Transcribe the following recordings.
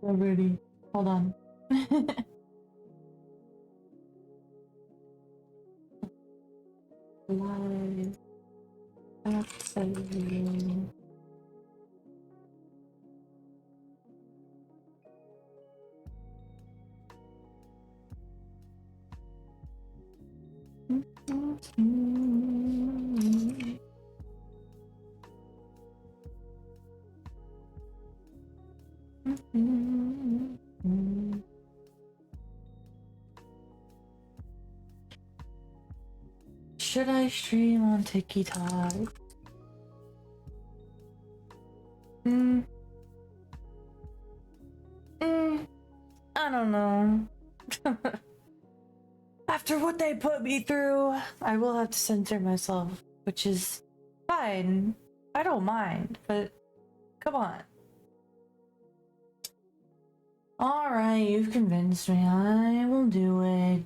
Already. Hold on. Live. Accessing. Should I stream on TikTok? I don't know. After what they put me through, I will have to censor myself, which is fine. I don't mind, but come on. Alright, you've convinced me. I will do it.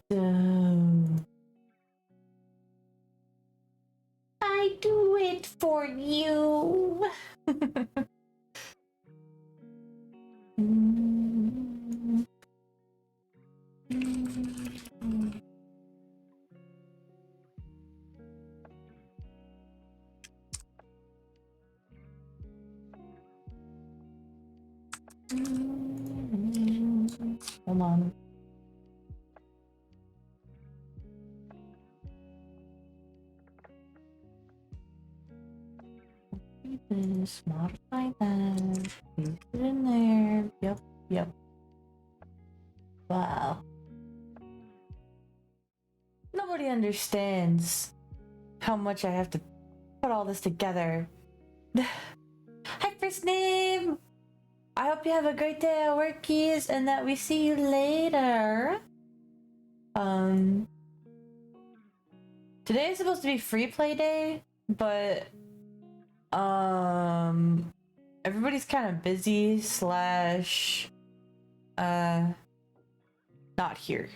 I do it for you. Hold on. This, modify that, paste it in there. Yep. Wow. Nobody understands how much I have to put all this together. Hi, first name! I hope you have a great day at work, Keys, and that we see you later. Today is supposed to be free play day, but everybody's kind of busy slash not here.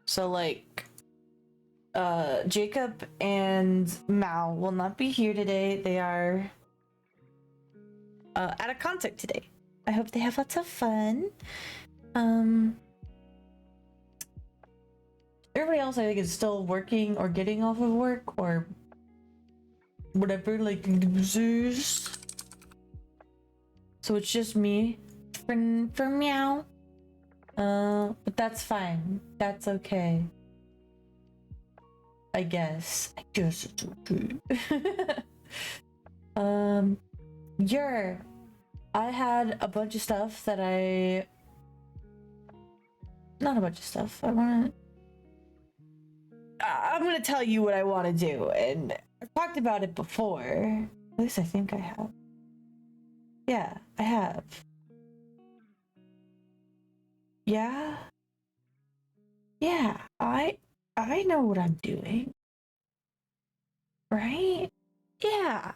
So like Jacob and Mal will not be here today. They are at a concert today. I hope they have lots of fun. Everybody else, I think, is still working or getting off of work or whatever, like losers. So it's just me for meow. But that's fine. That's okay. I guess it's okay. I had a bunch of stuff that not a bunch of stuff. I'm gonna tell you what I want to do, and I've talked about it before. At least I think I have. Yeah, I have. Yeah, I know what I'm doing, right? Yeah.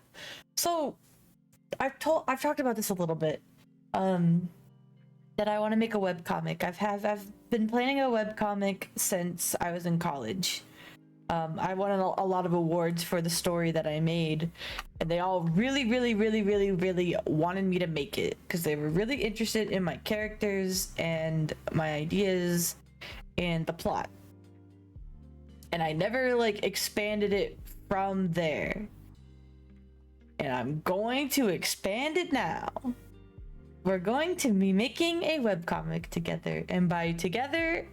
So I've talked about this a little bit. That I want to make a webcomic. I've been planning a webcomic since I was in college. I won a lot of awards for the story that I made, and they all really wanted me to make it because they were really interested in my characters and my ideas and the plot. And I never like expanded it from there. And I'm going to expand it now. We're going to be making a webcomic together, and by together,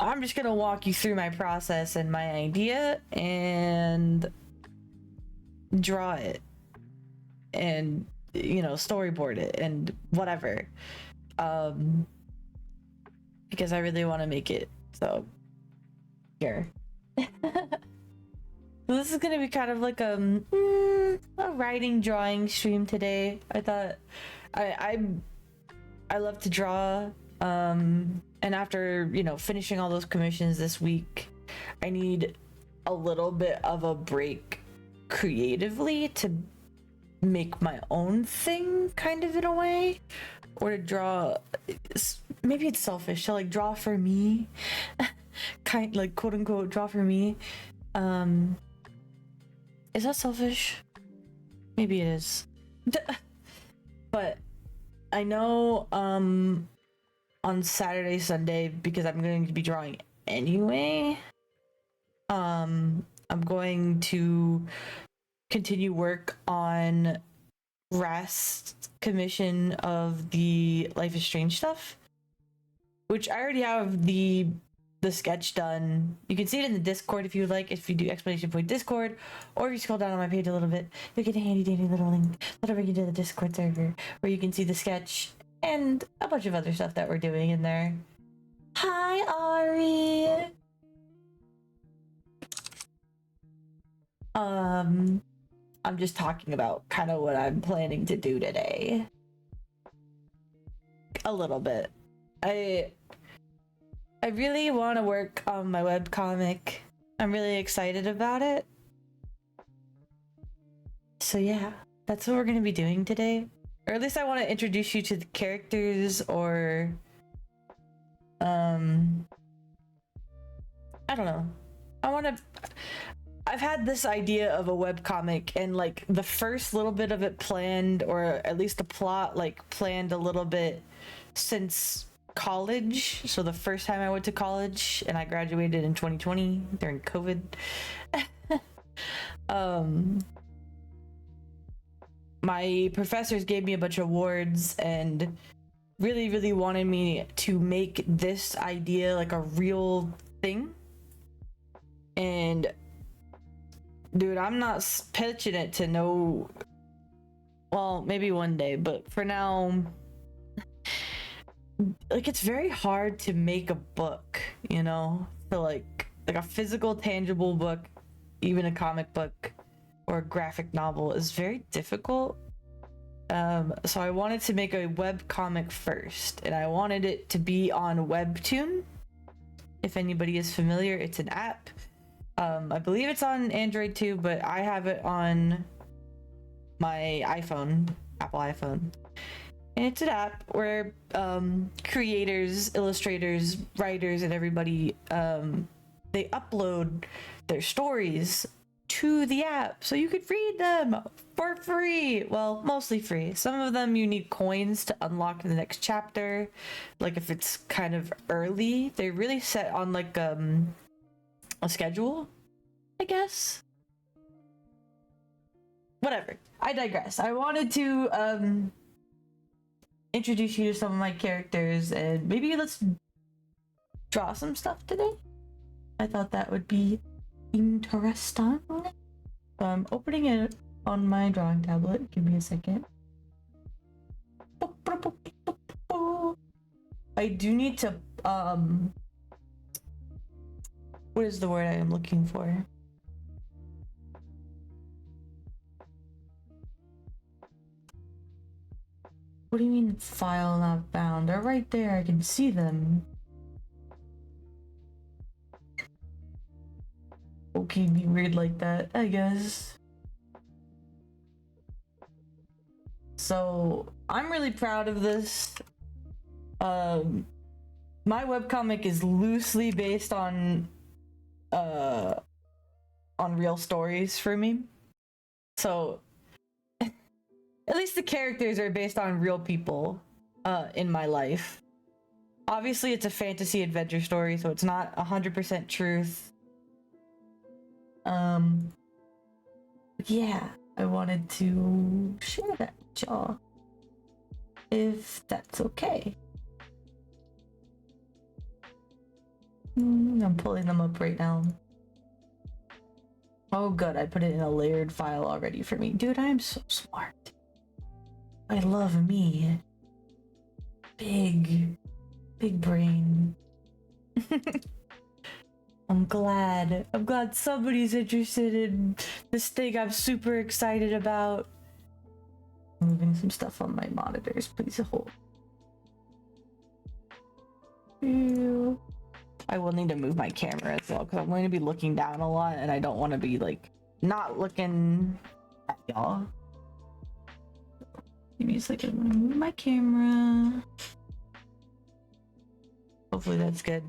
I'm just gonna walk you through my process and my idea and draw it and, you know, storyboard it and whatever. Because I really want to make it. So here. So this is gonna be kind of like a writing drawing stream today. I thought I love to draw, and after, you know, finishing all those commissions this week, I need a little bit of a break creatively to make my own thing, kind of, in a way, or to draw. Maybe it's selfish to like draw for me, kind, like, quote unquote, draw for me. Is that selfish? Maybe it is. But I know on Saturday, Sunday, because I'm going to be drawing anyway, I'm going to continue work on Rast's commission of the Life is Strange stuff, which I already have the sketch done. You can see it in the Discord if you would like, if you do exclamation point Discord, or if you scroll down on my page a little bit, you'll get a handy dandy little link that'll bring you to the Discord server where you can see the sketch and a bunch of other stuff that we're doing in there. Hi, Ari! I'm just talking about kind of what I'm planning to do today. A little bit. I really want to work on my webcomic. I'm really excited about it. So yeah, that's what we're going to be doing today. Or at least I want to introduce you to the characters, or I don't know. I've had this idea of a webcomic, and like the first little bit of it planned, or at least the plot like planned a little bit since college. So the first time I went to college, and I graduated in 2020 during COVID. My professors gave me a bunch of awards and really wanted me to make this idea like a real thing. And dude, I'm not pitching it to no, well, maybe one day, but for now, like, it's very hard to make a book, you know, so like a physical tangible book, even a comic book or a graphic novel, is very difficult. So I wanted to make a web comic first, and I wanted it to be on Webtoon. If anybody is familiar, it's an app. I believe it's on Android too, but I have it on my iPhone, Apple iPhone. And it's an app where creators, illustrators, writers, and everybody, they upload their stories to the app so you could read them for free. Well, mostly free. Some of them you need coins to unlock the next chapter. Like if it's kind of early, they're really set on like a schedule, I guess. Whatever. I digress. I wanted to introduce you to some of my characters, and maybe let's draw some stuff today. I thought that would be interesting. I'm opening it on my drawing tablet. Give me a second. I do need to what is the word I am looking for? What do you mean file not found? They're right there. I can see them. Okay, be weird like that, I guess. So I'm really proud of this. My webcomic is loosely based on real stories for me. So at least the characters are based on real people in my life. Obviously it's a fantasy adventure story, so it's not 100% truth. Yeah, I wanted to share that with y'all, if that's okay. I'm pulling them up right now. Oh good, I put it in a layered file already for me. Dude, I am so smart. I love me. Big brain. I'm glad somebody's interested in this thing I'm super excited about. I'm moving some stuff on my monitors, please hold. Ew. I will need to move my camera as well, because I'm going to be looking down a lot, and I don't want to be like not looking at y'all. Give me a second. I'm gonna move my camera. Hopefully that's good.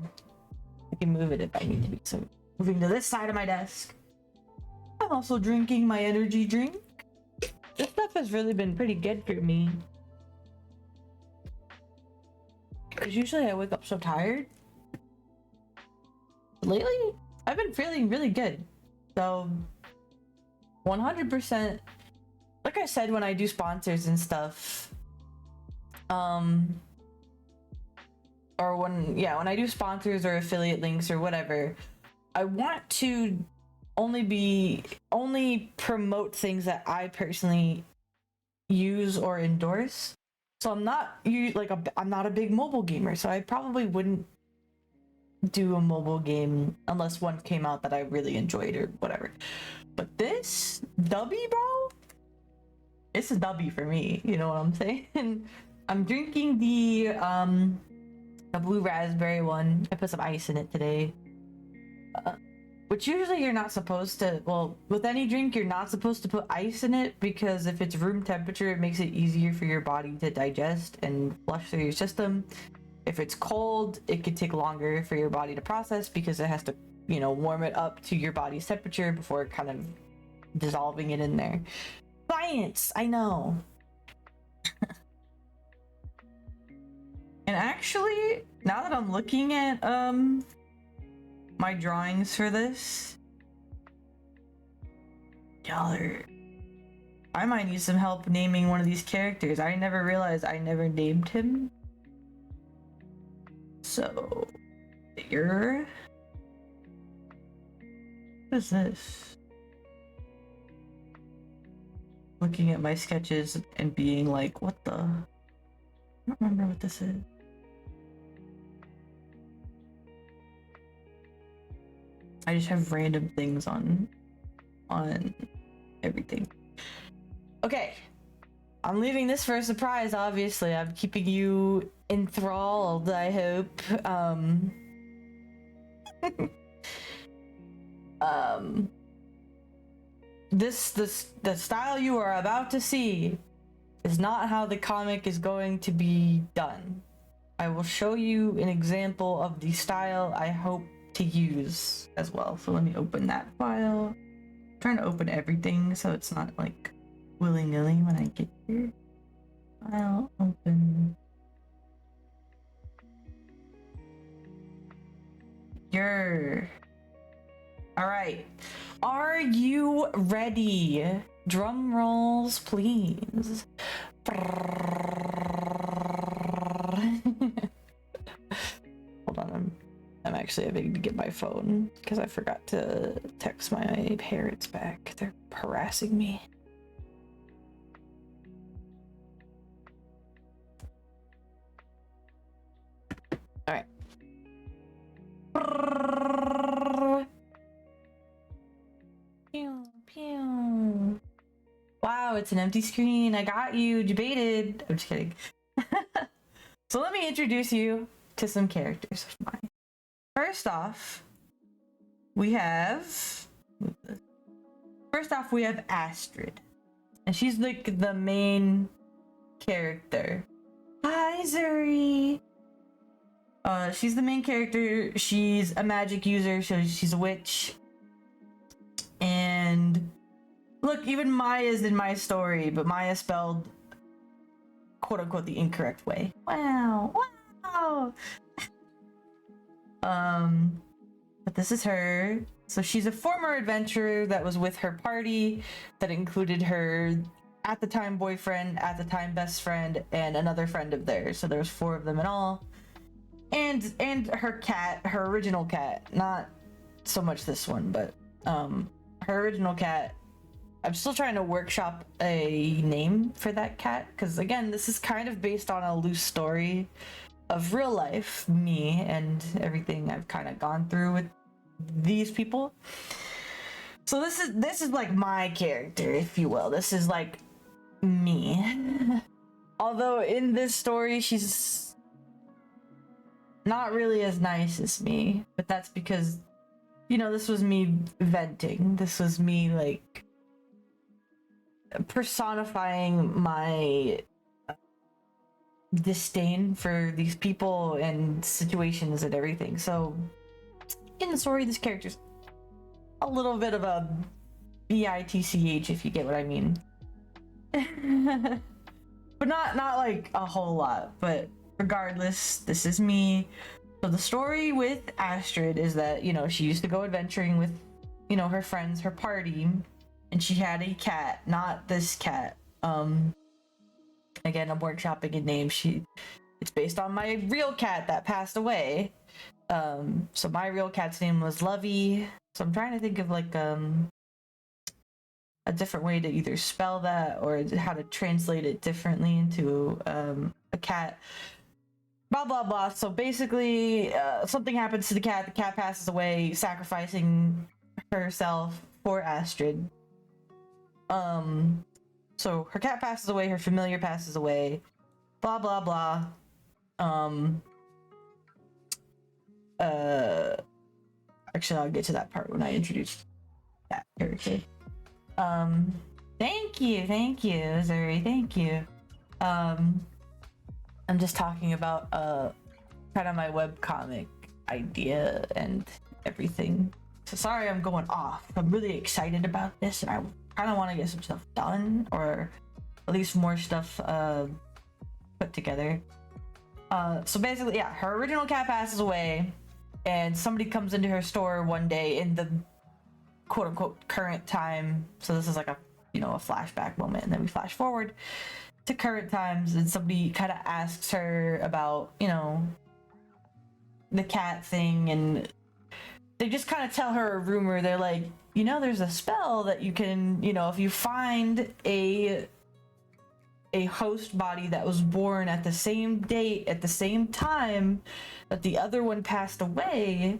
I can move it if I need to be. So moving to this side of my desk. I'm also drinking my energy drink. This stuff has really been pretty good for me. because usually I wake up so tired. Lately, I've been feeling really good. So 100%, like I said, when I do sponsors and stuff, or when I do sponsors or affiliate links or whatever, I want to only promote things that I personally use or endorse. So I'm not I'm not a big mobile gamer, so I probably wouldn't do a mobile game unless one came out that I really enjoyed or whatever. But this dubby, bro, it's a dubby for me. You know what I'm saying? I'm drinking the blue raspberry one. I put some ice in it today. Which usually you're not supposed to. Well, with any drink, you're not supposed to put ice in it because if it's room temperature, it makes it easier for your body to digest and flush through your system. If it's cold, it could take longer for your body to process because it has to, warm it up to your body's temperature before kind of dissolving it in there. Science, I know. And actually, now that I'm looking at my drawings for this, I might need some help naming one of these characters. I never realized I never named him. So, what is this? Looking at my sketches and being like, what the? I don't remember what this is. I just have random things on everything. Okay. I'm leaving this for a surprise, obviously. I'm keeping you enthralled, I hope. The style you are about to see is not how the comic is going to be done. I will show you an example of the style I hope to use as well. So let me open that file. I'm trying to open everything so it's not like willy-nilly when I get here. File open. Alright. Are you ready? Drum rolls, please. Hold on, I'm actually having to get my phone because I forgot to text my parents back. They're harassing me. All right. Pew, pew. Wow, it's an empty screen. I got you. Debated. I'm just kidding. So let me introduce you to some characters of mine. First off, we have Astrid. And she's like the main character. Hi, Zuri. She's the main character. She's a magic user, so she's a witch. And look, even Maya's in my story, but Maya spelled quote unquote the incorrect way. Wow. But this is her. So she's a former adventurer that was with her party that included her at the time boyfriend, at the time best friend, and another friend of theirs. So there's 4 of them in all. And her cat, her original cat, not so much this one, but her original cat. I'm still trying to workshop a name for that cat because again, this is kind of based on a loose story of real life me and everything I've kind of gone through with these people. So this is like my character, if you will. This is like me. Although in this story she's not really as nice as me, but that's because this was me venting. This was me like personifying my disdain for these people and situations and everything. So in the story, this character's a little bit of a bitch, if you get what I mean. But not like a whole lot, but regardless, this is me. So the story with Astrid is that, you know, she used to go adventuring with, you know, her friends, her party, and she had a cat, not this cat. Again, I'm workshopping a name. It's based on my real cat that passed away. So my real cat's name was Lovey. So I'm trying to think of like a different way to either spell that or how to translate it differently into a cat. Blah blah blah. So basically, something happens to the cat. The cat passes away, sacrificing herself for Astrid. So her cat passes away. Her familiar passes away. Blah blah blah. Actually, I'll get to that part when I introduce that character. Thank you, Zuri, thank you. I'm just talking about kind of my webcomic idea and everything. So sorry I'm going off. I'm really excited about this, and I kind of want to get some stuff done, or at least more stuff put together. So basically, yeah, her original cat passes away, and somebody comes into her store one day in the quote-unquote current time. So this is like a, you know, a flashback moment, and then we flash forward to current times, and somebody kind of asks her about, you know, the cat thing, and they just kind of tell her a rumor. They're like, you know, there's a spell that you can, you know, if you find a host body that was born at the same date, at the same time that the other one passed away,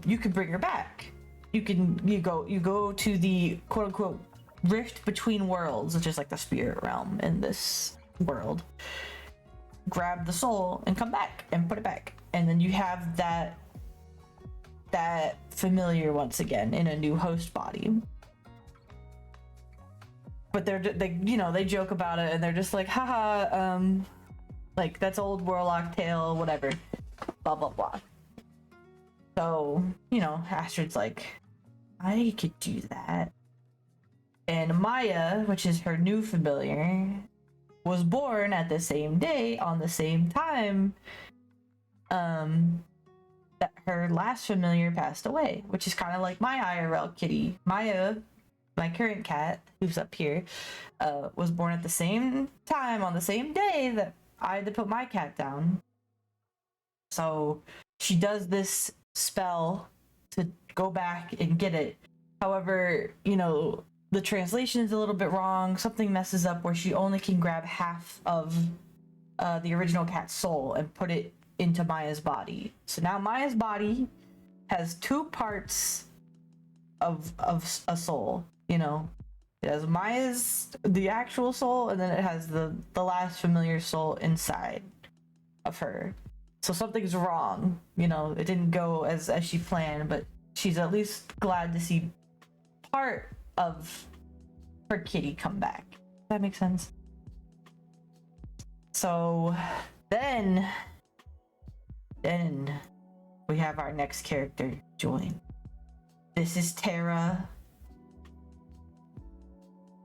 you can bring her back. You go to the quote unquote rift between worlds, which is like the spirit realm in this world. Grab the soul and come back and put it back, and then you have that familiar once again in a new host body. But they you know, they joke about it, and they're just like, haha, like that's old warlock tale, whatever, blah blah blah. So, you know, Astrid's like, I could do that. And Maya, which is her new familiar, was born at the same day, on the same time, that her last familiar passed away, which is kind of like my IRL kitty. Maya, my current cat, who's up here, was born at the same time, on the same day that I had to put my cat down. So she does this spell to go back and get it. However, you know, the translation is a little bit wrong. Something messes up where she only can grab half of the original cat's soul and put it into Maya's body. So now Maya's body has two parts of a soul, you know. It has Maya's, the actual soul, and then it has the last familiar soul inside of her. So something's wrong, you know. It didn't go as she planned, but she's at least glad to see part of her kitty come back. Does that make sense? So then we have our next character join. This is Tara.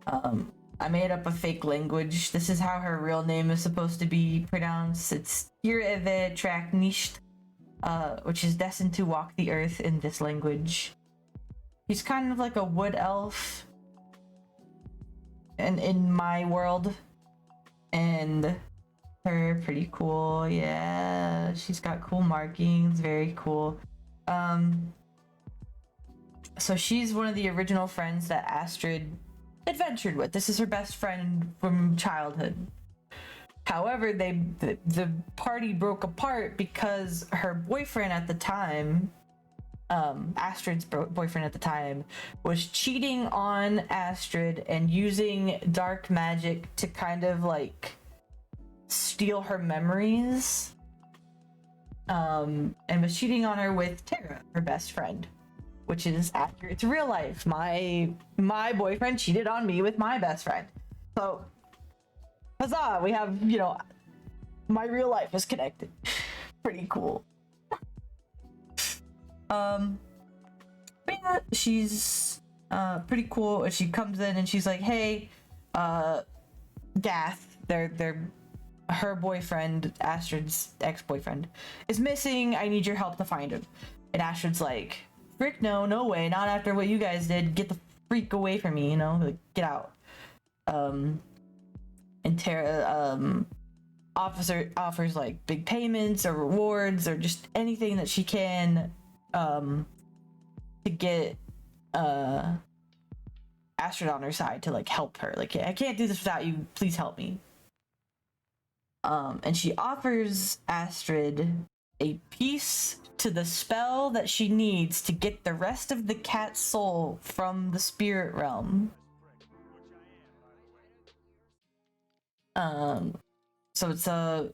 I made up a fake language. This is how her real name is supposed to be pronounced. It's Tireve Traknisht, which is destined to walk the earth in this language. He's kind of like a wood elf, and in my world, and her pretty cool. Yeah, she's got cool markings, very cool. So she's one of the original friends that Astrid adventured with. This is her best friend from childhood. However, the party broke apart because her boyfriend at the time, Astrid's boyfriend at the time, was cheating on Astrid and using dark magic to kind of like steal her memories, and was cheating on her with Tara, her best friend, which is accurate to real life. My boyfriend cheated on me with my best friend. So, huzzah, we have, you know, my real life is connected. Pretty cool. But yeah, she's pretty cool. She comes in and she's like, hey, Gath, they're her boyfriend, Astrid's ex-boyfriend, is missing. I need your help to find him. And Astrid's like, frick no, no way, not after what you guys did. Get the freak away from me, you know, like, get out. And Tara offers like big payments or rewards or just anything that she can to get Astrid on her side, to like help her. Like, I can't do this without you, please help me. And she offers Astrid a piece to the spell that she needs to get the rest of the cat's soul from the spirit realm. So it's I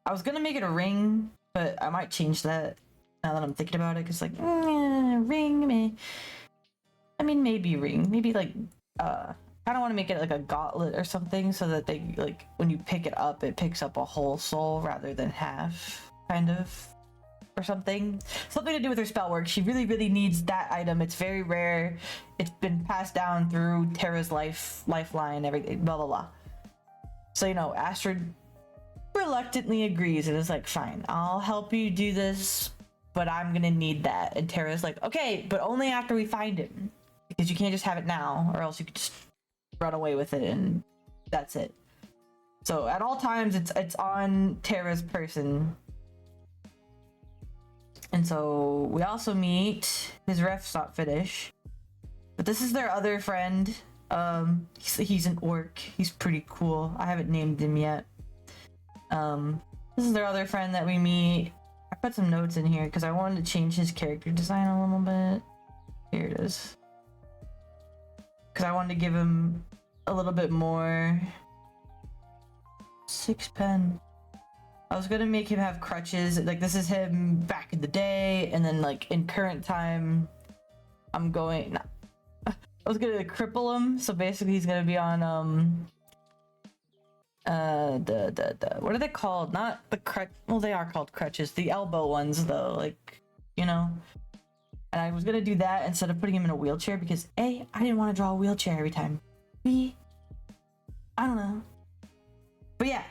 was gonna make it a ring, but I might change that now that I'm thinking about it, because like ring, I mean maybe ring, maybe like I don't want to make it like a gauntlet or something, so that they, like, when you pick it up, it picks up a whole soul rather than half, kind of, or something to do with her spell work. She really needs that item. It's very rare. It's been passed down through Tara's lifeline, everything, blah blah blah. So, you know, Astrid reluctantly agrees and is like, fine, I'll help you do this, but I'm gonna need that. And Tara's like, okay, but only after we find him, because you can't just have it now, or else you could just run away with it and that's it. So at all times it's on Tara's person. And so we also meet, his ref's not finished, but this is their other friend. He's an orc. He's pretty cool. I haven't named him yet. This is their other friend that we meet. I put some notes in here because I wanted to change his character design a little bit. Here it is. Because I wanted to give him a little bit more. 6 pen. I was gonna make him have crutches. Like, this is him back in the day, and then like in current time, I'm going. I was gonna cripple him, so basically he's gonna be on the what are they called? Not the crutch. Well, they are called crutches. The elbow ones, though, like, you know. And I was gonna do that instead of putting him in a wheelchair, because A, I didn't want to draw a wheelchair every time. B, I don't know. But yeah,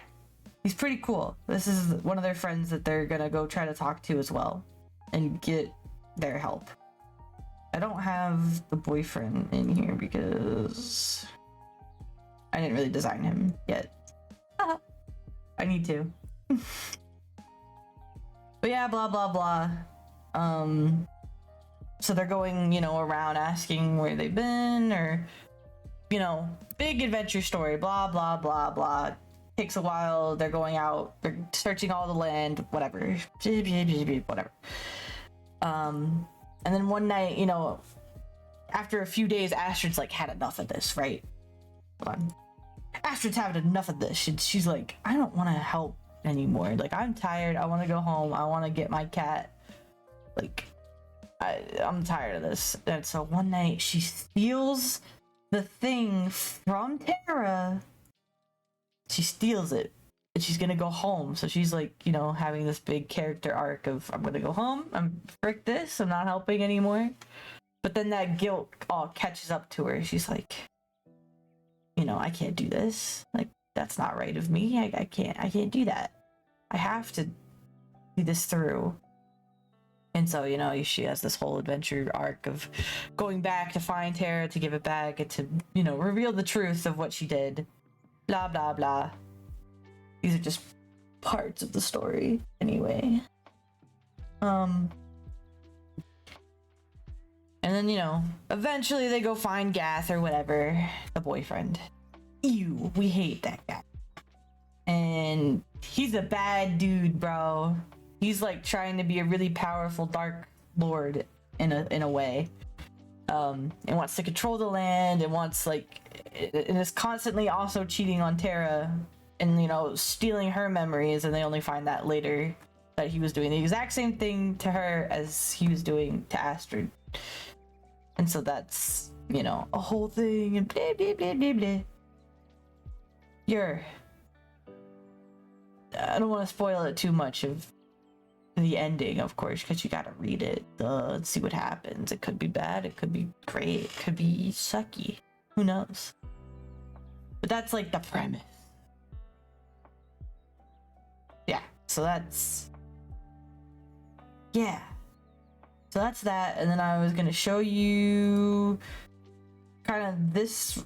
he's pretty cool. This is one of their friends that they're gonna go try to talk to as well and get their help. I don't have the boyfriend in here because I didn't really design him yet. I need to. But yeah, blah blah blah. So they're going, you know, around asking where they've been, or, you know, big adventure story, blah blah blah blah. Takes a while. They're going out, they're searching all the land, whatever. Whatever. And then one night, you know, after a few days, Astrid's like had enough of this, right? Hold on. Astrid's having enough of this. She's like, I don't want to help anymore. Like, I'm tired. I want to go home. I want to get my cat. Like, I'm tired of this. And so one night she steals the thing from Tara. She steals it. And she's gonna go home. So she's like, you know, having this big character arc of, I'm gonna go home. Frick this. I'm not helping anymore. But then that guilt all catches up to her. She's like, you know, I can't do this. Like, that's not right of me. I can't do that. I have to see this through. And so, you know, she has this whole adventure arc of going back to find Tara, to give it back, and to, you know, reveal the truth of what she did. Blah, blah, blah. These are just parts of the story, anyway. And then, you know, eventually they go find Gath or whatever, the boyfriend. Ew, we hate that guy. And he's a bad dude, bro. He's like trying to be a really powerful dark lord in a way. And wants to control the land, and wants, like, and is constantly also cheating on Tara and, you know, stealing her memories, and they only find that later that he was doing the exact same thing to her as he was doing to Astrid. And so that's, you know, a whole thing, and blah blah blah blah blah. I don't want to spoil it too much of the ending, of course, because you gotta read it and see what happens. It could be bad, it could be great, it could be sucky, who knows. But that's like the premise. So that's, yeah. So that's that, and then I was gonna show you kind of this,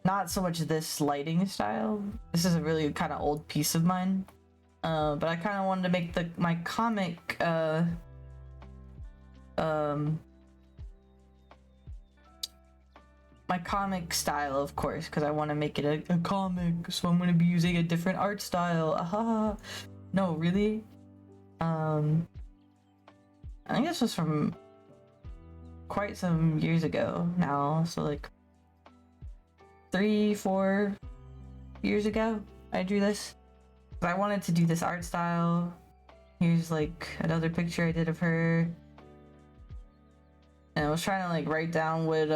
not so much this lighting style. This is a really kind of old piece of mine, but I kind of wanted to make my comic my comic style, of course, because I want to make it a comic, so I'm going to be using a different art style. Aha. No, really? I think this was from quite some years ago now, so like 3-4 years ago I drew this. But I wanted to do this art style. Here's like another picture I did of her. And I was trying to like write down what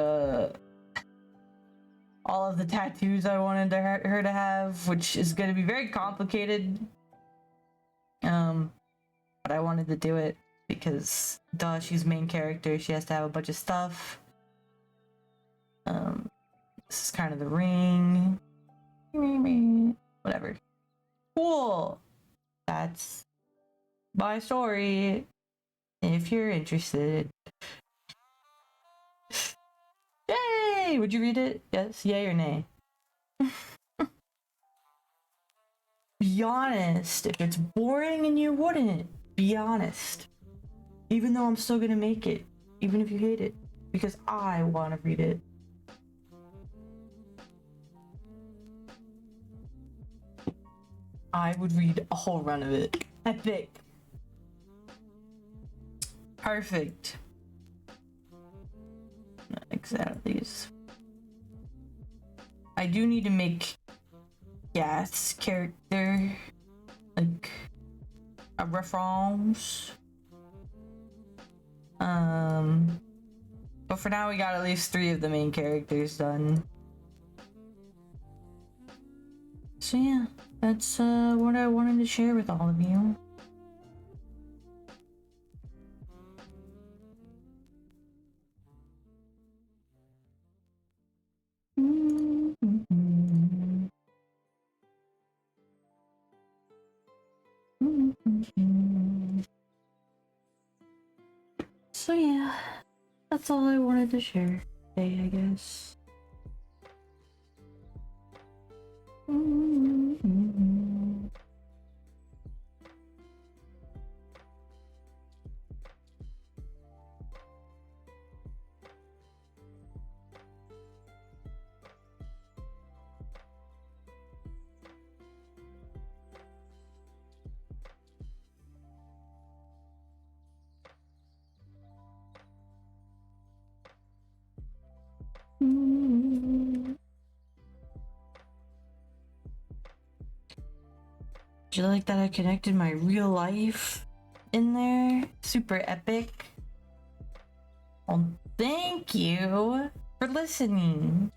all of the tattoos I wanted her to have, which is going to be very complicated. But I wanted to do it because, duh, she's main character. She has to have a bunch of stuff. This is kind of the ring. Whatever. Cool. That's my story. If you're interested. Yay! Would you read it? Yes, yay or nay? Be honest. If it's boring and you wouldn't, be honest. Even though I'm still gonna make it, even if you hate it, because I want to read it. I would read a whole run of it. Epic. Perfect. Exactly. I do need to make Gath's character like a reference. But for now we got at least 3 of the main characters done. So yeah, that's what I wanted to share with all of you. So yeah, that's all I wanted to share today, I guess. Do you like that I connected my real life in there? Super epic. Well, thank you for listening.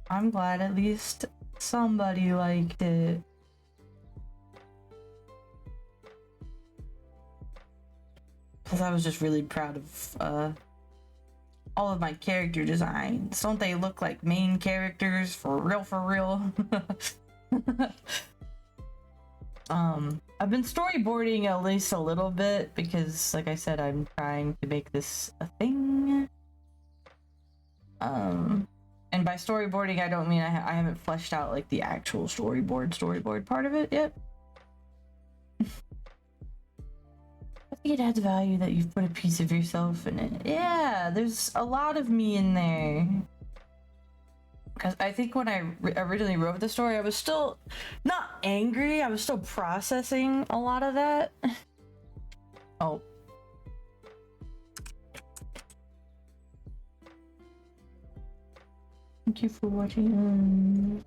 I'm glad at least somebody liked it. Plus, I was just really proud of all of my character designs. Don't they look like main characters for real, for real? I've been storyboarding at least a little bit because, like I said, I'm trying to make this a thing. And by storyboarding, I don't mean I haven't fleshed out like the actual storyboard part of it yet. I think it adds value that you've put a piece of yourself in it. Yeah, there's a lot of me in there. Because I think when I originally wrote the story, I was still not angry. I was still processing a lot of that. Oh. Thank you for watching.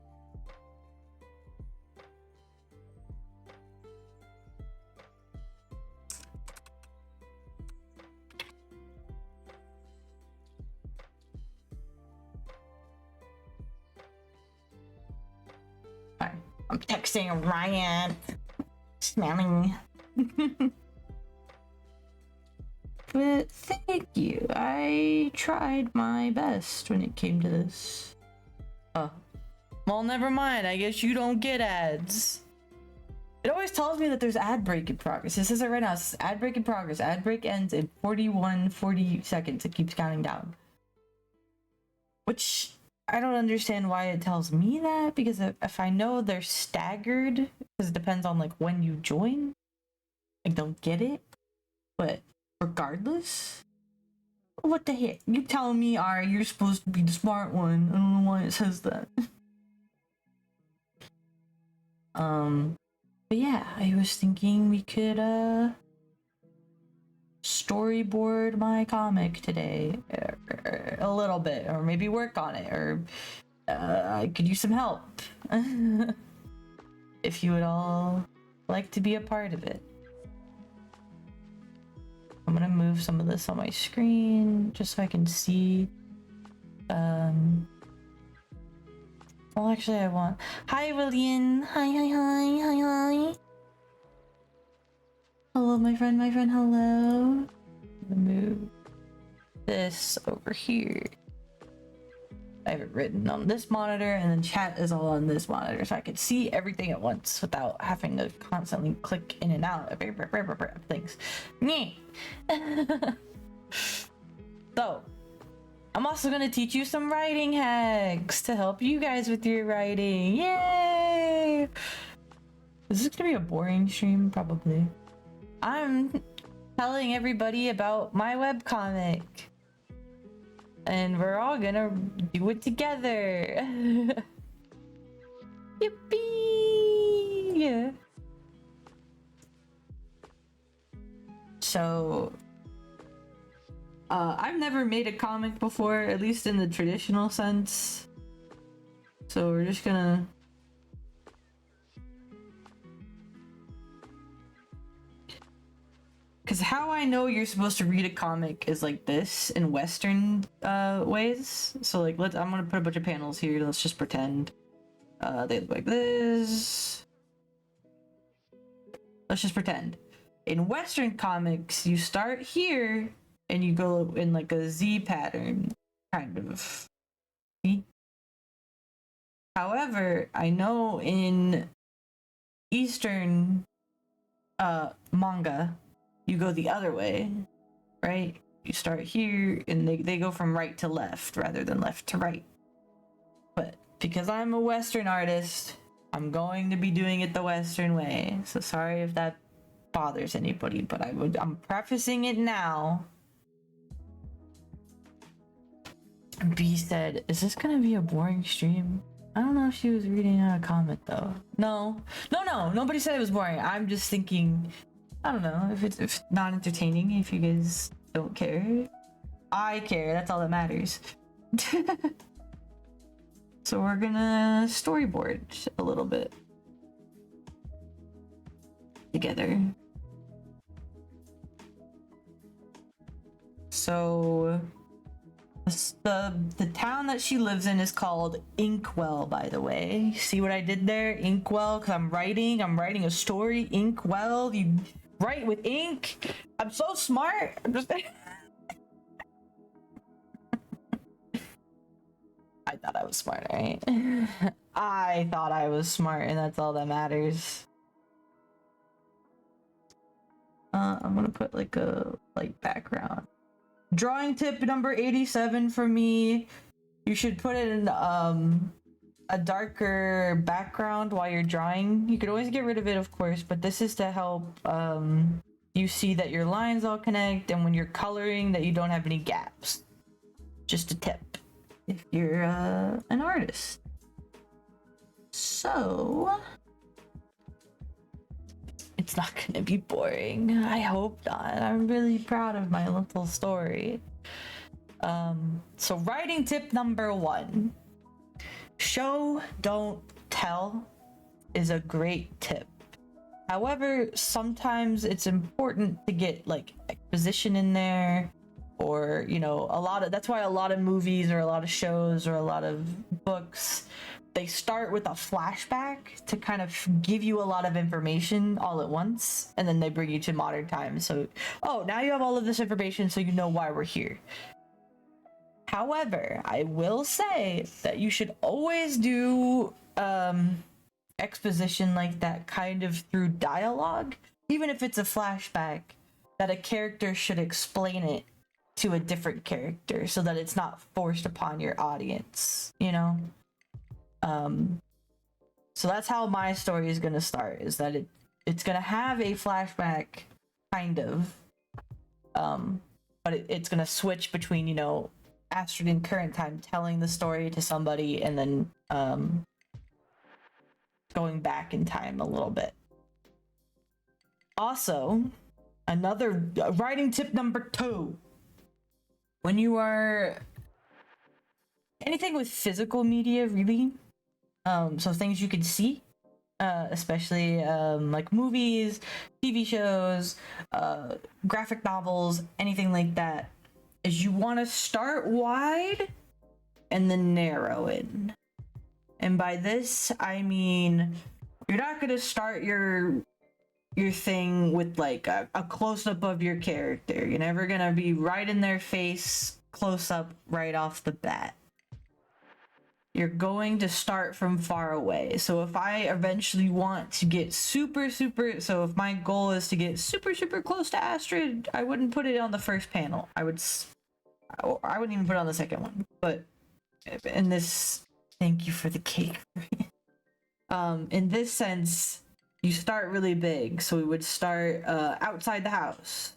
I'm texting Ryan. Smelling. But thank you. I tried my best when it came to this. Oh. Well, never mind. I guess you don't get ads. It always tells me that there's ad break in progress. It says it right now. It says ad break in progress. Ad break ends in 40 seconds. It keeps counting down. Which I don't understand why it tells me that, because if I know they're staggered, because it depends on like when you join, I don't get it. But regardless, what the heck? You telling me, alright, you're supposed to be the smart one. I don't know why it says that. But yeah, I was thinking we could storyboard my comic today a little bit, or maybe work on it, or I could use some help. If you would all like to be a part of it. I'm gonna move some of this on my screen just so I can see. Well, actually, I want. Hi, William. Hi. Hello, my friend. Hello. I'm gonna move this over here. I have it written on this monitor, and then chat is all on this monitor, so I can see everything at once without having to constantly click in and out of things. So, I'm also going to teach you some writing hacks to help you guys with your writing. Yay! Is this going to be a boring stream? Probably. I'm telling everybody about my webcomic. And we're all gonna do it together. Yippee! So, I've never made a comic before, at least in the traditional sense. So we're just gonna... Because how I know you're supposed to read a comic is like this in Western ways. So like, I'm gonna put a bunch of panels here. Let's just pretend they look like this. Let's just pretend. In Western comics, you start here and you go in like a Z pattern, kind of. See? However, I know in Eastern manga, you go the other way, right? You start here and they go from right to left rather than left to right. But because I'm a Western artist, I'm going to be doing it the Western way. So sorry if that bothers anybody, but I'm prefacing it now. B said, is this gonna be a boring stream? I don't know if she was reading out a comment though. No, nobody said it was boring. I'm just thinking, I don't know if it's not entertaining, if you guys don't care. I care, that's all that matters. So we're gonna storyboard a little bit together. So the town that she lives in is called Inkwell, by the way. See what I did there? Inkwell, because I'm writing a story. Inkwell, you write with ink. I'm so smart. I'm just I thought I was smart, right? I thought I was smart, and that's all that matters. I'm gonna put like a light background. Drawing tip number 87 for me. You should put it in a darker background while you're drawing. You could always get rid of it, of course, but this is to help you see that your lines all connect, and when you're coloring that you don't have any gaps. Just a tip if you're an artist. So it's not gonna be boring. I hope not. I'm really proud of my little story. So writing tip number 1. Show, don't tell is a great tip. However, sometimes it's important to get like exposition in there, or that's why a lot of movies or a lot of shows or a lot of books, they start with a flashback to kind of give you a lot of information all at once, and then they bring you to modern times. So, oh, now you have all of this information, so you know why we're here. However, I will say that you should always do exposition like that kind of through dialogue, even if it's a flashback, that a character should explain it to a different character so that it's not forced upon your audience, you know? So that's how my story is gonna start, is that it's gonna have a flashback, kind of, but it's gonna switch between, you know, Astrid in current time telling the story to somebody and then going back in time a little bit. Also, another writing tip number 2. When you are anything with physical media, really, so things you can see, especially like movies, TV shows, graphic novels, anything like that, is you want to start wide and then narrow in. And by this, I mean, you're not going to start your thing with like a close-up of your character. You're never going to be right in their face, close-up right off the bat. You're going to start from far away. So if I eventually want to get so if my goal is to get super close to Astrid, I wouldn't put it on the first panel. I wouldn't even put it on the second one. But in this, thank you for the cake. In this sense, you start really big. So we would start outside the house.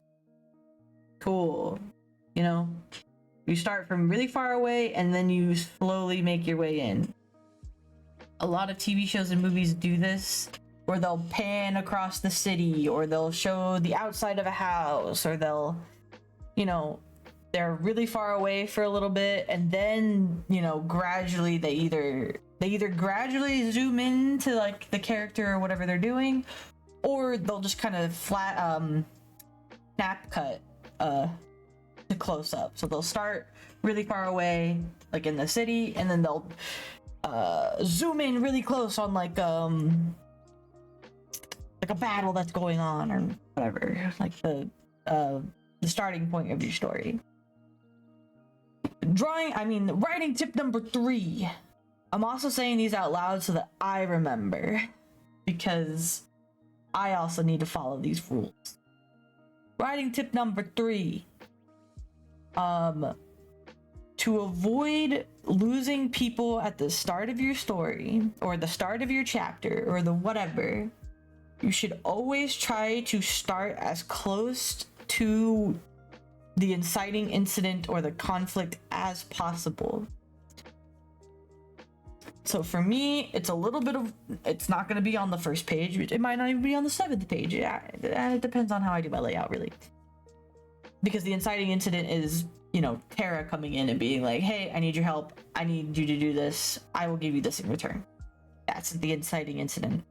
Cool. You know? You start from really far away and then you slowly make your way in. A lot of TV shows and movies do this, where they'll pan across the city, or they'll show the outside of a house, or they'll, you know, they're really far away for a little bit, and then, you know, gradually they either gradually zoom in to like the character or whatever they're doing, or they'll just kind of flat snap cut to close up. So they'll start really far away, like in the city, and then they'll zoom in really close on like a battle that's going on or whatever, like the starting point of your story. Writing tip number 3. I'm also saying these out loud so that I remember, because I also need to follow these rules. Writing tip number 3. To avoid losing people at the start of your story, or the start of your chapter, or the whatever, you should always try to start as close to the inciting incident or the conflict as possible. So for me, it's a little bit of, it's not going to be on the first page. It might not even be on the 7th page. It depends on how I do my layout, really. Because the inciting incident is, you know, Tara coming in and being like, hey, I need your help. I need you to do this. I will give you this in return. That's the inciting incident.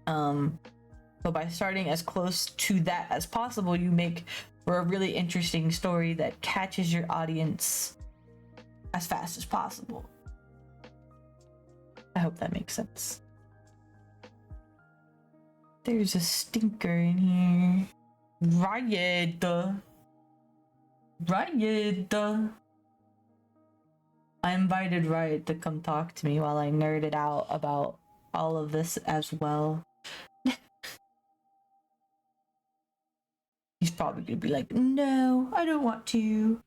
So by starting as close to that as possible, you make for a really interesting story that catches your audience as fast as possible. I hope that makes sense. There's a stinker in here. Riot. I invited Riot to come talk to me while I nerded out about all of this as well. He's probably gonna be like, no, I don't want to.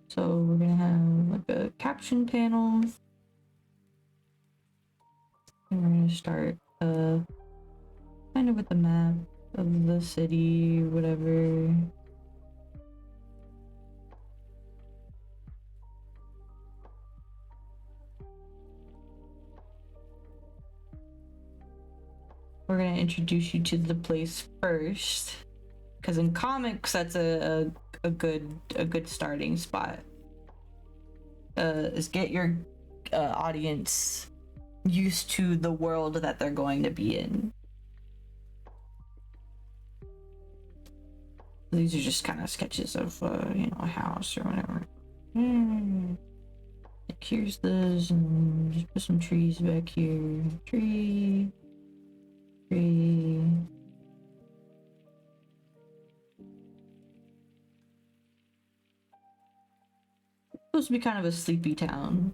So we're gonna have like a caption panel. And we're gonna start kind of with the map of the city, whatever. We're gonna introduce you to the place first, because in comics that's a good starting spot. Is get your audience used to the world that they're going to be in. These are just kind of sketches of you know, a house or whatever. Like here's this, and just put some trees back here. Tree. supposed to be kind of a sleepy town.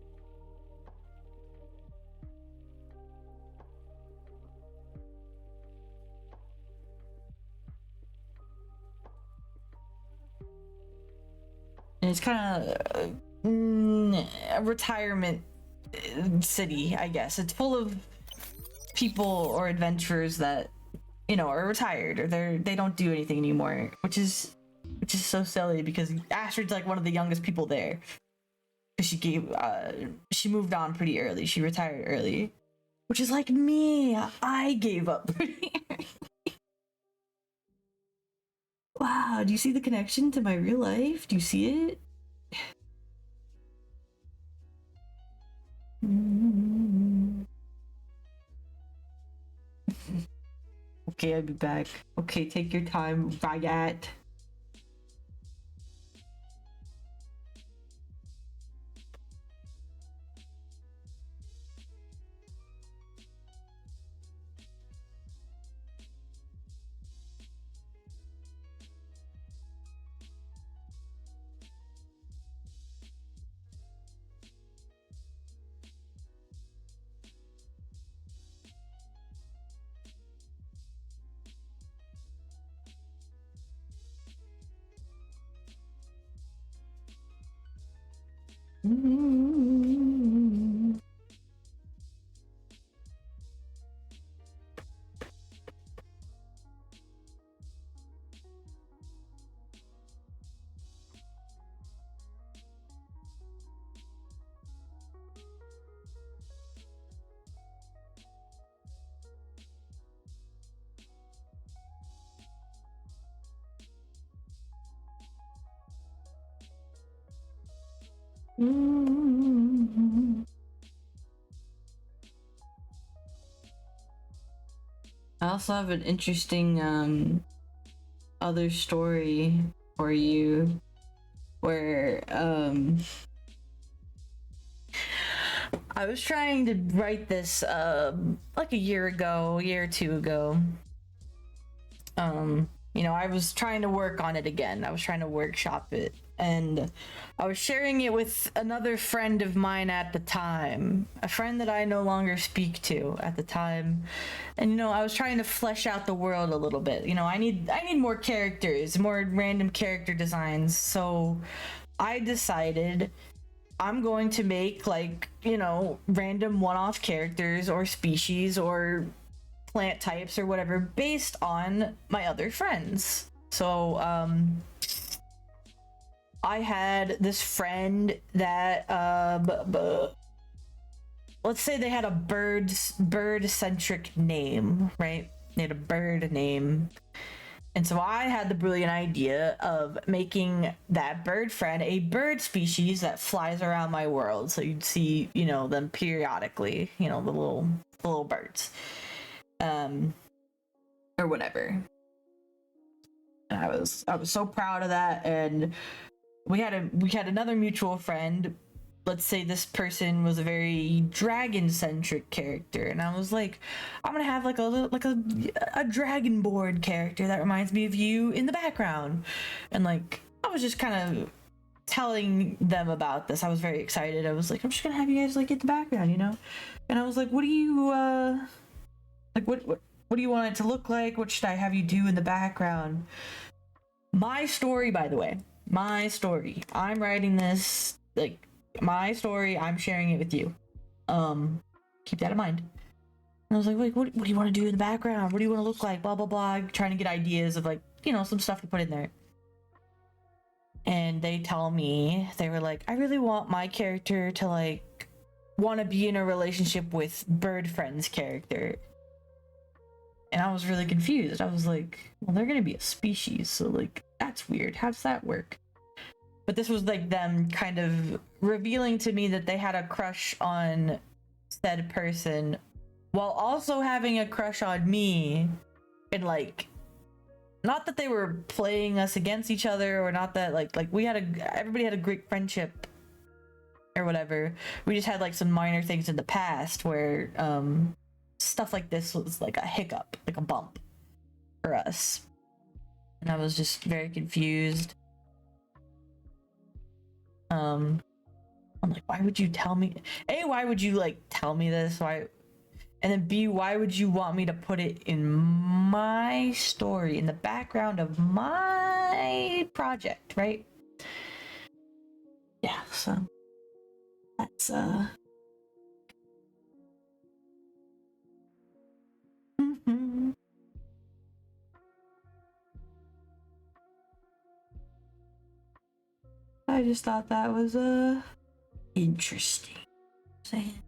And it's kind of a retirement city, I guess. It's full of people or adventurers that, you know, are retired or they don't do anything anymore, which is so silly because Astrid's like one of the youngest people there. She moved on pretty early. She retired early, which is like me. I gave up pretty early. Wow, do you see the connection to my real life? Do you see it? Okay, I'll be back. Okay, take your time, Ryat. I also have an interesting other story for you where I was trying to write this like a year or two ago. You know, I was trying to work on it again. I was trying to workshop it, and I was sharing it with another friend of mine at the time, a friend that I no longer speak to at the time. And you know, I was trying to flesh out the world a little bit. You know, I need more characters, more random character designs. So I decided I'm going to make, like, you know, random one-off characters or species or plant types or whatever based on my other friends. So I had this friend that let's say they had a bird-centric name, right? They had a bird name. And so I had the brilliant idea of making that bird friend a bird species that flies around my world. So you'd see, you know, them periodically, you know, the little birds. Or whatever. And I was so proud of that. And we had another mutual friend. Let's say this person was a very dragon-centric character, and I was like, I'm gonna have like a dragon board character that reminds me of you in the background. And like, I was just kind of telling them about this. I was very excited. I was like, I'm just gonna have you guys like in the background, you know. And I was like, what do you like what do you want it to look like? What should I have you do in the background? My story, by the way, my story. I'm writing this, like, my story. I'm sharing it with you. Keep that in mind. And I was like, what do you want to do in the background? What do you want to look like? Blah, blah, blah. Trying to get ideas of, like, you know, some stuff to put in there. And they tell me, they were like, I really want my character to, like, want to be in a relationship with Bird Friend's character. And I was really confused. I was like, well, they're gonna be a species, so like, that's weird. How does that work? But this was like them kind of revealing to me that they had a crush on said person while also having a crush on me. And like, not that they were playing us against each other, or not that like we had everybody had a great friendship or whatever. We just had like some minor things in the past where stuff like this was like a hiccup, like a bump for us. And I was just very confused. I'm like, why would you tell me? A, why would you like tell me this? Why? And then B, why would you want me to put it in my story, in the background of my project, right? Yeah, so that's I just thought that was interesting. Saying.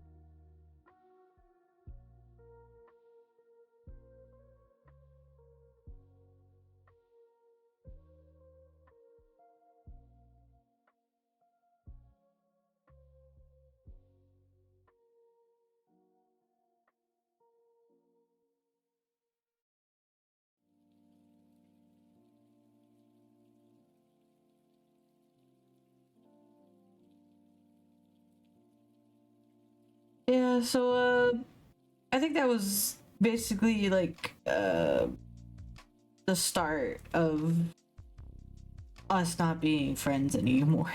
Yeah, so I think that was basically like the start of us not being friends anymore.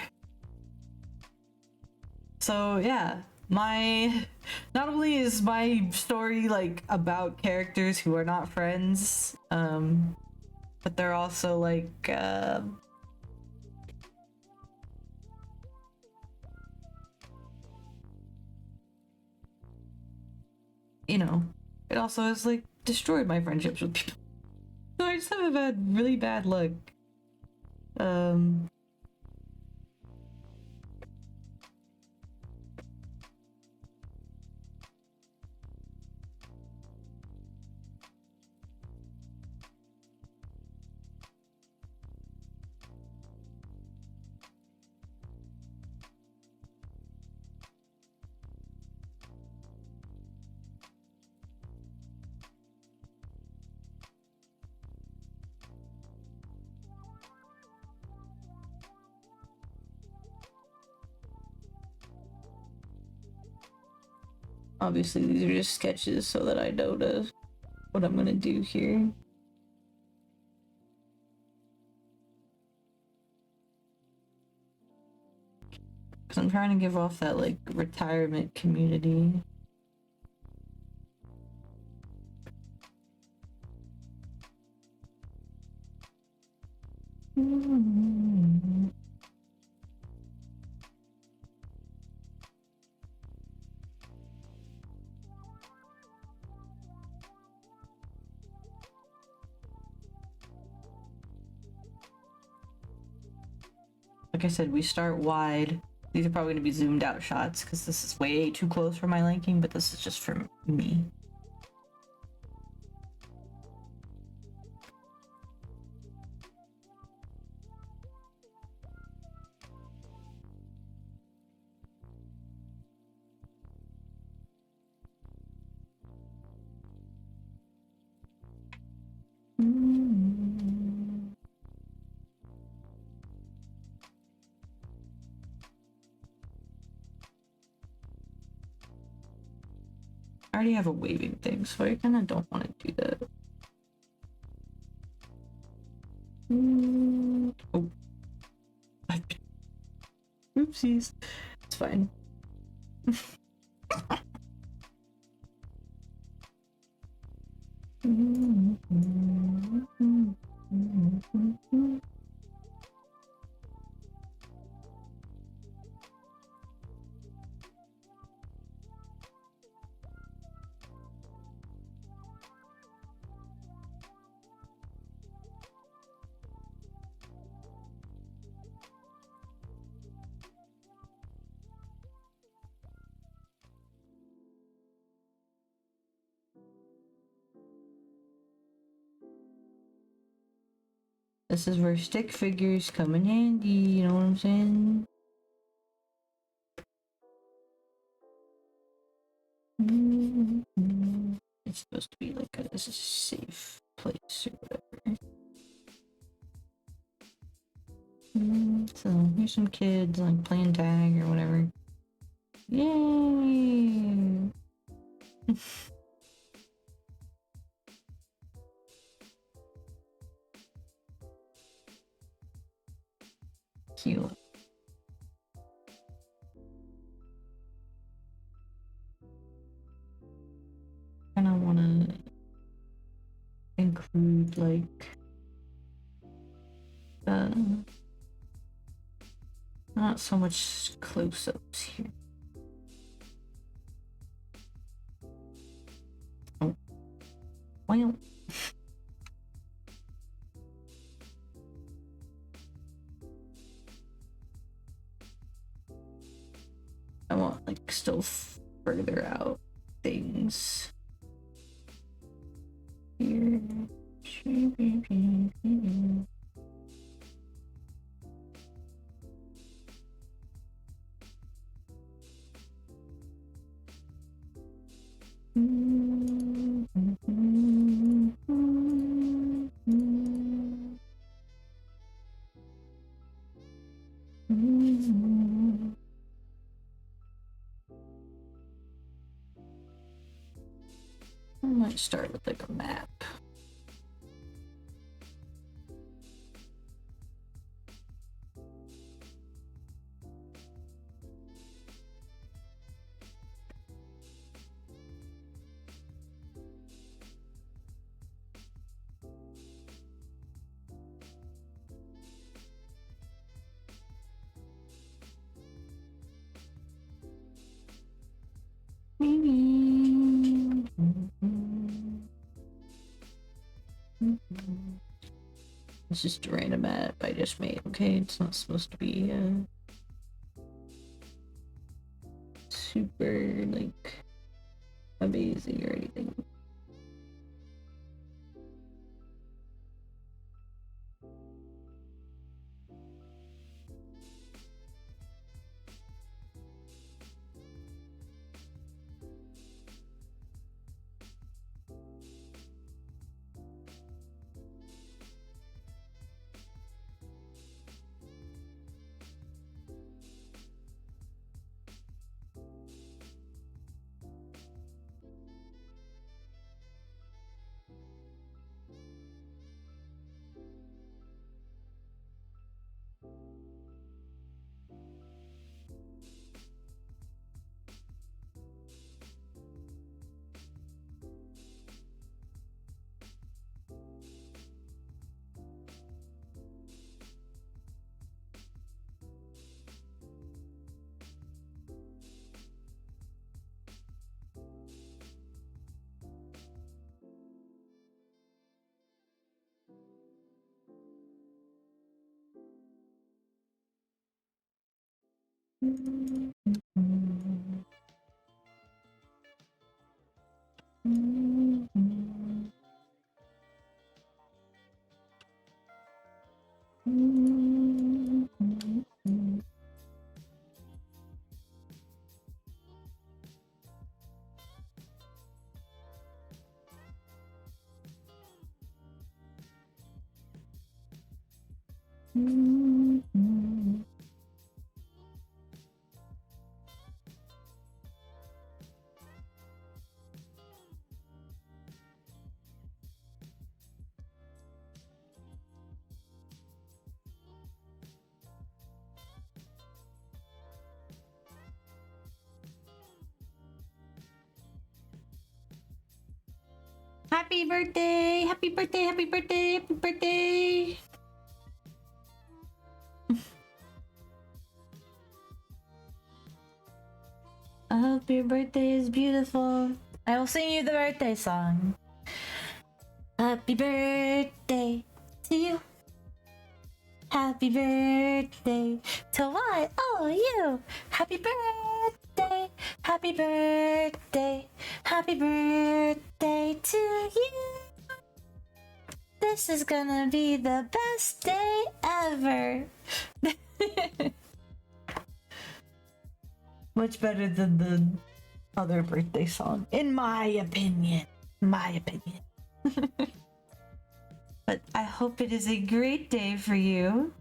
So yeah, my not only is my story like about characters who are not friends, but they're also like you know, it also has like destroyed my friendships with people. So I just have had really bad luck. Um Obviously these are just sketches so that I know what I'm gonna do here. Because I'm trying to give off that like retirement community. Like I said, we start wide. These are probably going to be zoomed out shots because this is way too close for my liking, but this is just for me. I already have a waving thing, so I kind of don't want to do that. Oh. Oopsies. It's fine. This is where stick figures come in handy, you know what I'm saying? It's supposed to be like a safe place or whatever. So here's some kids like playing tag or whatever. Yay! Cute. include like not so much close-ups here. Oh, well. I want like still further out things here. I might start with like a map. It's just a random map I just made, okay? It's not supposed to be super like amazing or anything. Happy birthday! Happy birthday! Happy birthday! Happy birthday! I hope your birthday is beautiful. I will sing you the birthday song. Happy birthday to you. Happy birthday to what? Oh, you. Happy birthday. Happy birthday. Happy birthday to you. This is gonna be the best day ever. Much better than the other birthday song, in my opinion. My opinion. But I hope it is a great day for you.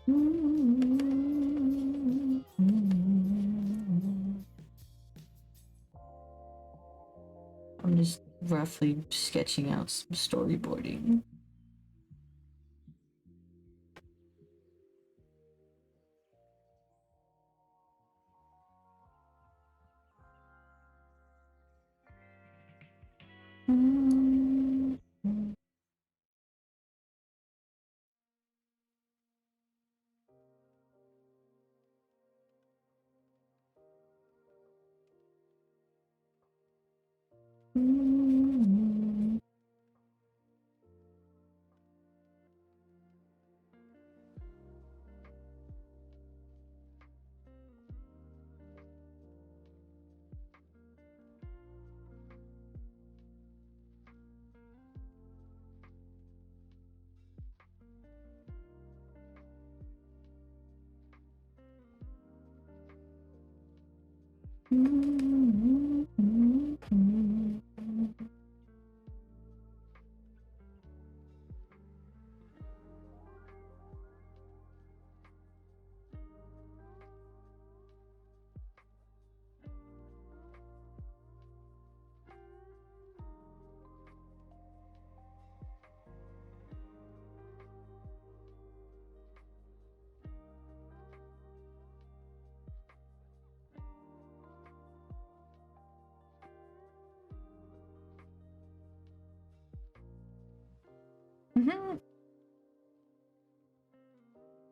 I'm just roughly sketching out some storyboarding.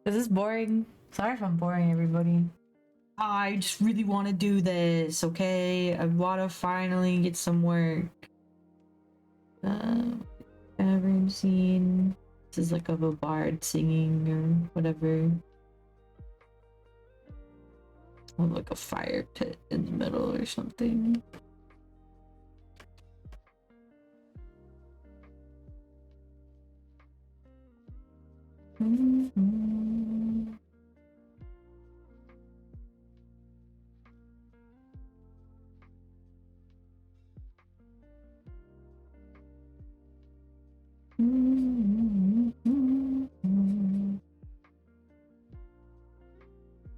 This is boring. Sorry if I'm boring everybody. I just really want to do this, okay? I want to finally get some work. Tavern scene. This is like of a bard singing or whatever. Or like a fire pit in the middle or something.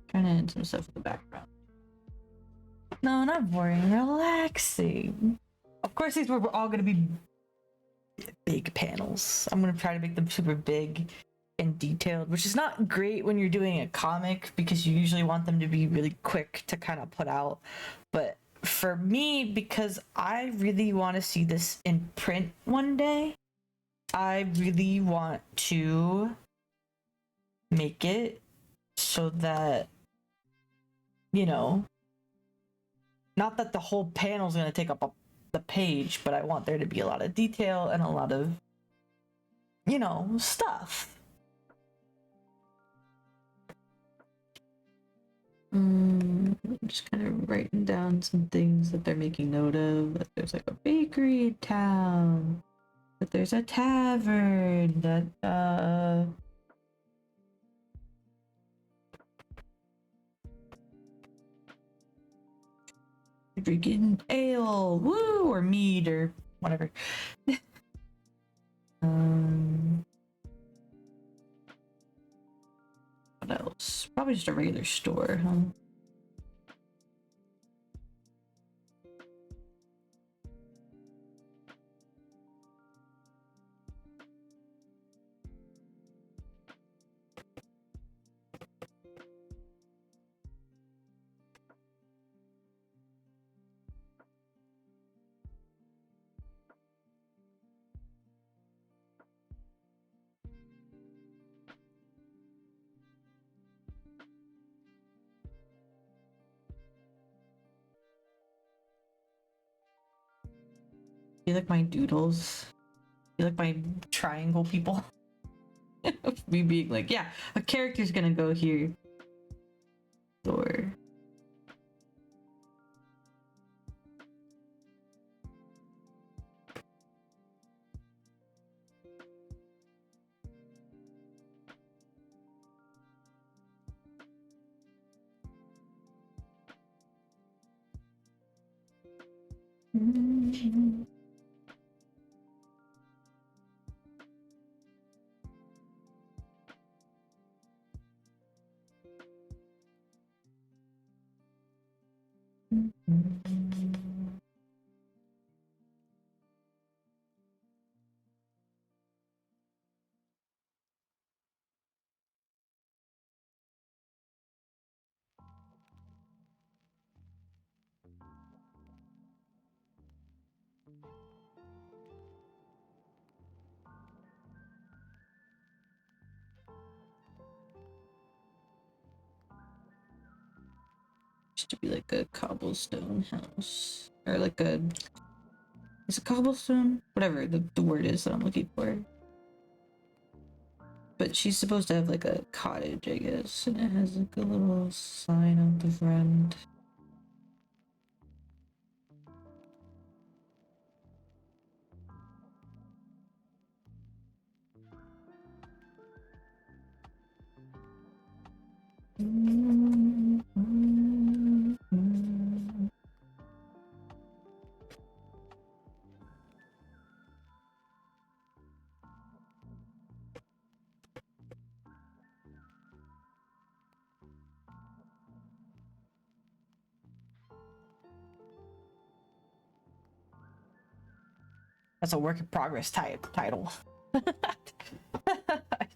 Trying to add some stuff in the background. No, not boring. Relaxing. Of course, these were all going to be big panels. I'm going to try to make them super big and detailed, which is not great when you're doing a comic because you usually want them to be really quick to kind of put out. But for me, because I really want to see this in print one day, I really want to make it so that, you know, not that the whole panel is going to take up the page, but I want there to be a lot of detail and a lot of, you know, stuff. I'm just kind of writing down some things that they're making note of. That there's like a bakery in town. That there's a tavern. That drinking ale, woo, or mead or whatever. What else? Probably just a regular store, huh? You like my doodles? You like my triangle people? Me being like, yeah, a character's gonna go here. Or To be like a cobblestone house, or like a, is it cobblestone? Whatever the word is that I'm looking for. But she's supposed to have like a cottage, I guess, and it has like a little sign on the front. That's a work in progress title. I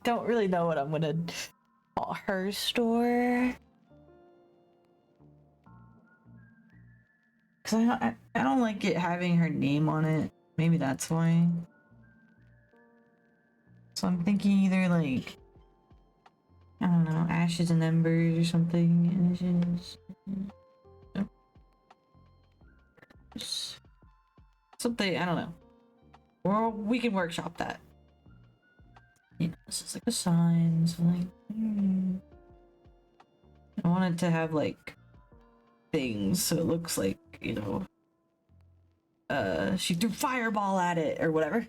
don't really know what I'm gonna call her store. Cause I don't like it having her name on it. Maybe that's why. So I'm thinking either like, I don't know, Ashes and Embers or something. Ashes. Something, I don't know. Or we can workshop that. You know, this is like a sign, so like, I want it to have like things so it looks like, you know, she threw fireball at it or whatever.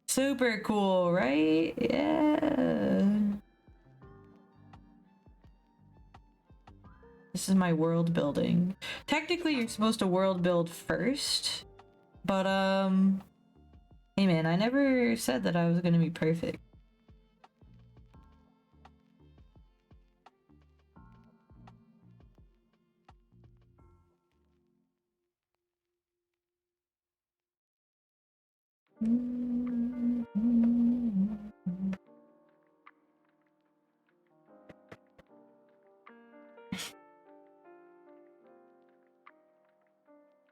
Super cool, right? Yeah. This is my world building. Technically, you're supposed to world build first, but hey man, I never said that I was gonna be perfect.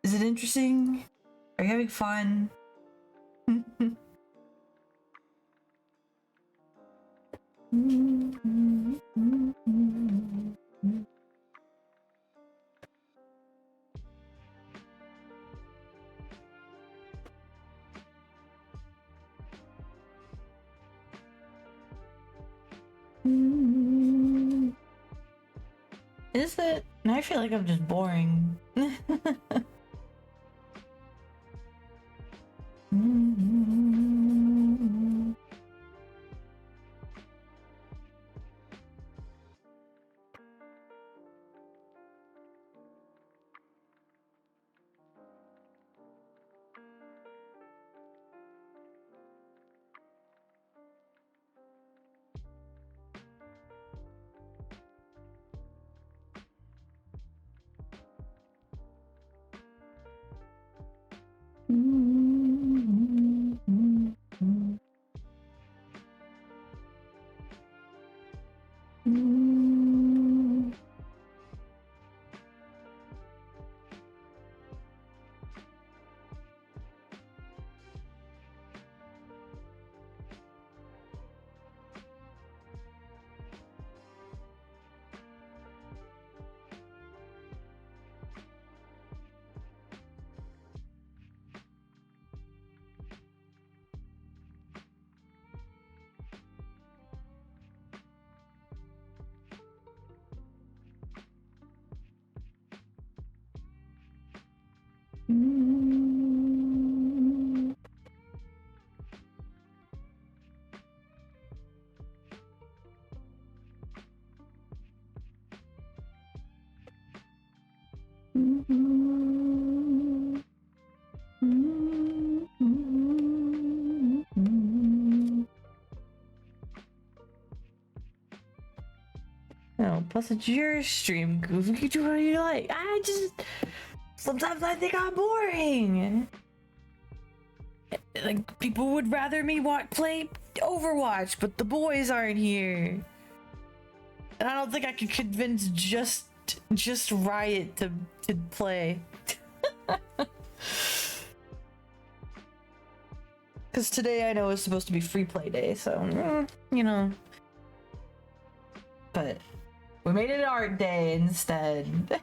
Is it interesting? Are you having fun? Is it? I feel like I'm just boring. No, plus it's your stream, Goof. You can do what you like. Sometimes I think I'm boring. Like, people would rather me play Overwatch, but the boys aren't here. And I don't think I could convince just Riot to play. Because today I know is supposed to be free play day, so, you know. But we made it art day instead.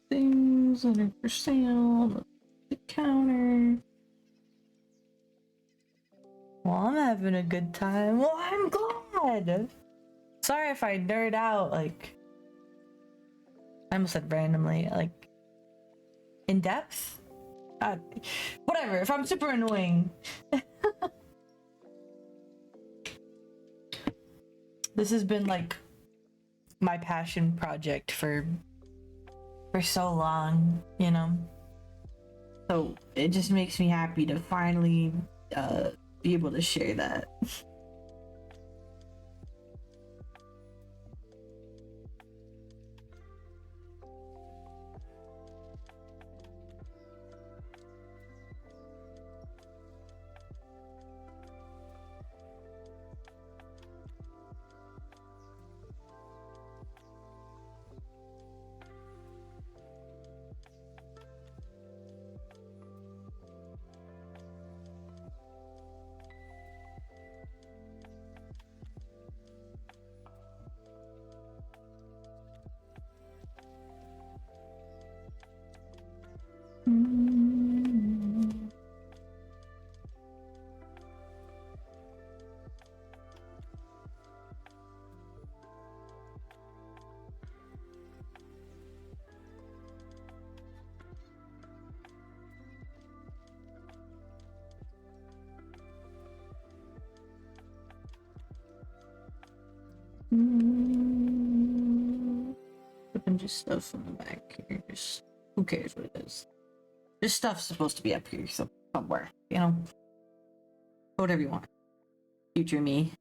Things that are for sale. The counter. Well, I'm having a good time. Well, I'm glad. Sorry if I nerd out, like, I almost said randomly, like, in depth? Whatever, if I'm super annoying. This has been, like, my passion project for so long, you know? So it just makes me happy to finally be able to share that. A bunch of stuff in the back here. Just who cares what it is? This stuff's supposed to be up here somewhere, you know? Whatever you want. Future me.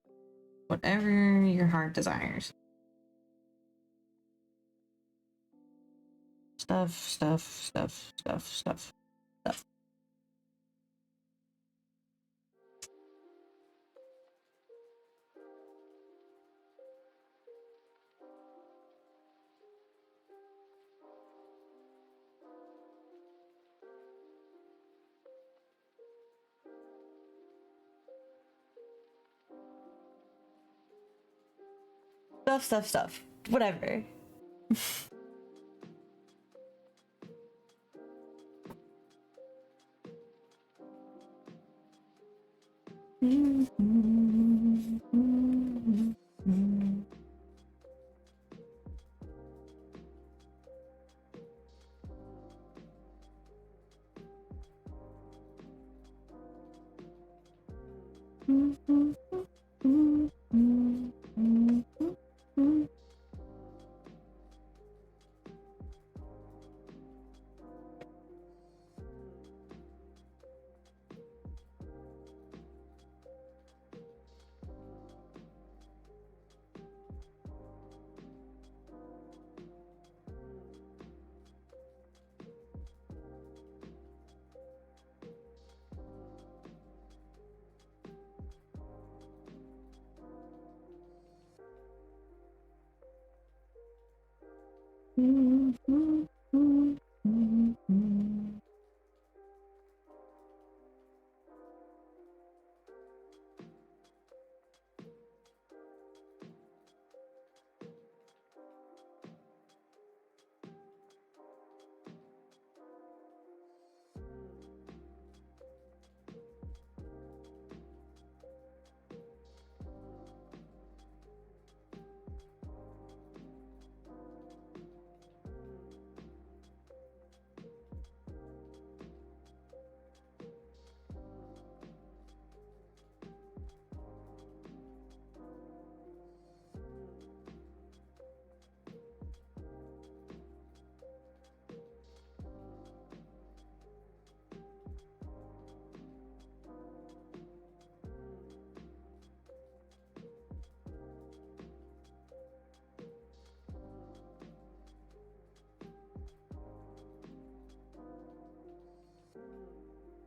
Whatever your heart desires. Stuff. Stuff. Whatever.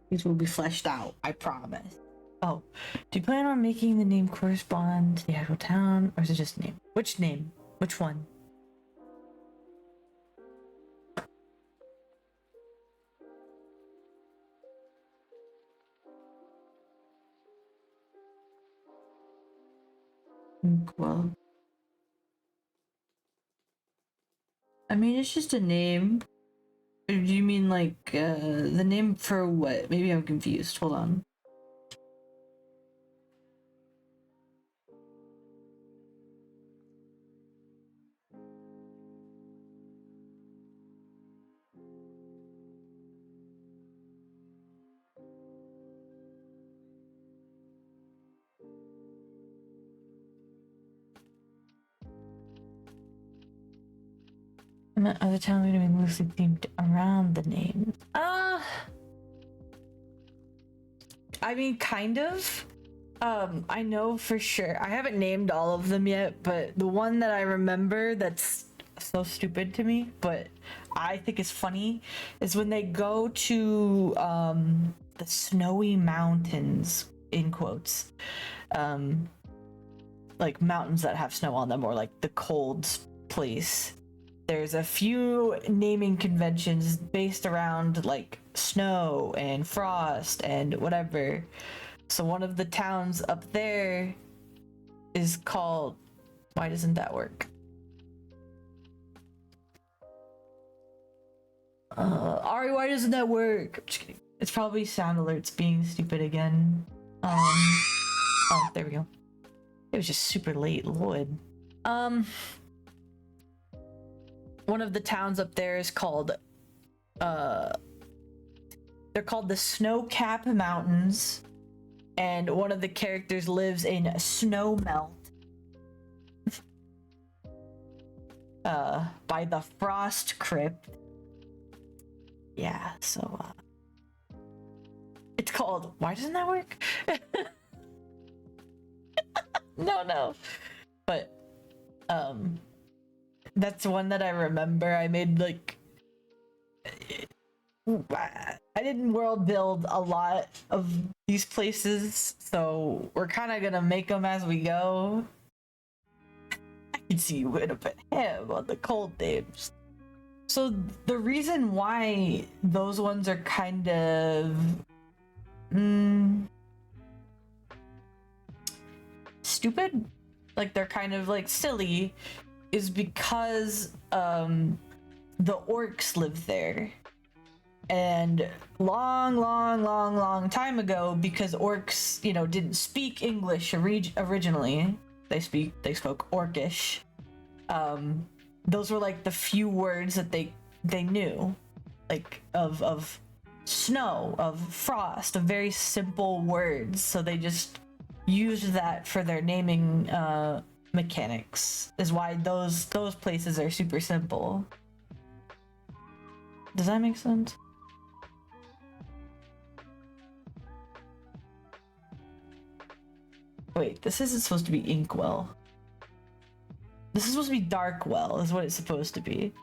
These will be fleshed out, I promise. Oh, do you plan on making the name correspond to the actual town, or is it just name? Which name? Which one? Well, I mean, it's just a name. Or do you mean like the name for what? Maybe I'm confused. Hold on. Other towns are going to be loosely themed around the name. I mean, kind of. I know for sure. I haven't named all of them yet, but the one that I remember that's so stupid to me, but I think is funny, is when they go to the snowy mountains, in quotes. Like mountains that have snow on them, or like the cold place. There's a few naming conventions based around like snow and frost and whatever. So one of the towns up there is called... Why doesn't that work? Ari, why doesn't that work? I'm just kidding. It's probably sound alerts being stupid again. Oh, there we go. It was just super late, Lloyd. One of the towns up there is called, they're called the Snowcap Mountains, and one of the characters lives in Snowmelt, by the Frost Crypt. Yeah, so, it's called, why doesn't that work? No. But, that's one that I remember. I made like... I didn't world build a lot of these places, so we're kind of gonna make them as we go. I can see you would have put him on the cold names. So the reason why those ones are kind of... stupid? Like they're kind of like silly, is because the orcs live there. And long time ago, because orcs, you know, didn't speak English originally, they spoke Orcish. Those were like the few words that they knew, like of snow, of frost, of very simple words. So they just used that for their naming mechanics, is why those places are super simple. Does that make sense? Wait, this isn't supposed to be Inkwell. This is supposed to be Darkwell, is what it's supposed to be.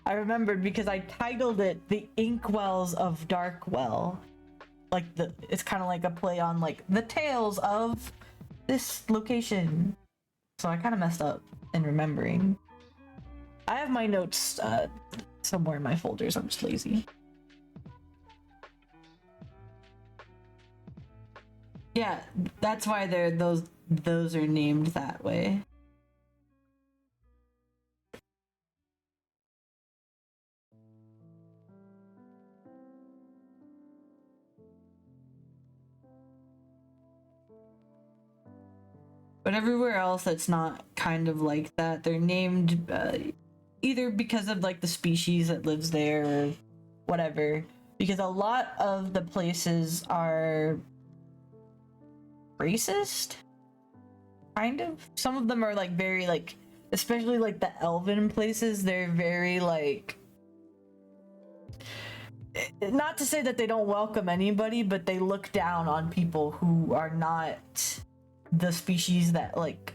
I remembered because I titled it The Inkwells of Darkwell. Like it's kind of like a play on like the tales of this location. So I kind of messed up in remembering. I have my notes somewhere in my folders. I'm just lazy. Yeah, that's why those are named that way. But everywhere else that's not kind of like that, they're named either because of like the species that lives there or whatever. Because a lot of the places are racist, kind of. Some of them are like very like, especially like the elven places, they're very like, not to say that they don't welcome anybody, but they look down on people who are not the species that like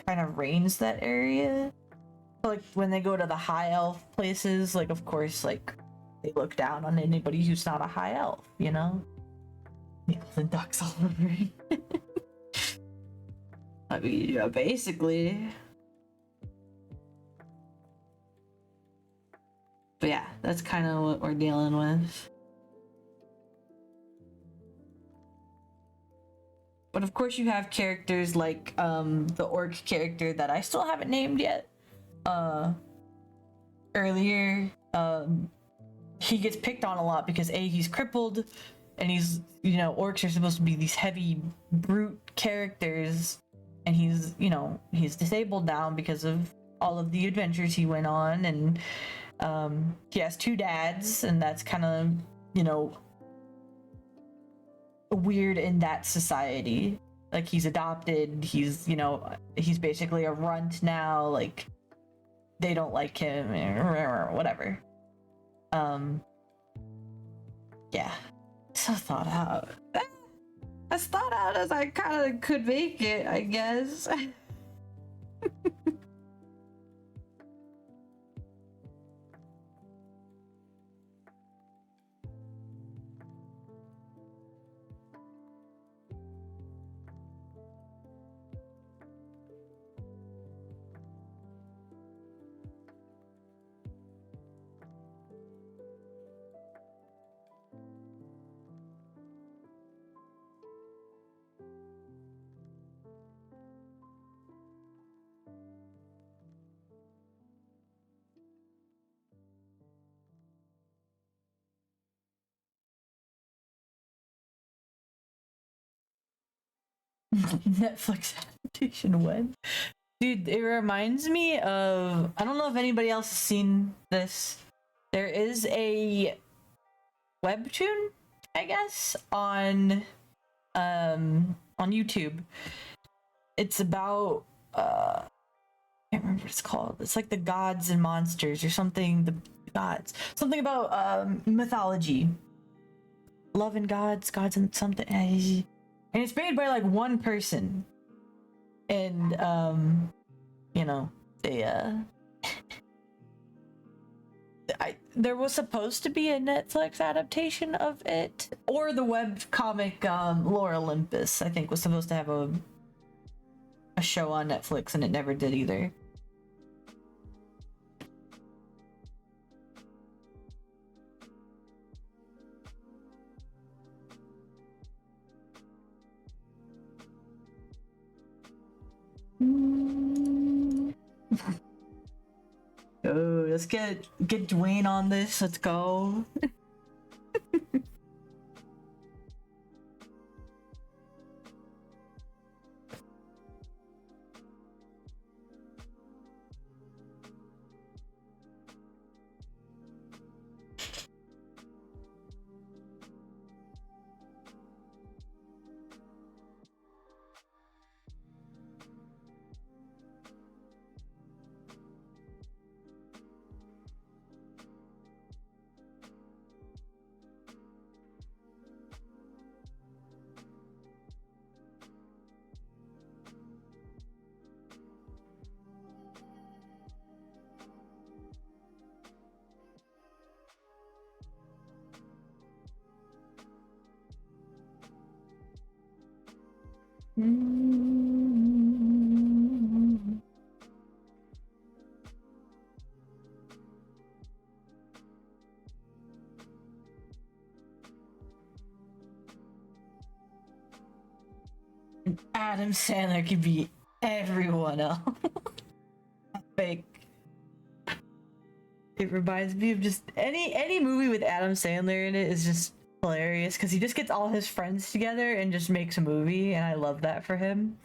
kind of reigns that area. So, like when they go to the high elf places, like of course like they look down on anybody who's not a high elf, you know? Nipples and ducks all over it. I mean, yeah, basically. But yeah, that's kind of what we're dealing with. But of course you have characters like the orc character that I still haven't named yet. Earlier, he gets picked on a lot because he's crippled, and he's, you know, orcs are supposed to be these heavy brute characters, and he's, you know, he's disabled now because of all of the adventures he went on, and he has two dads, and that's kind of, you know, weird in that society. Like, he's adopted, he's, you know, he's basically a runt now, like they don't like him, whatever. Yeah, so thought out. As thought out as I kind of could make it, I guess. Netflix adaptation when? Dude, it reminds me of, I don't know if anybody else has seen this. There is a webtoon, I guess, on YouTube. It's about I can't remember what it's called. It's like the gods and monsters or something. The gods, something about mythology, love and gods and something. And it's made by like one person, and you know, they there was supposed to be a Netflix adaptation of it, or the web comic Lore Olympus, I think, was supposed to have a show on Netflix, and it never did either. Oh, let's get Dwayne on this. Let's go. Adam Sandler could be everyone else. Fake. It reminds me of just any movie with Adam Sandler in it is just hilarious because he just gets all his friends together and just makes a movie, and I love that for him.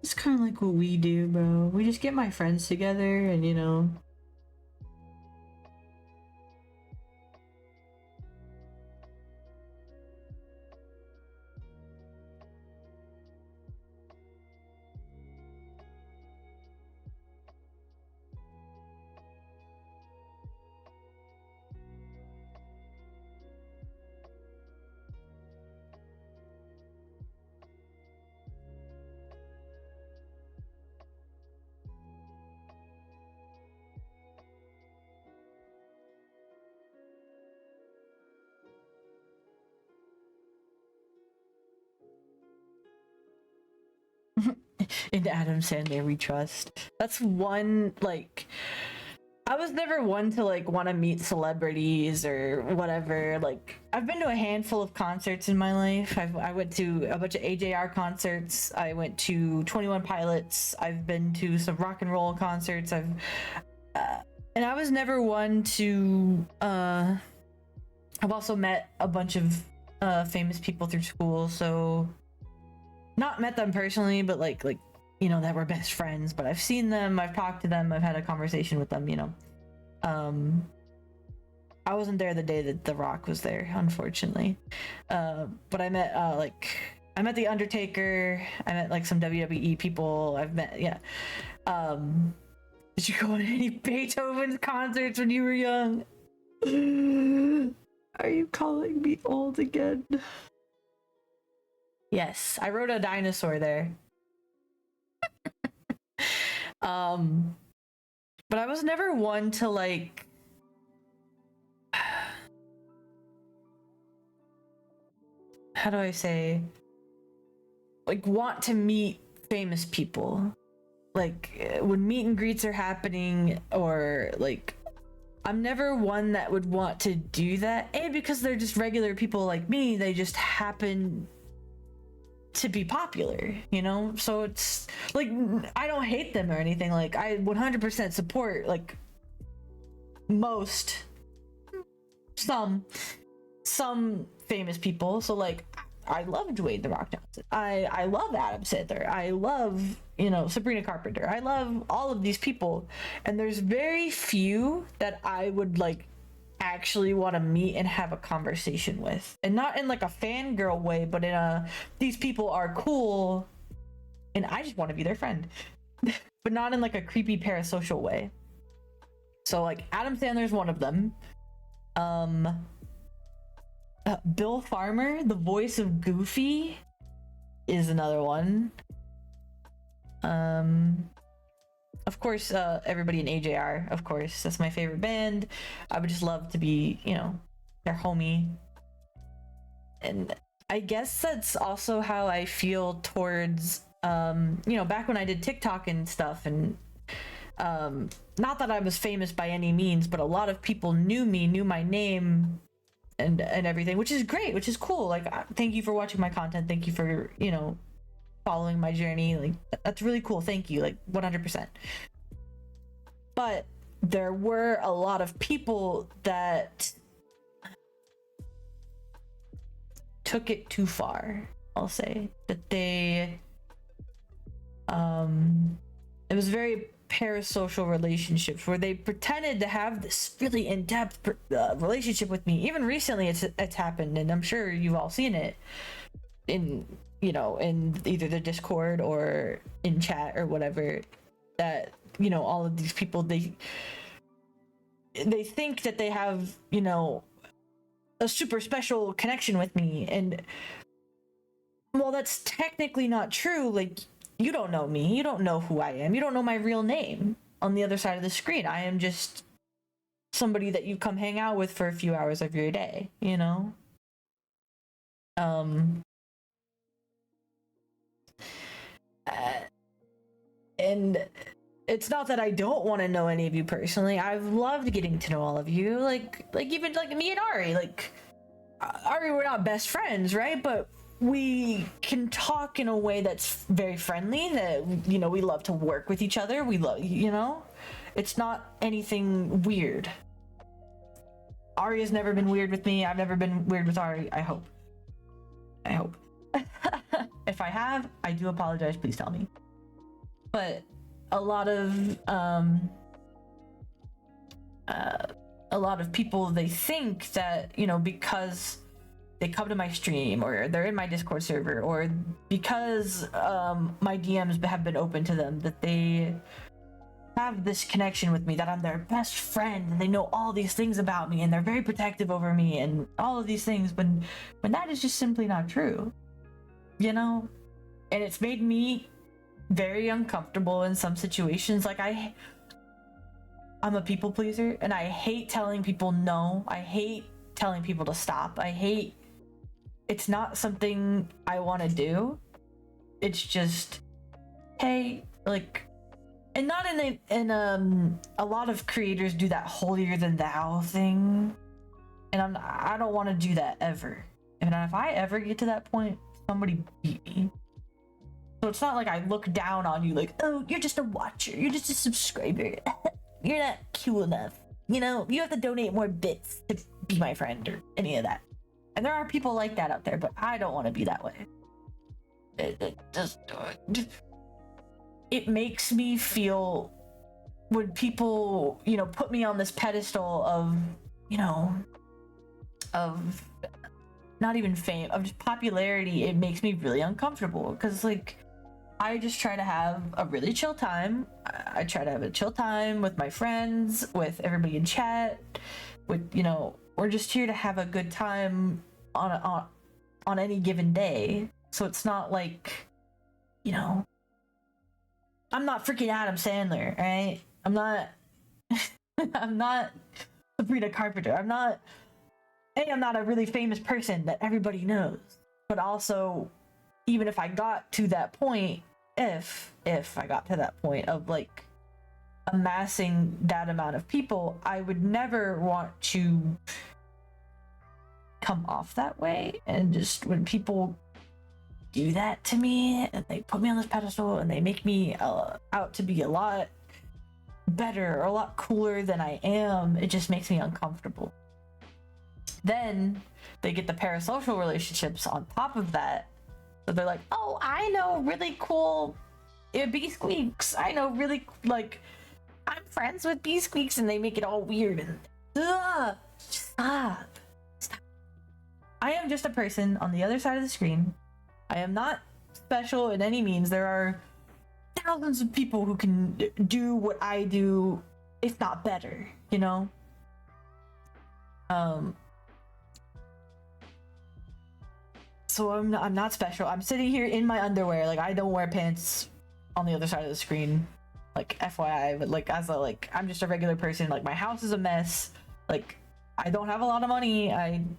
It's kind of like what we do, bro. We just get my friends together and, you know. In Adam Sandler we trust. That's one, like, I was never one to like want to meet celebrities or whatever. Like, I've been to a handful of concerts in my life. I went to a bunch of AJR concerts. I went to 21 Pilots. I've been to some rock and roll concerts. And I was never one to I've also met a bunch of famous people through school, so not met them personally, but like you know, that we're best friends. But I've seen them, I've talked to them, I've had a conversation with them, you know. I wasn't there the day that The Rock was there, unfortunately. But I met I met The Undertaker, I met like some WWE people, I've met, yeah. Did you go to any Beethoven concerts when you were young? Are you calling me old again? Yes, I rode a dinosaur there. But I was never one to like how do I say, like, want to meet famous people. Like when meet and greets are happening, or like, I'm never one that would want to do that. A, because they're just regular people like me, they just happen to be popular, you know? So it's like, I don't hate them or anything. Like, I 100% support like some famous people. So like, I love Dwayne The Rock Johnson. I love Adam Sandler. I love, you know, Sabrina Carpenter. I love all of these people, and there's very few that I would like actually want to meet and have a conversation with, and not in like a fangirl way, but in a, these people are cool and I just want to be their friend. But not in like a creepy parasocial way. So like, Adam Sandler's one of them. Bill Farmer, the voice of Goofy, is another one. Of course, everybody in AJR, of course, that's my favorite band. I would just love to be, you know, their homie. And I guess that's also how I feel towards, you know, back when I did TikTok and stuff, and not that I was famous by any means, but a lot of people knew me, knew my name, and everything, which is great, which is cool. Like, thank you for watching my content, thank you for, you know, following my journey. Like, that's really cool, thank you, like 100%. But there were a lot of people that took it too far. I'll say that they it was very parasocial relationships where they pretended to have this really in-depth relationship with me. Even recently it's happened, and I'm sure you've all seen it in, you know, in either the Discord or in chat or whatever, that, you know, all of these people, they think that they have, you know, a super special connection with me, and well, that's technically not true. Like, you don't know me, you don't know who I am, you don't know my real name on the other side of the screen. I am just somebody that you come hang out with for a few hours of your day, you know? And it's not that I don't want to know any of you personally. I've loved getting to know all of you. Like even like me and Ari. Like, Ari, we're not best friends, right? But we can talk in a way that's very friendly, that, you know, we love to work with each other. We love, you know, it's not anything weird. Ari has never been weird with me. I've never been weird with Ari. I hope. If I have, I do apologize. Please tell me. but a lot of people, they think that, you know, because they come to my stream or they're in my Discord server or because my DMs have been open to them, that they have this connection with me, that I'm their best friend and they know all these things about me and they're very protective over me and all of these things, when that is just simply not true, you know? And it's made me very uncomfortable in some situations. Like I'm a people pleaser and I hate telling people no. I hate telling people to stop. It's not something I want to do. It's just, hey, like, and not in a lot of creators do that holier than thou thing, and I don't want to do that ever. And if I ever get to that point, somebody beat me. So it's not like I look down on you like, oh, you're just a watcher, you're just a subscriber, you're not cool enough, you know, you have to donate more bits to be my friend or any of that. And there are people like that out there, but I don't want to be that way. It makes me feel, when people, you know, put me on this pedestal of, you know, of not even fame, of just popularity, it makes me really uncomfortable, because like I just try to have a really chill time. I try to have a chill time with my friends, with everybody in chat, with, you know, we're just here to have a good time on any given day. So it's not like, you know, I'm not freaking Adam Sandler, right? I'm not I'm not Sabrina Carpenter. I'm not a really famous person that everybody knows. But also, even if I got to that point, if I got to that point of like amassing that amount of people, I would never want to come off that way. And just when people do that to me and they put me on this pedestal and they make me out to be a lot better or a lot cooler than I am, it just makes me uncomfortable. Then they get the parasocial relationships on top of that. So they're like, oh, I know really cool bee squeaks. I know really, like, I'm friends with bee squeaks, and they make it all weird. And stop. I am just a person on the other side of the screen. I am not special in any means. There are thousands of people who can do what I do, if not better, you know? So I'm not special. I'm sitting here in my underwear. Like, I don't wear pants on the other side of the screen. Like, FYI, but like, I'm just a regular person. Like, my house is a mess. Like, I don't have a lot of money. I'm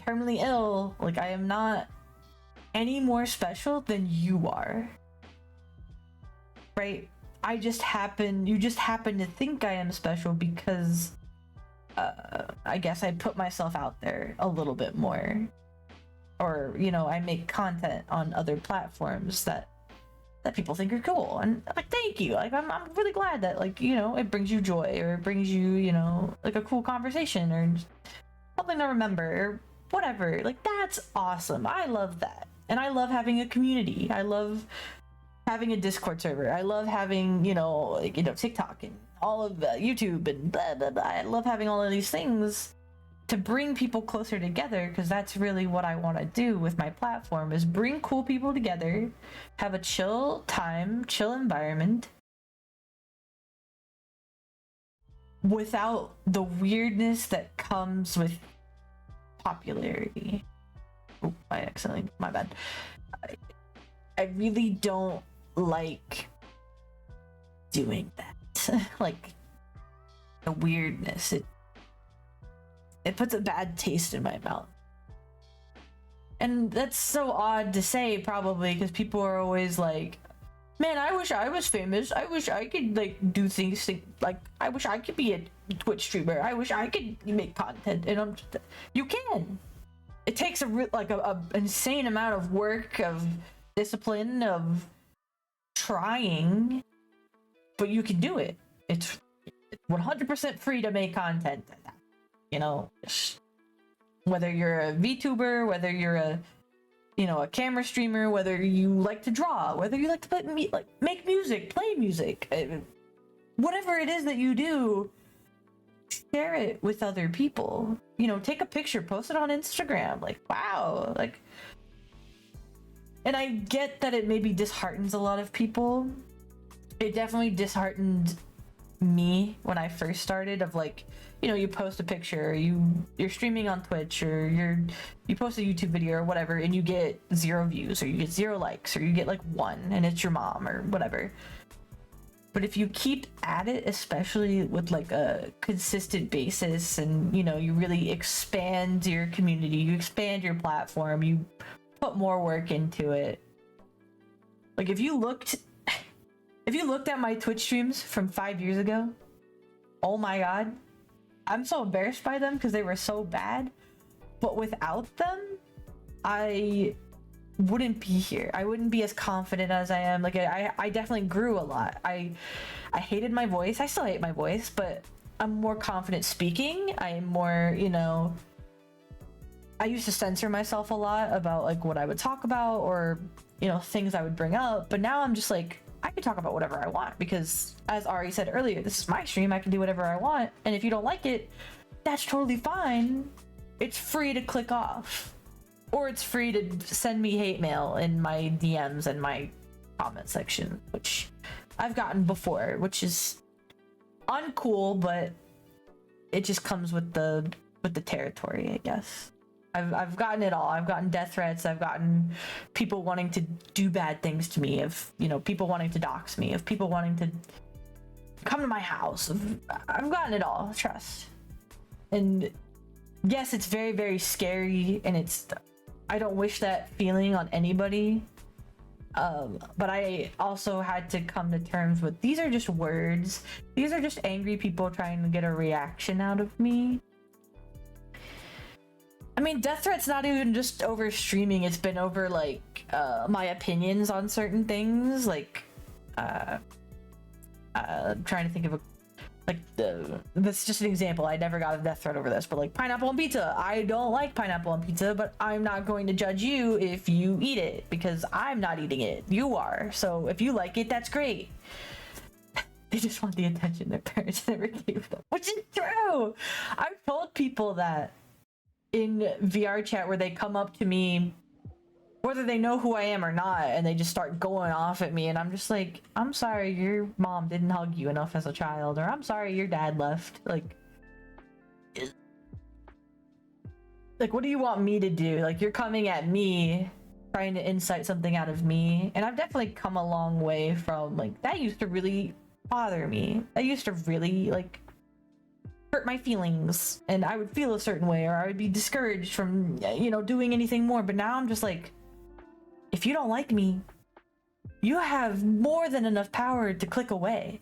terminally ill. Like, I am not any more special than you are. Right? You just happen to think I am special because I guess I put myself out there a little bit more, or, you know, I make content on other platforms that people think are cool, and like, thank you. Like, I'm really glad that, like, you know, it brings you joy, or it brings you, you know, like a cool conversation or something to remember or whatever. Like, that's awesome. I love that. And I love having a community. I love having a Discord server. I love having, you know, like, you know, TikTok and all of YouTube and blah, blah, blah. I love having all of these things to bring people closer together, because that's really what I want to do with my platform, is bring cool people together, have a chill time, chill environment, without the weirdness that comes with popularity. Oh, I accidentally, my bad. I really don't like doing that. Like, the weirdness, it puts a bad taste in my mouth. And that's so odd to say, probably, because people are always like, man, I wish I was famous. I wish I could, like, do things like, I wish I could be a Twitch streamer. I wish I could make content. And you can. It takes a insane amount of work, of discipline, of trying, but you can do it. It's 100% free to make content. You know, whether you're a VTuber, whether you're a you know, a camera streamer, whether you like to draw, whether you like to make music, play music, whatever it is that you do, share it with other people. You know, take a picture, post it on Instagram. Like, wow, like. And I get that it maybe disheartens a lot of people. It definitely disheartened me when I first started, of like, you know, you post a picture, you're streaming on Twitch, or you post a YouTube video or whatever, and you get 0 views, or you get 0 likes, or you get like 1 and it's your mom or whatever. But if you keep at it, especially with like a consistent basis, and you know, you really expand your community, you expand your platform, you put more work into it. Like if you looked at my Twitch streams from 5 years ago, oh my god, I'm so embarrassed by them because they were so bad. But without them, I wouldn't be here. I wouldn't be as confident as I am. Like I definitely grew a lot. I hated my voice. I still hate my voice, but I'm more confident speaking. I'm more, you know, I used to censor myself a lot about like what I would talk about, or, you know, things I would bring up. But now I'm just like, I can talk about whatever I want, because as Ari said earlier, this is my stream. I can do whatever I want. And if you don't like it, that's totally fine. It's free to click off, or it's free to send me hate mail in my DMs and my comment section, which I've gotten before, which is uncool, but it just comes with the territory, I guess. I've gotten it all. I've gotten death threats. I've gotten people wanting to do bad things to me. Of, you know, people wanting to dox me. Of people wanting to come to my house. I've gotten it all. Trust. And yes, it's very, very scary, and I don't wish that feeling on anybody. But I also had to come to terms with, these are just words. These are just angry people trying to get a reaction out of me. I mean, death threats not even just over streaming. It's been over like my opinions on certain things. Like, I'm trying to think of that's just an example. I never got a death threat over this, but like pineapple on pizza. I don't like pineapple on pizza, but I'm not going to judge you if you eat it, because I'm not eating it. You are. So if you like it, that's great. They just want the attention their parents never gave them, which is true. I've told people that in VR chat, where they come up to me, whether they know who I am or not, and they just start going off at me, and I'm just like, I'm sorry your mom didn't hug you enough as a child, or I'm sorry your dad left. Like what do you want me to do? Like, you're coming at me trying to incite something out of me, and I've definitely come a long way from, like, that used to really bother me. That used to really like hurt my feelings, and I would feel a certain way, or I would be discouraged from, you know, doing anything more. But now I'm just like, if you don't like me, you have more than enough power to click away,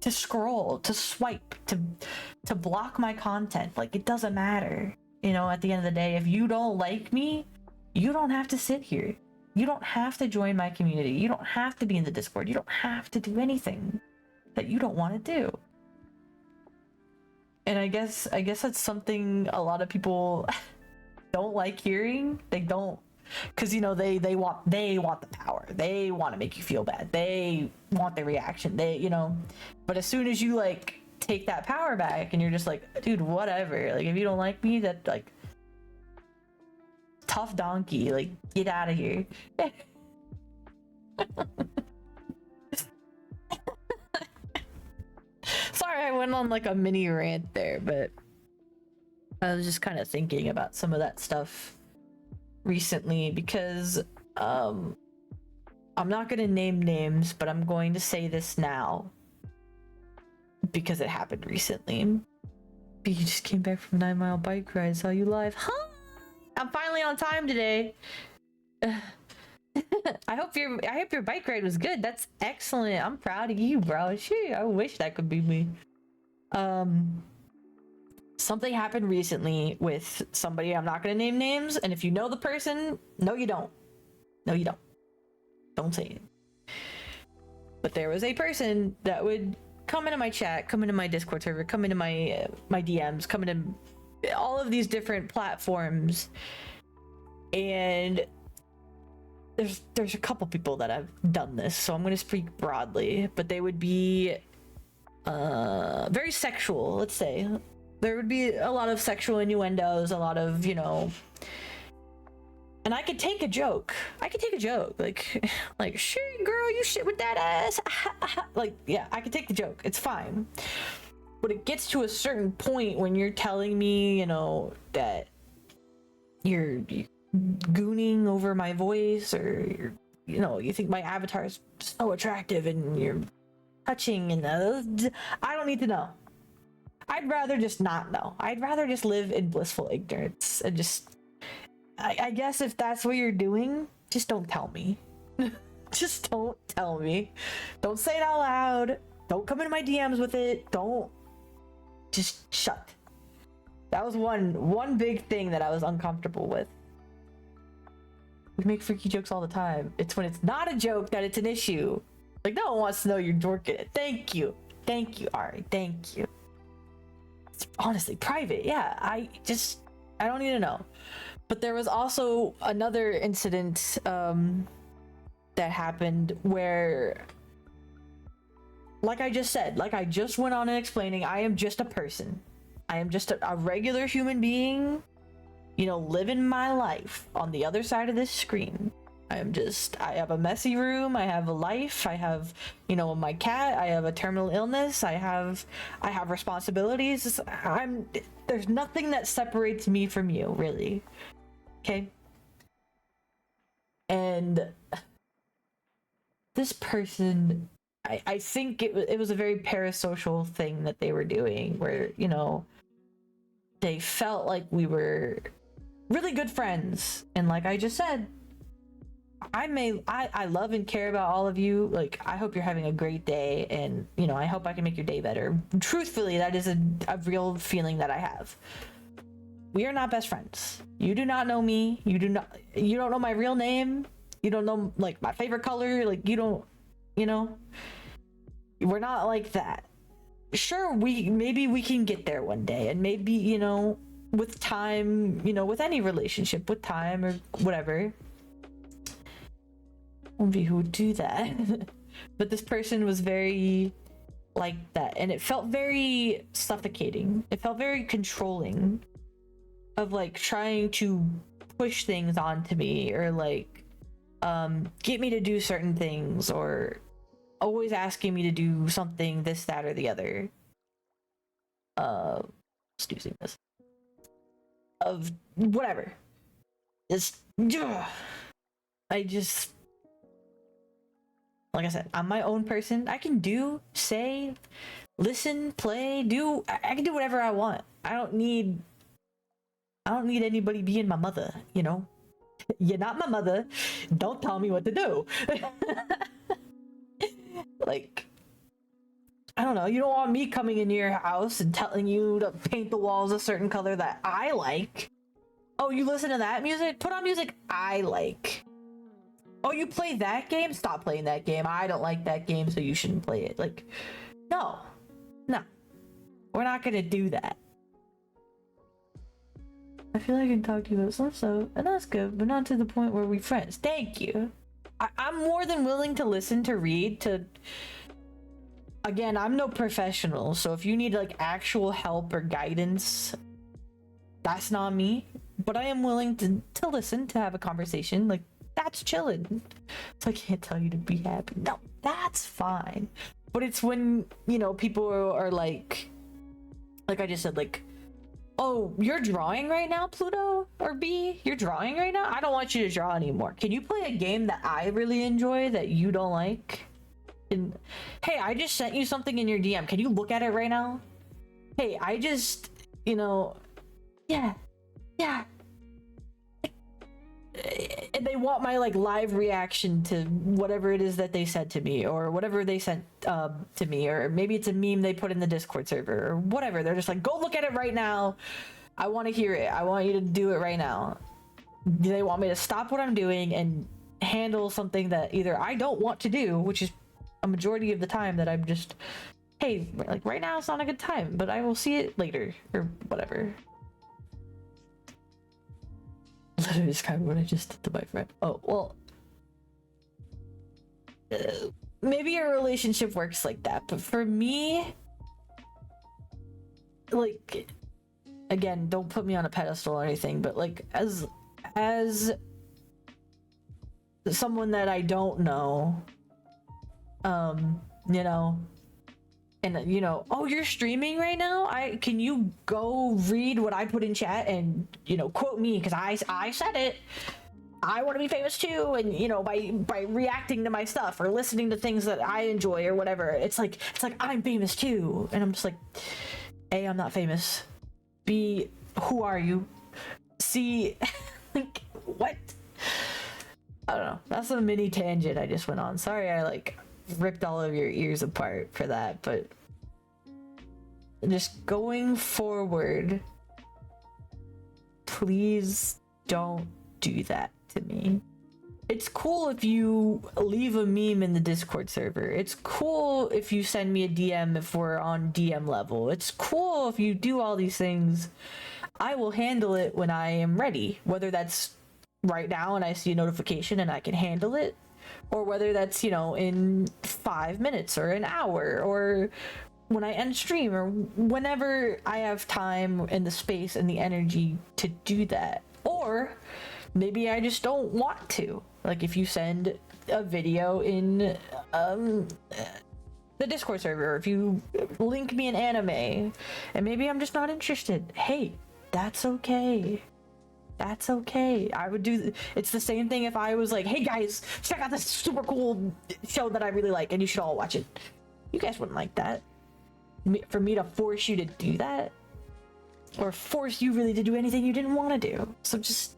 to scroll, to swipe, to block my content. Like, it doesn't matter. You know, at the end of the day, if you don't like me, you don't have to sit here. You don't have to join my community. You don't have to be in the Discord. You don't have to do anything that you don't want to do. And I guess that's something a lot of people don't like hearing. They don't, because, you know, they want the power. They want to make you feel bad. They want the reaction. They, you know, but as soon as you like take that power back and you're just like, dude, whatever. Like, if you don't like me, that, like, tough donkey, like, get out of here. Sorry, I went on like a mini rant there, but I was just kind of thinking about some of that stuff recently, because I'm not going to name names, but I'm going to say this now because it happened recently. But you just came back from 9 Mile bike ride. Saw you live. Huh? I'm finally on time today. I hope your bike ride was good. That's excellent. I'm proud of you, bro. Shit, I wish that could be me. Something happened recently with somebody. I'm not gonna name names, and if you know the person, no, you don't. No, you don't. Don't say it. But there was a person that would come into my chat, come into my Discord server, come into my my DMs, come into all of these different platforms, and there's a couple people that have done this, so I'm going to speak broadly, but they would be very sexual, let's say. There would be a lot of sexual innuendos, a lot of, you know, and I could take a joke. Like, sure, girl, you shit with that ass. Like, yeah, I could take the joke. It's fine. But it gets to a certain point when you're telling me, you know, that you're gooning over my voice, or you're, you know, you think my avatar is so attractive and you're touching, and I don't need to know. I'd rather just not know. I'd rather just live in blissful ignorance and just, I guess if that's what you're doing, just don't tell me. Just don't tell me. Don't say it out loud. Don't come into my DMs with it. Don't. Just shut. That was one big thing that I was uncomfortable with. We make freaky jokes all the time. It's when it's not a joke that it's an issue. Like, no one wants to know you're dorking it. Thank you, Ari. Thank you. It's honestly private. Yeah, I don't need to know. But there was also another incident that happened where, like I just said, like I just went on and explaining, I am just a person. I am just a regular human being, you know, living my life on the other side of this screen. I have a messy room, I have a life, I have, you know, my cat, I have a terminal illness, I have responsibilities. There's nothing that separates me from you, really. Okay? And this person, I think it was a very parasocial thing that they were doing, where, you know, they felt like we were really good friends. And like I just said, I love and care about all of you. Like, I hope you're having a great day, and, you know, I hope I can make your day better. Truthfully, that is a real feeling that I have. We are not best friends. You do not know me. You don't know my real name. You don't know, like, my favorite color. Like, you don't, you know, we're not like that. Sure, maybe we can get there one day, and maybe, you know, with time, you know, with any relationship, with time or whatever. Who would do that. But this person was very like that, and it felt very suffocating. It felt very controlling, of like trying to push things onto me, or like get me to do certain things, or always asking me to do something, this, that, or the other. Just using this of whatever. It's like I said, I'm my own person. I can do, say, listen, play, I can do whatever I want. I don't need anybody being my mother, you know? You're not my mother. Don't tell me what to do. Like, I don't know. You don't want me coming into your house and telling you to paint the walls a certain color that I like. Oh, you listen to that music? Put on music I like. Oh, you play that game? Stop playing that game. I don't like that game, so you shouldn't play it. Like, no. We're not gonna do that. I feel like I can talk to you about stuff, and that's good, but not to the point where we're friends. Thank you. I'm more than willing to listen, to read, to... Again, I'm no professional, so if you need, like, actual help or guidance, that's not me. But I am willing to listen, to have a conversation. Like, that's chilling. So I can't tell you to be happy. No, that's fine. But it's when, you know, people are like I just said, like, oh, you're drawing right now, Pluto or B? You're drawing right now? I don't want you to draw anymore. Can you play a game that I really enjoy that you don't like? And hey, I just sent you something in your DM. Can you look at it right now? Hey, I just, you know, yeah. And they want my like live reaction to whatever it is that they said to me, or whatever they sent to me, or maybe it's a meme they put in the Discord server or whatever. They're just like, go look at it right now. I want to hear it. I want you to do it right now. They want me to stop what I'm doing and handle something that either I don't want to do, which is a majority of the time that I'm just, hey, like right now it's not a good time, but I will see it later or whatever. Literally describe what I just did to my friend. Oh, well, maybe a relationship works like that, but for me, like, again, don't put me on a pedestal or anything, but like as someone that I don't know, you know, and you know, oh, you're streaming right now? Can you go read what I put in chat and, you know, quote me because I said it. I want to be famous too, and you know, by reacting to my stuff or listening to things that I enjoy or whatever, it's like I'm famous too, and I'm just like, A, I'm not famous. B, who are you? C, like, what? I don't know. That's a mini tangent I just went on. Sorry, I like ripped all of your ears apart for that, but just going forward, please don't do that to me. It's cool if you leave a meme in the Discord server. It's cool if you send me a DM if we're on DM level. It's cool if you do all these things. I will handle it when I am ready, whether that's right now and I see a notification and I can handle it, or whether that's, you know, in 5 minutes or an hour, or when I end stream, or whenever I have time and the space and the energy to do that. Or maybe I just don't want to. Like if you send a video in the Discord server, or if you link me an anime and maybe I'm just not interested, hey, that's okay. That's okay. I would do it's the same thing if I was like, hey guys, check out this super cool show that I really like and you should all watch it. You guys wouldn't like that. For me to force you to do that, or force you really to do anything you didn't want to do. So just,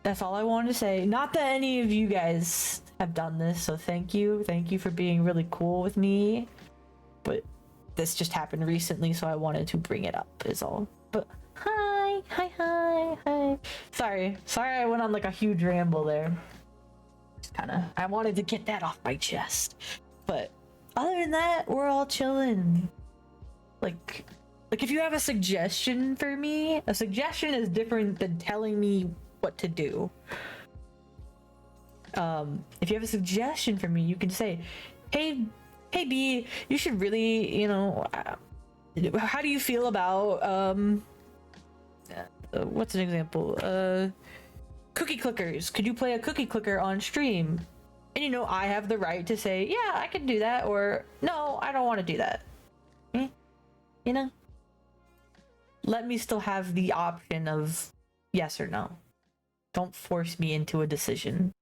that's all I wanted to say. Not that any of you guys have done this, so thank you for being really cool with me, but this just happened recently, so I wanted to bring it up is all. But hi. Sorry I went on like a huge ramble there. Just kind of, I wanted to get that off my chest. But other than that, we're all chilling. Like if you have a suggestion for me, a suggestion is different than telling me what to do. If you have a suggestion for me, you can say, hey B, you should really, you know, how do you feel about what's an example? Cookie clickers. Could you play a cookie clicker on stream? And you know, I have the right to say, yeah, I can do that, or no, I don't want to do that. You know? Let me still have the option of yes or no. Don't force me into a decision.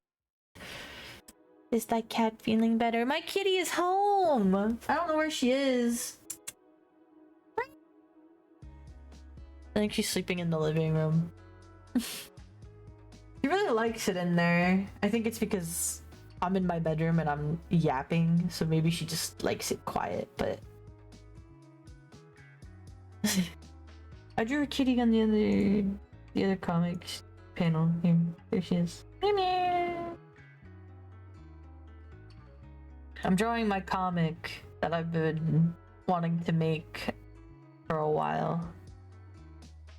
Is that cat feeling better? My kitty is home! I don't know where she is. I think she's sleeping in the living room. She really likes it in there. I think it's because I'm in my bedroom and I'm yapping, so maybe she just likes it quiet, but... I drew a kitty on the other comics panel. Here, there she is. I'm drawing my comic that I've been wanting to make for a while.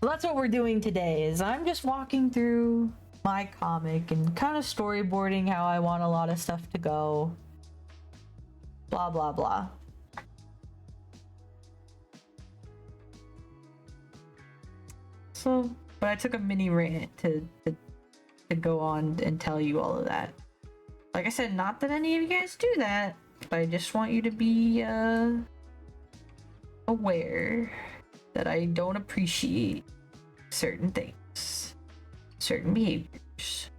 So that's what we're doing today, is I'm just walking through my comic and kind of storyboarding how I want a lot of stuff to go. Blah, blah, blah. So, but I took a mini rant to go on and tell you all of that. Like I said, not that any of you guys do that, but I just want you to be aware that I don't appreciate certain things, certain behaviors.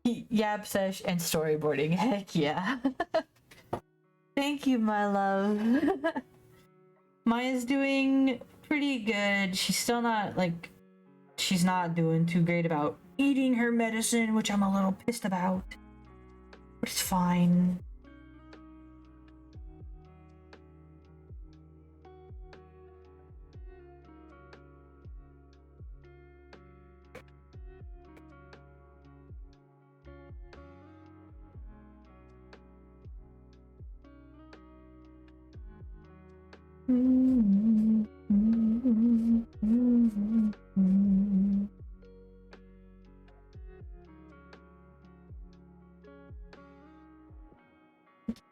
Yab sesh and storyboarding. Heck yeah. Thank you, my love. Maya's doing pretty good. She's still not, like, she's not doing too great about eating her medicine, which I'm a little pissed about. But it's fine.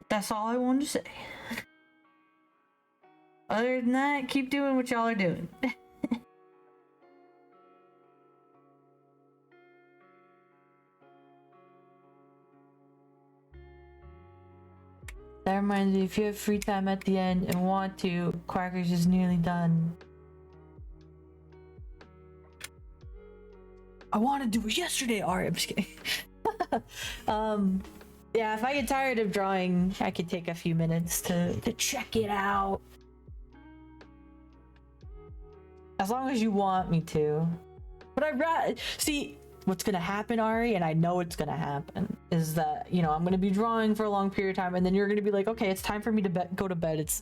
That's all I wanted to say. Other than that, keep doing what y'all are doing. That reminds me, if you have free time at the end and want to, Quackers is nearly done. I want to do it yesterday, Ari. I'm just kidding. Yeah, if I get tired of drawing, I could take a few minutes to check it out. As long as you want me to. But I'd rather see what's gonna happen, Ari, and I know it's gonna happen, is that, you know, I'm gonna be drawing for a long period of time, and then you're gonna be like, okay, it's time for me to go to bed. It's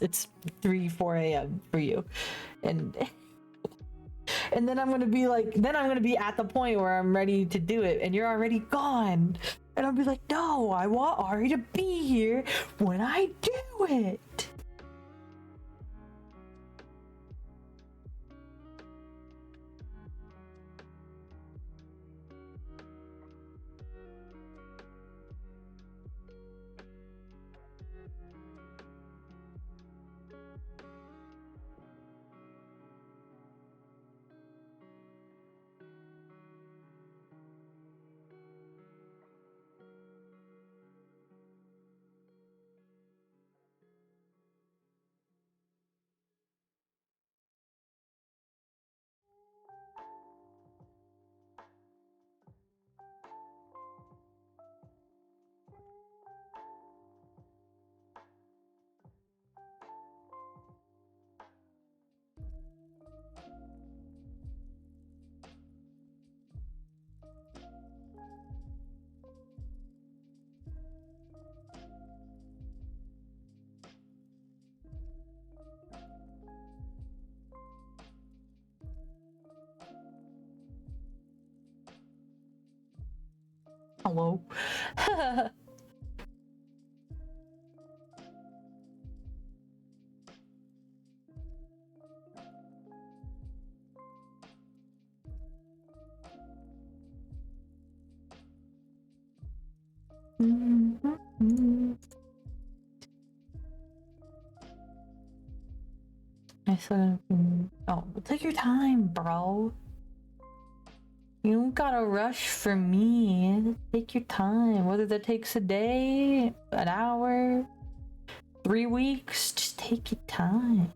3-4 a.m. for you, and then I'm gonna be like, then I'm gonna be at the point where I'm ready to do it, and you're already gone, and I'll be like, no, I want Ari to be here when I do it. Hello. I said, oh, take your time, bro. You don't gotta rush for me. Take your time. Whether that takes a day, an hour, 3 weeks, just take your time.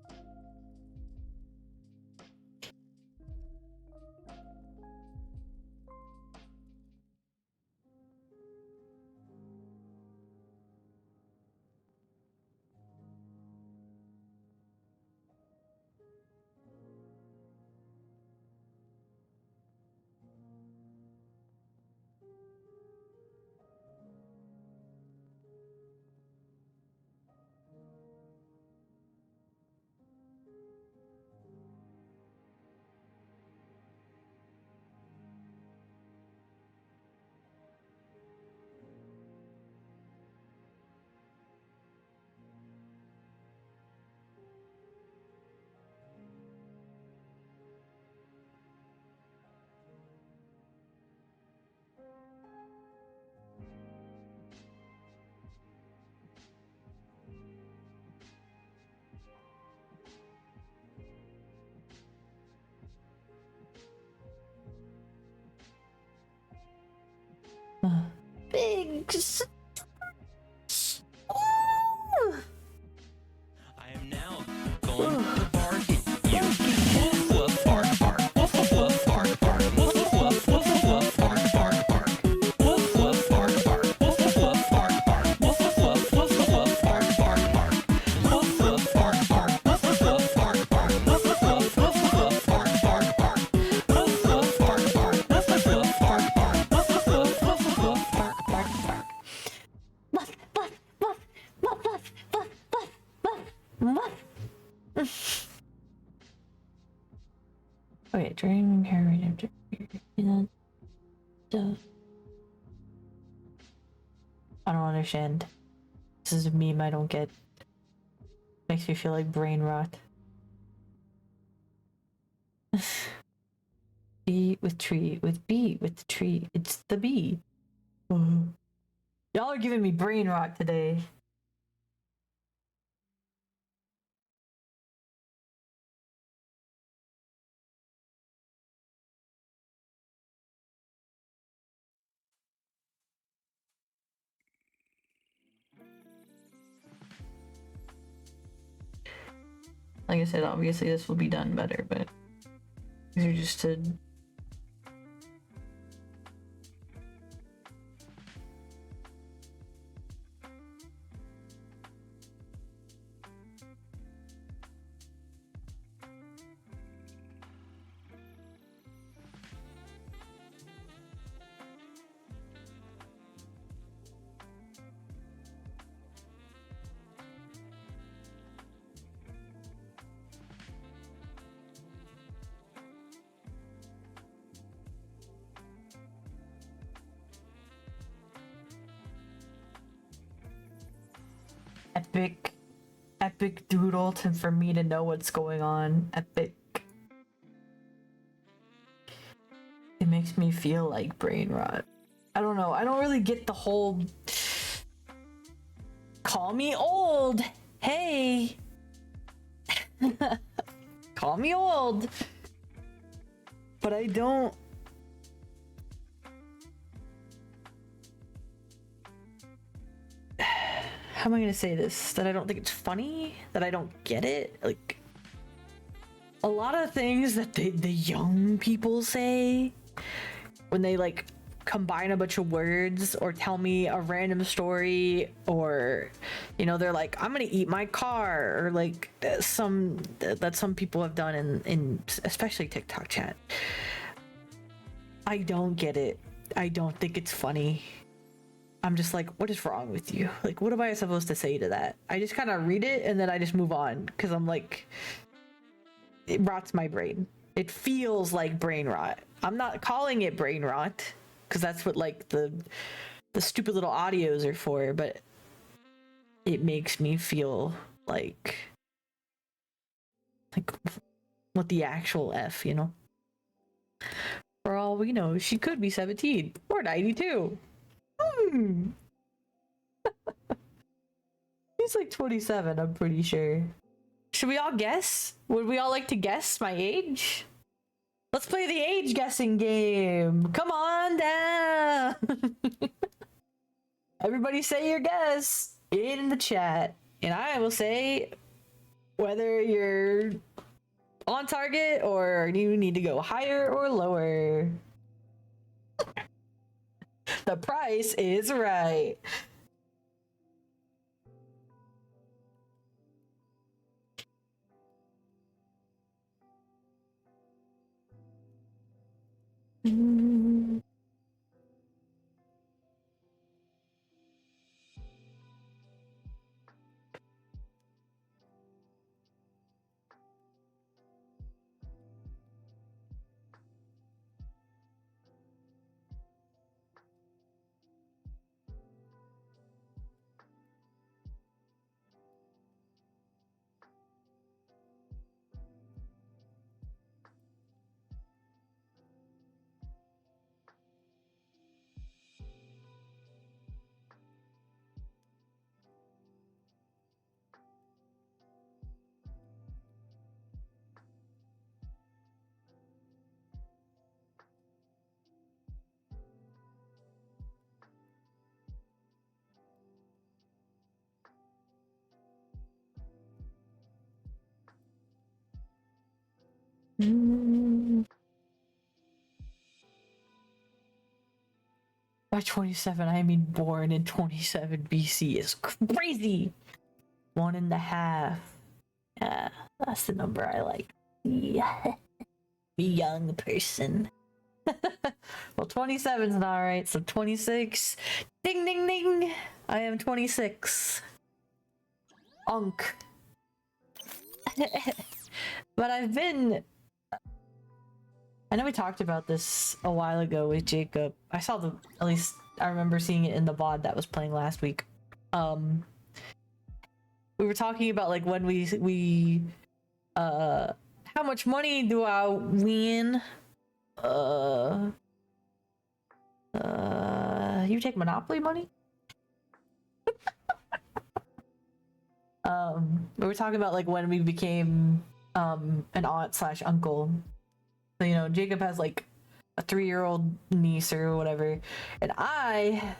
Big. I am now going to bargain. You woof woof bark bark. Woof woof woof bark bark. Woof woof woof woof woof bark bark bark. Woof woof bark bark. Woof woof woof bark bark. Woof woof woof woof woof bark bark bark. Woof woof bark bark. Woof woof woof bark bark. Woof woof woof woof woof bark bark bark. Woof woof bark bark. Woof woof woof bark bark. Woof woof woof woof woof bark bark bark. Okay, dream carried him. I don't understand. This is a meme I don't get. Makes me feel like brain rot. with tree, with bee, with tree. It's the bee. Y'all are giving me brain rot today. Like I said, obviously this will be done better, but these are just to epic doodle for me to know what's going on. Epic. It makes me feel like brain rot. I don't know. I don't really get the whole call me old. Hey. Call me old. But I don't. How am I gonna say this? That I don't think it's funny? That I don't get it? Like, a lot of things that the young people say when they like combine a bunch of words or tell me a random story, or you know, they're like, I'm gonna eat my car, or like some people have done in especially TikTok chat. I don't get it. I don't think it's funny. I'm just like, what is wrong with you? Like, what am I supposed to say to that? I just kind of read it and then I just move on because I'm like, it rots my brain. It feels like brain rot. I'm not calling it brain rot because that's what like the stupid little audios are for, but it makes me feel like what the actual F, you know? For all we know, she could be 17 or 92. He's like 27, I'm pretty sure. Should we all guess? Would we all like to guess my age? Let's play the age guessing game. Come on down. Everybody say your guess in the chat. And I will say whether you're on target or you need to go higher or lower. The price is right. By 27, I mean born in 27 BC is crazy. 1.5. Yeah, that's the number I like. Yeah. Be young person. Well, 27's not right, so 26. Ding, ding, ding. I am 26. Unk. But I've been... I know we talked about this a while ago with Jacob. I saw at least I remember seeing it in the VOD that was playing last week. We were talking about like when we how much money do I win You take Monopoly money? We were talking about like when we became an aunt slash uncle. So, you know, Jacob has like a 3-year-old niece or whatever, and I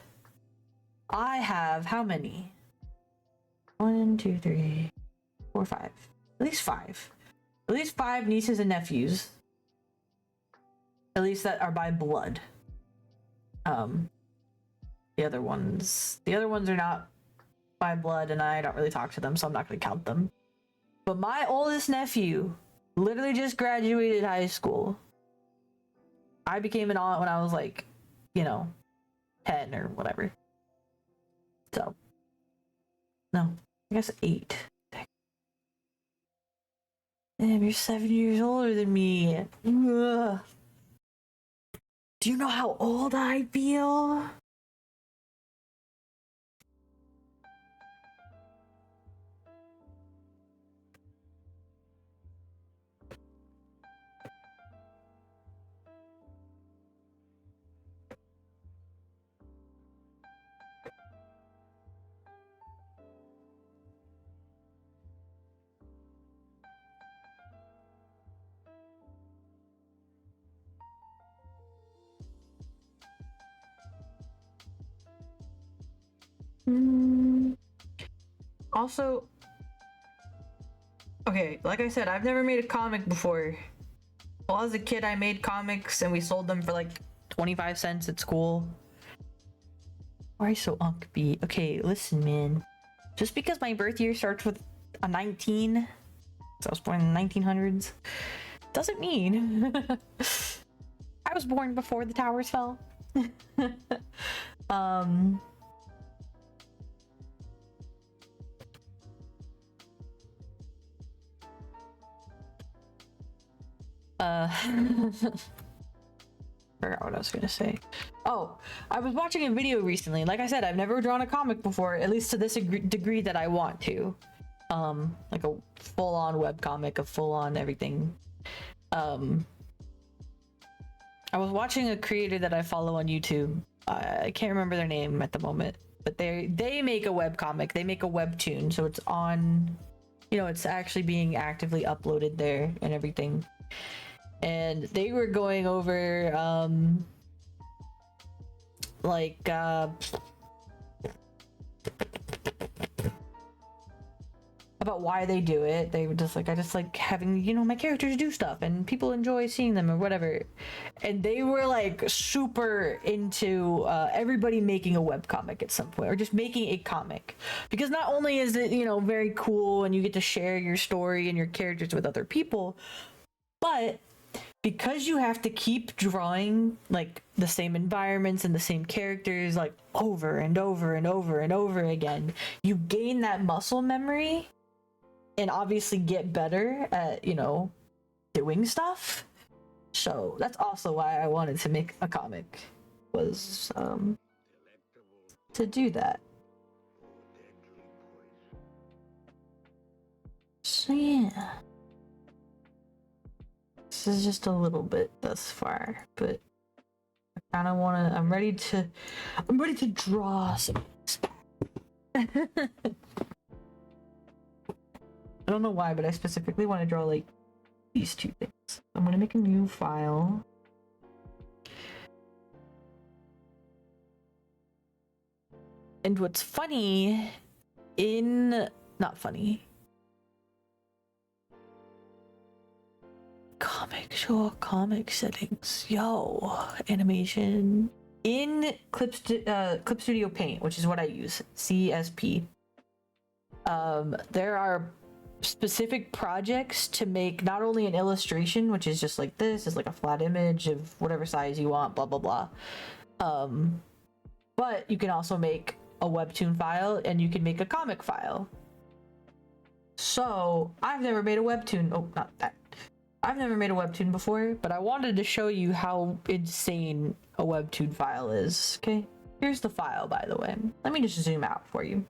have how many? 1, 2, 3, 4, 5. At least five. At least 5 nieces and nephews. At least that are by blood. The other ones are not by blood, and I don't really talk to them, so I'm not going to count them. But my oldest nephew literally just graduated high school. I became an aunt when I was like, you know, 10 or whatever. So, no, I guess 8. Damn, you're 7 years older than me. Ugh. Do you know how old I feel? Also, okay, like I said, I've never made a comic before. Well, as a kid, I made comics and we sold them for like 25 cents at school. Why are you so unkbeat? Okay, listen, man. Just because my birth year starts with a 19, so I was born in the 1900s, doesn't mean I was born before the towers fell. Forgot what I was gonna say. Oh, I was watching a video recently. Like I said, I've never drawn a comic before, at least to this degree that I want to. Like a full-on webcomic, a full-on everything. I was watching a creator that I follow on YouTube. I can't remember their name at the moment, but they make a webcomic. They make a webtoon, so it's on, you know, it's actually being actively uploaded there and everything. And they were going over about why they do it. They were just like, I just like having, you know, my characters do stuff and people enjoy seeing them or whatever. And they were like super into everybody making a webcomic at some point, or just making a comic, because not only is it, you know, very cool and you get to share your story and your characters with other people, but because you have to keep drawing like the same environments and the same characters like over and over and over and over again, you gain that muscle memory and obviously get better at, you know, doing stuff. So that's also why I wanted to make a comic, was to do that. So yeah, this is just a little bit thus far, but I kind of want to, I'm ready to draw some I don't know why, but I specifically want to draw like these two things. I'm gonna make a new file. And what's funny not funny. Comic settings. Yo, animation. In Clip Studio Paint, which is what I use, CSP. There are specific projects to make not only an illustration, which is just like this, is like a flat image of whatever size you want, blah blah blah. But you can also make a webtoon file and you can make a comic file. So I've never made a webtoon. Oh, not that. I've never made a webtoon before, but I wanted to show you how insane a webtoon file is. Okay, here's the file, by the way. Let me just zoom out for you.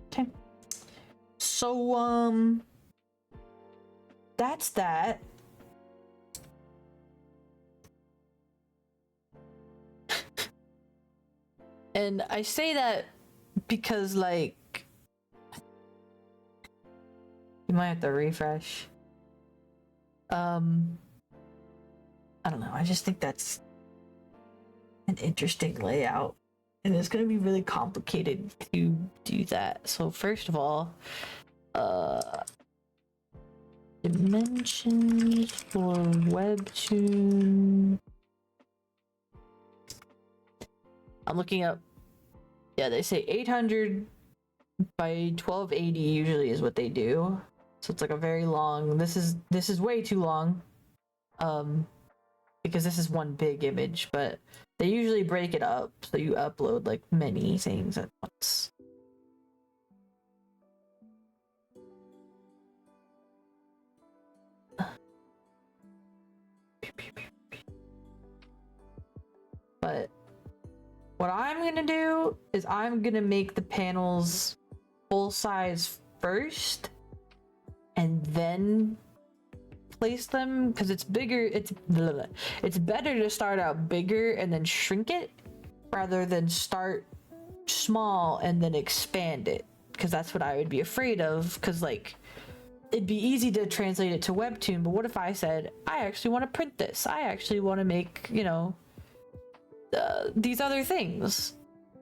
Okay. So, that's that. And I say that because, like, you might have to refresh. I don't know. I just think that's an interesting layout. And it's going to be really complicated to do that. So first of all, dimensions for webtoon. I'm looking up. Yeah, they say 800 by 1280 usually is what they do. So it's like a very long. This is way too long. Because this is one big image, but they usually break it up so you upload like many things at once. But what I'm gonna do is I'm gonna make the panels full size first and then place them, because it's bigger. It's better to start out bigger and then shrink it rather than start small and then expand it, because that's what I would be afraid of. Because like it'd be easy to translate it to webtoon, but what if I said I actually want to print this, I actually want to make, you know, these other things,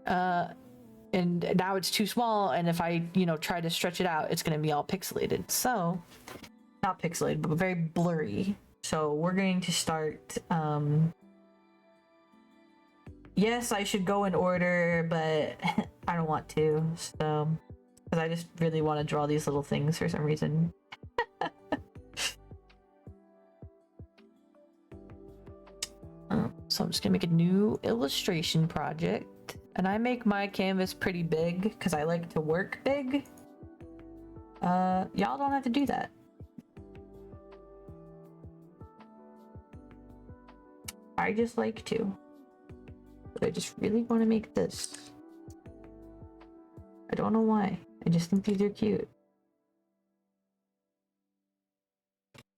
and now it's too small, and if I, you know, try to stretch it out, it's going to be all pixelated. So not pixelated, but very blurry. So we're going to start, yes, I should go in order, but I don't want to, so, because I just really want to draw these little things for some reason. So I'm just gonna make a new illustration project, and I make my canvas pretty big because I like to work big. Y'all don't have to do that. I just like to. But I just really want to make this. I don't know why. I just think these are cute.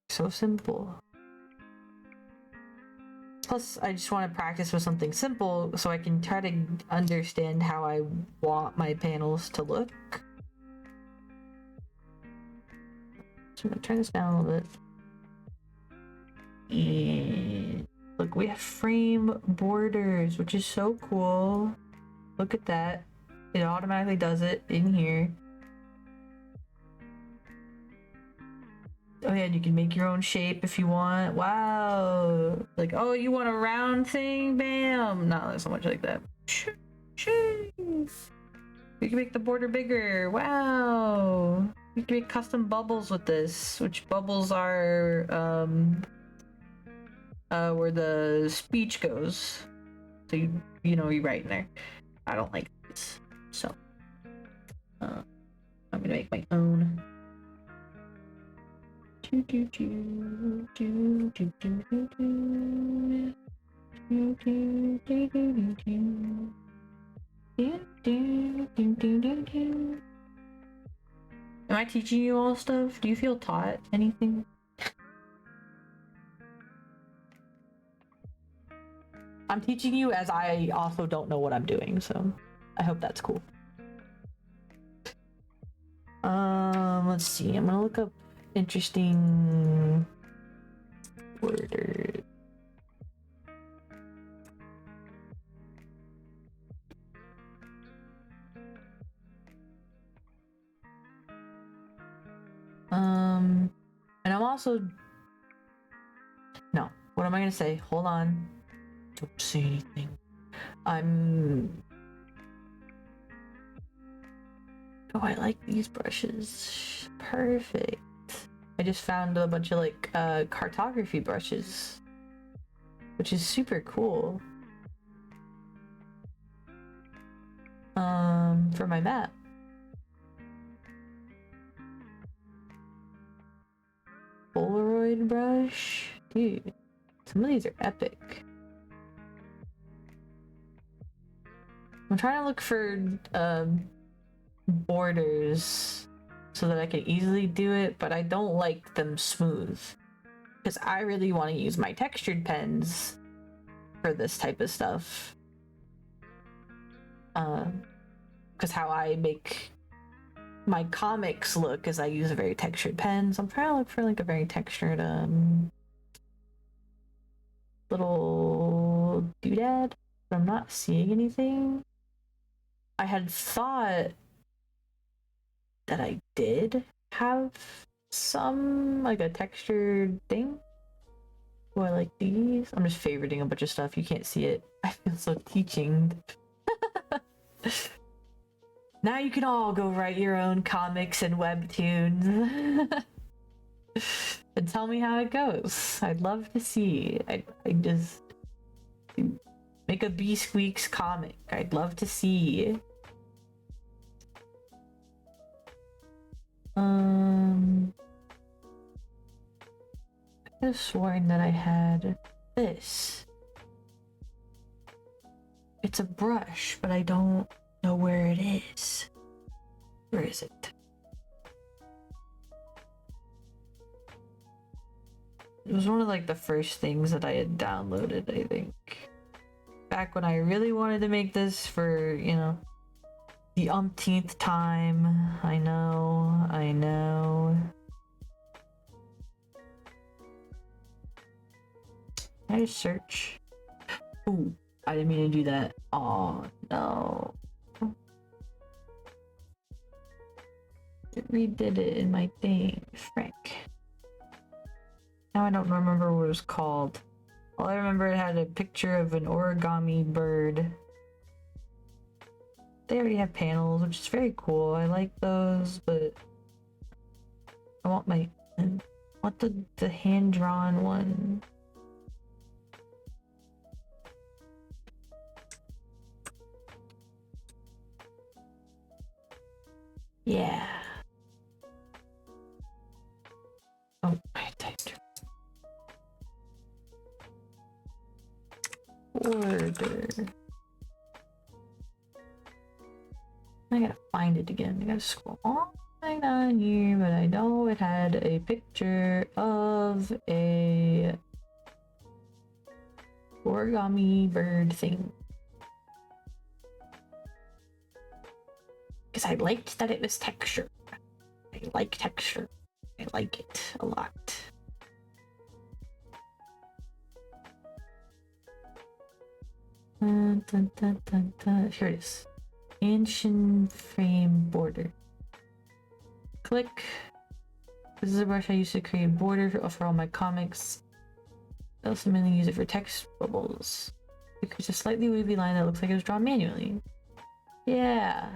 So simple. Plus, I just want to practice with something simple so I can try to understand how I want my panels to look. So I'm gonna turn this down a little bit. And look, we have frame borders, which is so cool. Look at that. It automatically does it in here. Oh yeah, and you can make your own shape if you want. Wow. Like, oh, you want a round thing? Bam. Not so much like that. You can make the border bigger. Wow. You can make custom bubbles with this, which bubbles are where the speech goes. So you know, you write in there. I don't like this. So I'm gonna make my own. Am I teaching you all stuff? Do you feel taught anything? I'm teaching you as I also don't know what I'm doing, so I hope that's cool. Let's see. I'm gonna look up interesting worders. And I'm also, no, what am I gonna say? Hold on. Don't say anything. Oh, I like these brushes. Perfect. I just found a bunch of like cartography brushes, which is super cool. For my map. Polaroid brush. Dude, some of these are epic. I'm trying to look for borders so that I can easily do it, but I don't like them smooth because I really want to use my textured pens for this type of stuff. Because how I make my comics look is I use a very textured pen, so I'm trying to look for like a very textured little doodad, but I'm not seeing anything. I had thought that I did have some like a textured thing. Or like these. I'm just favoriting a bunch of stuff. You can't see it. I feel so teaching. Now you can all go write your own comics and webtoons. And tell me how it goes. I'd love to see. I just make a B Squeaks comic. I'd love to see. I could have sworn that I had this. It's a brush, but I don't know where it is. Where is it? It was one of like the first things that I had downloaded, I think. Back when I really wanted to make this for, you know, the umpteenth time. I know. Can I just search? Ooh, I didn't mean to do that. Oh no. It redid it in my thing. Frick. Now I don't remember what it was called. All I remember, it had a picture of an origami bird. They already have panels, which is very cool. I like those, but I want the hand-drawn one. Yeah. Oh, I typed. Order. I gotta find it again. I gotta scroll all the way down here, but I know it had a picture of a origami bird thing. Because I liked that it was texture. I like texture. I like it a lot. Here it is. Ancient frame border. Click. This is a brush I used to create border for all my comics. I also mainly use it for text bubbles. It creates a slightly wavy line that looks like it was drawn manually. Yeah.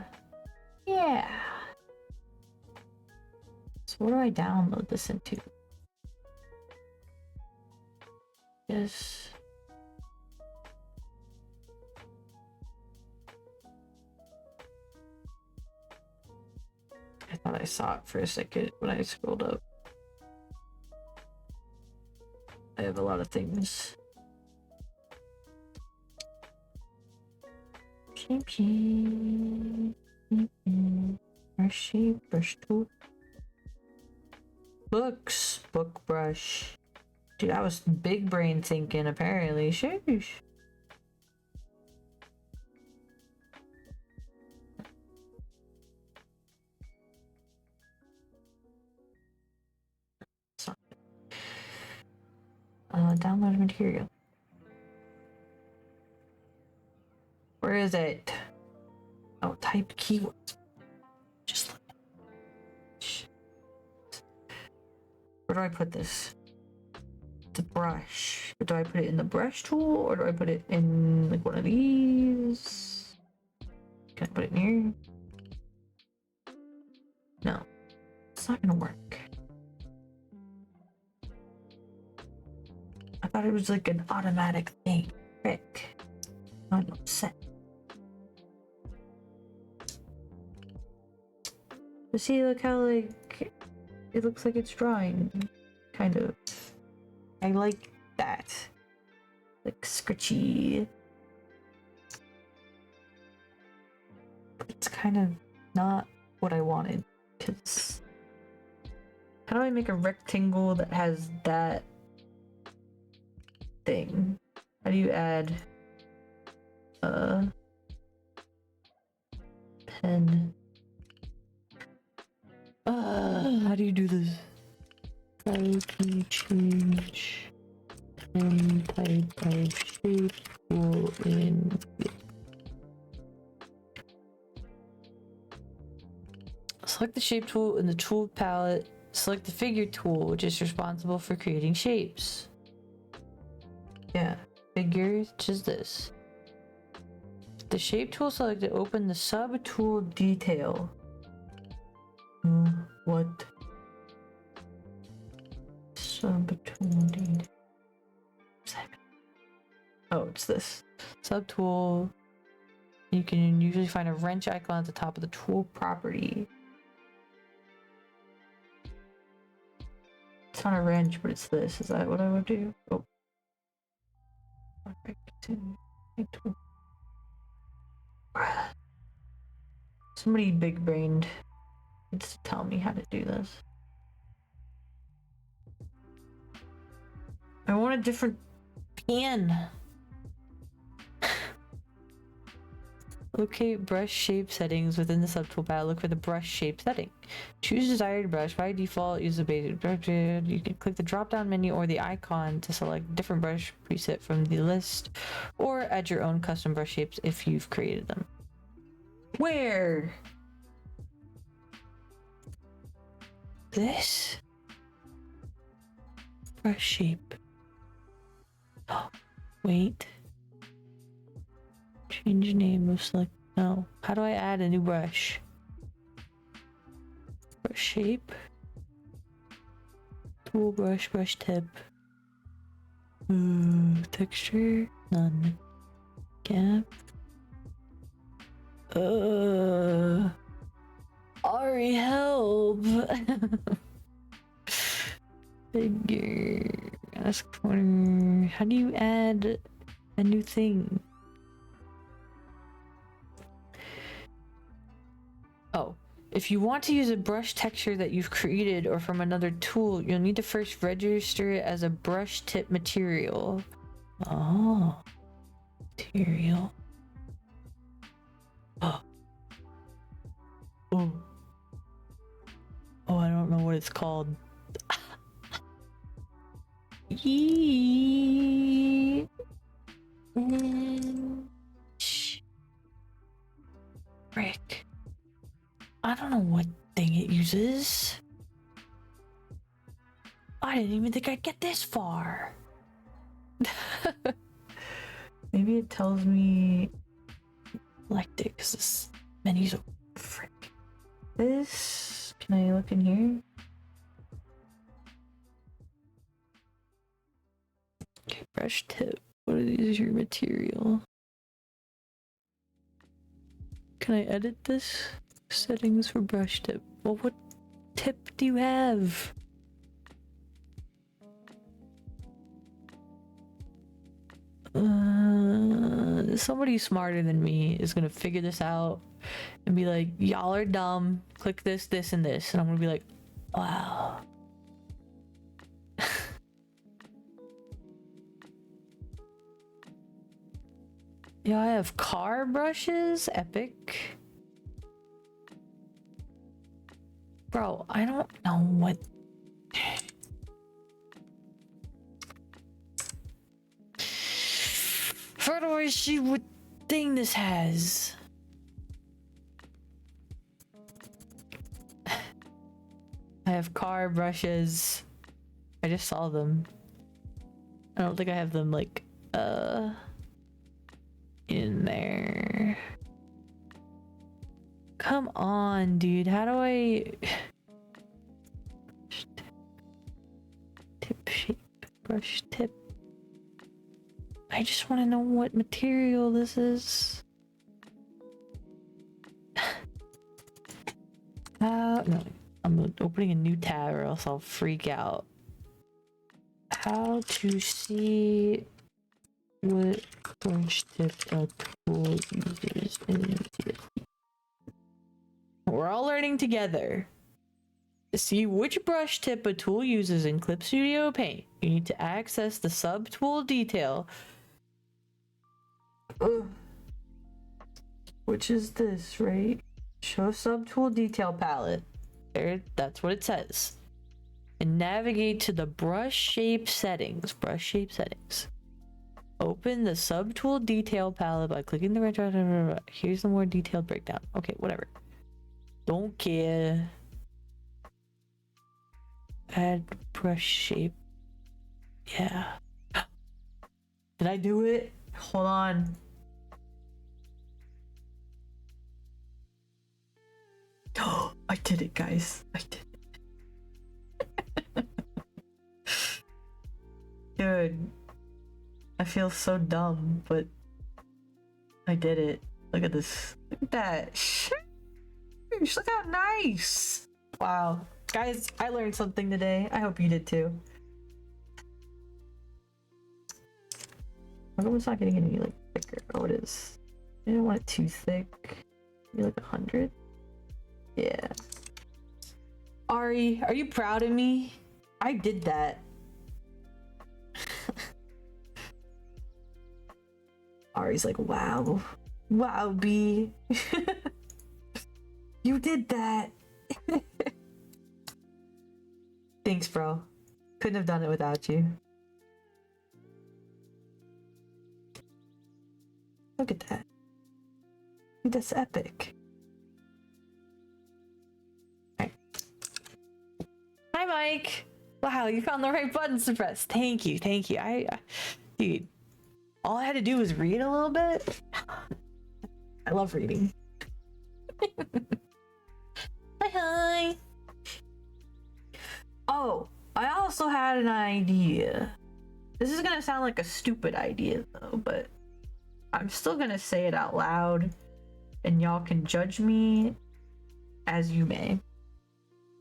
So what do I download this into? Yes. I thought I saw it for a second when I scrolled up. I have a lot of things. Brush tool. Books. Book brush. Dude, I was big brain thinking apparently. Sheesh. Download material. Where is it? Oh, type keywords. Just look. Where do I put this? The brush. Do I put it in the brush tool or do I put it in like one of these? Can I put it in here? No, it's not gonna work. I thought it was like an automatic thing. Frick. I'm upset. But see, look how like it looks like it's drawing. Kind of. I like that. Like scratchy. But it's kind of not what I wanted. Because How do I make a rectangle that has that thing? How do you add pen? How do you do this? How can you change pen type of shape tool in? Select the shape tool in the tool palette. Select the figure tool, which is responsible for creating shapes. Yeah, figure, which is this. The shape tool selected, open the sub tool detail. What? Sub tool detail. Oh, it's this. Sub tool. You can usually find a wrench icon at the top of the tool property. It's not a wrench, but it's this. Is that what I would do? Oh. Somebody big brained needs to tell me how to do this. I want a different pen. Locate brush shape settings within the subtool palette. Look for the brush shape setting. Choose desired brush. By default, use the basic brush. You can click the drop-down menu or the icon to select different brush preset from the list, or add your own custom brush shapes if you've created them. Where? This? Brush shape. Oh, wait. Change name of select. No. How do I add a new brush? Brush shape. Tool brush, brush tip. Texture. None. Gap. Ari, help! Figure. Ask corner. How do you add a new thing? Oh, if you want to use a brush texture that you've created or from another tool, you'll need to first register it as a brush tip material. Oh, material. Oh. Oh. Oh, I don't know what it's called. Yee. Frick. I don't know what thing it uses. I didn't even think I'd get this far. Maybe it tells me select it because this menu's a frick. This, can I look in here? Okay, brush tip. What is your material? Can I edit this? Settings for brush tip. Well, what tip do you have? Somebody smarter than me is gonna figure this out and be like, y'all are dumb. Click this, this, and this. And I'm gonna be like, wow. Yeah, I have car brushes. Epic. Bro, I don't know what... How do I see what thing this has? I have car brushes. I just saw them. I don't think I have them like, in there. Come on, dude. How do I... Tip shape, brush tip. I just want to know what material this is. No. I'm opening a new tab or else I'll freak out. How to see what brush tip a tool uses in CSV. We're all learning together. See which brush tip a tool uses in Clip Studio Paint. You need to access the subtool detail. Which is this, right? Show subtool detail palette. There, that's what it says. And navigate to the brush shape settings. Brush shape settings. Open the subtool detail palette by clicking the red. Here's the more detailed breakdown. Okay, whatever. Don't care. Add brush shape. Yeah. Did I do it? Hold on. Oh, I did it, guys. I did it. Dude. I feel so dumb, but I did it. Look at this. Look at that. Sheesh, look how nice. Wow. Guys, I learned something today. I hope you did too. How come it's not getting any like thicker? Oh, it is. I don't want it too thick. Maybe like 100. Yeah. Ari, are you proud of me? I did that. Ari's like, wow. Wow, B. You did that. Thanks, bro. Couldn't have done it without you. Look at that. Dude, that's epic. Right. Hi, Mike. Wow, you found the right buttons to press. Thank you, thank you. Dude, all I had to do was read a little bit. I love reading. Hi. Oh, I also had an idea. This is gonna sound like a stupid idea though, but I'm still gonna say it out loud and y'all can judge me as you may.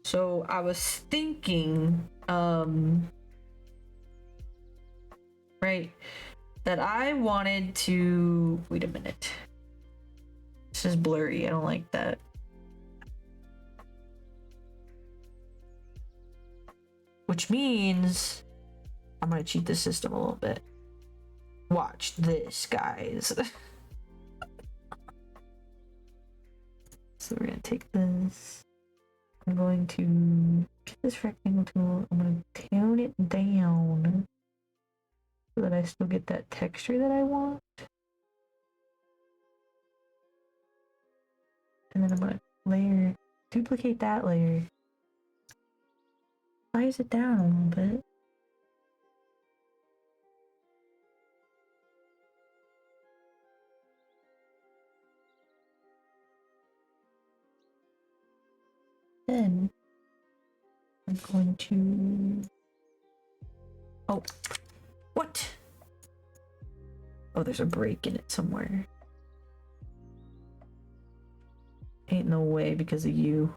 So I was thinking, right, that I wanted to, wait a minute. This is blurry, I don't like that. Which means I'm gonna cheat the system a little bit. Watch this, guys. So we're gonna take this. I'm going to get this rectangle tool. I'm gonna tone it down so that I still get that texture that I want. And then I'm gonna layer, duplicate that layer. Size it down a little bit. Then I'm going to, oh, what? Oh, there's a break in it somewhere. Ain't no way because of you.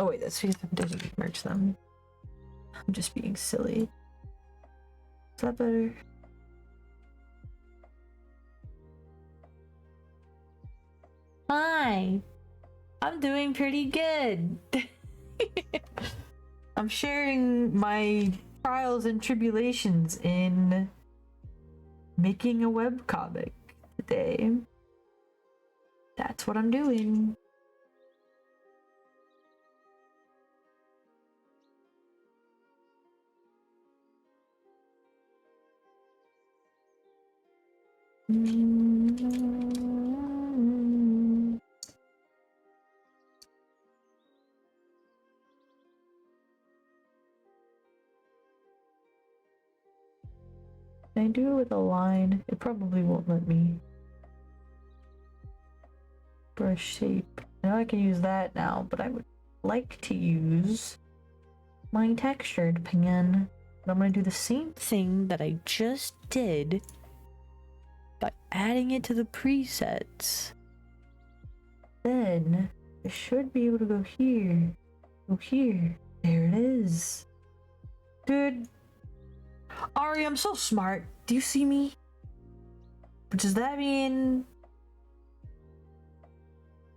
Oh wait, that's because it doesn't merge them. I'm just being silly. Is that better? Hi, I'm doing pretty good. I'm sharing my trials and tribulations in making a webcomic today. That's what I'm doing. Can I do it with a line? It probably won't let me. Brush shape. I know I can use that now, but I would like to use my textured pen. But I'm gonna do the same thing that I just did by adding it to the presets. Then I should be able to go here. Go here. There it is. Dude. Ari, I'm so smart. Do you see me? But does that mean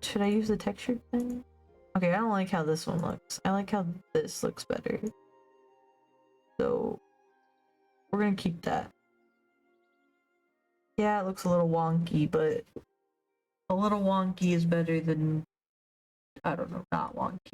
Should I use the texture thing? Okay, I don't like how this one looks. I like how this looks better. So we're gonna keep that. Yeah, it looks a little wonky, but a little wonky is better than, I don't know, not wonky.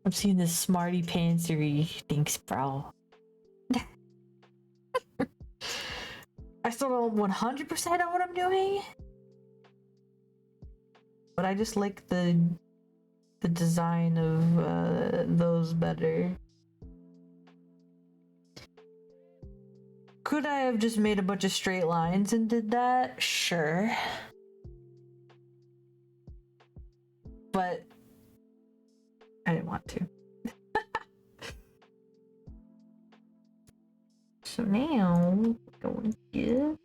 I'm seeing this smarty pantsery. Thanks, bro. I still don't 100% know what I'm doing, but I just like the design of those better. Could I have just made a bunch of straight lines and did that? Sure. But I didn't want to. So now, going here,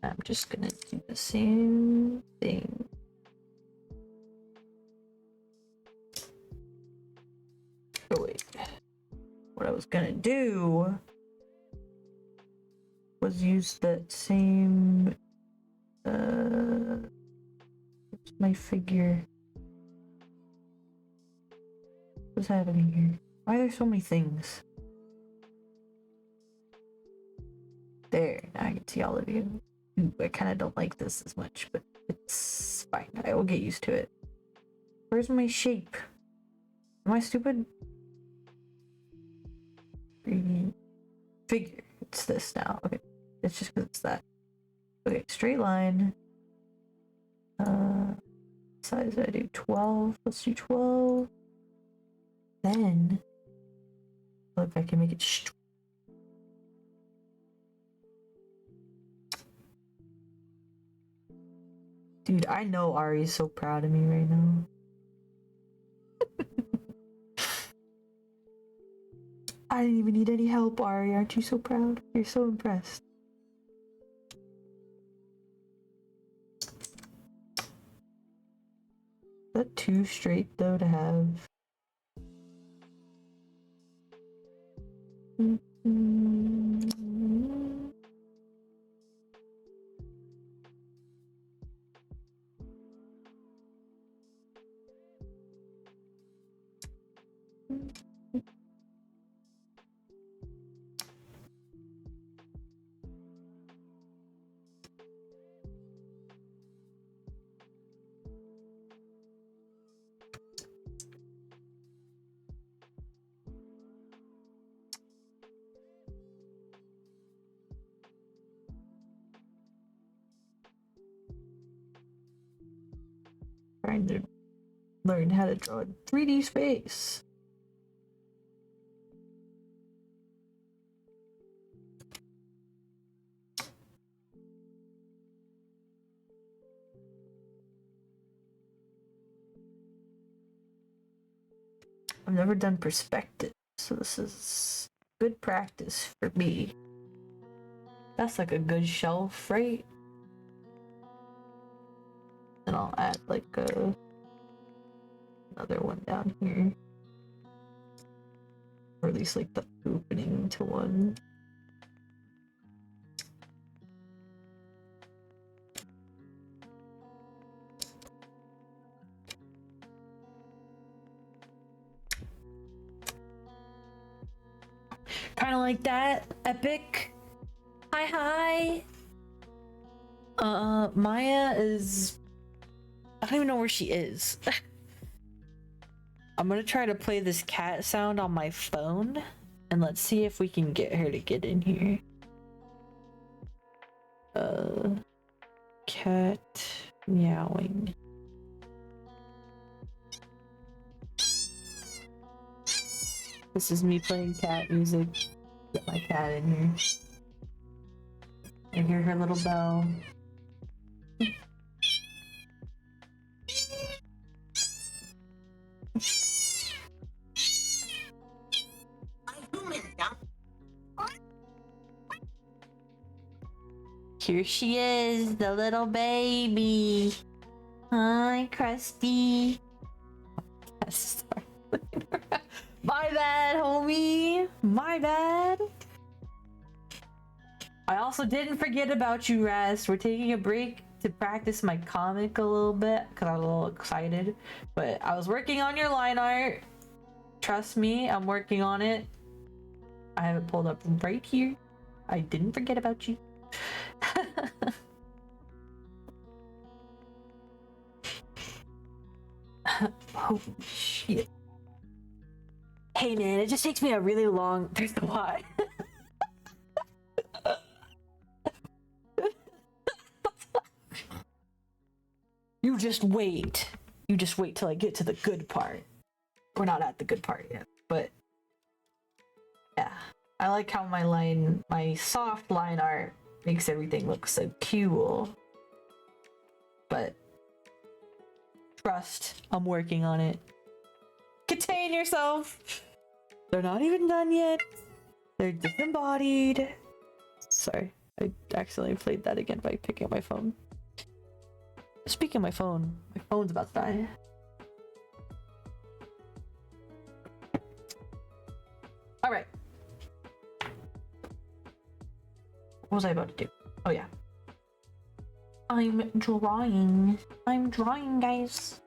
I'm just gonna do the same thing. Oh wait. What I was gonna do was use that same what's my figure? What's happening here? Why are there so many things? There, now I can see all of you. Ooh, I kind of don't like this as much, but it's fine. I will get used to it. Where's my shape? Am I stupid? Figure. It's this now. Okay. It's just because it's that. Okay, straight line. Size I do 12. Let's do 12. Then look, I can make it Dude, I know Ari's so proud of me right now. I didn't even need any help, Ari. Aren't you so proud? You're so impressed. Is that too straight though to have? Trying to learn how to draw in 3D space. I've never done perspective, so this is good practice for me. That's like a good shelf, right? And I'll add like another one down here. Or at least like the opening to one. Kind of like that. Epic. Hi. Maya is... I don't even know where she is. I'm gonna try to play this cat sound on my phone, and let's see if we can get her to get in here. Cat meowing. This is me playing cat music. Get my cat in here. I hear her little bell. Here she is, the little baby. Hi, Krusty. My bad, homie. My bad. I also didn't forget about you, Rest. We're taking a break to practice my comic a little bit because I was a little excited. But I was working on your line art. Trust me, I'm working on it. I have it pulled up right here. I didn't forget about you. Oh shit. Hey man, it just takes me a really long. There's the why. You just wait. You just wait till I get to the good part. We're not at the good part yet, but yeah. I like how my soft line art makes everything look so cool. But trust, I'm working on it. Contain yourself. They're not even done yet. They're disembodied. Sorry, I accidentally played that again by picking up my phone. Speaking of my phone's about to die. Alright. What was I about to do? Oh yeah. I'm drawing. I'm drawing, guys.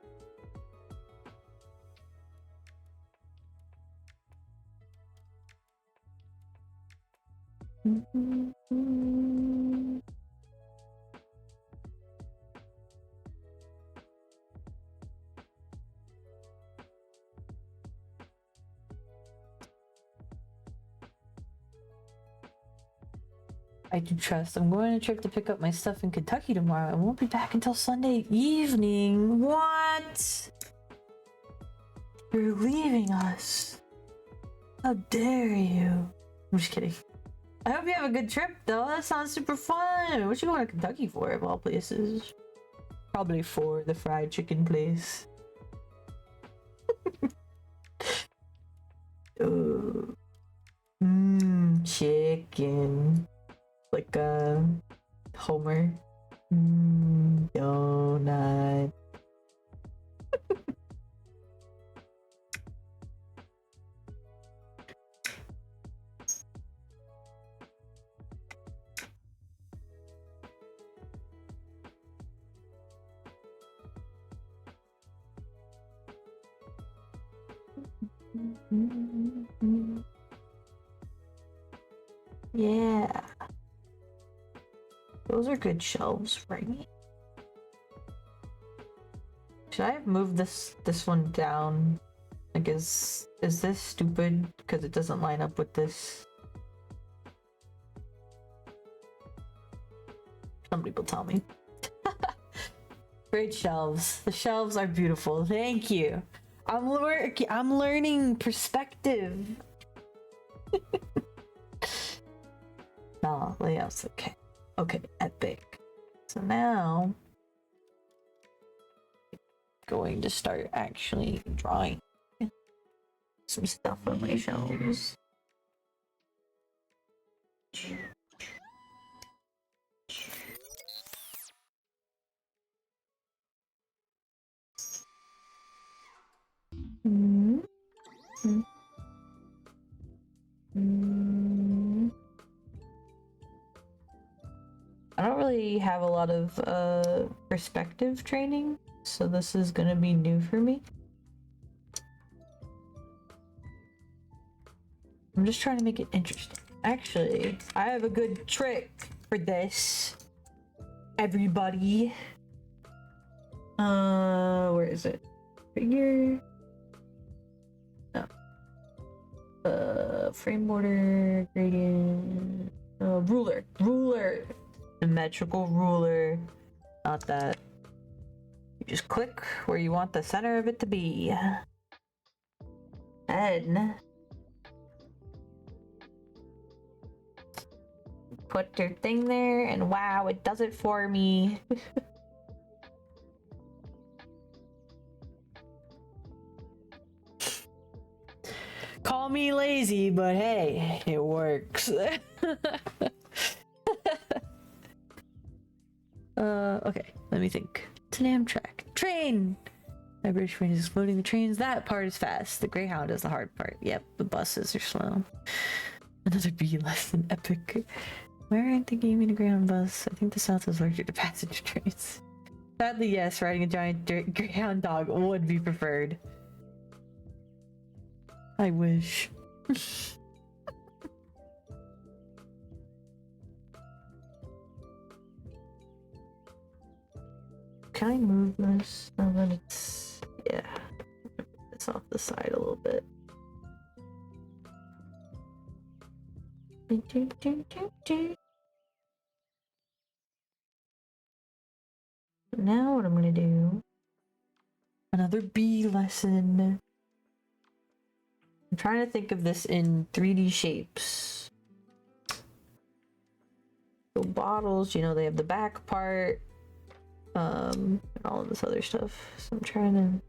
I do trust. I'm going on a trip to pick up my stuff in Kentucky tomorrow. I won't be back until Sunday evening. What? You're leaving us. How dare you? I'm just kidding. I hope you have a good trip though. That sounds super fun. What you going to Kentucky for of all places? Probably for the fried chicken place. Chicken. Like a Homer. Donut. Yeah. Those are good shelves, right? Should I have moved this one down? Like, is this stupid because it doesn't line up with this? Some people tell me. Great shelves. The shelves are beautiful. Thank you. I'm learning perspective. No, layout's okay. Okay, epic. So now going to start actually drawing some stuff on my shelves. I don't really have a lot of perspective training, so this is gonna be new for me. I'm just trying to make it interesting. Actually, I have a good trick for this. Everybody. Where is it? Figure. No. Frame border, gradient. Ruler. Symmetrical ruler. Not that. You just click where you want the center of it to be. Then put your thing there, and wow, it does it for me. Call me lazy, but hey, it works. Okay, let me think. It's an Amtrak. Train! My British train is exploding the trains. That part is fast. The Greyhound is the hard part. Yep, the buses are slow. Another B lesson. Epic. Why aren't they giving me a Greyhound bus? I think the South is allergic to passenger trains. Sadly, yes, riding a giant Greyhound dog would be preferred. I wish. Can I move this? Oh, then it's... yeah. It's off the side a little bit. Now what I'm gonna do... another B lesson. I'm trying to think of this in 3D shapes. So bottles, you know, they have the back part. And all of this other stuff. So I'm trying to...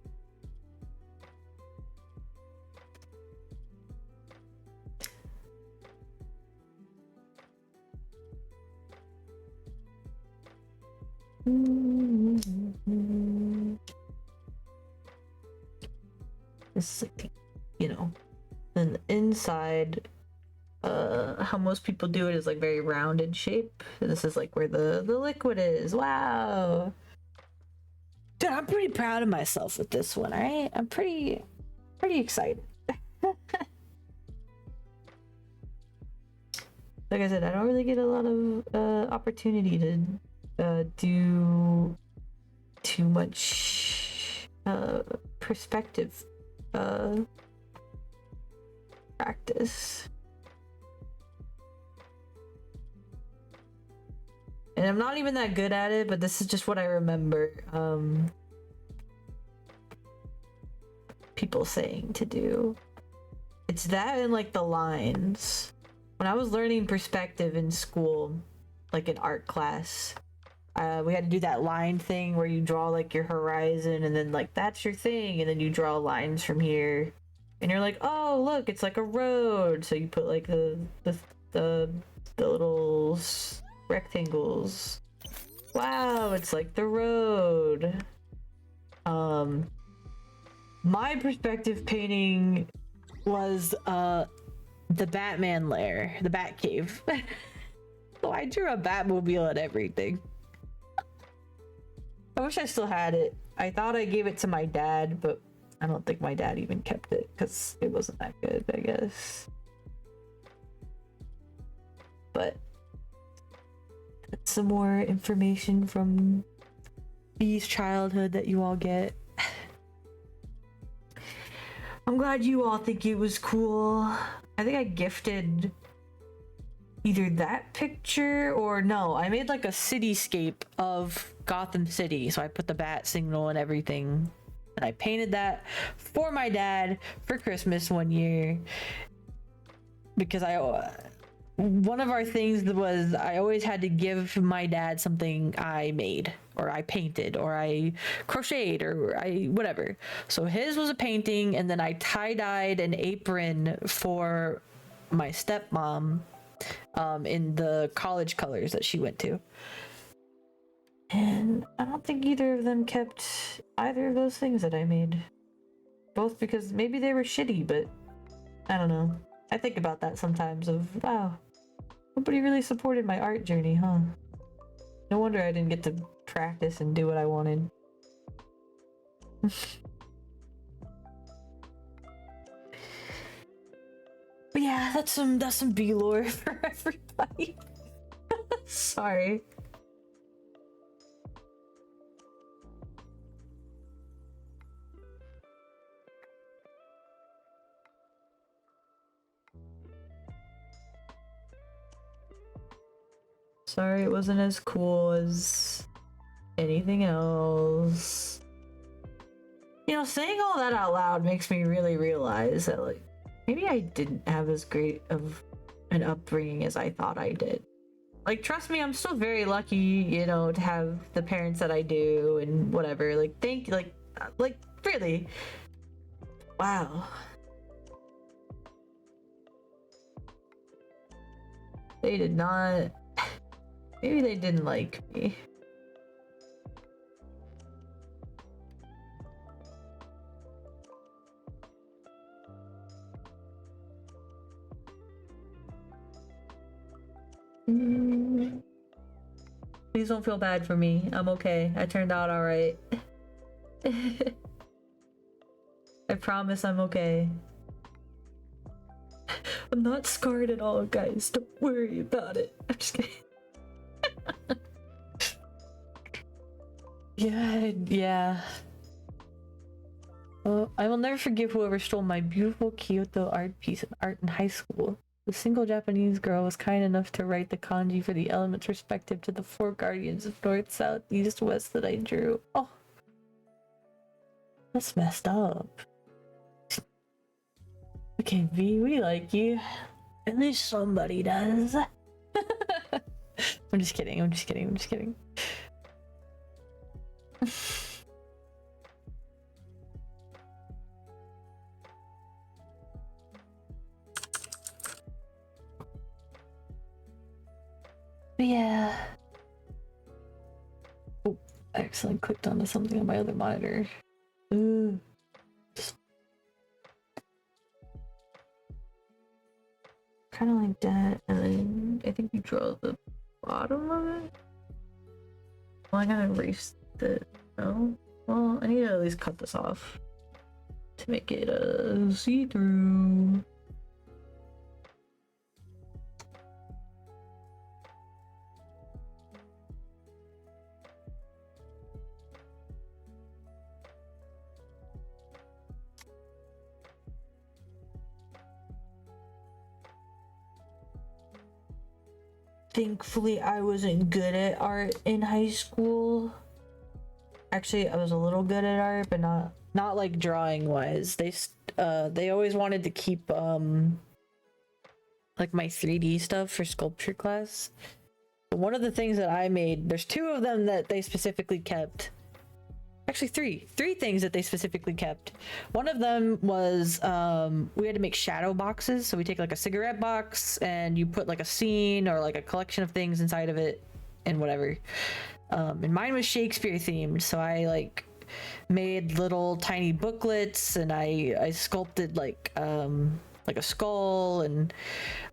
This is like, you know, then the inside, how most people do it is like very rounded shape. And this is like where the liquid is. Wow. Dude, I'm pretty proud of myself with this one, alright? I'm pretty excited. Like I said, I don't really get a lot of opportunity to do too much perspective practice. And I'm not even that good at it, but this is just what I remember people saying to do. It's that and like the lines. When I was learning perspective in school, like in art class, we had to do that line thing where you draw like your horizon and then like that's your thing, and then you draw lines from here and you're like, oh look, it's like a road, so you put like the little rectangles. Wow, it's like the road. My perspective painting was the Batman lair, the Batcave. So I drew a Batmobile and everything. I wish I still had it. I thought I gave it to my dad, but I don't think my dad even kept it because it wasn't that good, I guess. But that's some more information from B's childhood that you all get. I'm glad you all think it was cool. I think I gifted either that picture or no, I made like a cityscape of Gotham City. So I put the bat signal and everything. And I painted that for my dad for Christmas one year. Because one of our things was I always had to give my dad something I made or I painted or I crocheted or I whatever. So his was a painting, and then I tie-dyed an apron for my stepmom in the college colors that she went to. And I don't think either of them kept either of those things that I made. Both because maybe they were shitty, but I don't know. I think about that sometimes of, wow, nobody really supported my art journey, huh? No wonder I didn't get to practice and do what I wanted. But yeah, that's some B-lore for everybody. Sorry. Sorry it wasn't as cool as anything else. You know, saying all that out loud makes me really realize that, like, maybe I didn't have as great of an upbringing as I thought I did. Like, trust me, I'm still very lucky, you know, to have the parents that I do and whatever. Like, really. Wow. They did not. Maybe they didn't like me. Please don't feel bad for me. I'm okay. I turned out alright. I promise I'm okay. I'm not scarred at all, guys. Don't worry about it. I'm just kidding. Yeah. Well, I will never forgive whoever stole my beautiful Kyoto art piece of art in high school. The single Japanese girl was kind enough to write the kanji for the elements respective to the 4 guardians of north, south, east, west that I drew. Oh, that's messed up. Okay, V, we like you. At least somebody does. I'm just kidding. Yeah. Oh, I accidentally clicked onto something on my other monitor. Ooh. Kind of like that, and then I think you draw the bottom of it. Well, I gotta erase the. No. Well, I need to at least cut this off to make it see-through. Thankfully, I wasn't good at art in high school. Actually, I was a little good at art, but not like drawing wise. They always wanted to keep like my 3D stuff for sculpture class. But one of the things that I made, there's 2 of them that they specifically kept. Actually, three things that they specifically kept. One of them was we had to make shadow boxes. So we take like a cigarette box and you put like a scene or like a collection of things inside of it and whatever. And mine was Shakespeare themed, so I like made little tiny booklets and I sculpted like a skull, and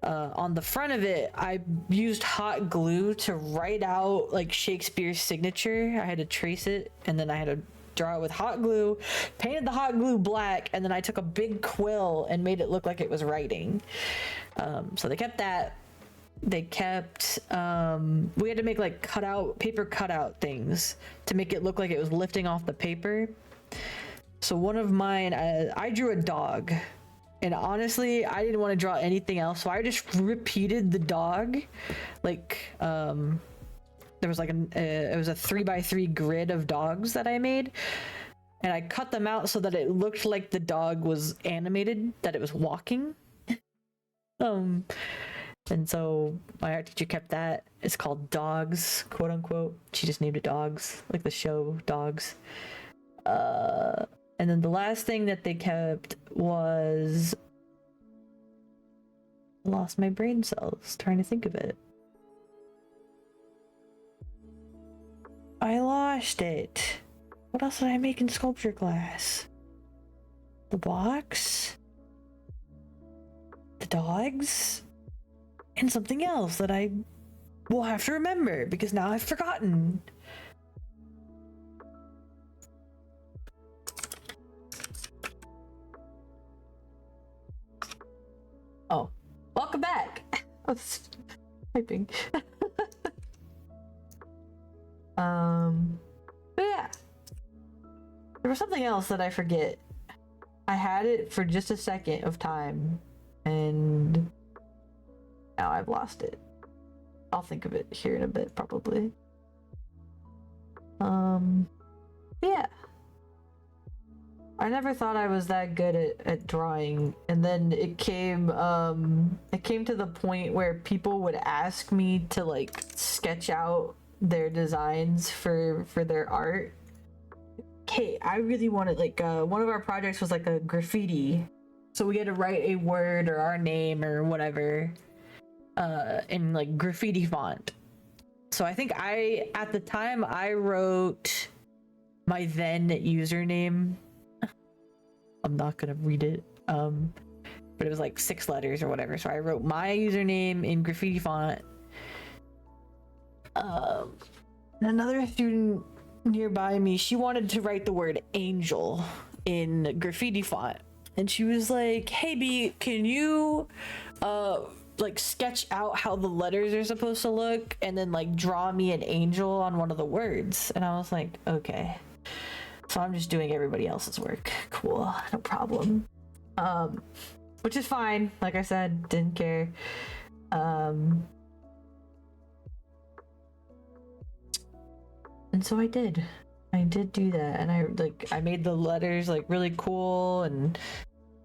on the front of it I used hot glue to write out like Shakespeare's signature. I had to trace it and then I had to draw it with hot glue, painted the hot glue black, and then I took a big quill and made it look like it was writing. So they kept that. They kept we had to make like paper cutout things to make it look like it was lifting off the paper. So one of mine, I drew a dog, and honestly I didn't want to draw anything else, so I just repeated the dog. Like there was like it was a 3x3 grid of dogs that I made, and I cut them out so that it looked like the dog was animated, that it was walking. And so my art teacher kept that. It's called Dogs, quote unquote. She just named it Dogs, like the show Dogs. And then the last thing that they kept was... I lost my brain cells trying to think of it. I lost it. What else did I make in sculpture class? The box? The dogs? And something else that I will have to remember because now I've forgotten. Oh, welcome back. I was typing. But yeah, there was something else that I forget. I had it for just a second of time, and now I've lost it. I'll think of it here in a bit, probably. Yeah. I never thought I was that good at drawing, and then it came to the point where people would ask me to like sketch out their designs for their art. Okay, I really wanted like one of our projects was like a graffiti, so we had to write a word or our name or whatever in like graffiti font. So I think at the time I wrote my then username. I'm not gonna read it, but it was like 6 letters or whatever. So I wrote my username in graffiti font. Another student nearby me, she wanted to write the word angel in graffiti font, and she was like, "Hey B, can you like sketch out how the letters are supposed to look and then like draw me an angel on one of the words?" And I was like, okay. So I'm just doing everybody else's work. Cool, no problem. Which is fine. Like I said, didn't care. And so I did do that, and I made the letters like really cool, and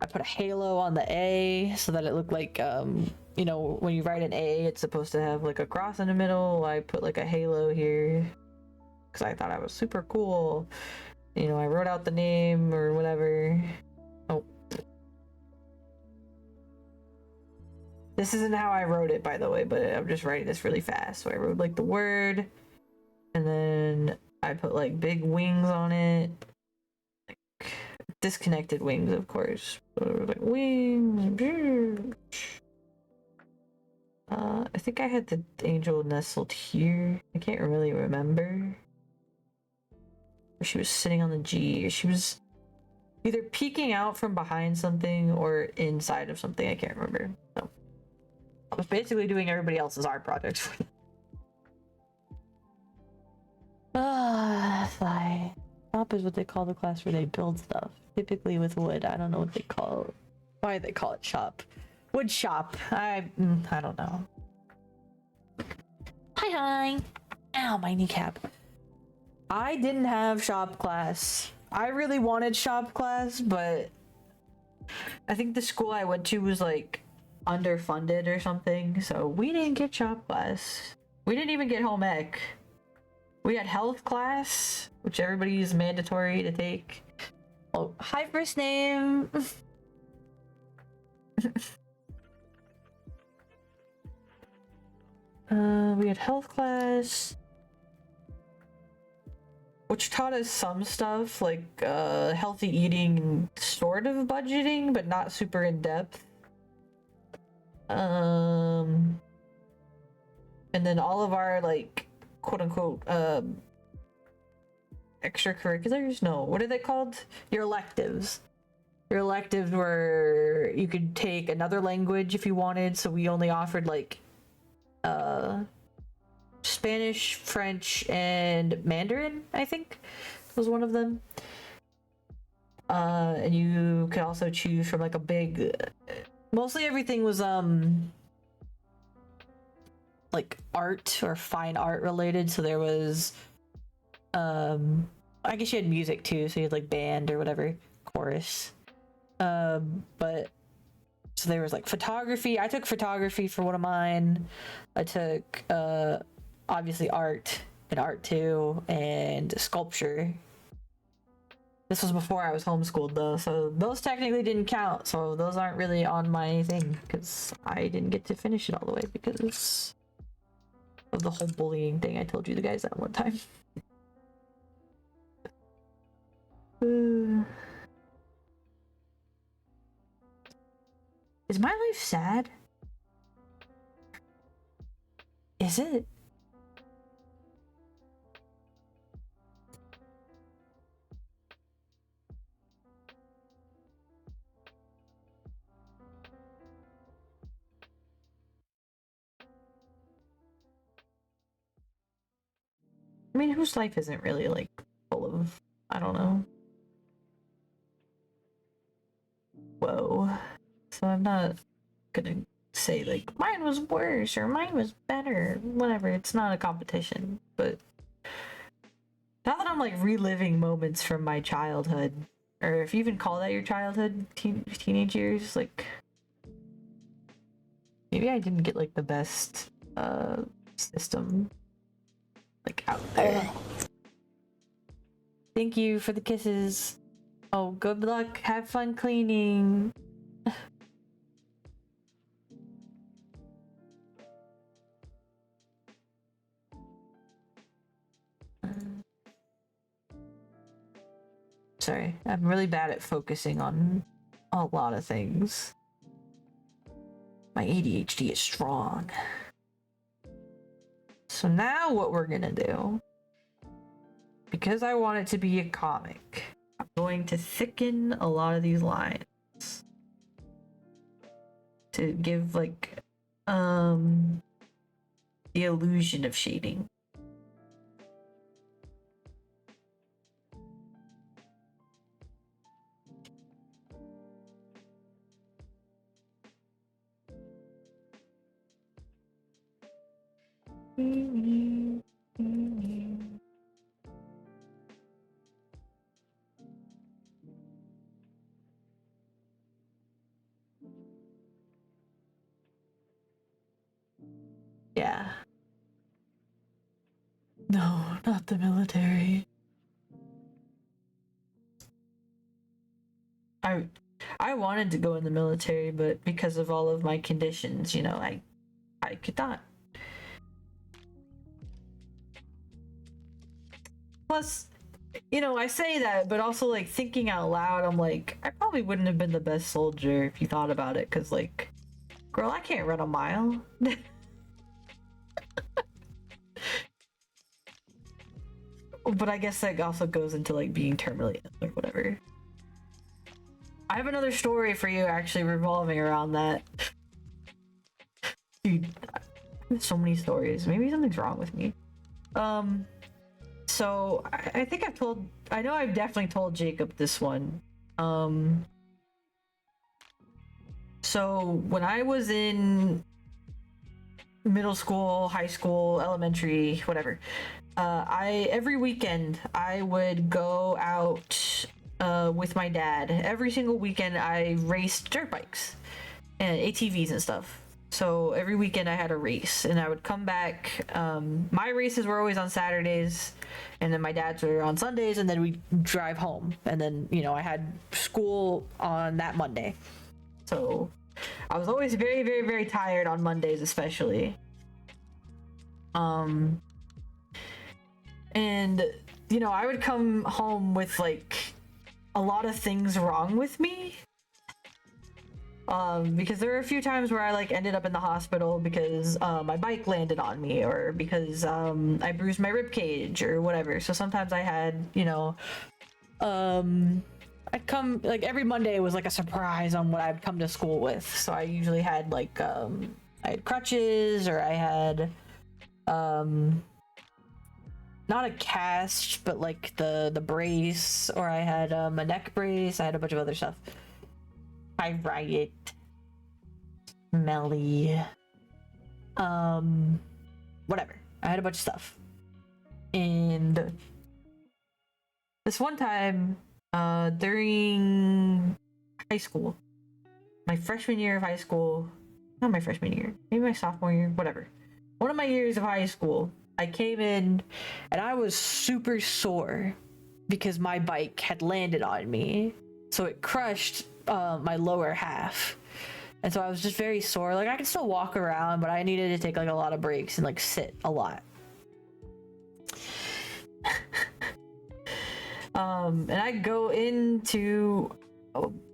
I put a halo on the A so that it looked like you know, when you write an A, it's supposed to have like a cross in the middle. I put like a halo here because I thought I was super cool. You know, I wrote out the name or whatever. Oh. This isn't how I wrote it, by the way, but I'm just writing this really fast. So I wrote like the word, and then I put like big wings on it. Like disconnected wings, of course. So like wings. I think I had the angel nestled here. I can't really remember. She was sitting on the G. She was either peeking out from behind something or inside of something. I can't remember. So I was basically doing everybody else's art projects for them. Fly. Shop is what they call the class where they build stuff. Typically with wood. I don't know what they call it. Why they call it shop. Wood shop. I don't know. Hi. Ow, my kneecap. I didn't have shop class. I really wanted shop class, but I think the school I went to was like underfunded or something, so we didn't get shop class. We didn't even get home ec. We had health class, which everybody is mandatory to take. Oh, hi first name. We had health class, which taught us some stuff like healthy eating and sort of budgeting, but not super in depth. And then all of our like quote unquote extracurriculars, no, what are they called? Your electives. Your electives were you could take another language if you wanted, so we only offered like Spanish, French, and Mandarin, I think was one of them. And you could also choose from like a big, mostly everything was like art or fine art related. So there was I guess you had music too, so you had like band or whatever, chorus. But so there was like photography. I took photography for one of mine. I took obviously art and art too, and sculpture. This was before I was homeschooled though, so those technically didn't count. So those aren't really on my thing because I didn't get to finish it all the way because of the whole bullying thing. I told you the guys that one time. Is my life sad? Is it? I mean, whose life isn't really like full of, I don't know. Whoa. So I'm not gonna say like mine was worse or mine was better, whatever. It's not a competition, but now that I'm like reliving moments from my childhood, or if you even call that your childhood, teenage years, like maybe I didn't get like the best system like out there. Thank you for the kisses. Oh, good luck. Have fun cleaning. Sorry, I'm really bad at focusing on a lot of things. My ADHD is strong. So now what we're gonna do, because I want it to be a comic, I'm going to thicken a lot of these lines to give like the illusion of shading. Yeah. No, not the military. I wanted to go in the military, but because of all of my conditions, you know, I could not. Plus, you know, I say that, but also like thinking out loud, I'm like, I probably wouldn't have been the best soldier if you thought about it, because like, girl, I can't run a mile. But I guess that also goes into like being terminally ill or whatever. I have another story for you actually revolving around that. Dude, so many stories. Maybe something's wrong with me. So I think I know I've definitely told Jacob this one. So when I was in middle school, high school, elementary, whatever, every weekend I would go out with my dad. Every single weekend I raced dirt bikes and ATVs and stuff. So every weekend I had a race, and I would come back. My races were always on Saturdays, and then my dad's were on Sundays, and then we'd drive home. And then, you know, I had school on that Monday. So I was always very, very, very tired on Mondays, especially. And, you know, I would come home with, like, a lot of things wrong with me. Because there were a few times where I like ended up in the hospital because my bike landed on me, or because I bruised my rib cage or whatever. So sometimes I had, you know, I'd come like every Monday was like a surprise on what I'd come to school with. So I usually had like I had crutches, or I had not a cast, but like the brace, or I had a neck brace. I had a bunch of other stuff. I riot, Melly, whatever. I had a bunch of stuff. And this one time, during high school, my freshman year of high school, not my freshman year, maybe my sophomore year, whatever. One of my years of high school, I came in and I was super sore because my bike had landed on me. So it crushed my lower half, and so I was just very sore. Like I could still walk around, but I needed to take like a lot of breaks and like sit a lot. And I go into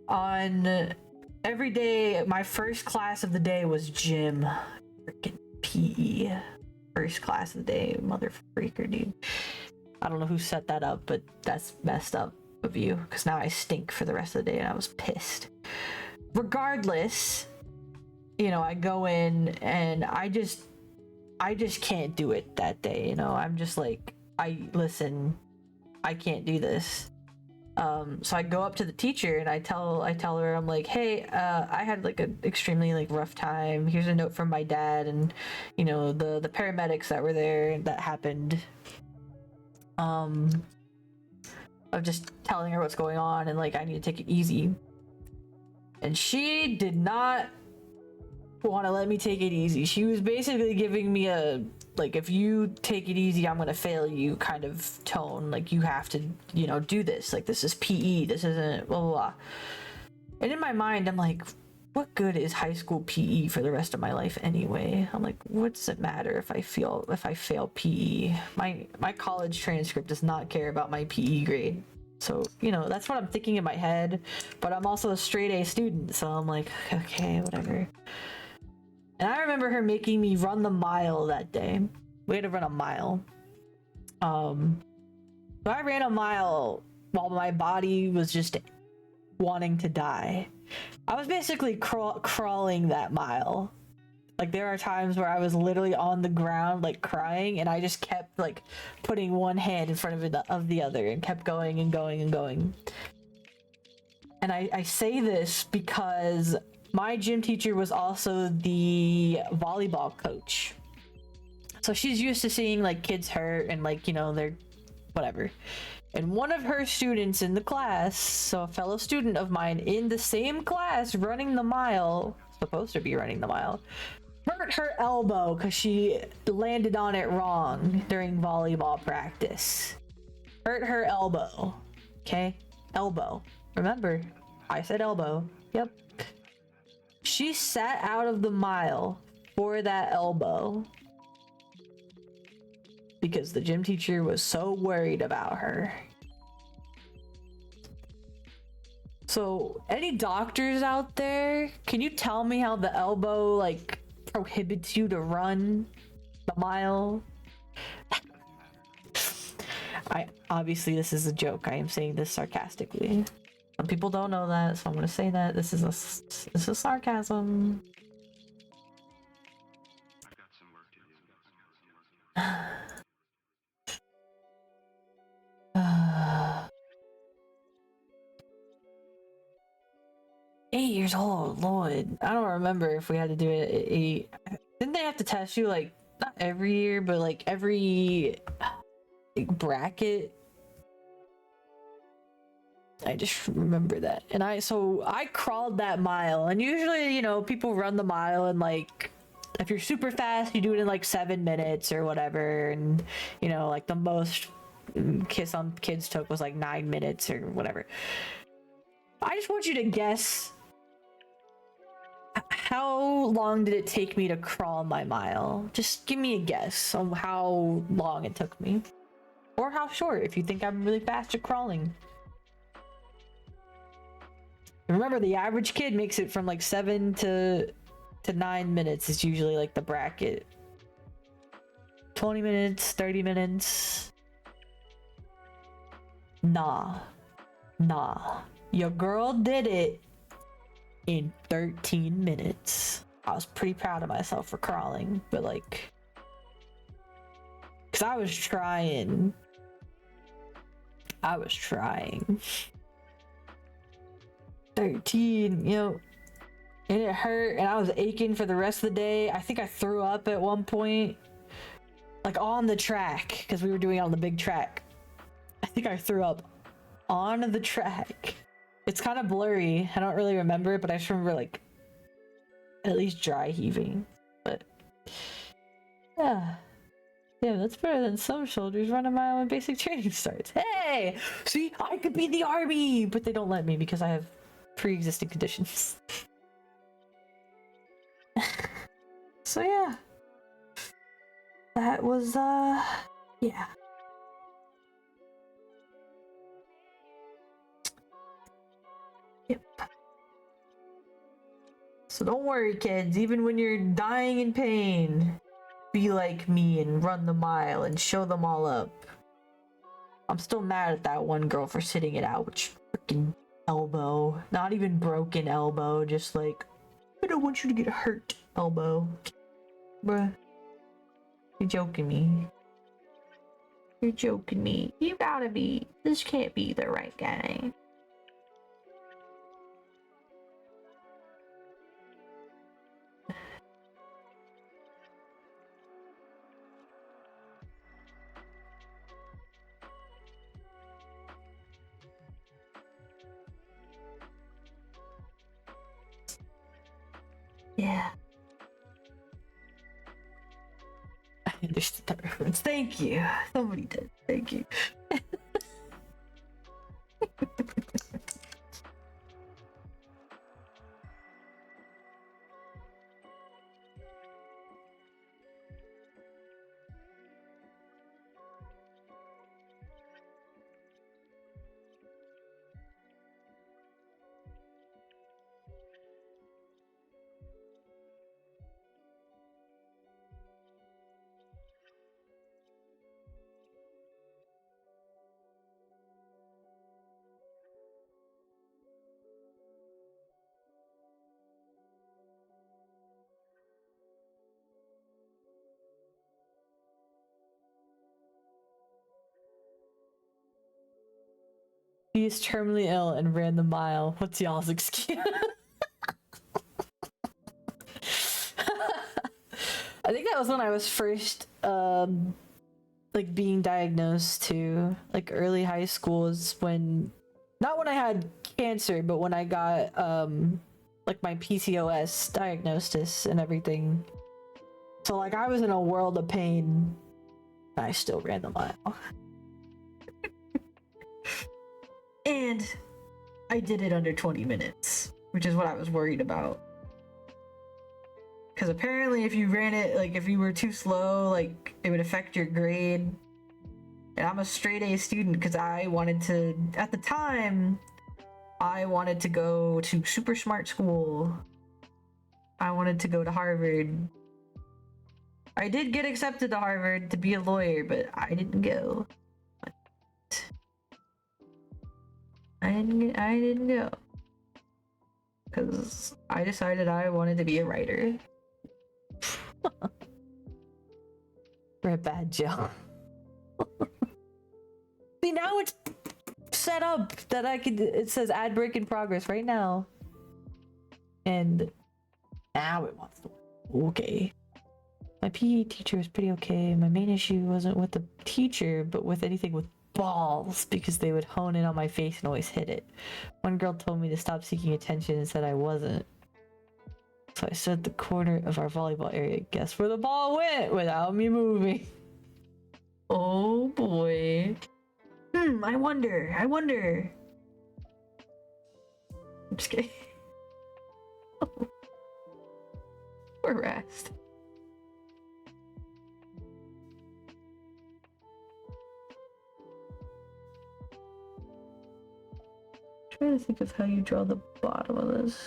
on every day. My first class of the day was gym, freaking PE. First class of the day, mother freaker, dude. I don't know who set that up, but that's messed up of you, because now I stink for the rest of the day, and I was pissed. Regardless, you know, I go in and I just can't do it that day. You know, I'm just like, I can't do this. So I go up to the teacher and I tell her, I'm like, hey, I had like an extremely like rough time. Here's a note from my dad and, you know, the paramedics that were there that happened. of just telling her what's going on and like I need to take it easy. And she did not want to let me take it easy. She was basically giving me a like, if you take it easy, I'm gonna fail you kind of tone. Like, you have to, you know, do this. Like, this is PE. This isn't blah blah blah. And in my mind, I'm like, what good is high school PE for the rest of my life anyway? I'm like, what does it matter if I fail PE? My college transcript does not care about my PE grade. So, you know, that's what I'm thinking in my head. But I'm also a straight A student, so I'm like, okay, whatever. And I remember her making me run the mile that day. We had to run a mile. So I ran a mile while my body was just wanting to die. I was basically crawling that mile. Like, there are times where I was literally on the ground, like, crying, and I just kept, like, putting one hand in front of the other and kept going and going and going. And I say this because my gym teacher was also the volleyball coach. So she's used to seeing, like, kids hurt and, like, you know, they're whatever. And one of her students in the class, so a fellow student of mine in the same class running the mile, supposed to be running the mile, hurt her elbow because she landed on it wrong during volleyball practice. Hurt her elbow. Okay? Elbow. Remember, I said elbow. Yep. She sat out of the mile for that elbow because the gym teacher was so worried about her. So, any doctors out there, can you tell me how the elbow, like, prohibits you to run the mile? Obviously this is a joke. I am saying this sarcastically. Some people don't know that, so I'm gonna say that this is sarcasm. I've got some work to do. 8 years old, Lord. I don't remember if we had to do it at 8. Didn't they have to test you, like, not every year, but like every like, bracket? I just remember that. And I crawled that mile, and usually, you know, people run the mile and like, if you're super fast, you do it in like 7 minutes or whatever, and you know, like the most some kids took was like 9 minutes or whatever. I just want you to guess, how long did it take me to crawl my mile? Just give me a guess on how long it took me, or how short if you think I'm really fast at crawling. Remember, the average kid makes it from like 7 to 9 minutes is usually like the bracket. 20 minutes, 30 minutes. Nah. Your girl did it in 13 minutes. I was pretty proud of myself for crawling, but like, because I was trying. 13, you know, and it hurt, and I was aching for the rest of the day. I think I threw up at one point, like on the track, because we were doing it on the big track. I think I threw up on the track. It's kind of blurry. I don't really remember it, but I just remember like at least dry heaving. But yeah. Yeah, that's better than some soldiers run a mile when basic training starts. Hey! See, I could be the army! But they don't let me because I have pre-existing conditions. So yeah. That was, yeah. Yep. So don't worry, kids. Even when you're dying in pain, be like me and run the mile and show them all up. I'm still mad at that one girl for sitting it out with freaking elbow. Not even broken elbow, just like, I don't want you to get hurt elbow. Bruh. You're joking me. You're joking me. You gotta be. This can't be the right guy. Yeah. I understood that reference. Thank you. Somebody did. Thank you. He is terminally ill and ran the mile. What's y'all's excuse? I think that was when I was first like being diagnosed to like early high school is when, not when I had cancer, but when I got like my PCOS diagnosis and everything. So like I was in a world of pain. I still ran the mile. And I did it under 20 minutes, which is what I was worried about. Because apparently if you ran it, like if you were too slow, like it would affect your grade. And I'm a straight A student because I wanted to, at the time, I wanted to go to super smart school. I wanted to go to Harvard. I did get accepted to Harvard to be a lawyer, but I didn't go. I didn't go. Because I decided I wanted to be a writer. For a bad job. See, now it's set up that I could, it says ad break in progress right now. And now it wants to, okay. My PE teacher was pretty okay. My main issue wasn't with the teacher, but with anything with balls, because they would hone in on my face and always hit it. One girl told me to stop seeking attention and said I wasn't. So I stood at the corner of our volleyball area. Guess where the ball went without me moving? Oh boy. I wonder. I'm just kidding. Poor Rast. Trying to think of how you draw the bottom of this.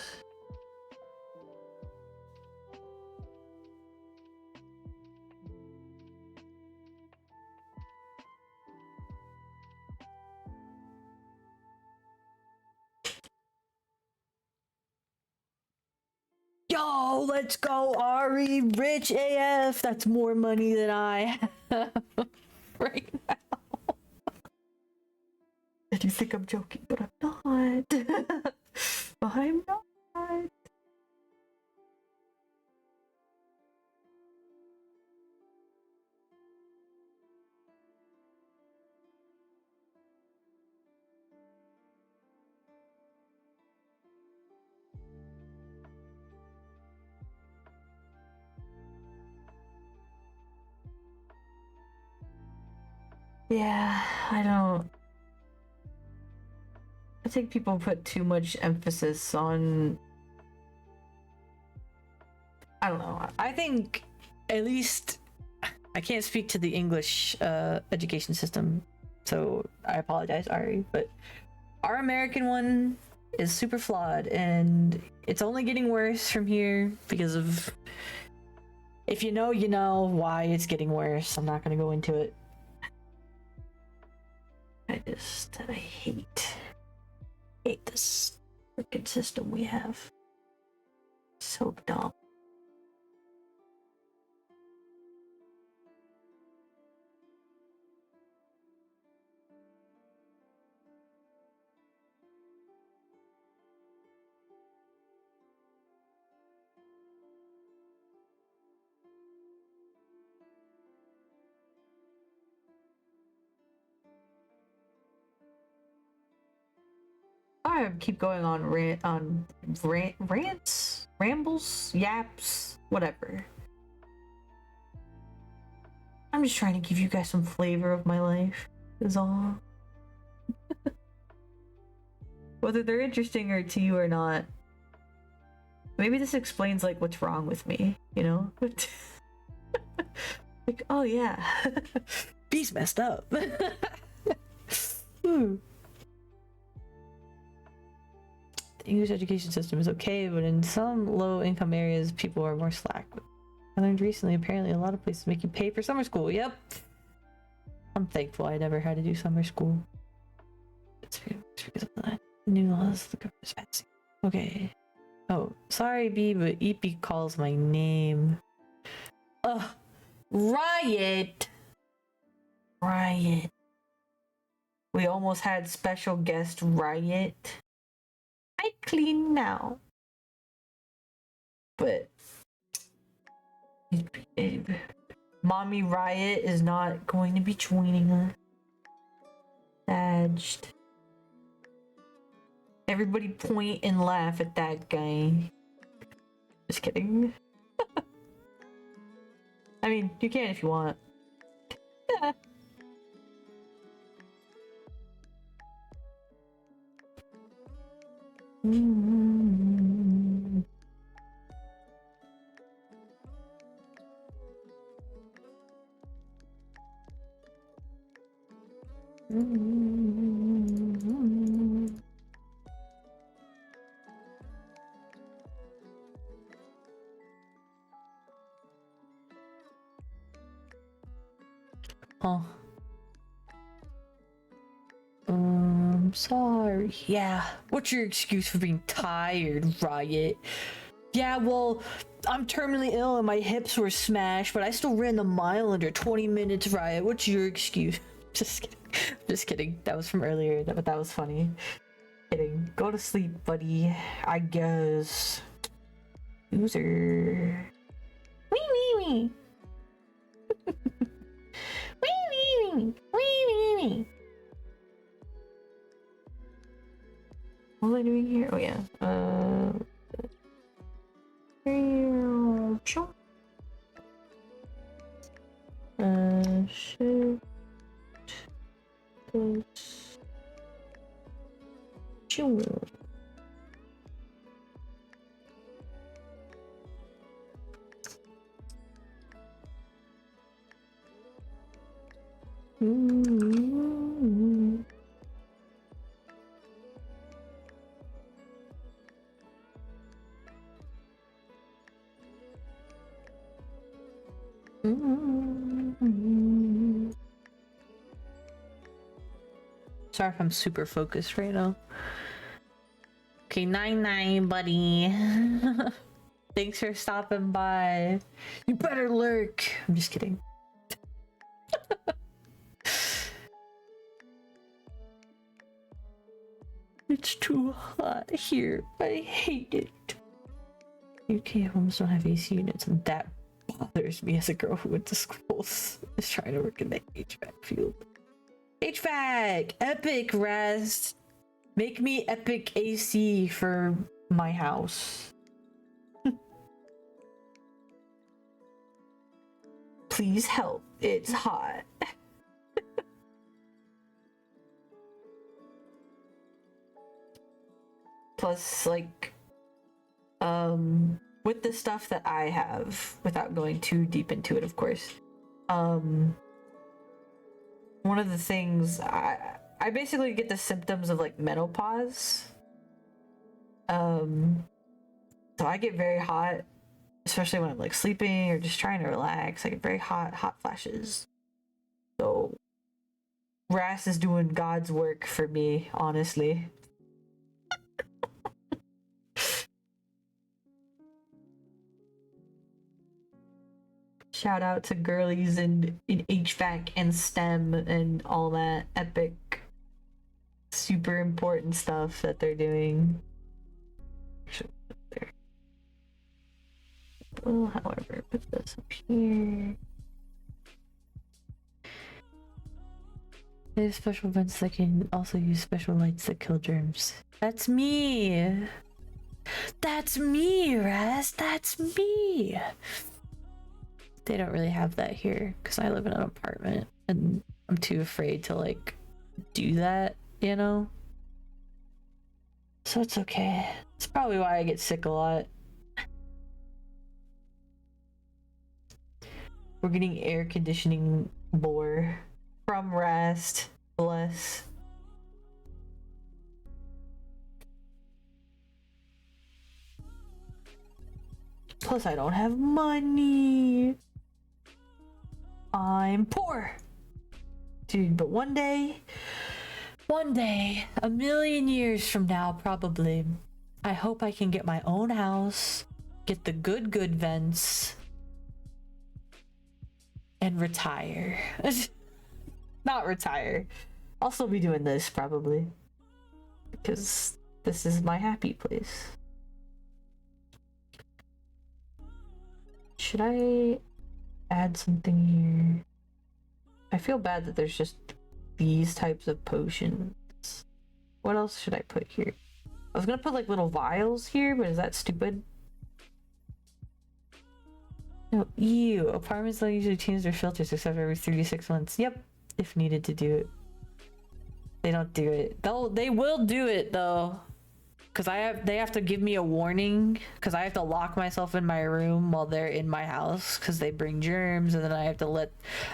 Yo, let's go, Ari. Rich AF. That's more money than I have right now. And you think I'm joking, but I'm not. I'm not. Yeah, I think people put too much emphasis on, I don't know. I think, at least, I can't speak to the English education system, so I apologize, Ari, but our American one is super flawed, and it's only getting worse from here because of, if you know, you know why it's getting worse. I'm not gonna go into it. I hate this freaking system we have. So dumb. I keep going on rants. rambles, yaps, whatever. I'm just trying to give you guys some flavor of my life, is all. Whether they're interesting or to you or not. Maybe this explains like what's wrong with me, you know? Like, oh yeah. He's messed up. The English education system is okay, but in some low-income areas, people are more slack. I learned recently, apparently, a lot of places make you pay for summer school. Yep. I'm thankful I never had to do summer school. It's because of the new laws the government's passing. Okay. Oh, sorry, B, but EP calls my name. Ugh. Riot! Riot. We almost had special guest Riot. I clean now. But Mommy Riot is not going to be joining us. Badged. Everybody point and laugh at that guy. Just kidding. I mean, you can if you want. Yeah. Oh. Sorry. Yeah. What's your excuse for being tired, Riot? Yeah, well, I'm terminally ill and my hips were smashed, but I still ran the mile under 20 minutes, Riot. What's your excuse? Just kidding. Just kidding. That was from earlier, but that was funny. Kidding. Go to sleep, buddy. I guess. Loser. Wee wee wee. Wee wee wee. Wee wee wee. What am I doing here? Oh yeah. Shit. Sure. Sorry if I'm super focused right now. Okay, 9-9, buddy. Thanks for stopping by. You better lurk. I'm just kidding. It's too hot here. I hate it. UK homes don't have AC units, and that bothers me as a girl who went to schools is trying to work in the HVAC field. HVAC! Epic rest! Make me epic AC for my house. Please help. It's hot. Plus, like, with the stuff that I have, without going too deep into it, of course, one of the things I basically get the symptoms of like menopause. So I get very hot, especially when I'm like sleeping or just trying to relax. I get very hot flashes. So RAS is doing God's work for me, honestly. Shout out to girlies in HVAC and STEM and all that epic, super important stuff that they're doing. Well, however, put this up here. There's special vents that can also use special lights that kill germs. That's me! That's me, Raz. That's me. They don't really have that here because I live in an apartment and I'm too afraid to like do that, you know? So it's okay. It's probably why I get sick a lot. We're getting air conditioning lore from Rast. Bless. Plus, I don't have money. I'm poor. Dude, but one day, a million years from now, probably, I hope I can get my own house, get the good vents, and retire. Not retire. I'll still be doing this, probably. Because this is my happy place. Should I add something here? I feel bad that there's just these types of potions. What else should I put here? I was gonna put like little vials here, but is that stupid? No, ew. Apartments don't usually change their filters except every 3 to 6 months. Yep, if needed to do it. They don't do it. They will do it though. Cause they have to give me a warning because I have to lock myself in my room while they're in my house because they bring germs, and then I have to let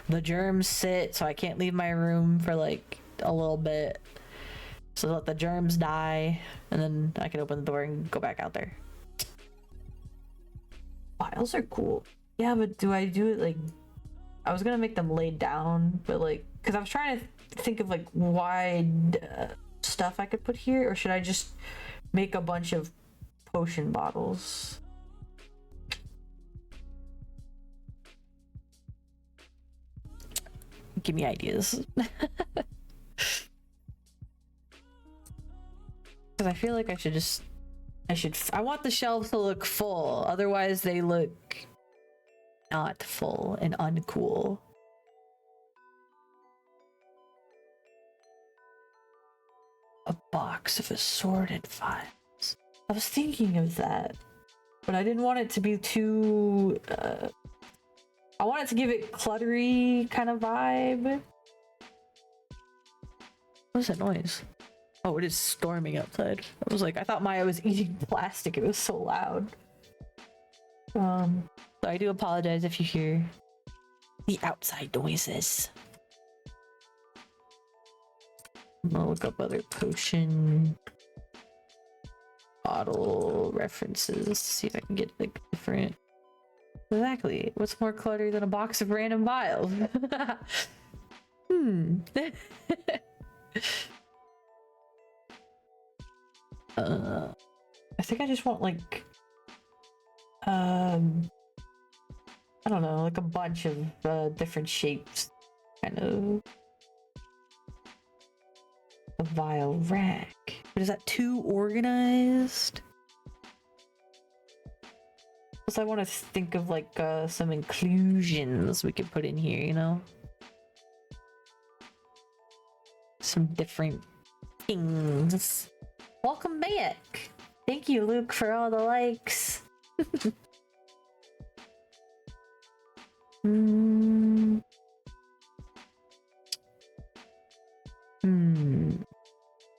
the germs sit, so I can't leave my room for like a little bit. So let the germs die, and then I can open the door and go back out there. Files are cool. Yeah, but do I do it like... I was gonna make them laid down, but like... Because I was trying to think of like wide stuff I could put here, or should I just make a bunch of potion bottles? Give me ideas. Because I feel like I want the shelves to look full, otherwise they look not full and uncool. A box of assorted files. I was thinking of that, but I didn't want it to be too I wanted to give it cluttery kind of vibe. What is that noise? Oh, it is storming outside. I was like, I thought Maya was eating plastic. It was so loud. So I do apologize if you hear the outside noises. I'm gonna look up other potion bottle references to see if I can get like different. Exactly. What's more cluttery than a box of random vials? I think I just want like I don't know, like a bunch of different shapes, kind of. A vial rack. But is that too organized? Plus I want to think of like some inclusions we could put in here, you know? Some different things. Welcome back! Thank you, Luke, for all the likes.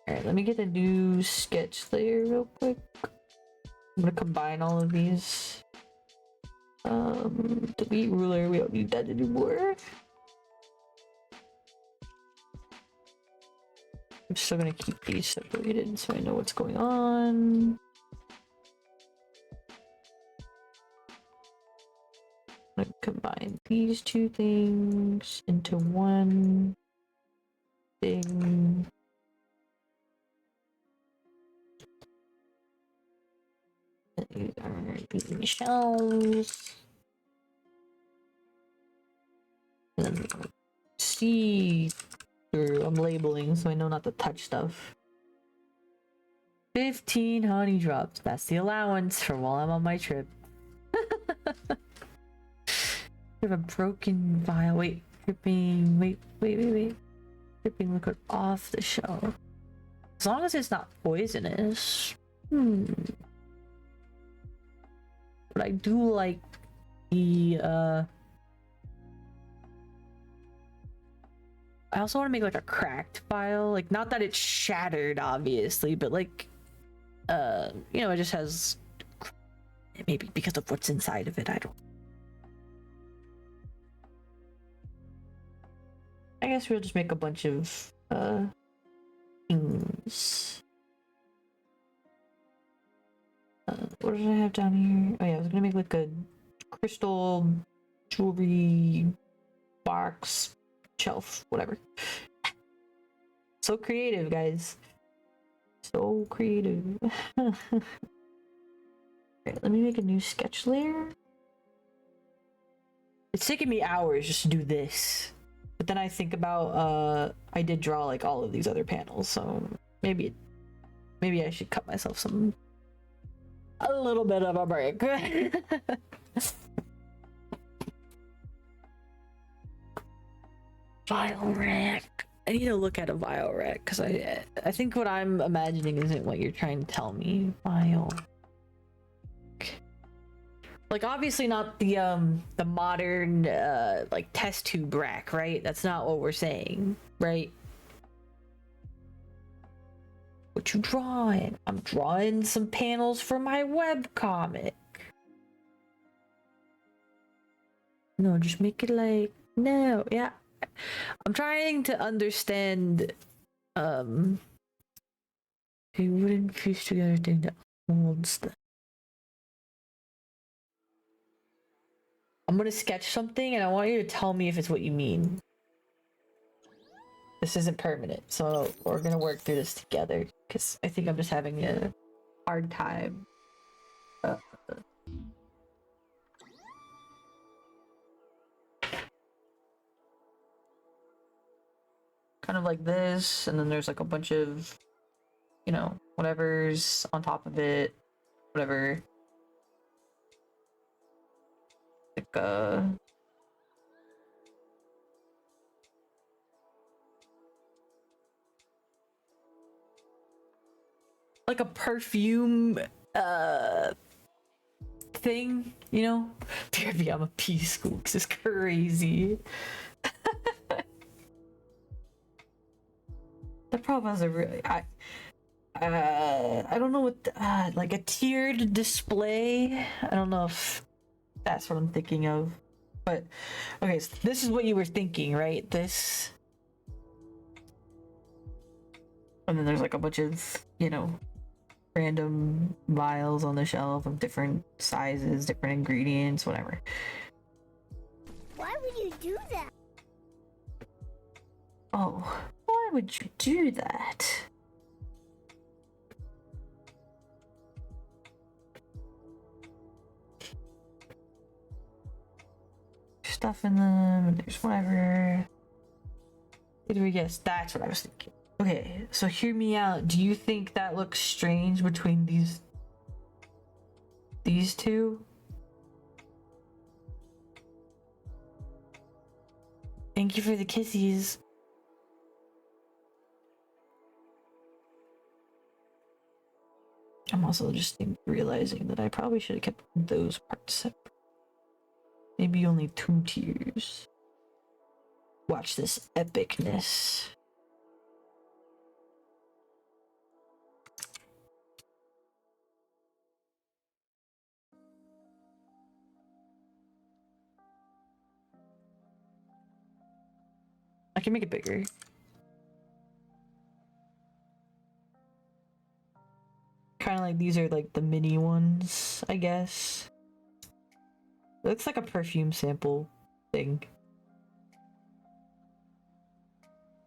Alright, let me get a new sketch layer real quick. I'm gonna combine all of these. Delete ruler, we don't need that anymore. I'm still gonna keep these separated so I know what's going on. I'm gonna combine these two things into one thing. These are the shells. And then see through. I'm labeling so I know not to touch stuff. 15 honey drops. That's the allowance for while I'm on my trip. We have a broken vial. Wait, dripping. Wait. Dripping liquid off the shelf. As long as it's not poisonous. but I do like the I also want to make like a cracked file, like not that it's shattered obviously, but like you know, it just has, maybe because of what's inside of it, I guess we'll just make a bunch of things. What did I have down here? Oh yeah, I was gonna make like a crystal jewelry box shelf, whatever. So creative, guys. So creative. Okay, let me make a new sketch layer. It's taking me hours just to do this. But then I think about I did draw like all of these other panels, so maybe I should cut myself a little bit of a break. Vial rack. I need to look at a vial rack because I think what I'm imagining isn't what you're trying to tell me. Vial. Like obviously not the modern like test tube rack, right? That's not what we're saying, right? What you drawing? I'm drawing some panels for my webcomic. No, just make it like, no, yeah. I'm trying to understand a wooden piece together thing that holds the. I'm gonna sketch something and I want you to tell me if it's what you mean. This isn't permanent, so we're gonna work through this together because I think I'm just having a hard time. Kind of like this, and then there's like a bunch of, you know, whatever's on top of it, whatever. Like a perfume thing, you know? Maybe I'm a pea school because it's crazy. The problem is I don't know what like a tiered display. I don't know if that's what I'm thinking of, but okay, so this is what you were thinking, right? This, and then there's like a bunch of, you know, random vials on the shelf of different sizes, different ingredients, whatever. Why would you do that? Oh, why would you do that? Stuff in them, and there's whatever. Yes, that's what I was thinking. Okay, so hear me out. Do you think that looks strange between these two? Thank you for the kissies. I'm also just realizing that I probably should have kept those parts separate. Maybe only 2 tiers. Watch this epicness. I can make it bigger. Kind of like these are like the mini ones, I guess. It looks like a perfume sample thing.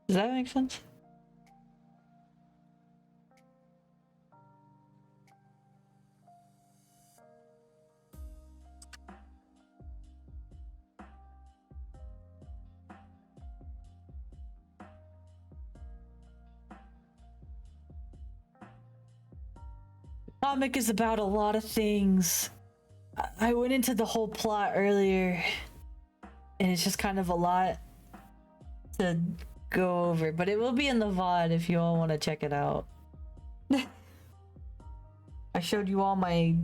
Does that make sense? Comic is about a lot of things. I went into the whole plot earlier, and it's just kind of a lot to go over, but it will be in the VOD if you all want to check it out. I showed you all my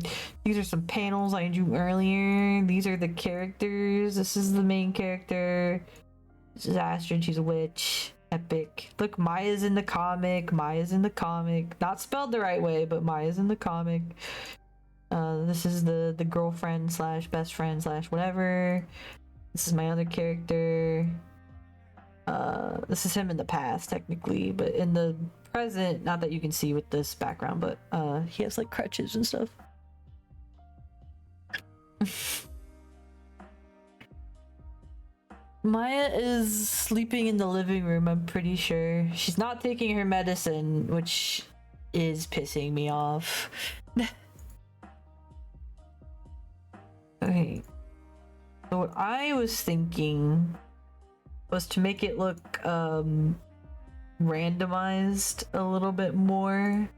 These are some panels I drew earlier. These are the characters. This is the main character. This is Astrid. She's a witch. Epic. Look, Maya's in the comic. Maya's in the comic. Not spelled the right way, but Maya's in the comic. This is the girlfriend slash best friend slash whatever. This is my other character. This is him in the past, technically, but in the present, not that you can see with this background, but he has like crutches and stuff. Maya is sleeping in the living room, I'm pretty sure. She's not taking her medicine, which is pissing me off. Okay. So what I was thinking was to make it look randomized a little bit more.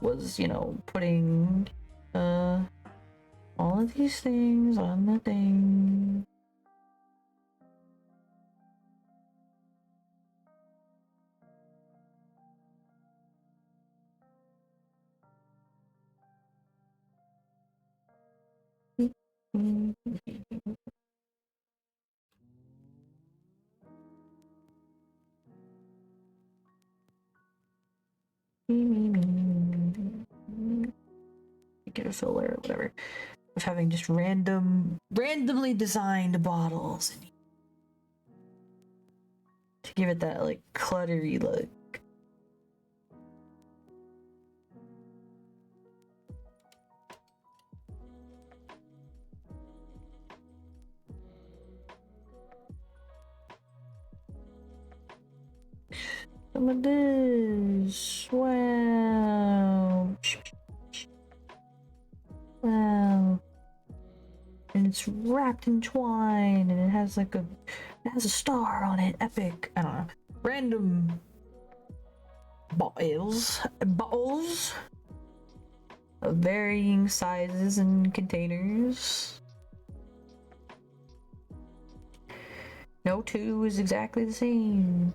Was, you know, putting all of these things on the thing. Get a filler or whatever. Of having just randomly designed bottles to give it that like cluttery look. Some of this. Wow. Wow. And it's wrapped in twine and it has like it has a star on it. Epic. I don't know. Random bottles of varying sizes and containers. No two is exactly the same.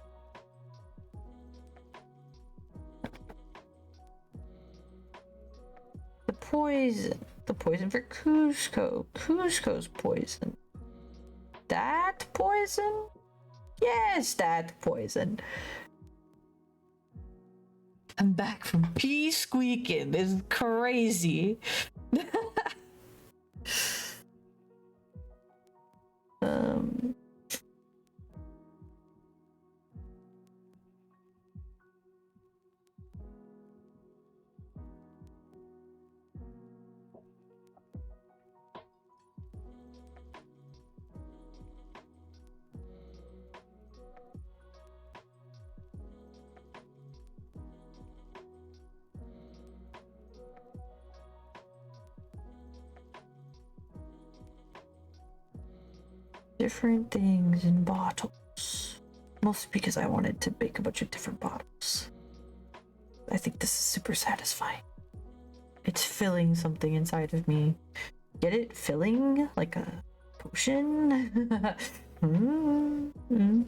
The poison for Cusco. Cusco's poison. That poison? Yes, that poison. I'm back from pee squeaking. This is crazy. Different things in bottles. Mostly because I wanted to make a bunch of different bottles. I think this is super satisfying. It's filling something inside of me. Get it? Filling? Like a potion? Mm-hmm.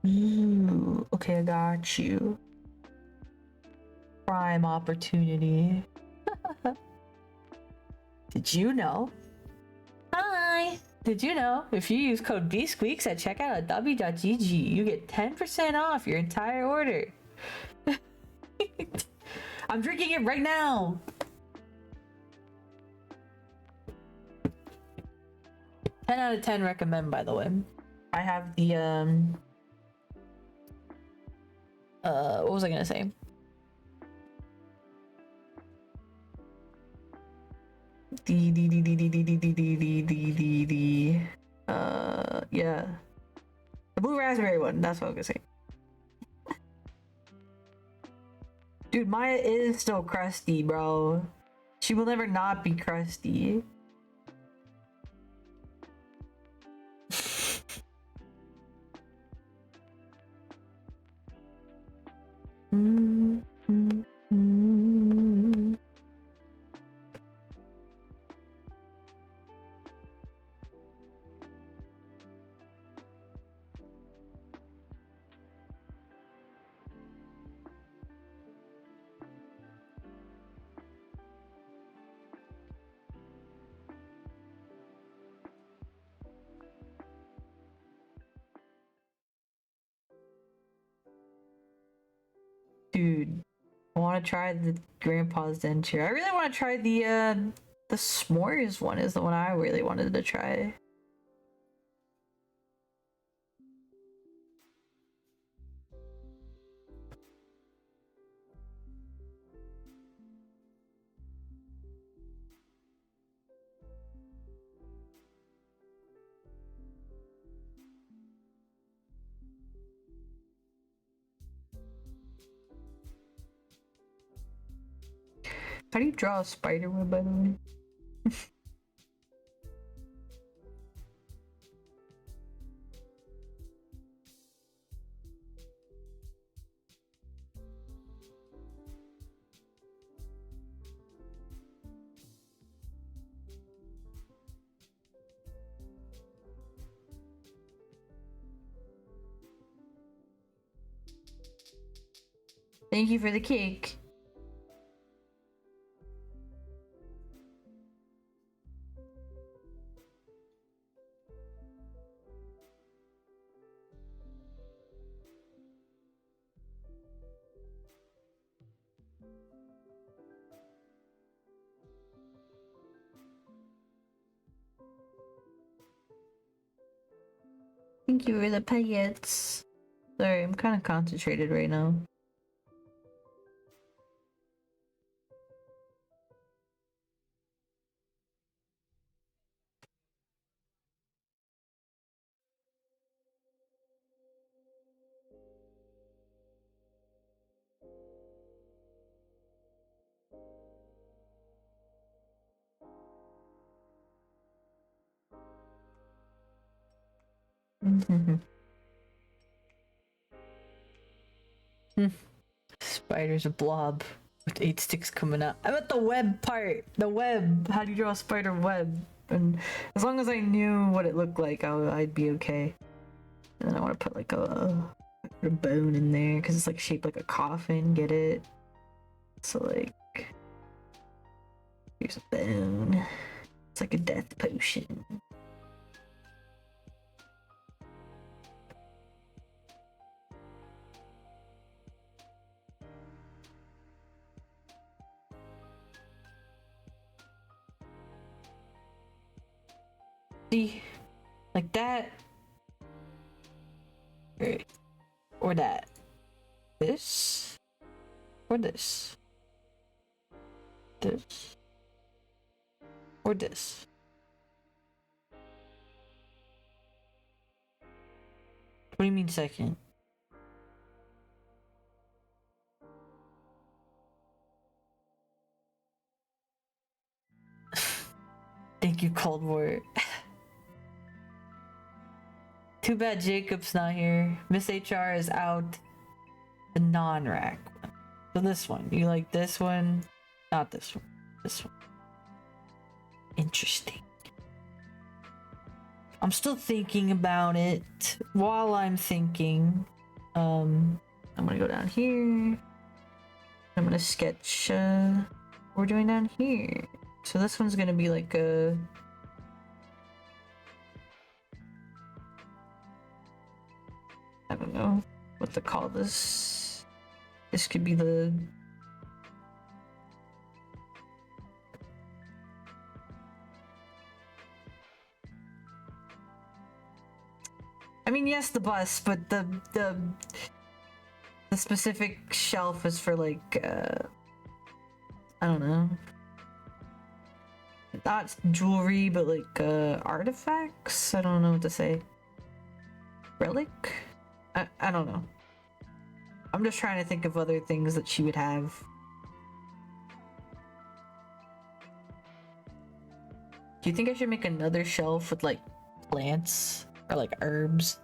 Ooh, okay, I got you. Prime opportunity. Did you know? Hi! Did you know if you use code BSqueaks at checkout at w.gg, you get 10% off your entire order? I'm drinking it right now! 10 out of 10 recommend, by the way. I have the, what was I gonna say? Yeah. The blue raspberry one, that's what I was gonna say. Dude, Maya is still crusty, bro. She will never not be crusty. Mm, mm, mm. Dude, I want to try the grandpa's denture. I really want to try the s'mores one is the one I really wanted to try. How do you draw a spider web, by the way? Thank you for the cake. Thank you for the paillettes. Sorry, I'm kind of concentrated right now. Spider's a blob with 8 sticks coming out. I'm at the web part. The web. How do you draw a spider web? And as long as I knew what it looked like, I'd be okay. And then I want to put like a bone in there because it's like shaped like a coffin. Get it? So like, here's a bone. It's like a death potion. See, like that, right? Or that. This, or this. This, or this. What do you mean second? Thank you, Cold War. Too bad Jacob's not here. Miss HR is out. The non-rack one. So this one. You like this one? Not this one. This one. Interesting. I'm still thinking about it. While I'm thinking, I'm gonna go down here. I'm gonna sketch what we're doing down here. So this one's gonna be like a I don't know what to call this. This could be the I mean, yes, the bus, but the specific shelf is for like I don't know. Not jewelry, but like artifacts? I don't know what to say. Relic? I don't know. I'm just trying to think of other things that she would have. Do you think I should make another shelf with like plants or like herbs?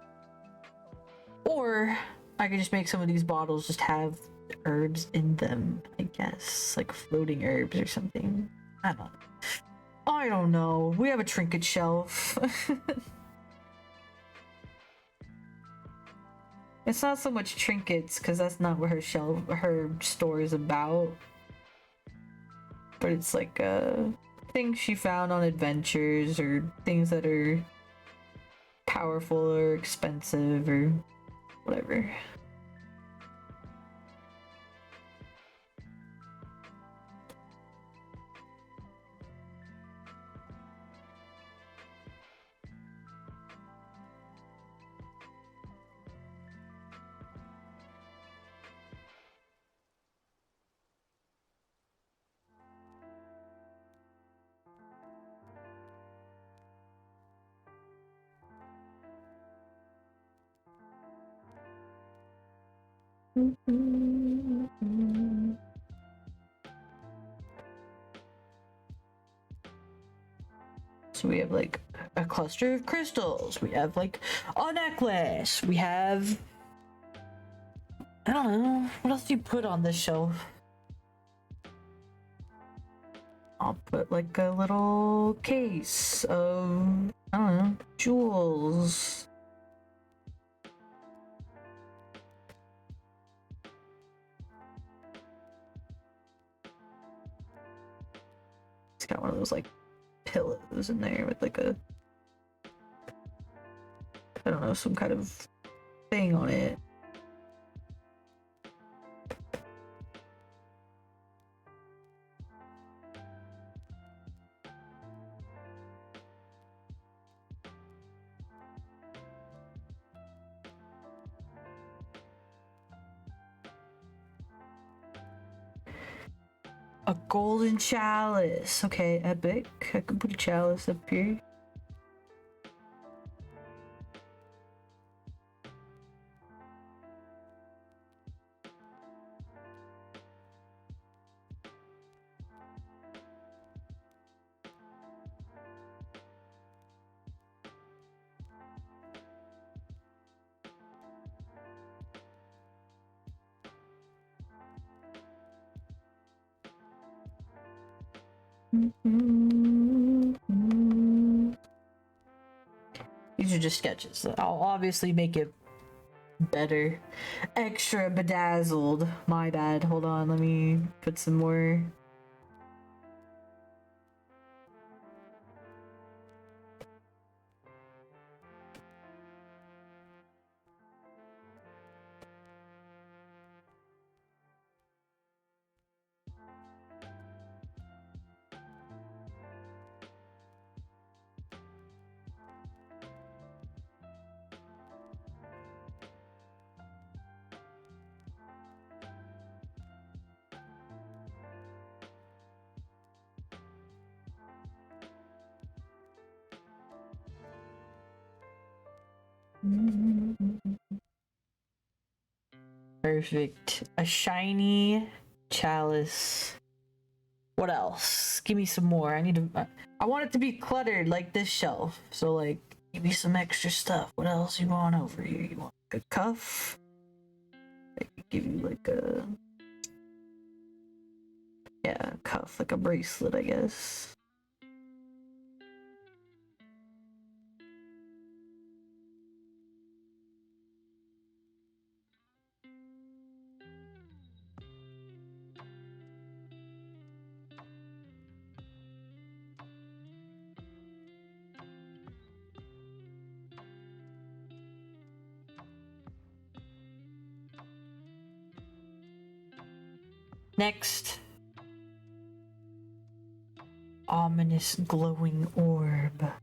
Or I could just make some of these bottles just have herbs in them, I guess. Like floating herbs or something. I don't know. We have a trinket shelf. It's not so much trinkets, because that's not what her store is about. But it's like things she found on adventures, or things that are powerful or expensive or whatever. So we have like a cluster of crystals. We have like a necklace. We have, I don't know, what else do you put on this shelf? I'll put like a little case of, I don't know, jewels. It's got one of those like pillows in there with like a, I don't know, some kind of thing on it. A golden chalice. Okay, epic. I could put a chalice up here. These are just sketches. I'll obviously make it better. Extra bedazzled. My bad. Hold on, let me put some more. Perfect. A shiny chalice. What else? Give me some more. I need to. I want it to be cluttered like this shelf. So like, give me some extra stuff. What else you want over here? You want like a cuff? I could give you like a, yeah, a cuff, like a bracelet, I guess. Next, ominous glowing orb.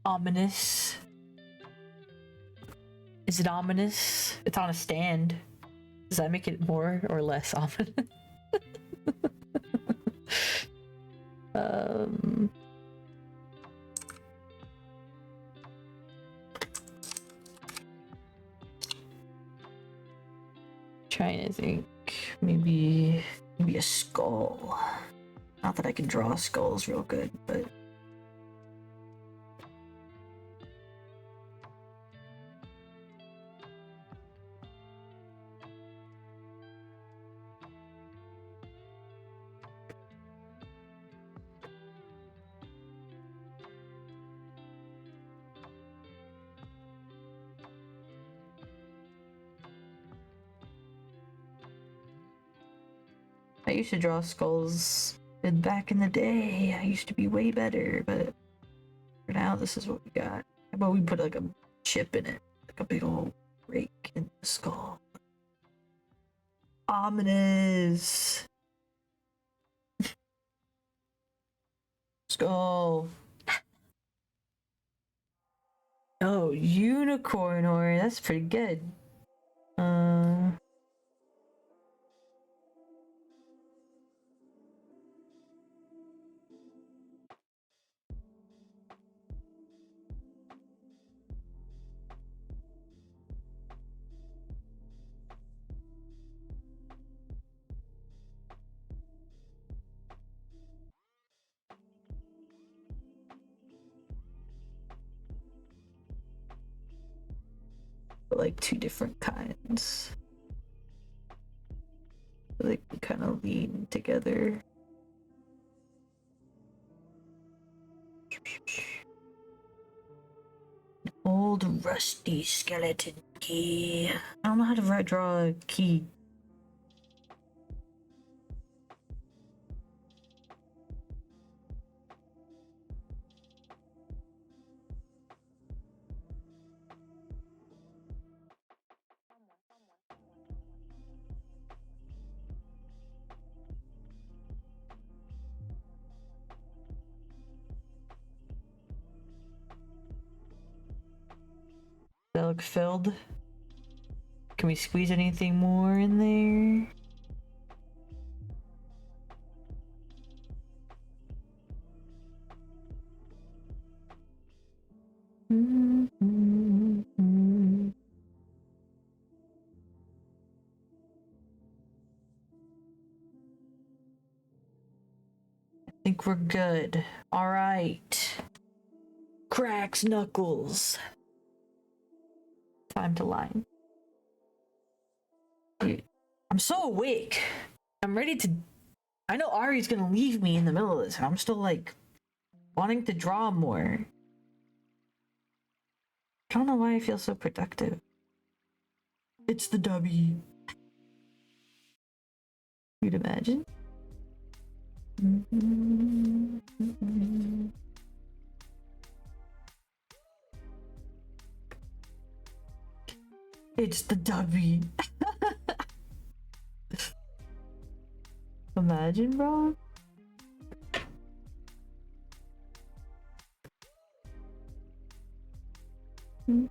Ominous. Is it ominous? It's on a stand. Does that make it more or less ominous? um... Trying to think. Maybe a skull. Not that I can draw skulls real good, but I used to draw skulls back in the day. I used to be way better, but for now, this is what we got. How about we put like a chip in it, like a big old break in the skull? Ominous. Skull. Oh, unicorn horn. That's pretty good. Like two different kinds. They can kind of lean together. Old rusty skeleton key. I don't know how to draw a key. That look filled? Can we squeeze anything more in there? I think we're good. All right. Cracks knuckles. Time to line. Dude, I'm so awake. I'm ready to. I know Ari's gonna leave me in the middle of this, and I'm still like wanting to draw more. I don't know why I feel so productive. It's the W. You'd imagine. It's the W. Imagine, bro. Ooh,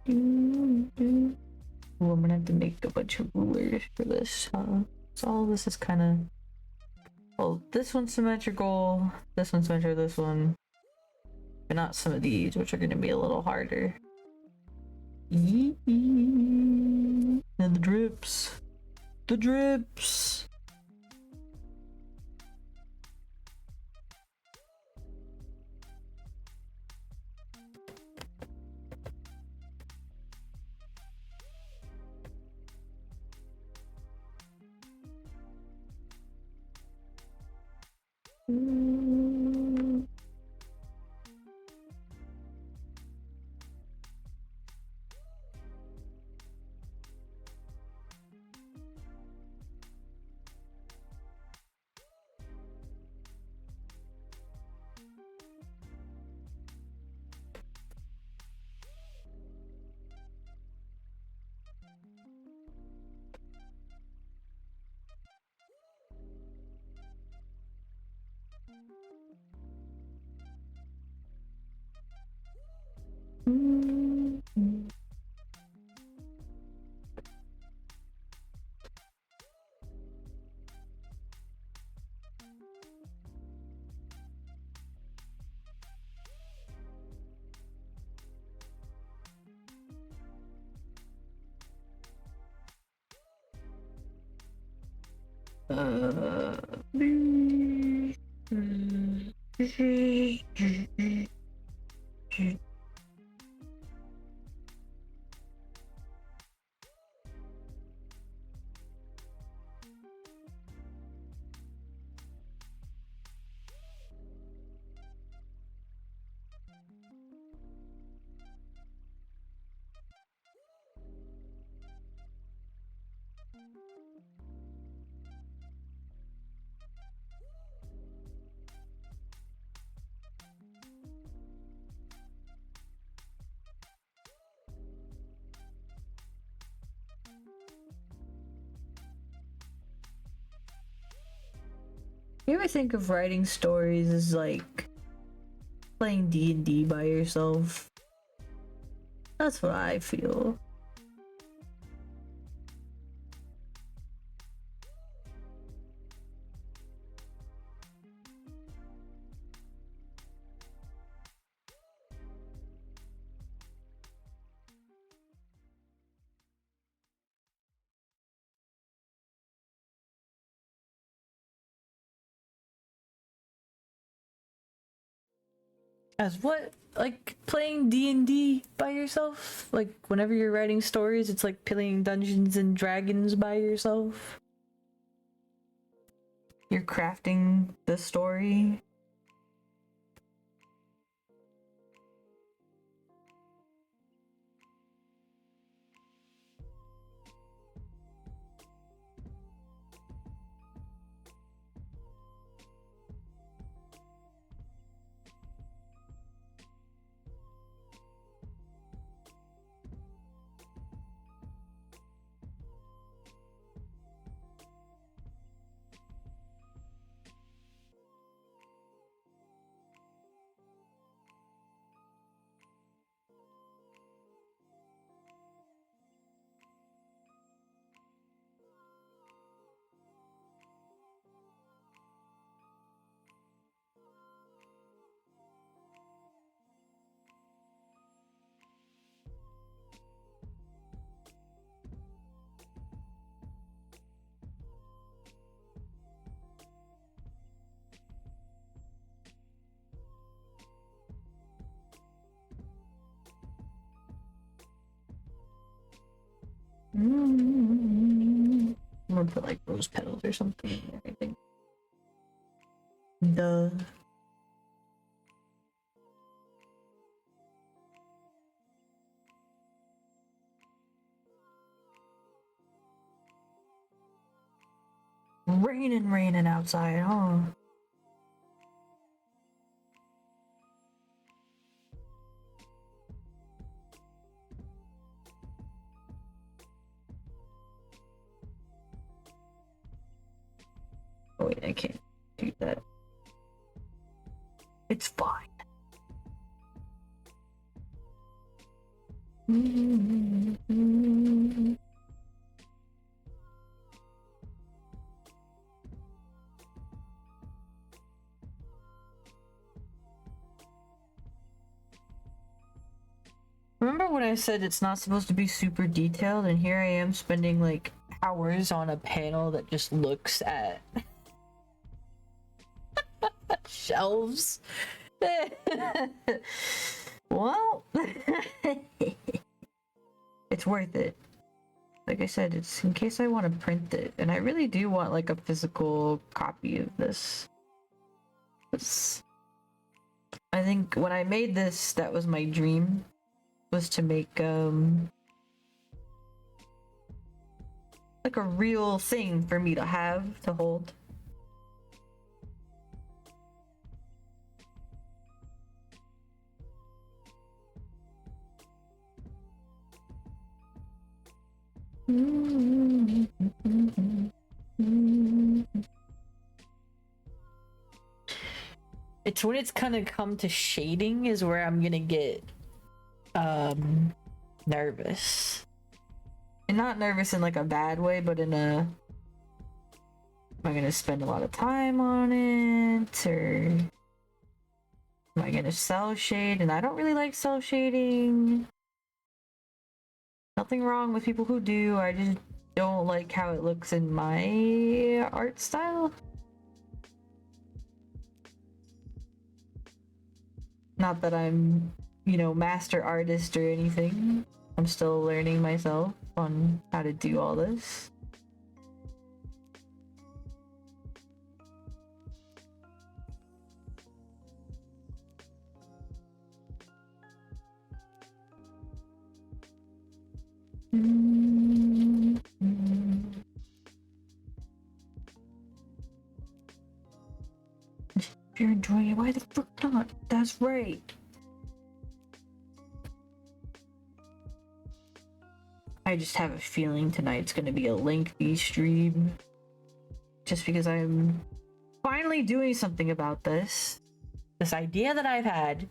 I'm gonna have to make a bunch of rulers for this, huh? So all this is kind of... Well, this one's symmetrical, this one's symmetrical, this one. But not some of these, which are gonna be a little harder. And the drips. The drips! You ever think of writing stories as like playing D&D by yourself? That's what I feel. As what? Like playing D&D by yourself? Like whenever you're writing stories, it's like playing Dungeons and Dragons by yourself? You're crafting the story. I'm gonna put like rose petals or something in there, I think. Duh. Raining outside, huh? Oh wait, I can't do that. It's fine. Remember when I said it's not supposed to be super detailed, and here I am spending like Hours on a panel that just looks at shelves. well, it's worth it. Like I said, it's in case I want to print it, and I really do want like a physical copy of this. I think when I made this, that was my dream, was to make like a real thing for me to have to hold. It's when it's kind of come to shading is where I'm gonna get nervous. And not nervous in like a bad way, but in a, am I gonna spend a lot of time on it, or am I gonna cell shade? And I don't really like cell shading. Nothing wrong with people who do, I just don't like how it looks in my art style. Not that I'm, you know, master artist or anything. I'm still learning myself on how to do all this. If you're enjoying it, why the fuck not? That's right. I just have a feeling tonight's gonna be a lengthy stream. Just because I'm finally doing something about this. This idea that I've had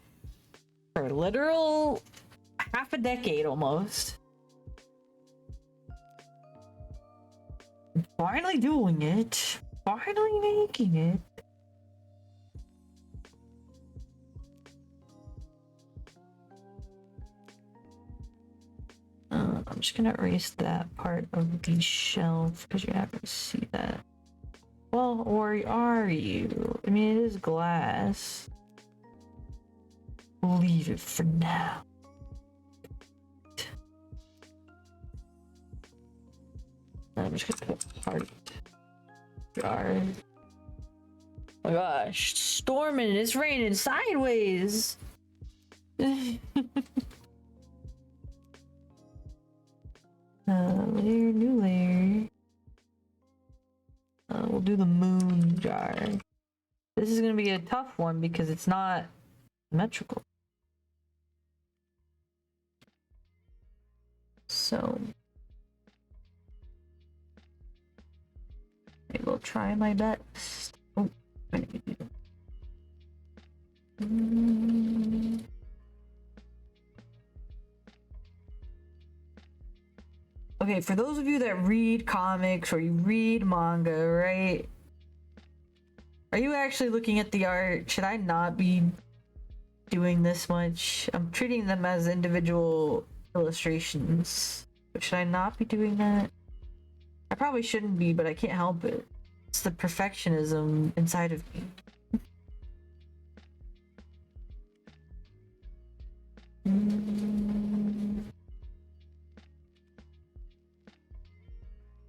for literal half a decade almost. I'm finally doing it. Finally making it. I'm just gonna erase that part of the shelf because you're not gonna see that. Well, or are you? I mean, it is glass. Leave it for now. I'm just gonna put heart jar. Oh my gosh, storming, it's raining sideways. Layer, new layer. We'll do the moon jar. This is gonna be a tough one because it's not symmetrical. So I will try my best. Oh, okay, for those of you that read comics or you read manga, right? Are you actually looking at the art? Should I not be doing this much? I'm treating them as individual illustrations. But should I not be doing that? I probably shouldn't be, but I can't help it. It's the perfectionism inside of me.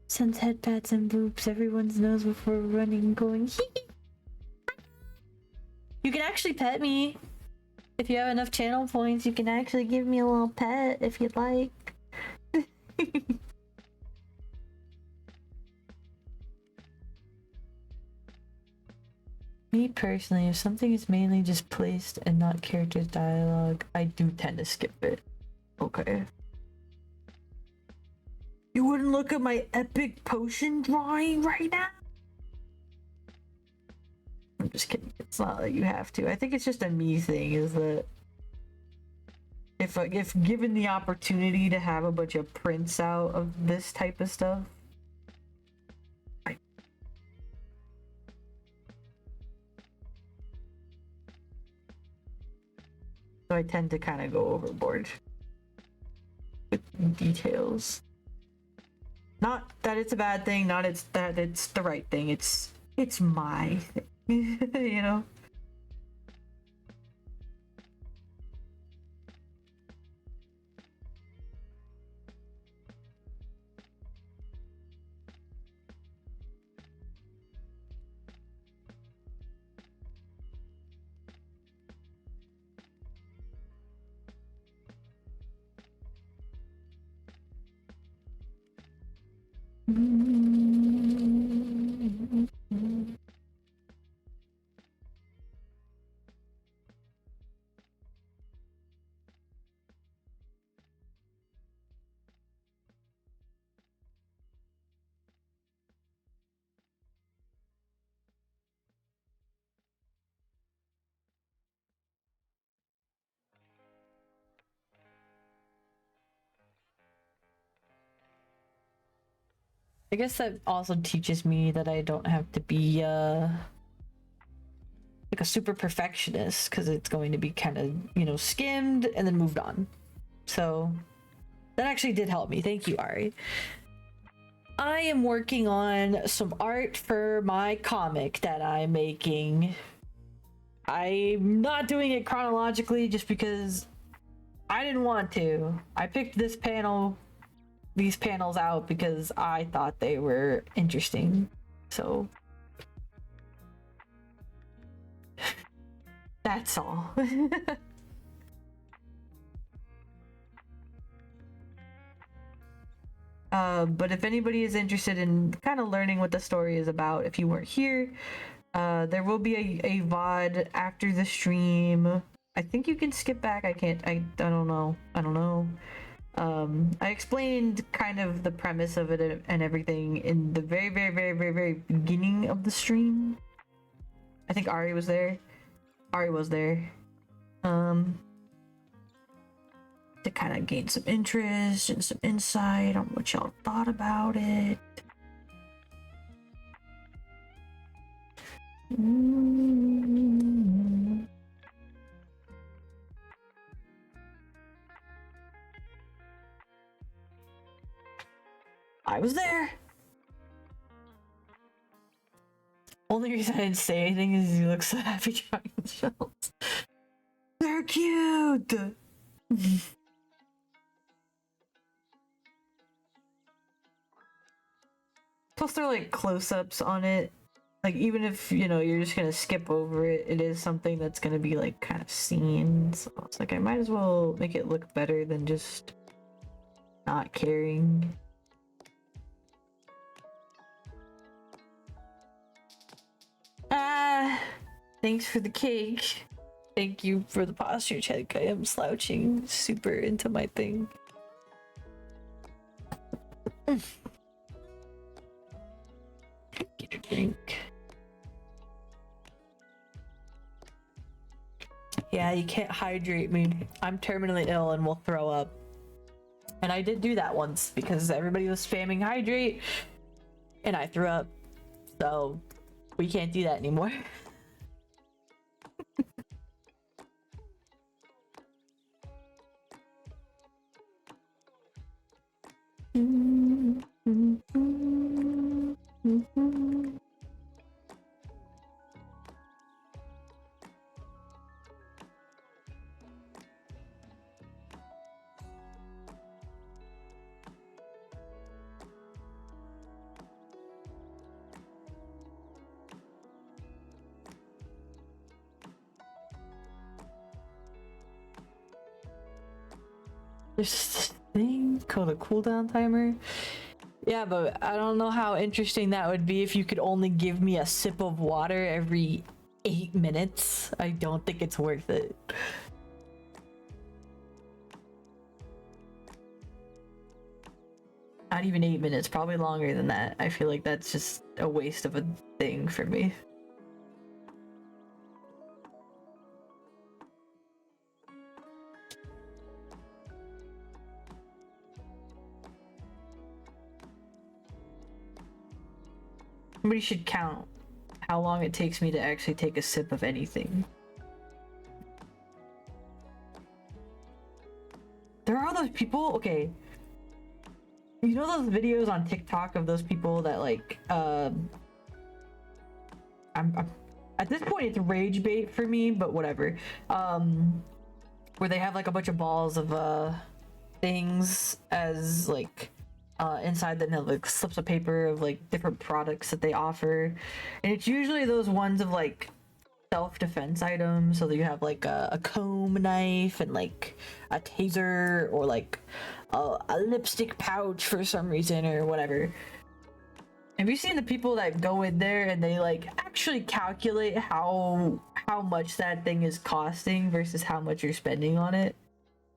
Sunset pats and boops, everyone's nose before running, going hee. You can actually pet me. If you have enough channel points, you can actually give me a little pet if you'd like. Me personally, if something is mainly just placed and not characters dialogue, I do tend to skip it. Okay. You wouldn't look at my epic potion drawing right now? I'm just kidding. It's not that you have to. I think it's just a me thing, is that if given the opportunity to have a bunch of prints out of this type of stuff, so I tend to kind of go overboard with details. Not that it's a bad thing, not that it's the right thing. It's my thing, you know. I guess that also teaches me that I don't have to be like a super perfectionist, because it's going to be kind of, you know, skimmed and then moved on. So that actually did help me. Thank you, Ari. I am working on some art for my comic that I'm making. I'm not doing it chronologically just because I didn't want to. I picked these panels out because I thought they were interesting. So that's all. But if anybody is interested in kind of learning what the story is about, if you weren't here, there will be a VOD after the stream. I think you can skip back. I don't know. I explained kind of the premise of it and everything in the very, very, very, very, very beginning of the stream. I think Ari was there. To kind of gain some interest and some insight on what y'all thought about it. I was there. Only reason I didn't say anything is he looks so happy trying the shells. They're cute. Plus, they're like close-ups on it. Like, even if, you know, you're just gonna skip over it, it is something that's gonna be like kind of seen. So it's like I might as well make it look better than just not caring. Thanks for the cake. Thank you for the posture check. I am slouching super into my thing. Get a drink. Yeah, you can't hydrate me. I'm terminally ill and will throw up. And I did do that once because everybody was spamming hydrate and I threw up. So we can't do that anymore. There's this thing called a cooldown timer. Yeah, but I don't know how interesting that would be if you could only give me a sip of water every 8 minutes. I don't think it's worth it. Not even 8 minutes, probably longer than that. I feel like that's just a waste of a thing for me. Somebody should count how long it takes me to actually take a sip of anything. There are those people, okay. You know those videos on TikTok of those people that like, I'm at this point it's rage bait for me, but whatever. Where they have like a bunch of balls of things as like inside that have like slips of paper of like different products that they offer, and it's usually those ones of like self-defense items. So that you have like a comb knife and like a taser or like a lipstick pouch for some reason or whatever. Have you seen the people that go in there and they like actually calculate how much that thing is costing versus how much you're spending on it?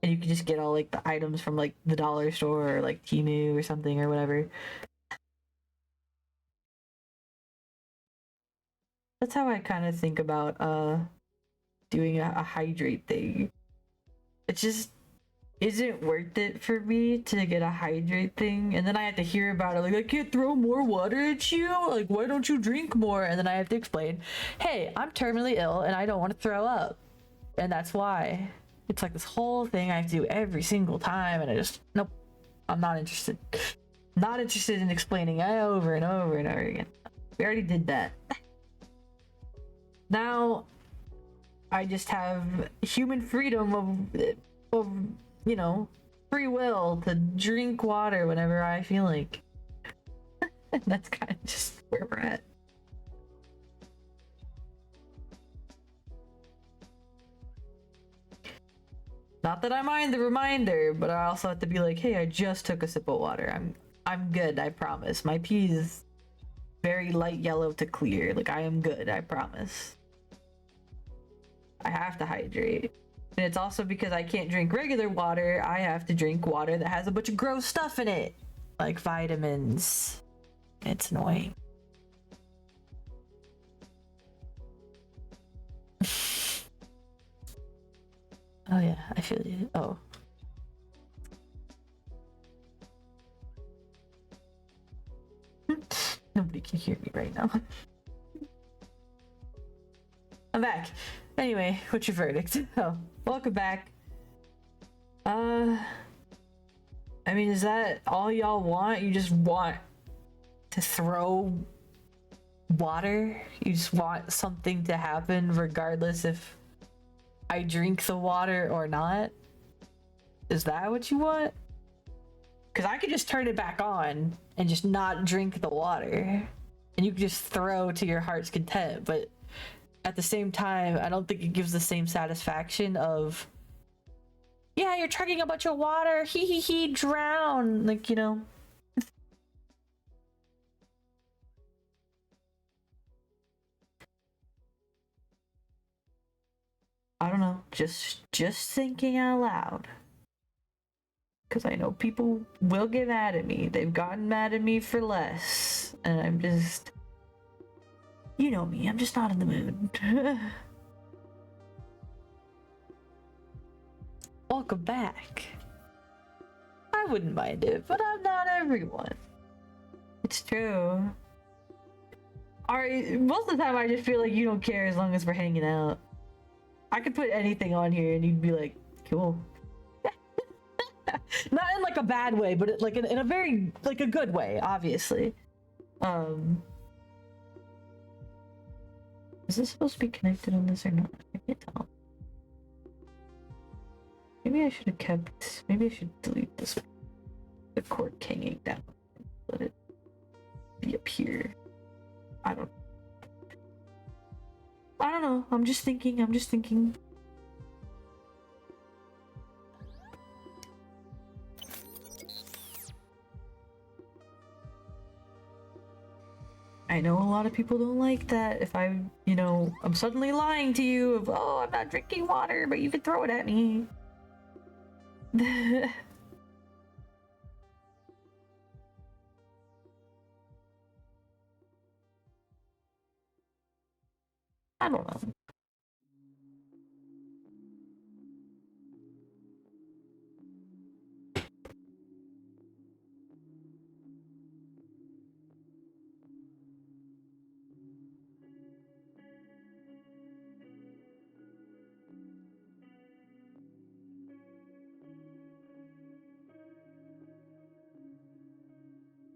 And you can just get all like the items from like the dollar store or like Temu or something or whatever. That's how I kind of think about doing a hydrate thing. It's just isn't worth it for me to get a hydrate thing, and then I have to hear about it like, I can't throw more water at you, like, why don't you drink more? And then I have to explain, hey, I'm terminally ill and I don't want to throw up, and that's why. It's like this whole thing I have to do every single time, and I just, nope, I'm not interested. Not interested in explaining over and over and over again. We already did that. Now I just have human freedom of you know, free will to drink water whenever I feel like. That's kind of just where we're at. Not that I mind the reminder, but I also have to be like, hey, I just took a sip of water. I'm good, I promise. My pee is very light yellow to clear. Like, I am good, I promise. I have to hydrate. And it's also because I can't drink regular water, I have to drink water that has a bunch of gross stuff in it. Like vitamins. It's annoying. Oh yeah, I feel you. Oh. Nobody can hear me right now. I'm back. Anyway, what's your verdict? Oh, welcome back. I mean, is that all y'all want? You just want to throw water? You just want something to happen regardless if I drink the water or not? Is that what you want? Because I could just turn it back on and just not drink the water. And you could just throw to your heart's content, but at the same time, I don't think it gives the same satisfaction of, yeah, you're chugging a bunch of water, hee, drown, like, you know. I don't know, just thinking out loud. Because I know people will get mad at me. They've gotten mad at me for less. And I'm just, you know me, I'm just not in the mood. Welcome back. I wouldn't mind it, but I'm not everyone. It's true. Alright, most of the time I just feel like you don't care as long as we're hanging out. I could put anything on here and you'd be like, cool. Not in like a bad way, but like in a very, like a good way, obviously. Is this supposed to be connected on this or not? I can't tell. Maybe I should have kept, maybe I should delete this, the cord hanging down. Let it be up here. I don't know. I'm just thinking. I know a lot of people don't like that if I'm suddenly lying to you of, oh, I'm not drinking water, but you can throw it at me. I don't know.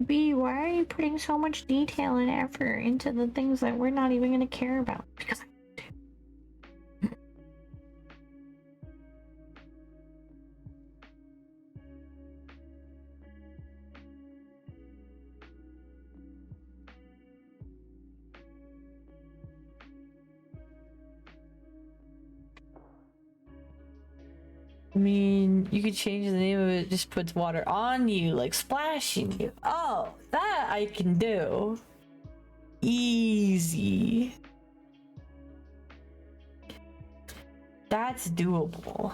B, why are you putting so much detail and effort into the things that we're not even going to care about? Because I mean, you could change the name of it, just puts water on you, like splashing you. Oh, that I can do. Easy. That's doable.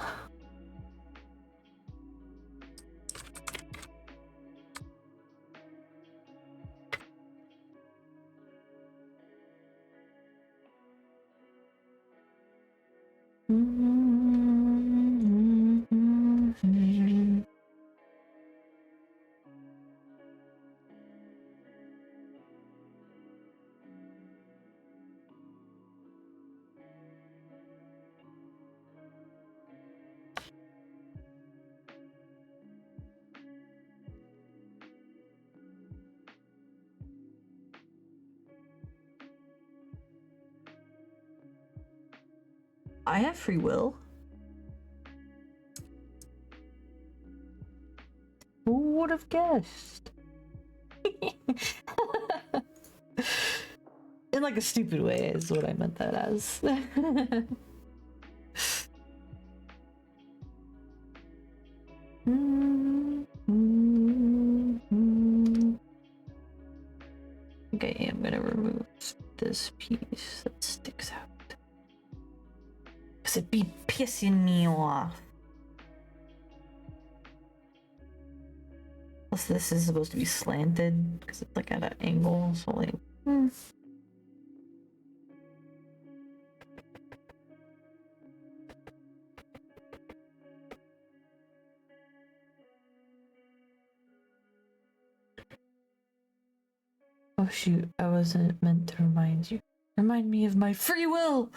I have free will. Who would have guessed? In like a stupid way is what I meant that as. Okay, I'm gonna remove this piece that sticks out. Cause it be pissing me off. Plus this is supposed to be slanted because it's like at an angle, so like Oh shoot, I wasn't meant to remind you. Remind me of my free will!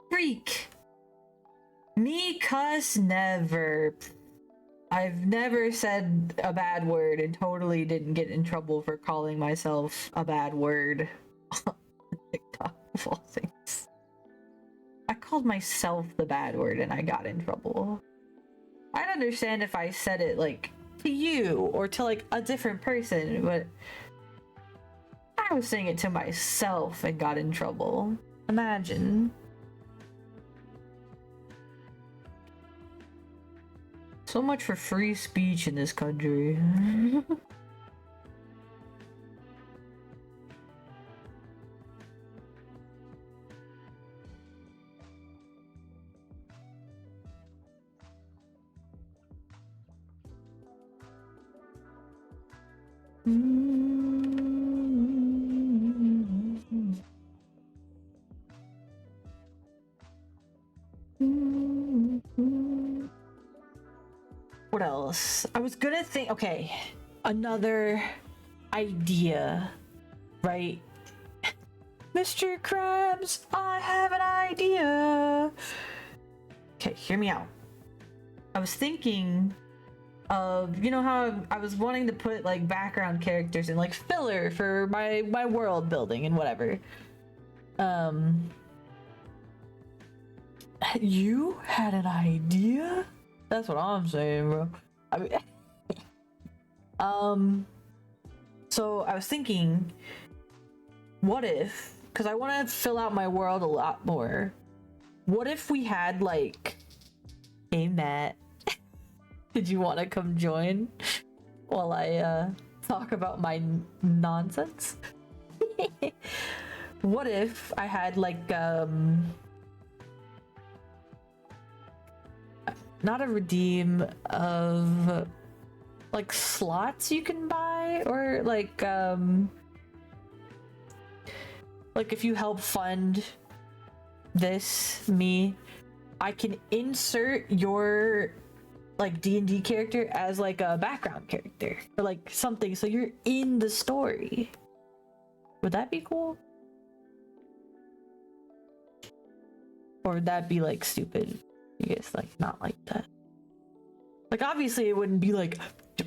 Freak! Me cuss never. I've never said a bad word and totally didn't get in trouble for calling myself a bad word on TikTok of all things. I called myself the bad word and I got in trouble. I'd understand if I said it like to you or to like a different person, but I was saying it to myself and got in trouble. Imagine. So much for free speech in this country. What else? I was gonna think, okay, another idea, right? Mr. Krabs, I have an idea. Okay, hear me out. I was thinking of, you know how I was wanting to put like background characters and like filler for my world building and whatever. You had an idea? That's what I'm saying, bro. I mean, so I was thinking, what if, because I want to fill out my world a lot more, what if we had like, hey Matt, did you want to come join while I talk about my nonsense? What if I had like not a redeem of like slots you can buy, or like if you help fund me, I can insert your like D&D character as like a background character or like something, so you're in the story. Would that be cool? Or would that be like stupid? You guys like not like that? Like obviously it wouldn't be like,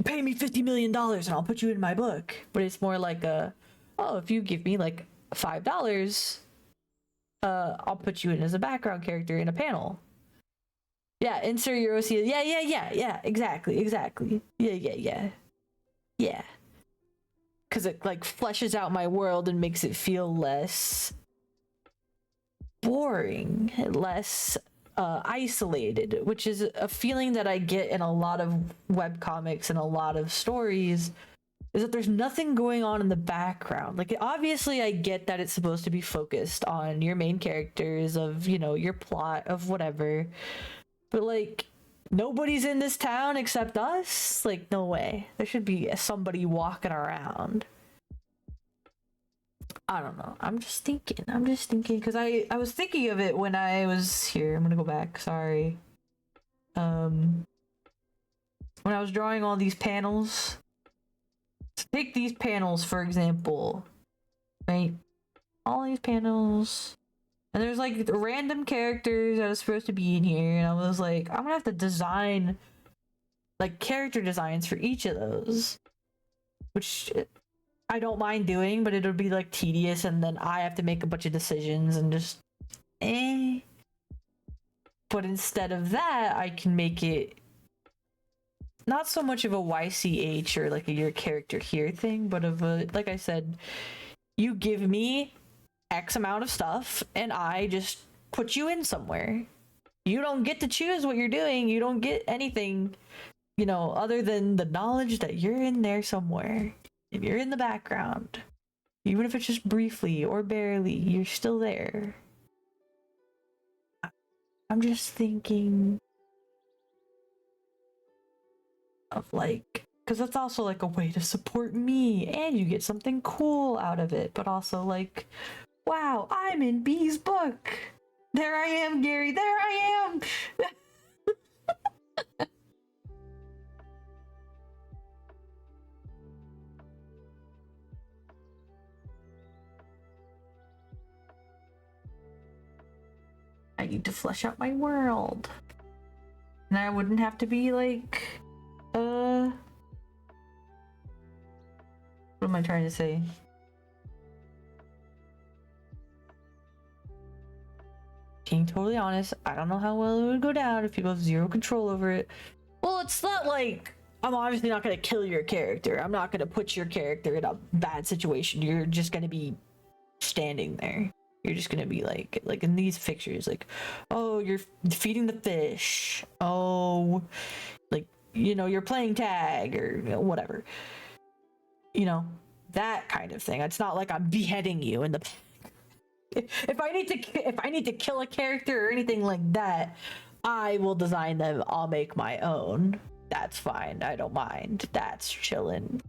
pay me $50 million and I'll put you in my book, but it's more like oh, if you give me like $5, I'll put you in as a background character in a panel. Yeah, insert your OC. Yeah, exactly. Yeah. Because it like fleshes out my world and makes it feel less boring, less isolated, which is a feeling that I get in a lot of webcomics and a lot of stories, is that there's nothing going on in the background. Like obviously I get that it's supposed to be focused on your main characters, of, you know, your plot of whatever, but like nobody's in this town except us. Like no way. There should be somebody walking around. I don't know. I'm just thinking because I was thinking of it when I was here. I'm gonna go back. Sorry. When I was drawing all these panels, take these panels for example, right? All these panels, and there's like random characters that are supposed to be in here, and I was like, I'm gonna have to design like character designs for each of those, which I don't mind doing, but it'll be like tedious, and then I have to make a bunch of decisions and just eh. But instead of that, I can make it not so much of a YCH or like a your character here thing, but of a, like I said, you give me X amount of stuff and I just put you in somewhere. You don't get to choose what you're doing. You don't get anything, you know, other than the knowledge that you're in there somewhere and you're in the background. Even if it's just briefly or barely, you're still there. I'm just thinking of like, because that's also like a way to support me and you get something cool out of it, but also like, wow, I'm in B's book. There I am, Gary. There I am. I need to flesh out my world. And I wouldn't have to be like, what am I trying to say? Being totally honest, I don't know how well it would go down if people have zero control over it. Well, it's not like I'm obviously not going to kill your character. I'm not going to put your character in a bad situation. You're just going to be standing there. You're just going to be like in these pictures, like, oh, you're feeding the fish. Oh, like, you know, you're playing tag or you know, whatever. You know, that kind of thing. It's not like I'm beheading you in the if I need to kill a character or anything like that, I will design them. I'll make my own. That's fine. I don't mind. That's chillin'.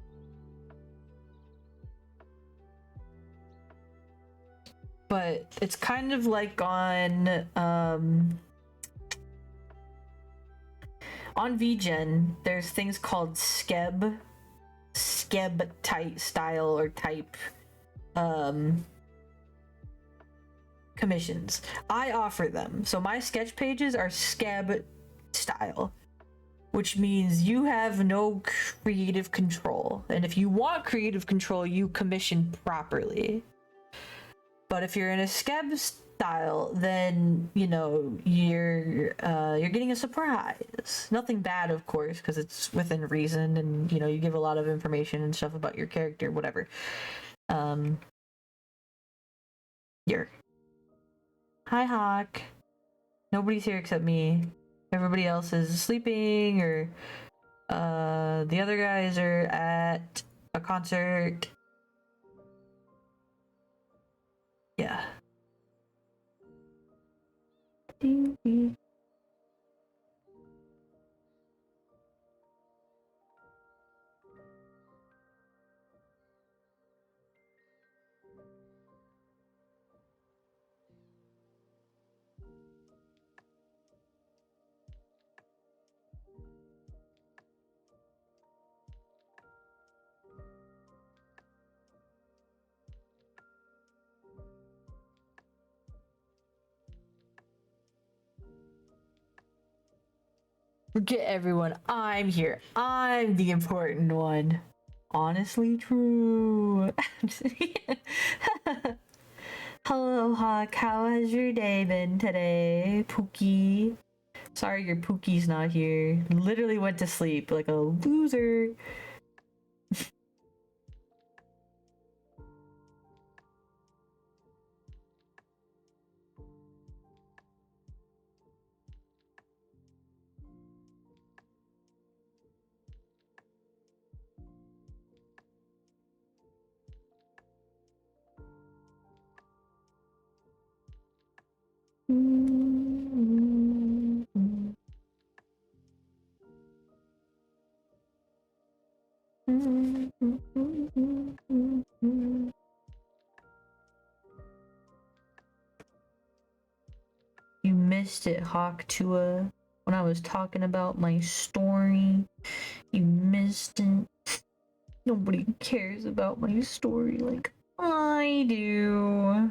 But it's kind of like on VGen, there's things called skeb type style or type commissions. I offer them. So my sketch pages are skeb style, which means you have no creative control. And if you want creative control, you commission properly. But if you're in a skeb style, then you know you're getting a surprise. Nothing bad, of course, because it's within reason, and you know you give a lot of information and stuff about your character, whatever. Here. Hi, Hawk. Nobody's here except me. Everybody else is sleeping, or the other guys are at a concert. Yeah. Forget everyone. I'm here. I'm the important one. Honestly true. Hello, Hawk. How has your day been today, Pookie? Sorry your Pookie's not here. Literally went to sleep like a loser. You missed it, Hawk Tua. When I was talking about my story, you missed it. Nobody cares about my story like I do.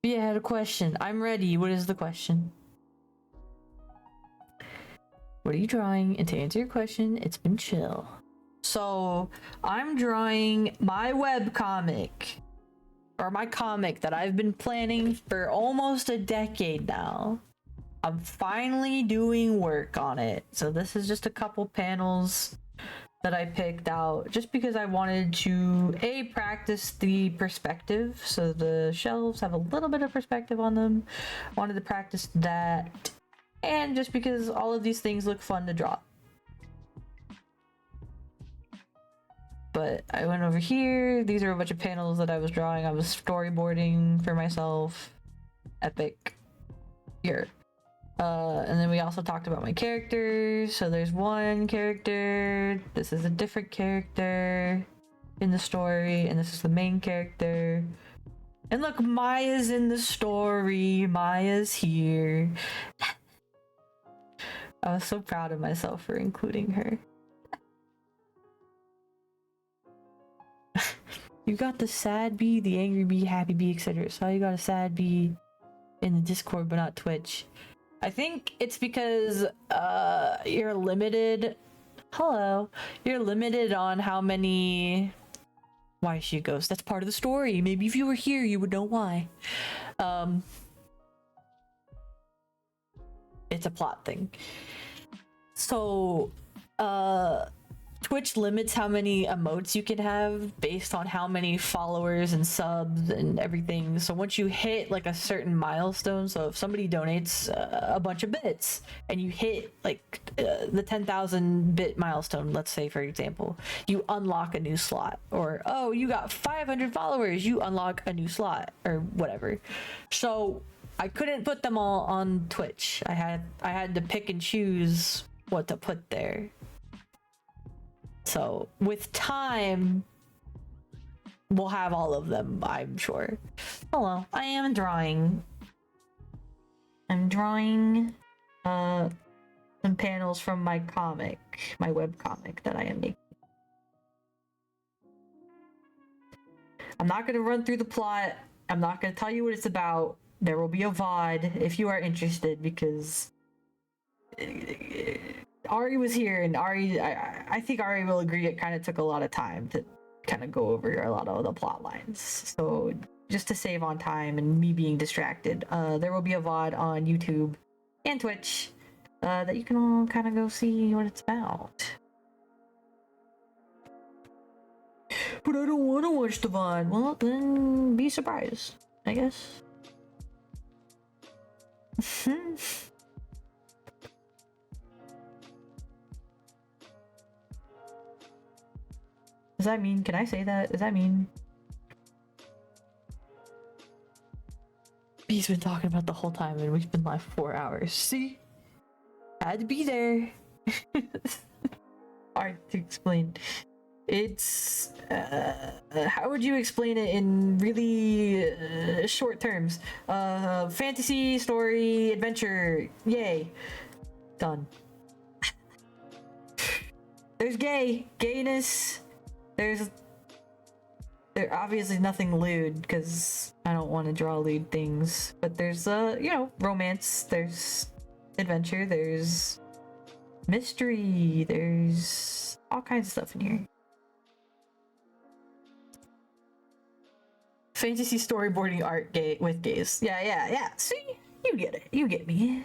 Yeah, I had a question. I'm ready. What is the question? What are you drawing? And to answer your question, it's been chill. So, I'm drawing my webcomic. Or my comic that I've been planning for almost a decade now. I'm finally doing work on it. So this is just a couple panels that I picked out just because I wanted to practice the perspective, so the shelves have a little bit of perspective on them. Wanted to practice that, and just because all of these things look fun to draw. But I went over here. These are a bunch of panels that I was drawing. I was storyboarding for myself. Epic. Here. And then we also talked about my characters. So there's one character. This is a different character in the story. And this is the main character. And look, Maya's in the story. Maya's here. I was so proud of myself for including her. You got the sad bee, the angry bee, happy bee, etc. So you got a sad bee in the Discord, but not Twitch. I think it's because you're limited. Hello, you're limited on how many. Why is she a ghost? That's part of the story. Maybe if you were here, you would know why. It's a plot thing. So, Twitch limits how many emotes you can have based on how many followers and subs and everything. So once you hit like a certain milestone, so if somebody donates a bunch of bits and you hit like the 10,000 bit milestone, let's say for example, you unlock a new slot. Or oh, you got 500 followers, you unlock a new slot or whatever. So I couldn't put them all on Twitch. I had to pick and choose what to put there. So with time, we'll have all of them, I'm sure. Hello, I am drawing. I'm drawing some panels from my comic, my webcomic that I am making. I'm not going to run through the plot. I'm not going to tell you what it's about. There will be a VOD if you are interested, because Ari was here, and I think Ari will agree it kind of took a lot of time to kind of go over a lot of the plot lines. So just to save on time and me being distracted, there will be a VOD on YouTube and Twitch that you can all kind of go see what it's about. But I don't want to watch the VOD. Well, then be surprised, I guess. Does that mean, can I say that? Does that mean? He's been talking about the whole time and we've been live 4 hours. See? Had to be there. Hard to explain. It's, how would you explain it in really short terms? Fantasy, story, adventure, yay. Done. There's gayness. There's obviously nothing lewd, because I don't want to draw lewd things, but there's romance, there's adventure, there's mystery, there's all kinds of stuff in here. Fantasy storyboarding art with gays. Yeah. See? You get it. You get me.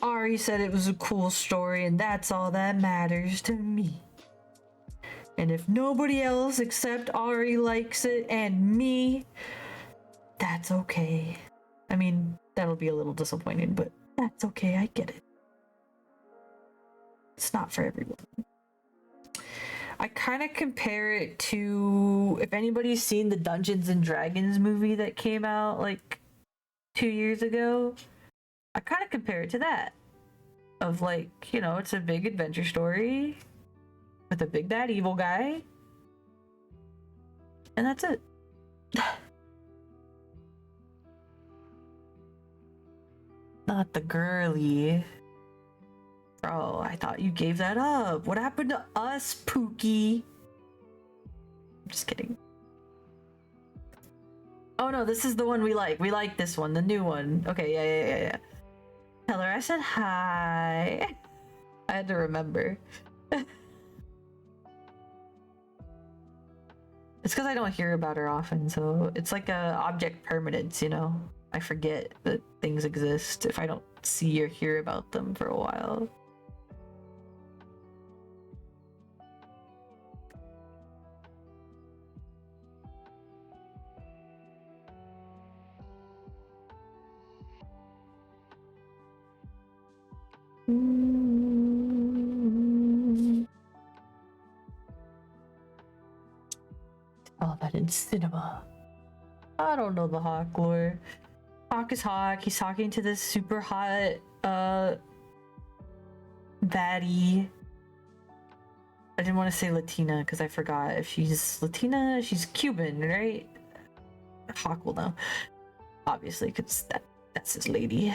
Ari said it was a cool story, and that's all that matters to me. And if nobody else except Ari likes it and me, that's okay. I mean, that'll be a little disappointing, but that's okay, I get it. It's not for everyone. I kind of compare it to, if anybody's seen the Dungeons and Dragons movie that came out like 2 years ago, I kind of compare it to that. Of like, it's a big adventure story, with a big bad evil guy. And that's it. Not the girly. Bro, I thought you gave that up. What happened to us, Pookie? I'm just kidding. Oh no, this is the one we like. We like this one, the new one. Okay, yeah. Tell her I said hi. I had to remember. It's because I don't hear about her often, so it's like a object permanence, you know? I forget that things exist if I don't see or hear about them for a while. Oh, that in cinema. I don't know the Hawk lore. Hawk is Hawk. He's talking to this super hot, baddie. I didn't want to say Latina because I forgot if she's Latina. She's Cuban, right? Hawk will know, obviously, because that's his lady.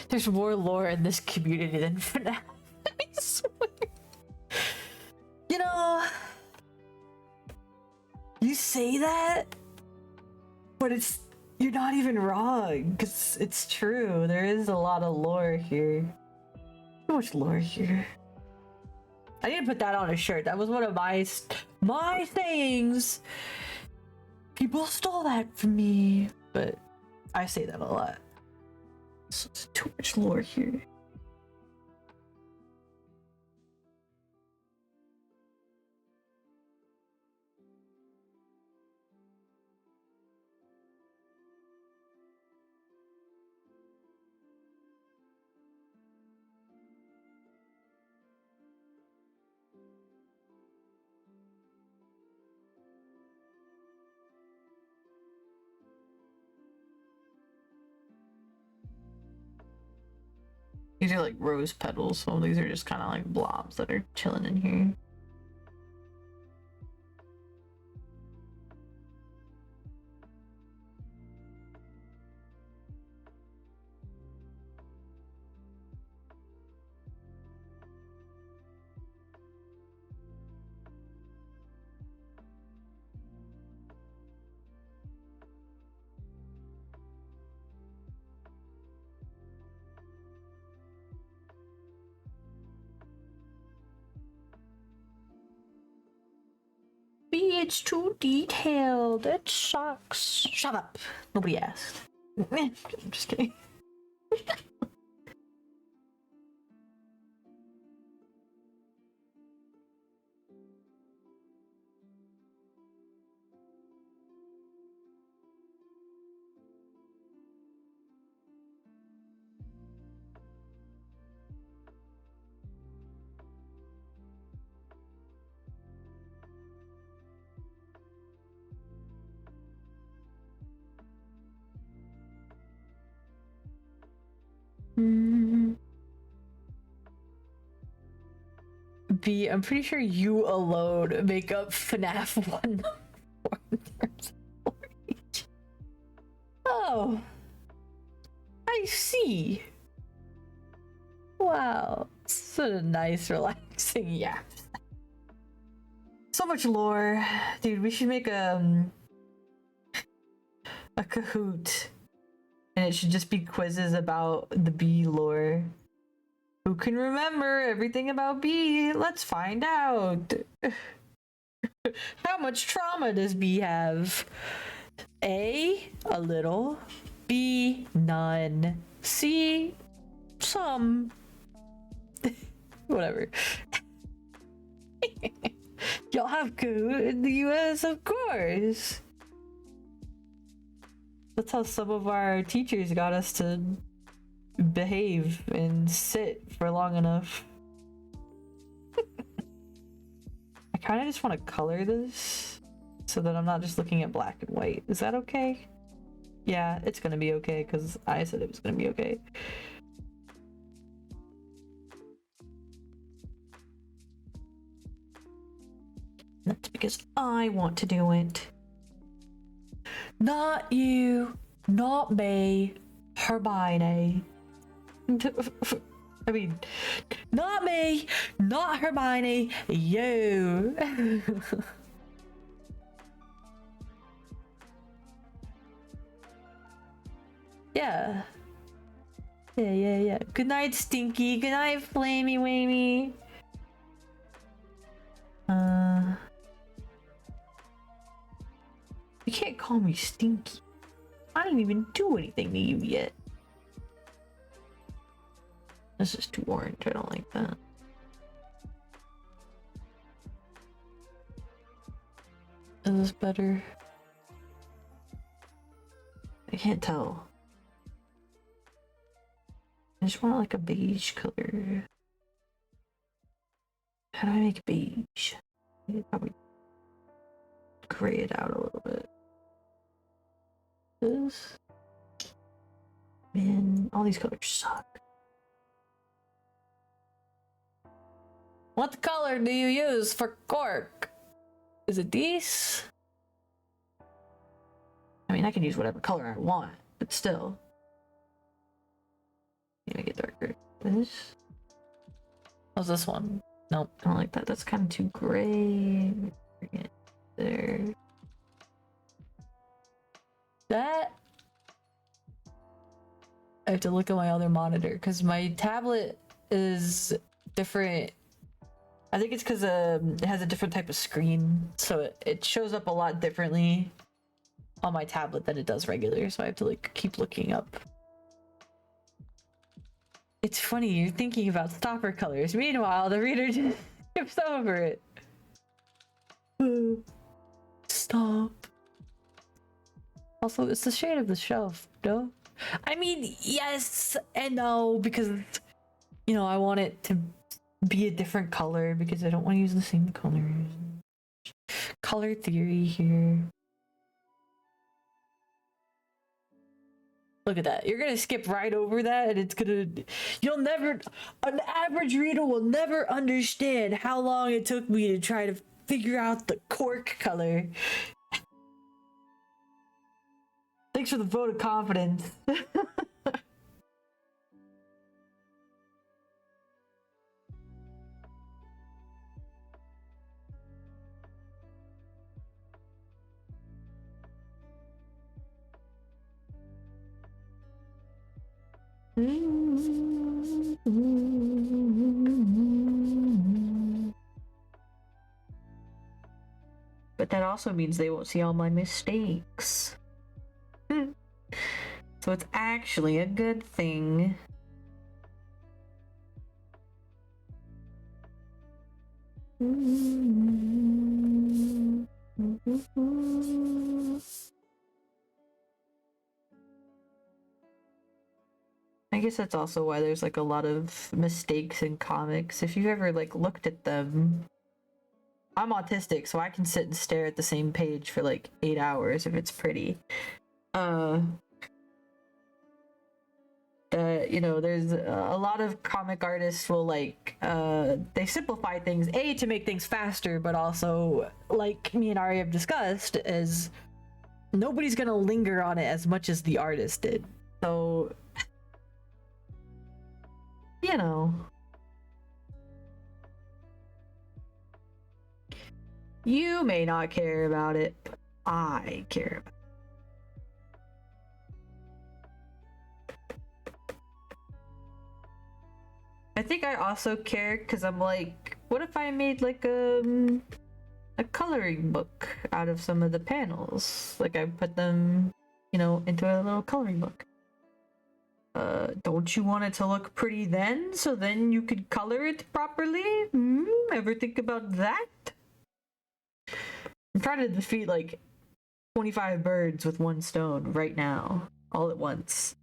There's more lore in this community than FNAF. I swear. You know, you say that, but you're not even wrong, because it's true. There is a lot of lore here. So much lore here. I need to put that on a shirt. That was one of my things. People stole that from me, but I say that a lot. So there's too much lore here. These are like rose petals, so these are just kind of like blobs that are chilling in here. It's too detailed. It sucks. Shut up. Nobody asked. I'm just kidding. B, I'm pretty sure you alone make up FNAF 1 in terms of age. Oh, I see. Wow, such a nice, relaxing yap. So much lore, dude. We should make a Kahoot, and it should just be quizzes about the bee lore. Who can remember everything about B? Let's find out. How much trauma does B have? A little. B, none. see some. Whatever. Y'all have Kahoot in the US, of course. That's how some of our teachers got us to behave and sit for long enough. I kind of just want to color this so that I'm not just looking at black and white. Is that okay? Yeah, it's gonna be okay because I said it was gonna be okay. That's because I want to do it. Not you, not me, Hermione. I mean, not me, not Hermione, you. Yeah. Yeah. Good night, Stinky. Good night, Flamey Wamey. You can't call me Stinky. I didn't even do anything to you yet. This is too orange. I don't like that. Is this better? I can't tell. I just want like a beige color. How do I make beige? I could probably gray it out a little bit. This. Man, all these colors suck. What color do you use for cork? Is it these? I mean, I can use whatever color I want, but still. Make it darker. This? What's this one? Nope, I don't like that. That's kind of too gray. Bring it there. That. I have to look at my other monitor because my tablet is different. I think it's because it has a different type of screen, so it shows up a lot differently on my tablet than it does regular. So I have to like keep looking up. It's funny, you're thinking about stopper colors. Meanwhile, the reader just skips over it. Stop. Also, it's the shade of the shelf, no? I mean, yes and no, because, you know, I want it to be a different color because I don't want to use the same colors. Color theory here. Look at that. You're gonna skip right over that and it's gonna... You'll never... An average reader will never understand how long it took me to try to figure out the cork color. Thanks for the vote of confidence. But that also means they won't see all my mistakes. So it's actually a good thing. I guess that's also why there's like a lot of mistakes in comics. If you've ever like looked at them, I'm autistic, so I can sit and stare at the same page for like 8 hours if it's pretty. You know, there's a lot of comic artists will like they simplify things to make things faster, but also, like me and Ari have discussed, is nobody's gonna linger on it as much as the artist did. So, you know, you may not care about it, but I care about it. I think I also care because I'm like, what if I made like a coloring book out of some of the panels? Like I put them, you know, into a little coloring book. Don't you want it to look pretty then, so then you could color it properly? Ever think about that? I'm trying to defeat like 25 birds with one stone right now, all at once.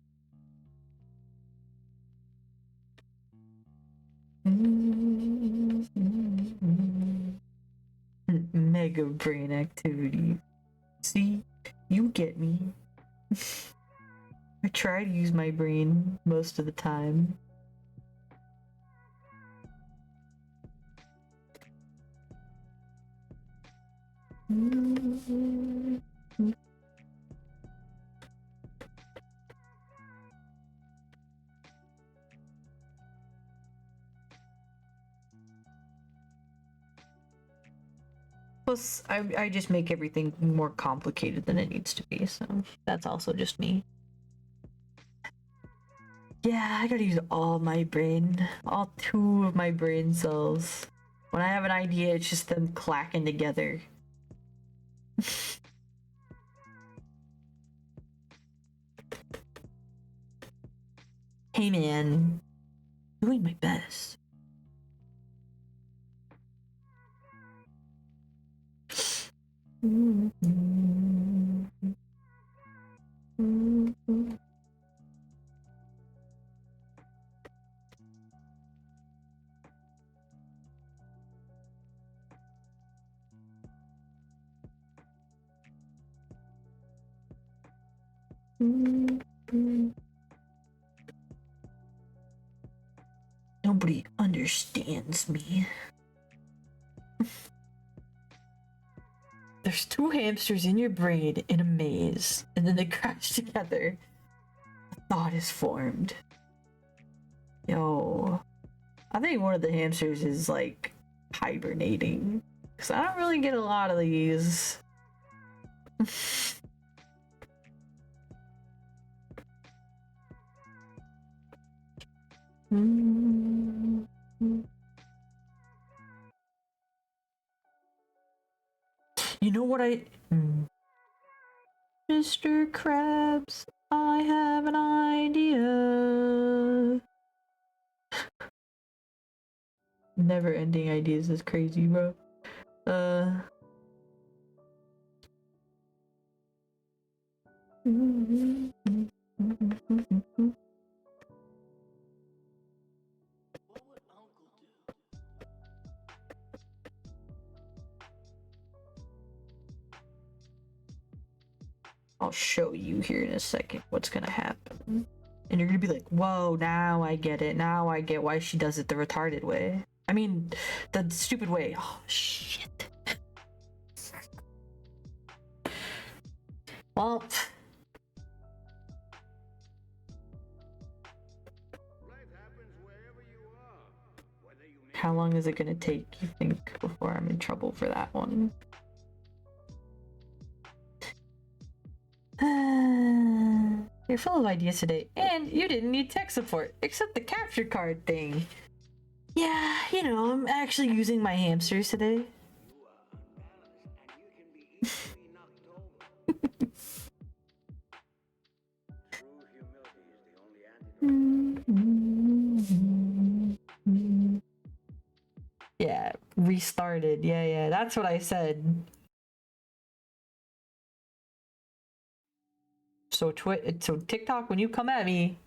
Mega brain activity. See, you get me. I try to use my brain most of the time. Plus, I just make everything more complicated than it needs to be, so that's also just me. Yeah, I gotta use all my brain. All 2 of my brain cells. When I have an idea, it's just them clacking together. Hey man, doing my best. Nobody understands me. There's 2 hamsters in your brain in a maze, and then they crash together. A thought is formed. Yo, I think one of the hamsters is like hibernating, because I don't really get a lot of these. You know what Mr. Krabs, I have an idea. Never ending ideas is crazy, bro. I'll show you here in a second what's gonna happen. And you're gonna be like, whoa, now I get it. Now I get why she does it the retarded way. I mean, the stupid way. Oh, shit. Well, how long is it gonna take, you think, before I'm in trouble for that one? You're full of ideas today, and you didn't need tech support, except the capture card thing. Yeah, you know, I'm actually using my hamsters today. Yeah, restarted. Yeah, that's what I said. So TikTok, when you come at me,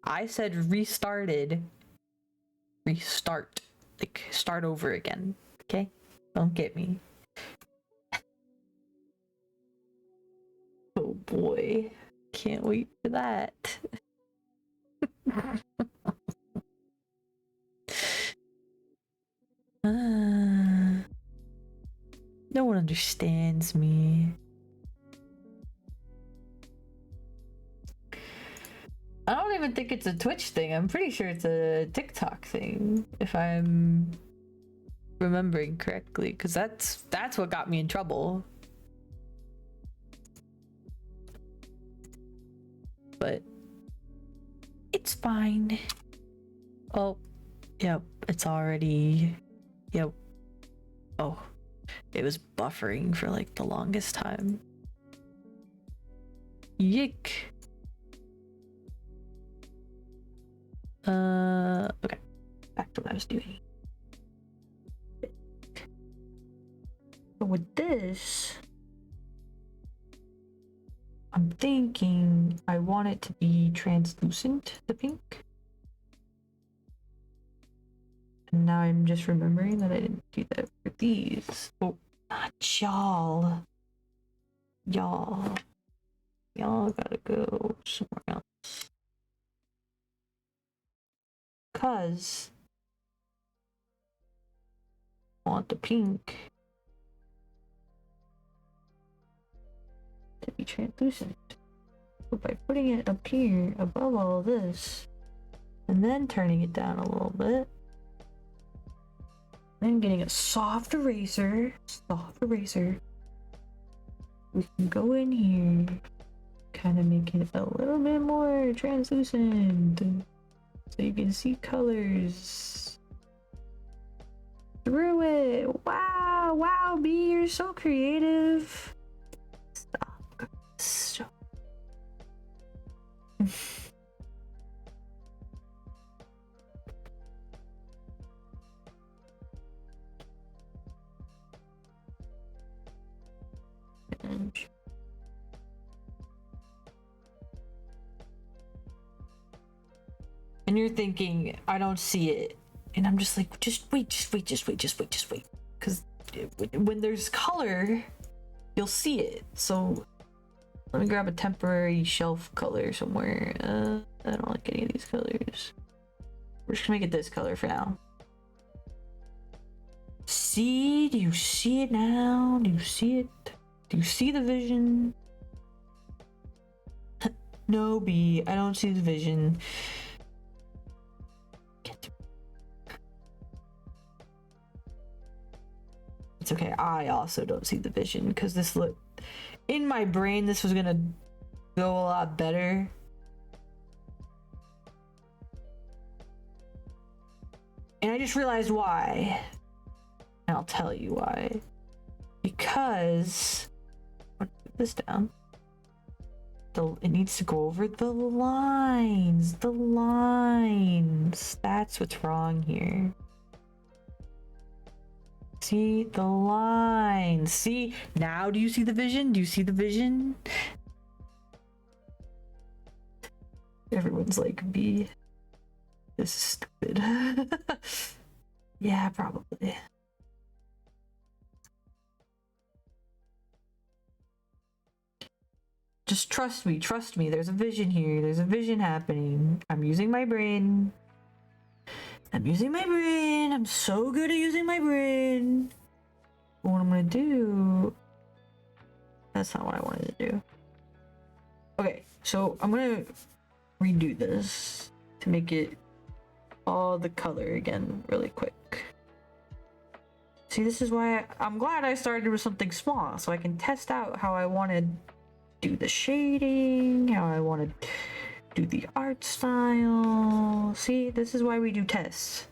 I said restarted. Restart. Like, start over again. Okay? Don't get me. Oh boy. Can't wait for that. No one understands me. I don't even think it's a Twitch thing. I'm pretty sure it's a TikTok thing, if I'm remembering correctly, because that's what got me in trouble. But it's fine. Oh, yep, it's already, yep. Oh, it was buffering for like the longest time. Yick. Okay. Back to what I was doing. But with this, I'm thinking I want it to be translucent, the pink. And now I'm just remembering that I didn't do that for these. Oh, not y'all. Y'all gotta go somewhere else. Cause I want the pink to be translucent. But by putting it up here above all this, and then turning it down a little bit, then getting a soft eraser, we can go in here, kind of make it a little bit more translucent, so you can see colors through it. Wow, B, you're so creative. Stop. And you're thinking, I don't see it. And I'm just like, just wait. Because when there's color, you'll see it. So let me grab a temporary shelf color somewhere. I don't like any of these colors. We're just gonna make it this color for now. See? Do you see it now? Do you see it? Do you see the vision? No, B, I don't see the vision. It's okay, I also don't see the vision because this look in my brain, this was gonna go a lot better. And I just realized why. And I'll tell you why. Because I'm gonna put this down. It needs to go over the lines. That's what's wrong here. See the lines. See, now do you see the vision? Do you see the vision? Everyone's like, B, this is stupid. Yeah, probably. Just trust me. There's a vision here. There's a vision happening. I'm using my brain. I'm so good at using my brain. But what I'm gonna do... That's not what I wanted to do. Okay, so I'm gonna redo this to make it all the color again really quick. See, this is why I'm glad I started with something small, so I can test out how I want to do the shading, how I want to do the art style. See, this is why we do tests.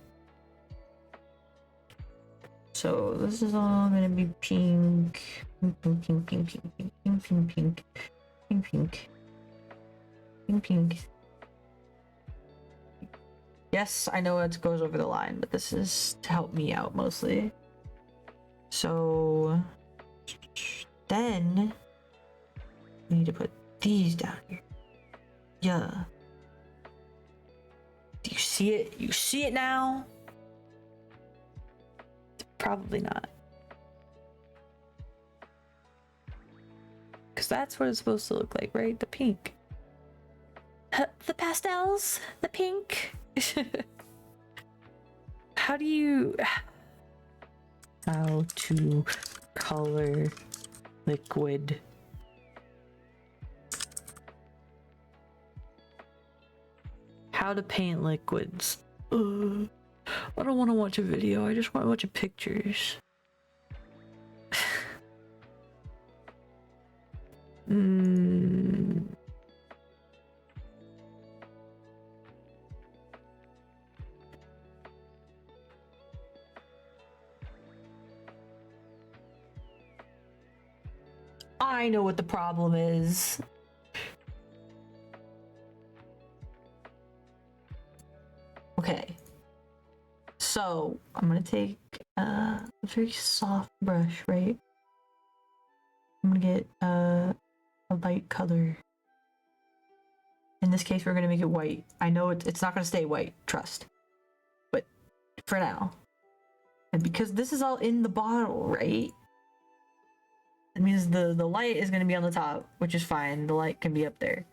So this is all gonna be pink, pink. Yes, I know it goes over the line, but this is to help me out mostly. So then we need to put these down here. Yeah. Do you see it? You see it now? Probably not. Because that's what it's supposed to look like, right? The pink. The pastels? The pink? How to color liquid. How to paint liquids. Ugh. I don't want to watch a video, I just want to watch pictures. I know what the problem is. Okay. So I'm gonna take a very soft brush, right? I'm gonna get a light color. In this case, we're gonna make it white. I know it's not gonna stay white, trust. But for now. And because this is all in the bottle, right? It means the light is gonna be on the top, which is fine. The light can be up there.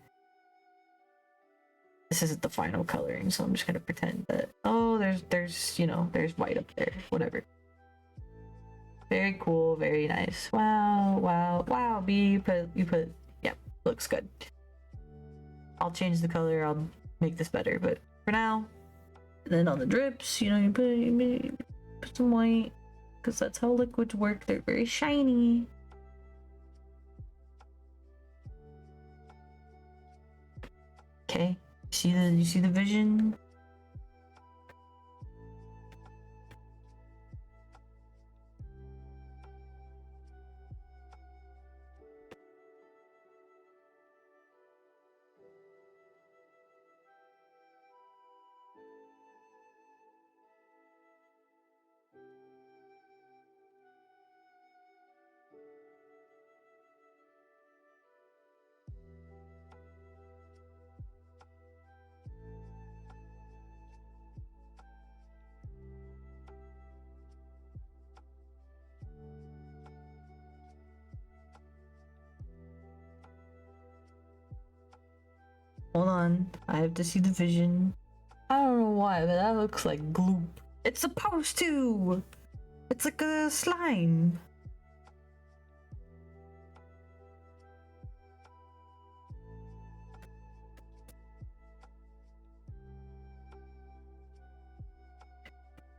This isn't the final coloring, so I'm just gonna pretend that, oh, there's you know, there's white up there, whatever. Very cool, very nice. Wow, wow, wow. B, you put, yeah, looks good. I'll change the color. I'll make this better, but for now, and then on the drips, you know, you put some white, because that's how liquids work. They're very shiny. Okay. You see the vision? Hold on, I have to see the vision. I don't know why, but that looks like gloop. It's supposed to! It's like a slime.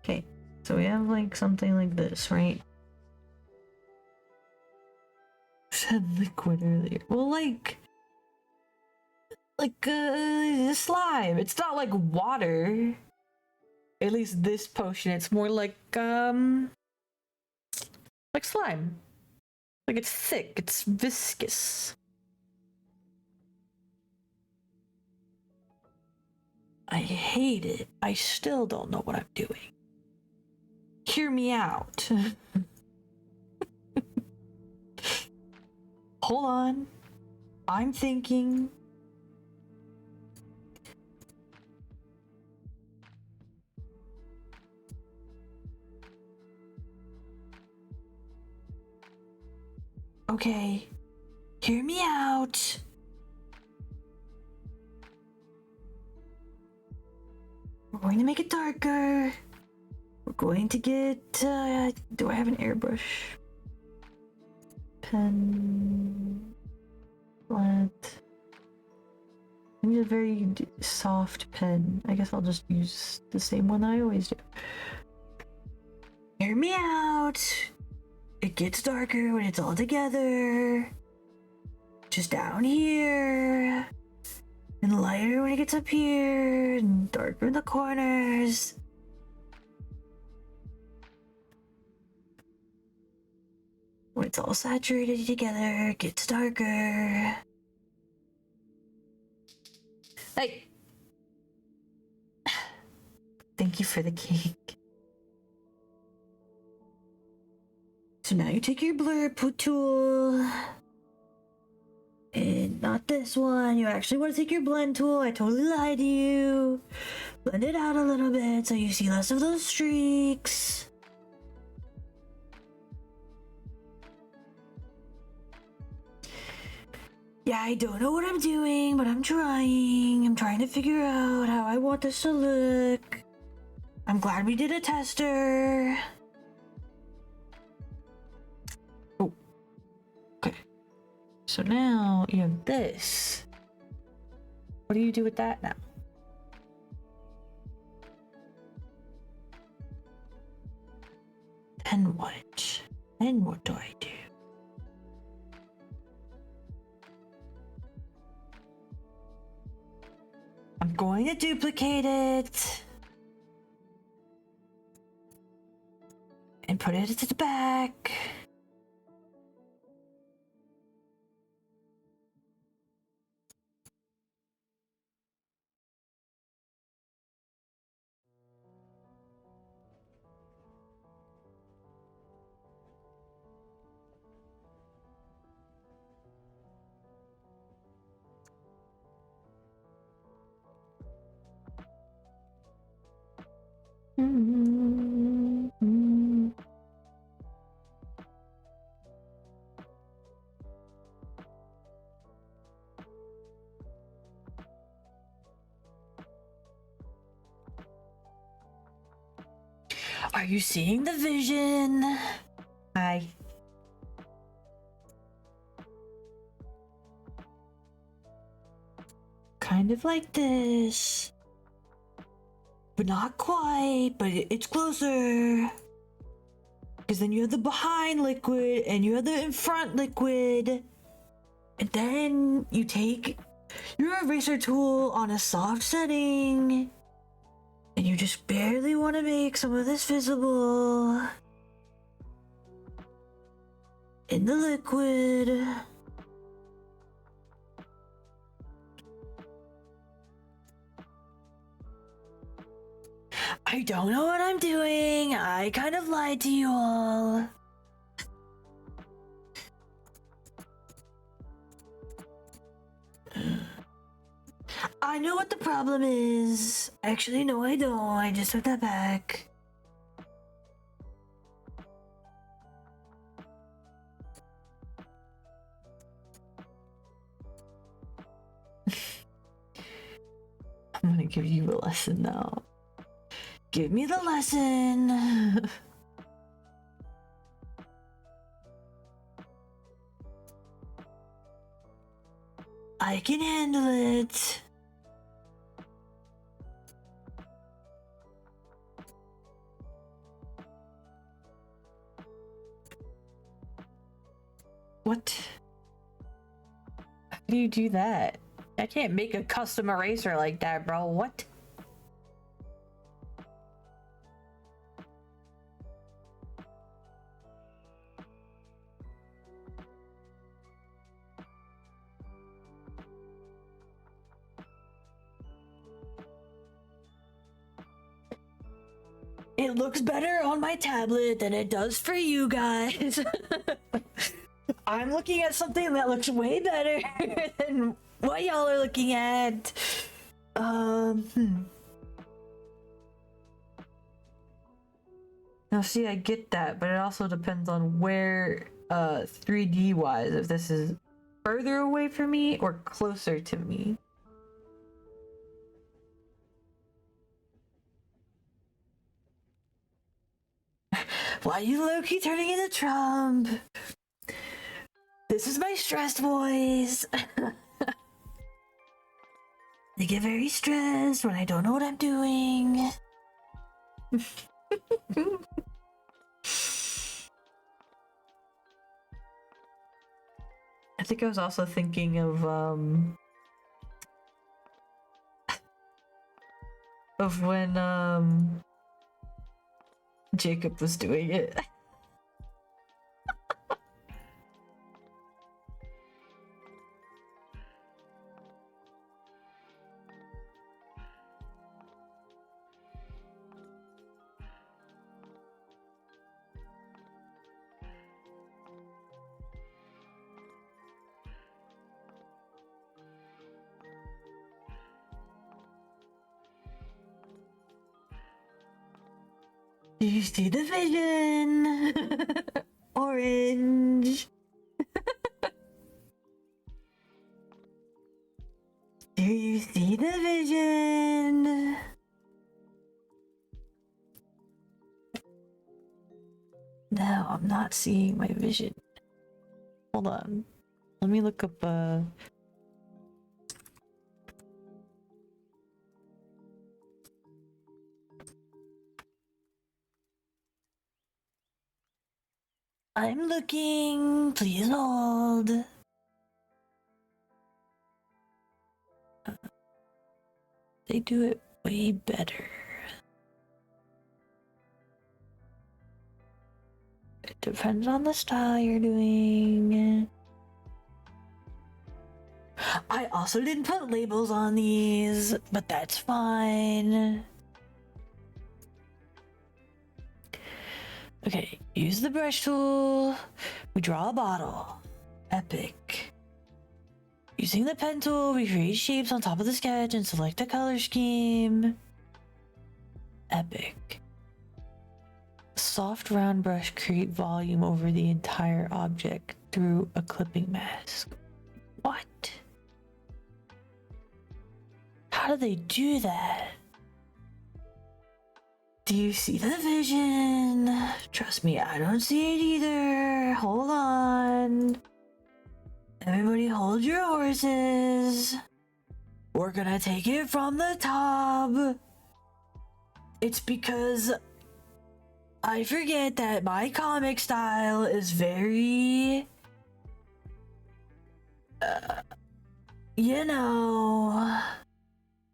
Okay, so we have like something like this, right? I said liquid earlier. Well, like slime. It's not like water. At least this potion, it's more like slime. Like it's thick, it's viscous. I hate it. I still don't know what I'm doing. Hear me out. Hold on. I'm thinking. Okay. Hear me out. We're going to make it darker. We're going to get, do I have an airbrush? Pen. Flat. I need a very soft pen. I guess I'll just use the same one that I always do. Hear me out. It gets darker when it's all together. Just down here. And lighter when it gets up here. And darker in the corners. When it's all saturated together, it gets darker. Hey! Thank you for the cake. So now you take your blur tool. And not this one. You actually want to take your blend tool. I totally lied to you. Blend it out a little bit so you see less of those streaks. Yeah, I don't know what I'm doing, but I'm trying. I'm trying to figure out how I want this to look. I'm glad we did a tester. Oh. Okay. So now you have this. What do you do with that now? Then what? Then what do I do? I'm going to duplicate it and put it to the back. Are you seeing the vision? Hi. Kind of like this. But not quite, but it's closer. Because then you have the behind liquid and you have the in front liquid. And then you take your eraser tool on a soft setting. And you just barely want to make some of this visible in the liquid. I don't know what I'm doing. I kind of lied to you all. I know what the problem is. Actually, no, I don't. I just took that back. I'm gonna give you a lesson now. Give me the lesson. I can handle it. What? How do you do that? I can't make a custom eraser like that, bro. What? It looks better on my tablet than it does for you guys. I'm looking at something that looks way better than what y'all are looking at. Now see, I get that, but it also depends on where 3D wise, if this is further away from me or closer to me. Why you low-key turning into Trump? This is my stressed voice. I get very stressed when I don't know what I'm doing. I think I was also thinking of when Jacob was doing it. Do you see the vision? Orange. Do you see the vision? No, I'm not seeing my vision. Hold on. Let me look up I'm looking. Please hold. They do it way better. It depends on the style you're doing. I also didn't put labels on these, but that's fine. Okay, use the brush tool. We draw a bottle. Epic. Using the pen tool, we create shapes on top of the sketch and select a color scheme. Epic. Soft round brush create volume over the entire object through a clipping mask. What? How do they do that? Do you see the vision? Trust me, I don't see it either. Hold on. Everybody hold your horses. We're gonna take it from the top. It's because I forget that my comic style is very, you know.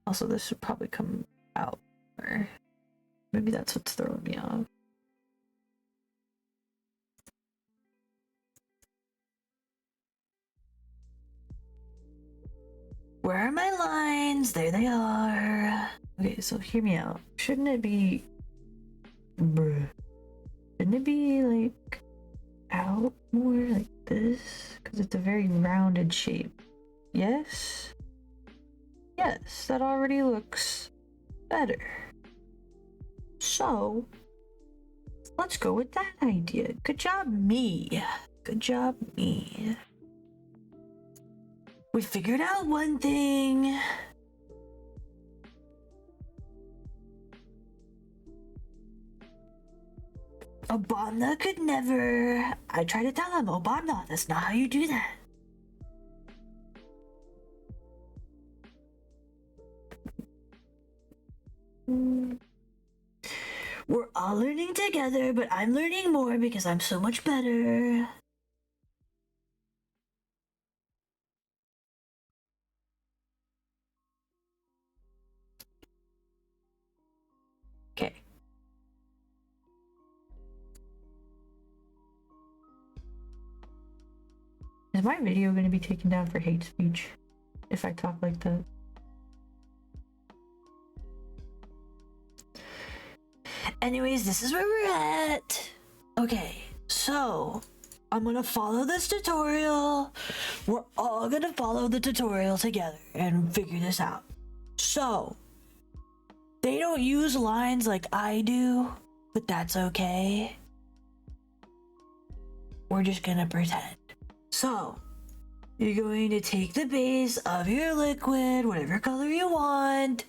Also, this should probably come out, or maybe that's what's throwing me off. Where are my lines? There they are. Okay, so hear me out. Shouldn't it be... Bruh. Shouldn't it be, like, out more like this? Because it's a very rounded shape. Yes? Yes, that already looks better. So, let's go with that idea. Good job, me. Good job, me. We figured out one thing. Obama could never. I tried to tell him, Obama, that's not how you do that. We're all learning together, but I'm learning more because I'm so much better. Okay. Is my video going to be taken down for hate speech if I talk like that? Anyways, this is where we're at. Okay, so I'm gonna follow this tutorial. We're all gonna follow the tutorial together and figure this out. So, they don't use lines like I do, but that's okay. We're just gonna pretend. So, you're going to take the base of your liquid, whatever color you want.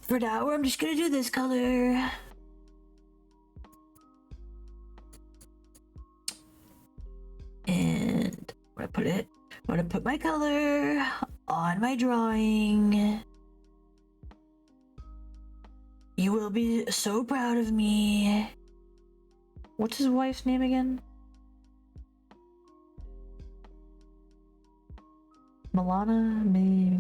For now, I'm just gonna do this color. And where I put it, I'm gonna put my color on my drawing. You will be so proud of me. What's his wife's name again? Milana? Me.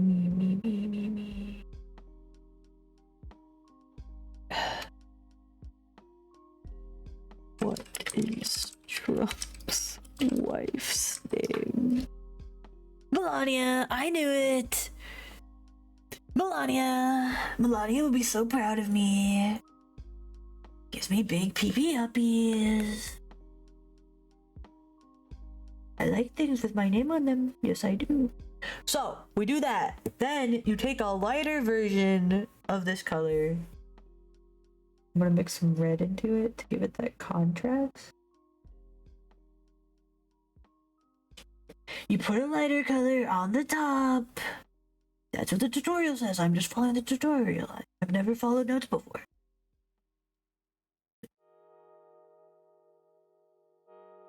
What is Trump's wife's name? Melania, I knew it. Melania will be so proud of me. Gives me big pee-pee uppies. I like things with my name on them. Yes, I do. So, we do that. Then you take a lighter version of this color. I'm gonna mix some red into it to give it that contrast. You put a lighter color on the top. That's what the tutorial says. I'm just following the tutorial. I've never followed notes before.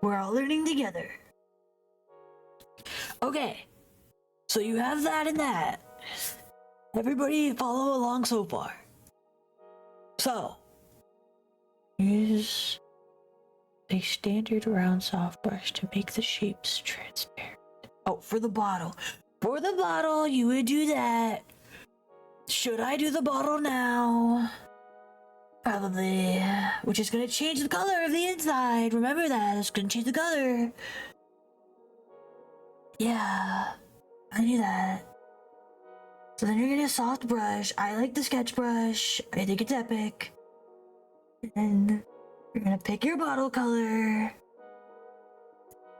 We're all learning together. Okay. So you have that and that. Everybody follow along so far. So, use a standard round soft brush to make the shapes transparent. Oh, for the bottle. For the bottle, you would do that. Should I do the bottle now? Probably. Which is gonna change the color of the inside. Remember that. It's gonna change the color. Yeah. I knew that. So then you're gonna soft brush. I like the sketch brush. I think it's epic. And you're gonna pick your bottle color.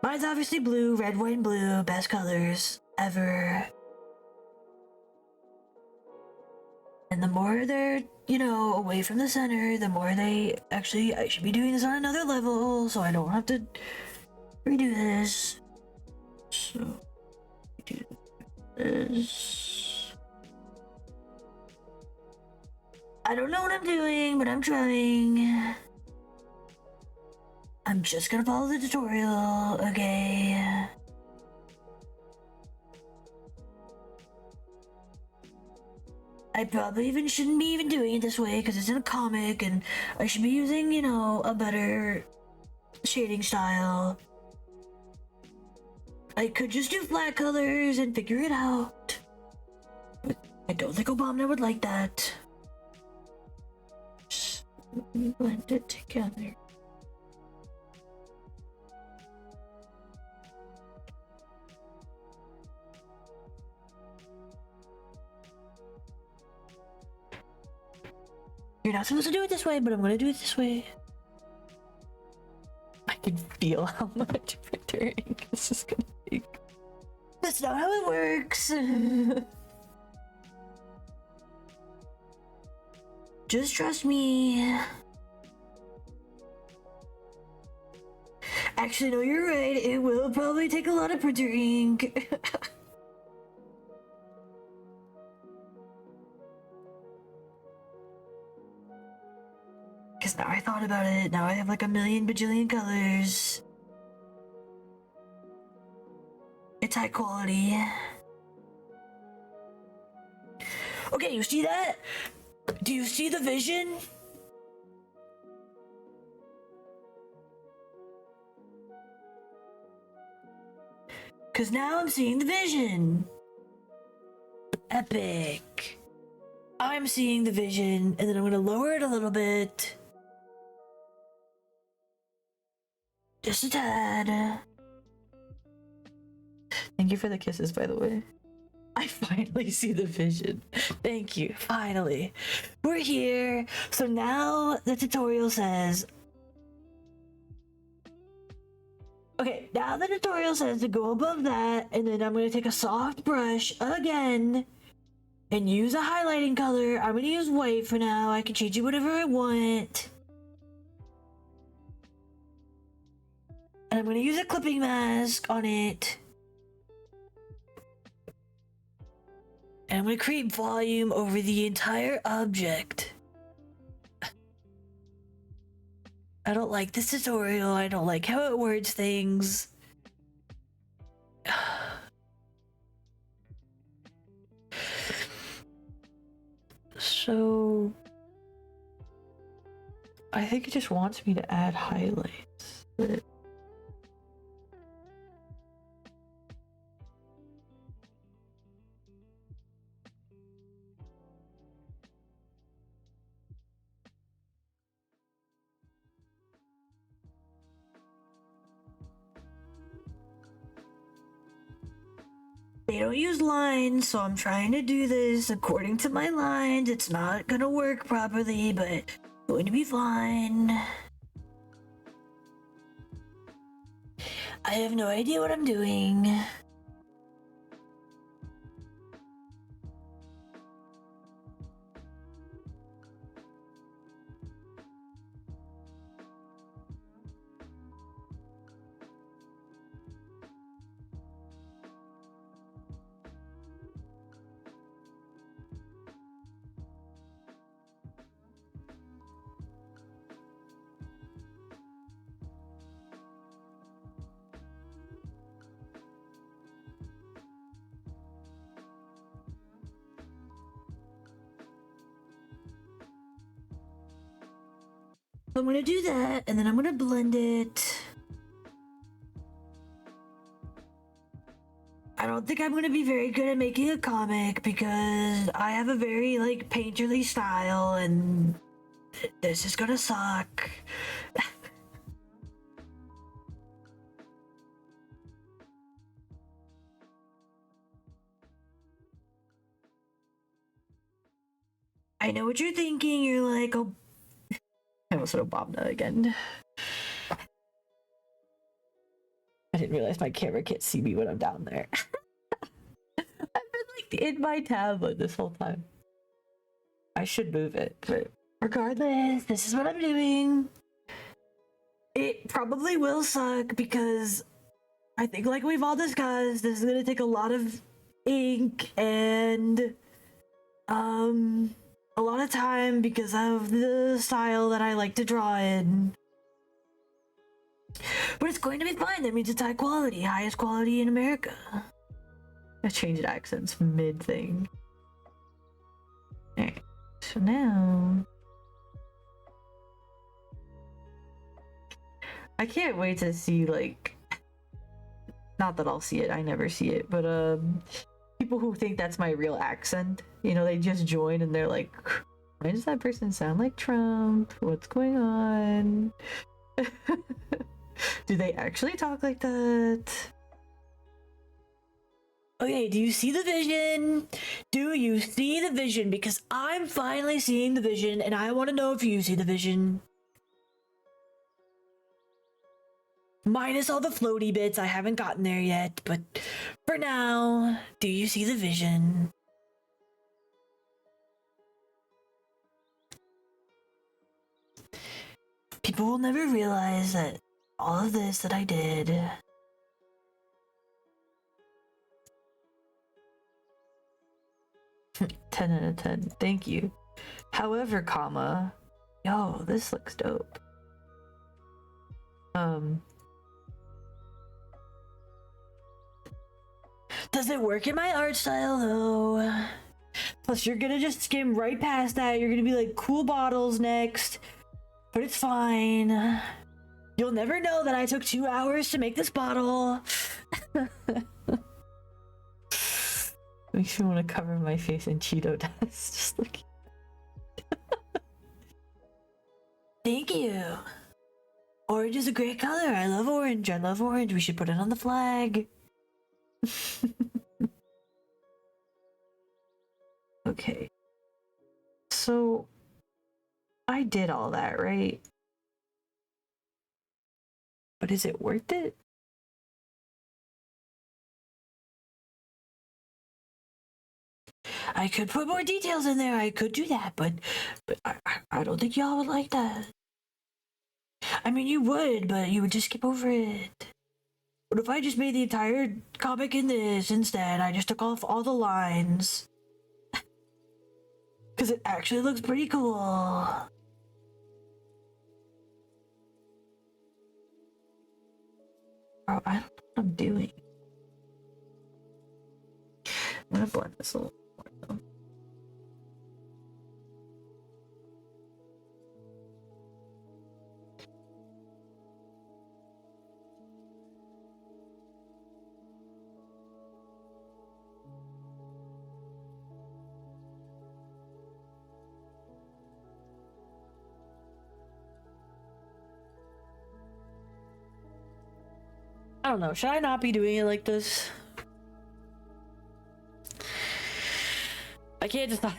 Mine's obviously blue, red, white, and blue. Best colors ever. And the more they're, away from the center, the more they actually, I should be doing this on another level, so I don't have to redo this. So, do this. I don't know what I'm doing, but I'm trying. I'm just gonna follow the tutorial, okay? I probably even shouldn't be even doing it this way because it's in a comic and I should be using, you know, a better shading style. I could just do flat colors and figure it out. But I don't think Obama would like that. Just let me blend it together. You're not supposed to do it this way, but I'm gonna do it this way. I can feel how much printer ink this is gonna take. That's not how it works. Just trust me. Actually, no, you're right. It will probably take a lot of printer ink. Because now I thought about it, now I have like a million bajillion colors. It's high quality. Okay, you see that? Do you see the vision? Because now I'm seeing the vision. Epic. I'm seeing the vision, and then I'm going to lower it a little bit. Just a tad. Thank you for the kisses, by the way. I finally see the vision. Thank you. Finally. We're here. So now the tutorial says... Okay, now the tutorial says to go above that, and then I'm going to take a soft brush again and use a highlighting color. I'm going to use white for now. I can change it whatever I want. And I'm going to use a clipping mask on it. And I'm going to create volume over the entire object. I don't like this tutorial. I don't like how it words things. So... I think it just wants me to add highlights. But... They don't use lines, so I'm trying to do this according to my lines. It's not gonna work properly, but it's going to be fine. I have no idea what I'm doing. I'm gonna do that, and then I'm gonna blend it. I don't think I'm gonna be very good at making a comic because I have a very, like, painterly style, and this is gonna suck. I know what you're thinking. You're like, oh, I almost said Obama again. I didn't realize my camera can't see me when I'm down there. I've been like in my tablet this whole time. I should move it, but regardless, this is what I'm doing. It probably will suck because I think, like we've all discussed, this is gonna take a lot of ink and a lot of time because of the style that I like to draw in. But it's going to be fine. That means it's high quality, highest quality in America. I changed accents mid thing. Alright, so now I can't wait to see, like, not that I'll see it, I never see it, but people who think that's my real accent, you know, they just join and they're like, why does that person sound like Trump? What's going on? Do they actually talk like that? Okay, do you see the vision? Do you see the vision? Because I'm finally seeing the vision and I want to know if you see the vision. Minus all the floaty bits, I haven't gotten there yet, but for now, do you see the vision? People will never realize that all of this that I did. 10 out of 10. Thank you. However, comma, yo, this looks dope. Does it work in my art style though? Plus, you're gonna just skim right past that. You're gonna be like, cool bottles next. But it's fine. You'll never know that I took 2 hours to make this bottle. Makes me want to cover my face in Cheeto dust. Just looking. Thank you. Orange is a great color. I love orange. I love orange. We should put it on the flag. Okay. So, I did all that, right? But is it worth it? I could put more details in there. I could do that, but I don't think y'all would like that. I mean, you would, but you would just skip over it. What if I just made the entire comic in this instead? I just took off all the lines. Because it actually looks pretty cool. Bro, I don't know what I'm doing. I'm gonna blend this a little more though. I don't know, should I not be doing it like this? I can't decide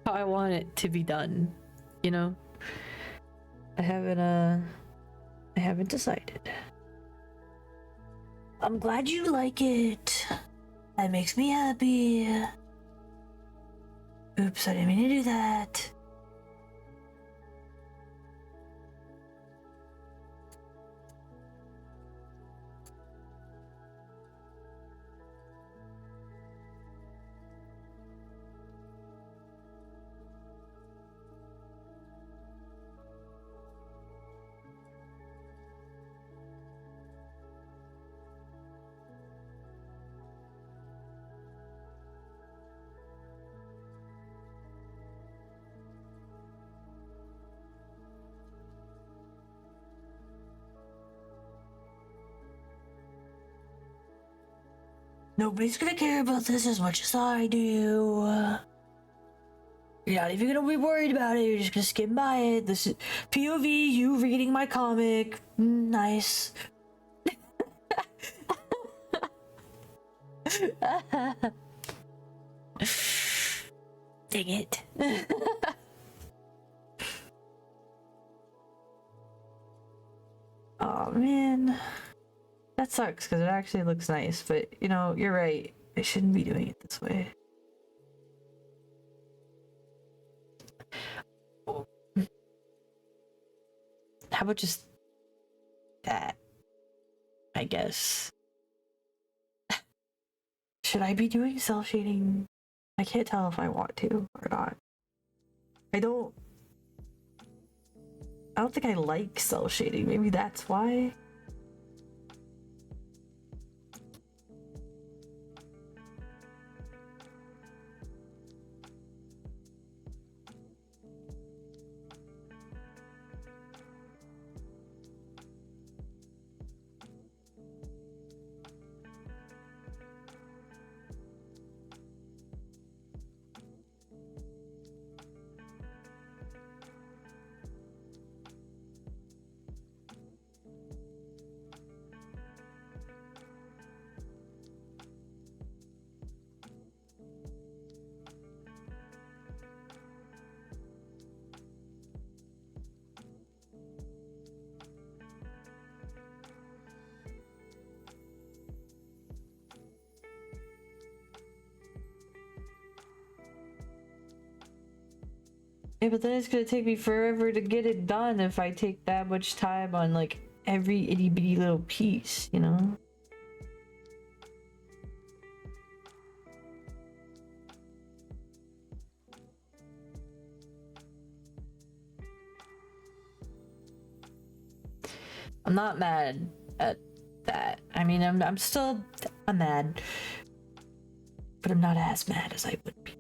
how I want it to be done, you know? I haven't decided. I'm glad you like it. That makes me happy. Oops, I didn't mean to do that. Nobody's gonna care about this as much as I do. You're not even gonna be worried about it, you're just gonna skim by it. This is POV, you reading my comic. Nice. Dang it. Oh man. That sucks because it actually looks nice, but you know, you're right. I shouldn't be doing it this way. How about just that? I guess. Should I be doing cel shading? I can't tell if I want to or not. I don't think I like cell shading. Maybe that's why. Yeah, but then it's gonna take me forever to get it done if I take that much time on like every itty bitty little piece, you know? I'm not mad at that. I mean, I'm mad, but I'm not as mad as I would be.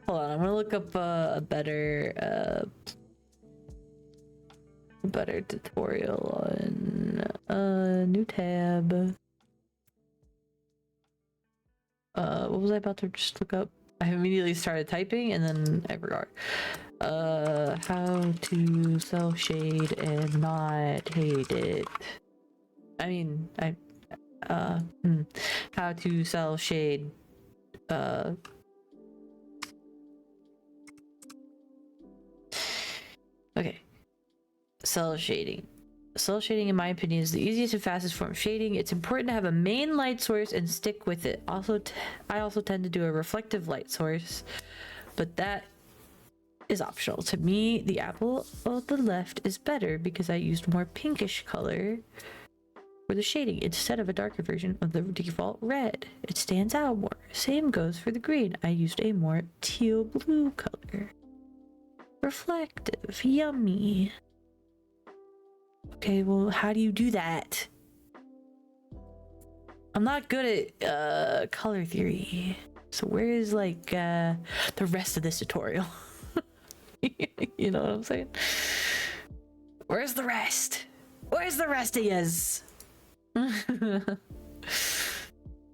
Hold on, I'm gonna look up a better tutorial on new tab. What was I about to just look up? I immediately started typing and then I forgot. How to cell shade and not hate it. I mean, how to cell shade, okay. Cell shading. Cell shading, in my opinion, is the easiest and fastest form of shading. It's important to have a main light source and stick with it. I also tend to do a reflective light source, but that is optional. To me, the apple on the left is better because I used more pinkish color for the shading instead of a darker version of the default red. It stands out more. Same goes for the green. I used a more teal blue color. Reflective. Yummy. Okay, well, how do you do that? I'm not good at color theory. So where is like the rest of this tutorial? You know what I'm saying? Where's the rest? Where's the rest of yous?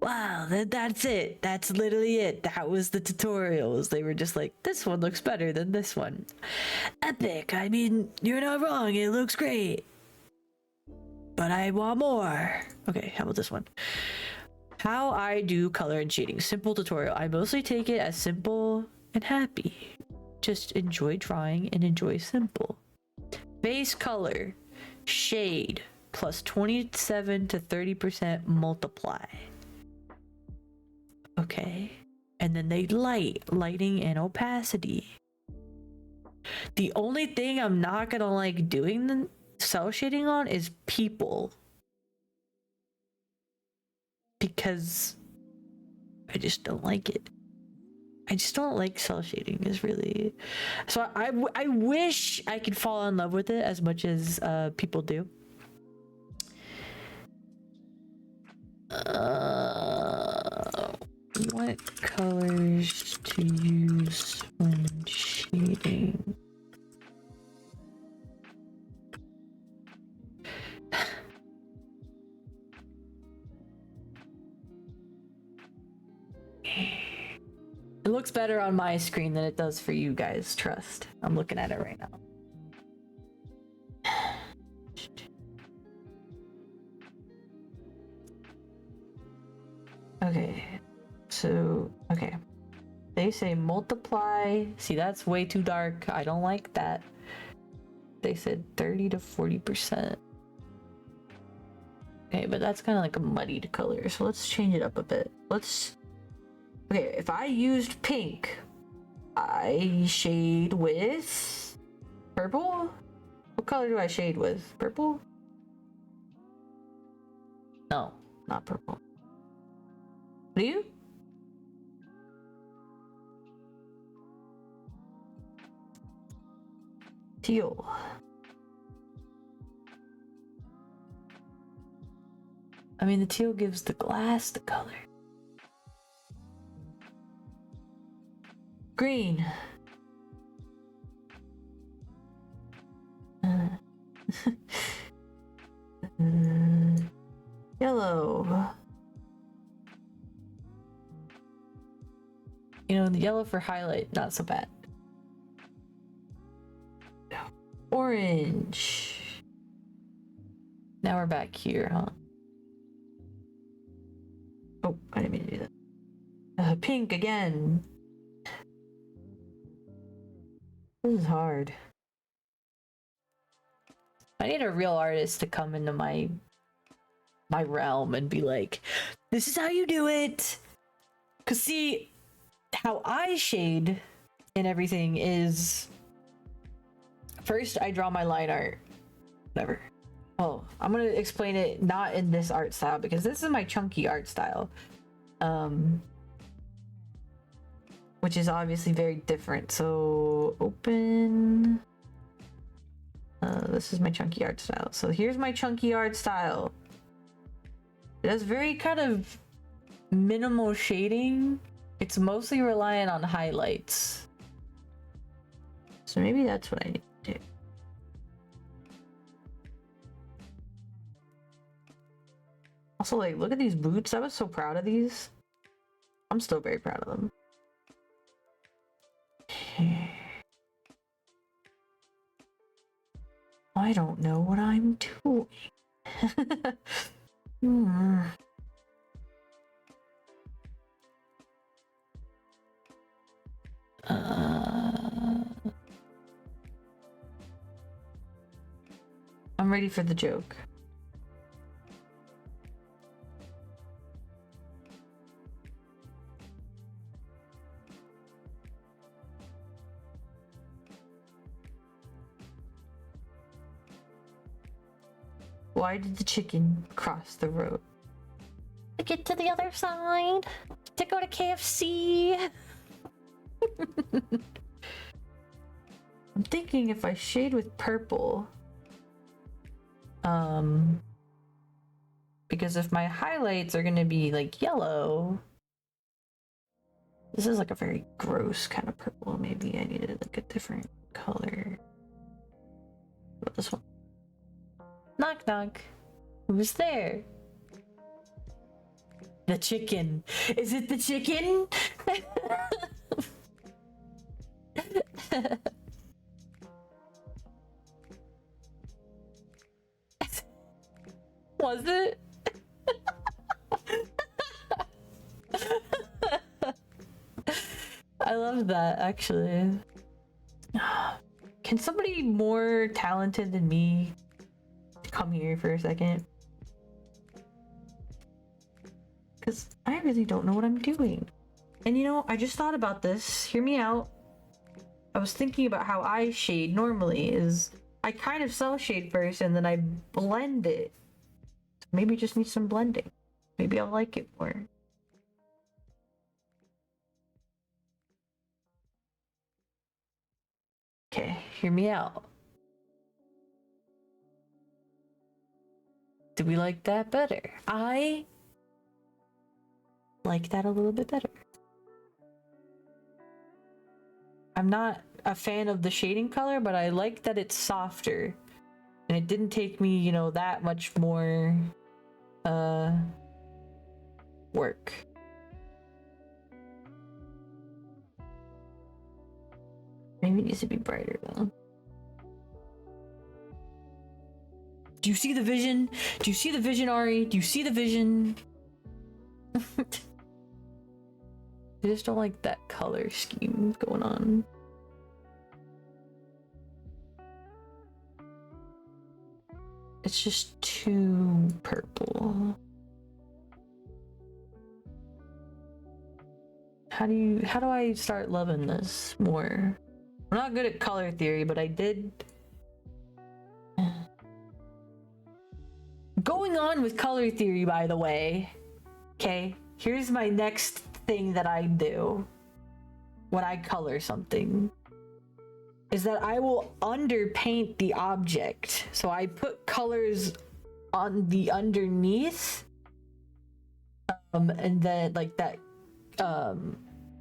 Wow, that's it. That's literally it. That was the tutorials. They were just like, this one looks better than this one. Epic. I mean, you're not wrong. It looks great. But I want more. Okay, how about this one? How I do color and shading. Simple tutorial. I mostly take it as simple and happy. Just enjoy drawing and enjoy simple. Base color. Shade. Plus 27 to 30% multiply. Okay. And then they lighting and opacity. The only thing I'm not gonna like doing the cell shading on is people. Because I just don't like it. I just don't like cell shading is really... So I wish I could fall in love with it as much as people do. What colors to use when shading? It looks better on my screen than it does for you guys, trust. I'm looking at it right now. Okay, so, okay. They say multiply. See, that's way too dark. I don't like that. They said 30 to 40%. Okay, but that's kind of like a muddied color, so let's change it up a bit. Okay, if I used pink, I shade with purple? What color do I shade with? Purple? No, not purple. Do you? teal. I mean, the teal gives the glass the color. Green. Yellow. You know, the yellow for highlight, not so bad. Orange. Now we're back here, huh? Oh, I didn't mean to do that. Pink again. This is hard. I need a real artist to come into my realm and be like, this is how you do it. Cause see, how I shade and everything is, first I draw my line art. Whatever. Well, I'm gonna explain it not in this art style because this is my chunky art style. Which is obviously very different. So open. This is my chunky art style. So here's my chunky art style. It has very kind of minimal shading. It's mostly reliant on highlights. So maybe that's what I need to do. Also, like, look at these boots. I was so proud of these. I'm still very proud of them. I don't know what I'm doing. I'm ready for the joke. Why did the chicken cross the road? To get to the other side. To go to KFC. I'm thinking if I shade with purple. Because if my highlights are gonna be like yellow. This is like a very gross kind of purple. Maybe I needed like a different color. What about this one? Knock knock. Who's there? The chicken. Is it the chicken? Was it? I love that, actually. Can somebody more talented than me come here for a second? Because I really don't know what I'm doing. And you know, I just thought about this. Hear me out. I was thinking about how I shade normally is I kind of cell shade first and then I blend it. Maybe just need some blending. Maybe I'll like it more. Okay, hear me out. Do we like that better? I like that a little bit better. I'm not a fan of the shading color, but I like that it's softer. And it didn't take me, you know, that much more work. Maybe it needs to be brighter though. Do you see the vision? Do you see the vision, Ari? Do you see the vision? I just don't like that color scheme going on. It's just too purple. How do I start loving this more? I'm not good at color theory, but I did. Going on with color theory, by the way. Okay, here's my next thing that I do when I color something. is that I will underpaint the object. So I put colors on the underneath, and then like that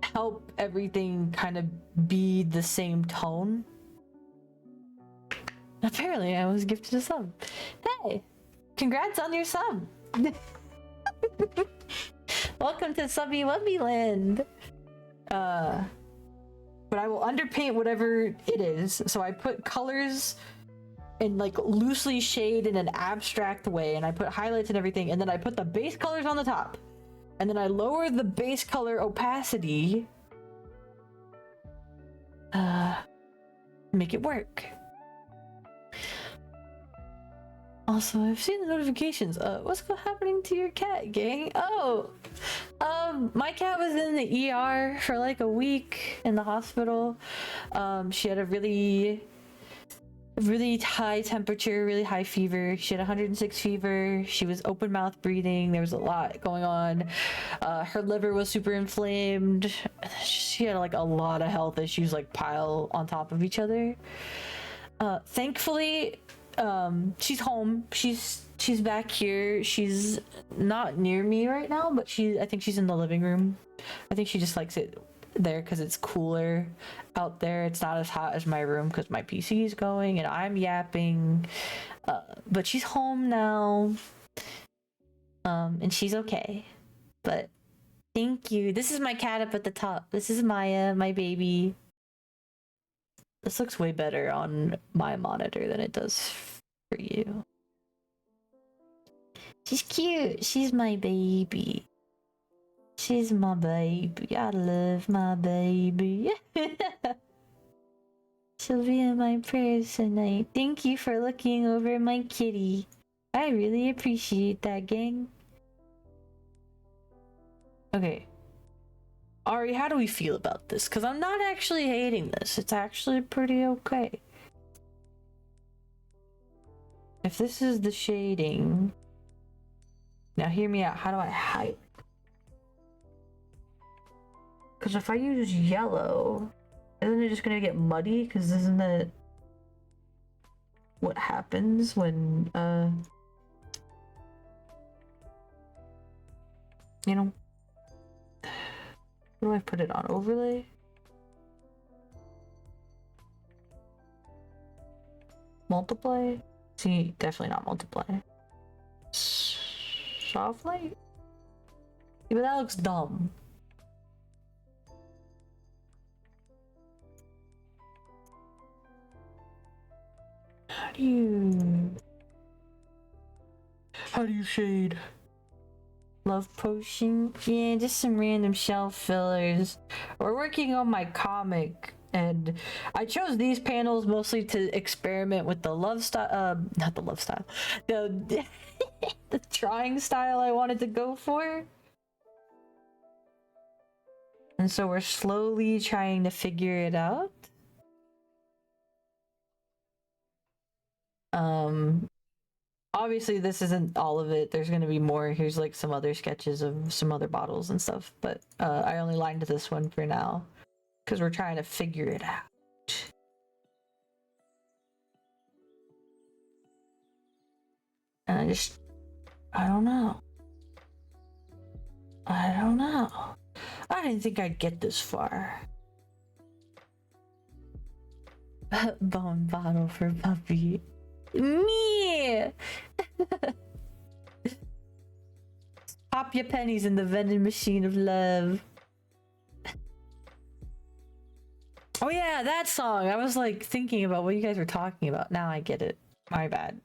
help everything kind of be the same tone. Apparently I was gifted a sub. Hey, congrats on your sub. Welcome to Subby Wubby Land. But I will underpaint whatever it is. So I put colors and like loosely shade in an abstract way, and I put highlights and everything, and then I put the base colors on the top, and then I lower the base color opacity, make it work. Also, I've seen the notifications. What's happening to your cat, gang? Oh, my cat was in the ER for like a week in the hospital. She had a really high temperature, really high fever. She had 106 fever. She was open mouth breathing. There was a lot going on. Her liver was super inflamed. She had like a lot of health issues like pile on top of each other. Thankfully, she's home. She's back here. She's not near me right now, but I think she's in the living room. I think she just likes it there because it's cooler out there. It's not as hot as my room because my PC is going and I'm yapping. But she's home now. And she's okay. But thank you. This is my cat up at the top. This is Maya, my baby. This looks way better on my monitor than it does for you. She's cute. She's my baby. She's my baby. I love my baby. She'll be in my prayers tonight. Thank you for looking over my kitty. I really appreciate that, gang. Okay. Ari, how do we feel about this? Because I'm not actually hating this. It's actually pretty okay. If this is the shading... Now hear me out. How do I hide? Because if I use yellow, isn't it just going to get muddy? Because isn't that what happens when, you know... What do I put it on? Overlay? Multiply? See, definitely not multiply. Soft light? Yeah, but that looks dumb. How do you shade? Love potion? Yeah, just some random shelf fillers. We're working on my comic, and I chose these panels mostly to experiment with the love style, not the love style, the the drawing style I wanted to go for. And so we're slowly trying to figure it out. Obviously this isn't all of it. There's going to be more. Here's like some other sketches of some other bottles and stuff, but I only lined this one for now because we're trying to figure it out. And I don't know. I didn't think I'd get this far. Bone bottle for puppy. Me! Pop your pennies in the vending machine of love. Oh yeah, that song! I was like thinking about what you guys were talking about. Now I get it. My bad.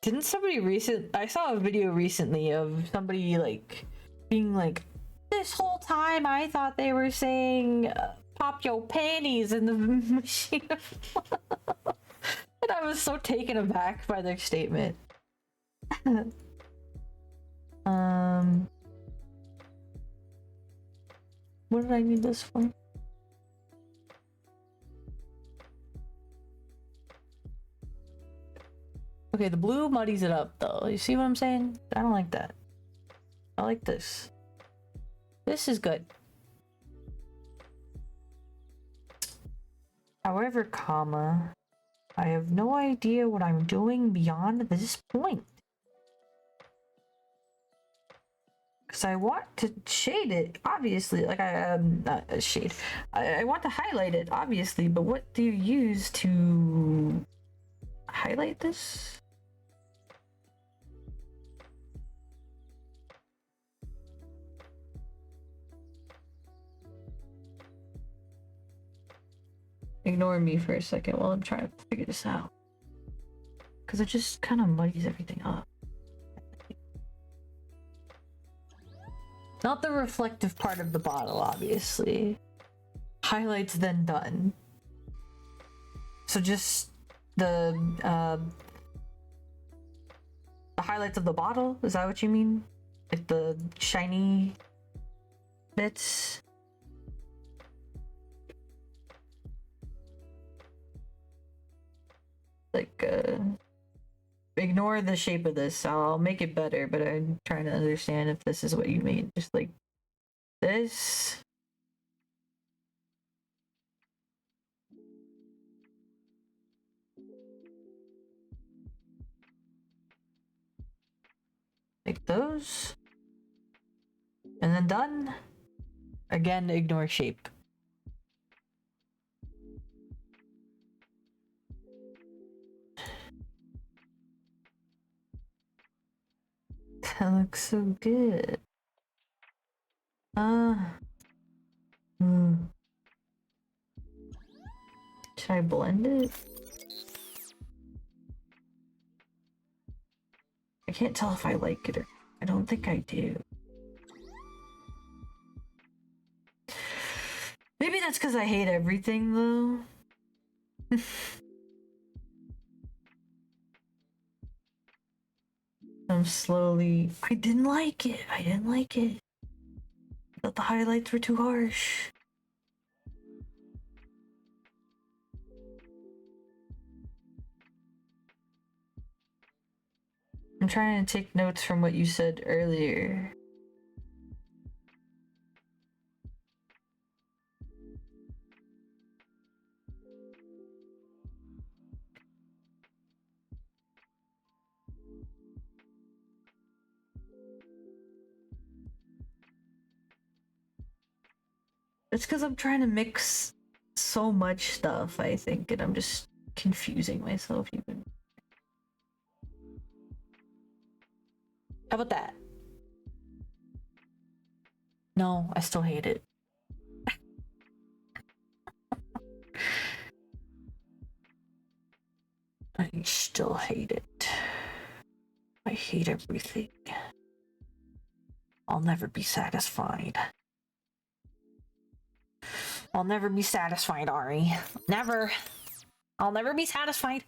Didn't somebody I saw a video recently of somebody like being like, this whole time I thought they were saying pop your panties in the machine of love. And I was so taken aback by their statement. What did I need this for? Okay, the blue muddies it up though. You see what I'm saying? I don't like that. I like this. This is good. However, comma, I have no idea what I'm doing beyond this point. Because I want to shade it, obviously. Like, not a shade. I want to highlight it, obviously, but what do you use to highlight this? Ignore me for a second while I'm trying to figure this out. Because it just kind of muddies everything up. Not the reflective part of the bottle, obviously. Highlights then done. So just the highlights of the bottle? Is that what you mean? Like the shiny bits? Like, ignore the shape of this. I'll make it better, but I'm trying to understand if this is what you mean. Just like this. Like those. And then done. Again, ignore shape. That looks so good. Should I blend it? I can't tell if I like it or I don't think I do. Maybe that's because I hate everything though. I'm slowly. I didn't like it. I thought the highlights were too harsh. I'm trying to take notes from what you said earlier. It's because I'm trying to mix so much stuff, I think, and I'm just confusing myself even. How about that? No, I still hate it. I still hate it. I hate everything. I'll never be satisfied. I'll never be satisfied, Ari. Never. I'll never be satisfied.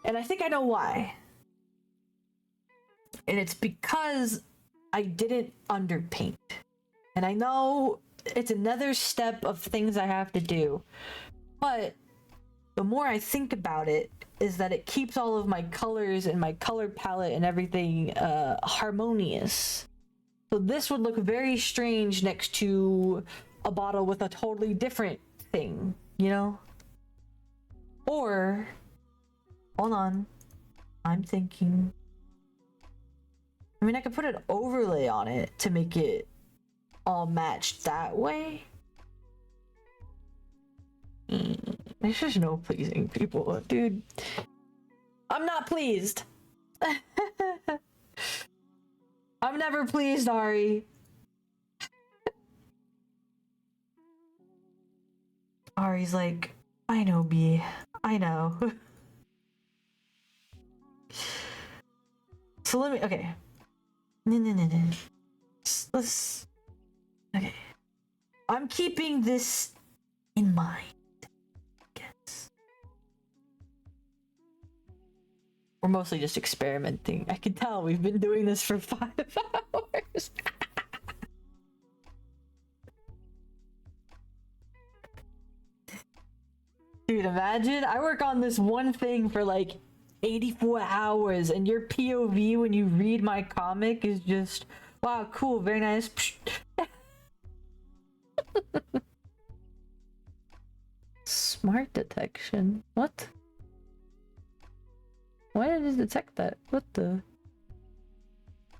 And I think I know why. And it's because I didn't underpaint. And I know it's another step of things I have to do. But the more I think about it, is that it keeps all of my colors and my color palette and everything harmonious. So this would look very strange next to a bottle with a totally different thing, you know? Or, hold on, I'm thinking, I mean, I could put an overlay on it to make it all matched that way. There's just no pleasing people, dude. I'm not pleased. I'm never pleased, Ari. Ari's like, I know, B. I know. So let me, okay. No. Let's, okay. I'm keeping this in mind. We're mostly just experimenting. I can tell we've been doing this for 5 hours. Dude, imagine I work on this one thing for like 84 hours and your POV when you read my comic is just, wow, cool, very nice. Smart detection. What? Why did it detect that? What the?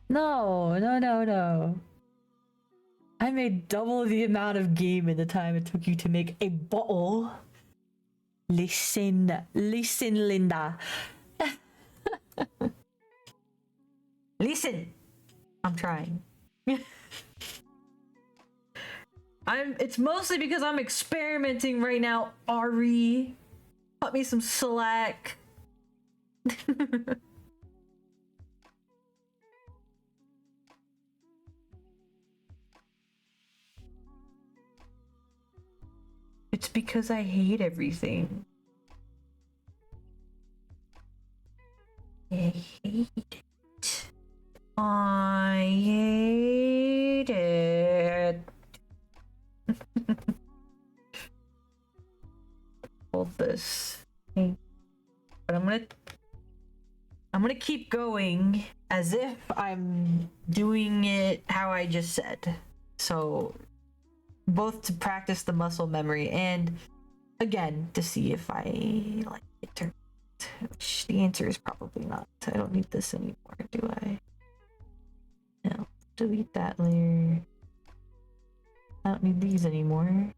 No, no, no, no. I made double the amount of game in the time it took you to make a bottle. Listen, Linda. Listen! I'm trying. It's mostly because I'm experimenting right now, Ari. Cut me some slack. It's because I hate everything. I hate it. I hate it. Hold this. But I'm gonna keep going as if I'm doing it how I just said. So both to practice the muscle memory and again to see if I like it or not. Which the answer is probably not. I don't need this anymore, do I? No. Delete that layer. I don't need these anymore.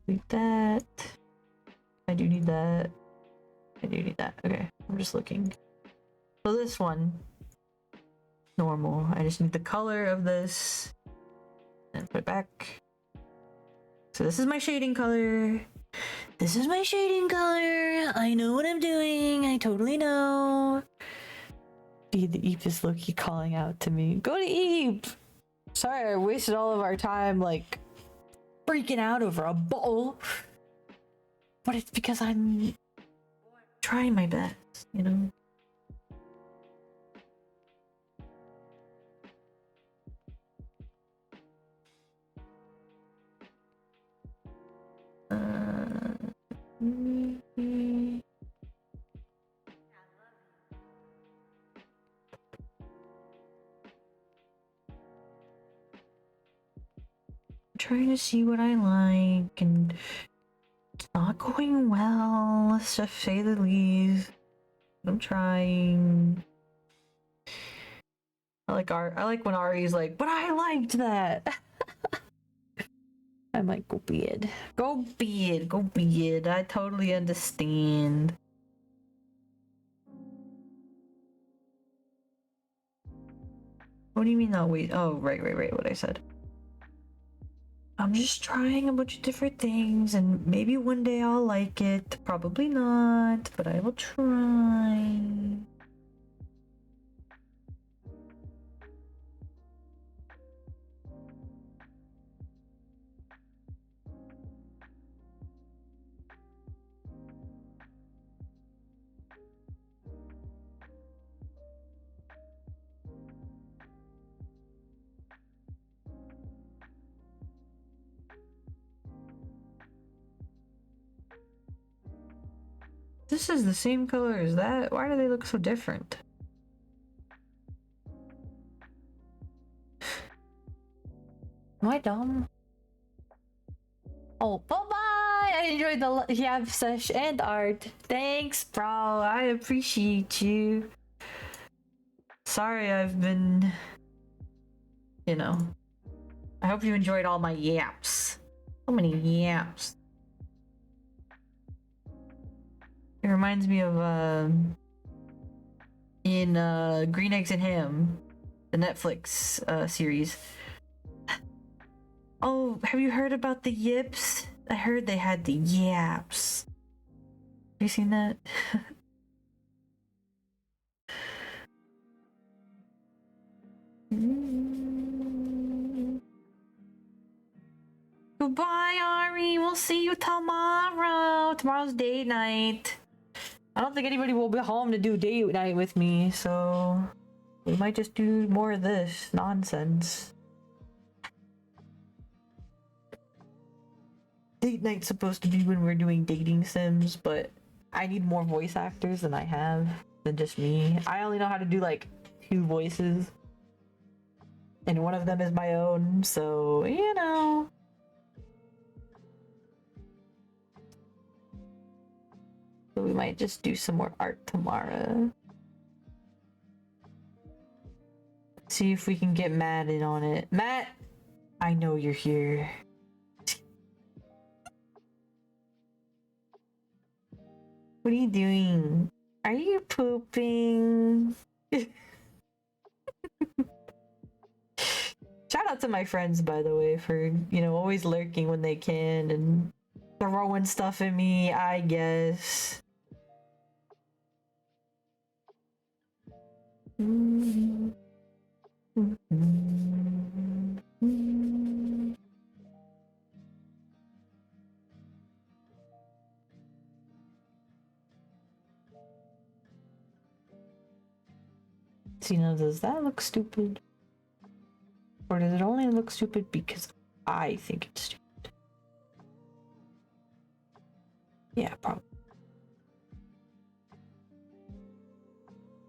Delete that. I do need that. I do need that. Okay, I'm just looking. So this one, normal. I just need the color of this and put it back. So this is my shading color. This is my shading color. I know what I'm doing. I totally know. Dude, the Eep is low-key calling out to me. Go to Eep! Sorry, I wasted all of our time, like, freaking out over a bowl. But it's because I'm trying my best, you know? Trying to see what I like, and it's not going well, let's just say the least. I'm trying. I like when Ari's like, but I liked that. I'm like, go be it. Go be it. Go be it. I totally understand. What do you mean not wait? Oh, right, what I said. I'm just trying a bunch of different things, and maybe one day I'll like it. Probably not, but I will try. This is the same color as that? Why do they look so different? Am I dumb? Oh, bye-bye! I enjoyed the Yav sesh and art. Thanks, bro. I appreciate you. Sorry I've been... You know. I hope you enjoyed all my yaps. So many yaps. It reminds me of, in, Green Eggs and Ham, the Netflix, series. Oh, have you heard about the yips? I heard they had the yaps. Have you seen that? Goodbye, Ari. We'll see you tomorrow. Tomorrow's date night. I don't think anybody will be home to do date night with me, so we might just do more of this nonsense. Date night's supposed to be when we're doing dating sims, but I need more voice actors than I have, than just me. I only know how to do like 2 voices, and one of them is my own, so you know. So we might just do some more art tomorrow. See if we can get Matt in on it. Matt, I know you're here. What are you doing? Are you pooping? Shout out to my friends, by the way, for, you know, always lurking when they can and throwing stuff at me, I guess. See, now does that look stupid? Or does it only look stupid because I think it's stupid? Yeah, probably.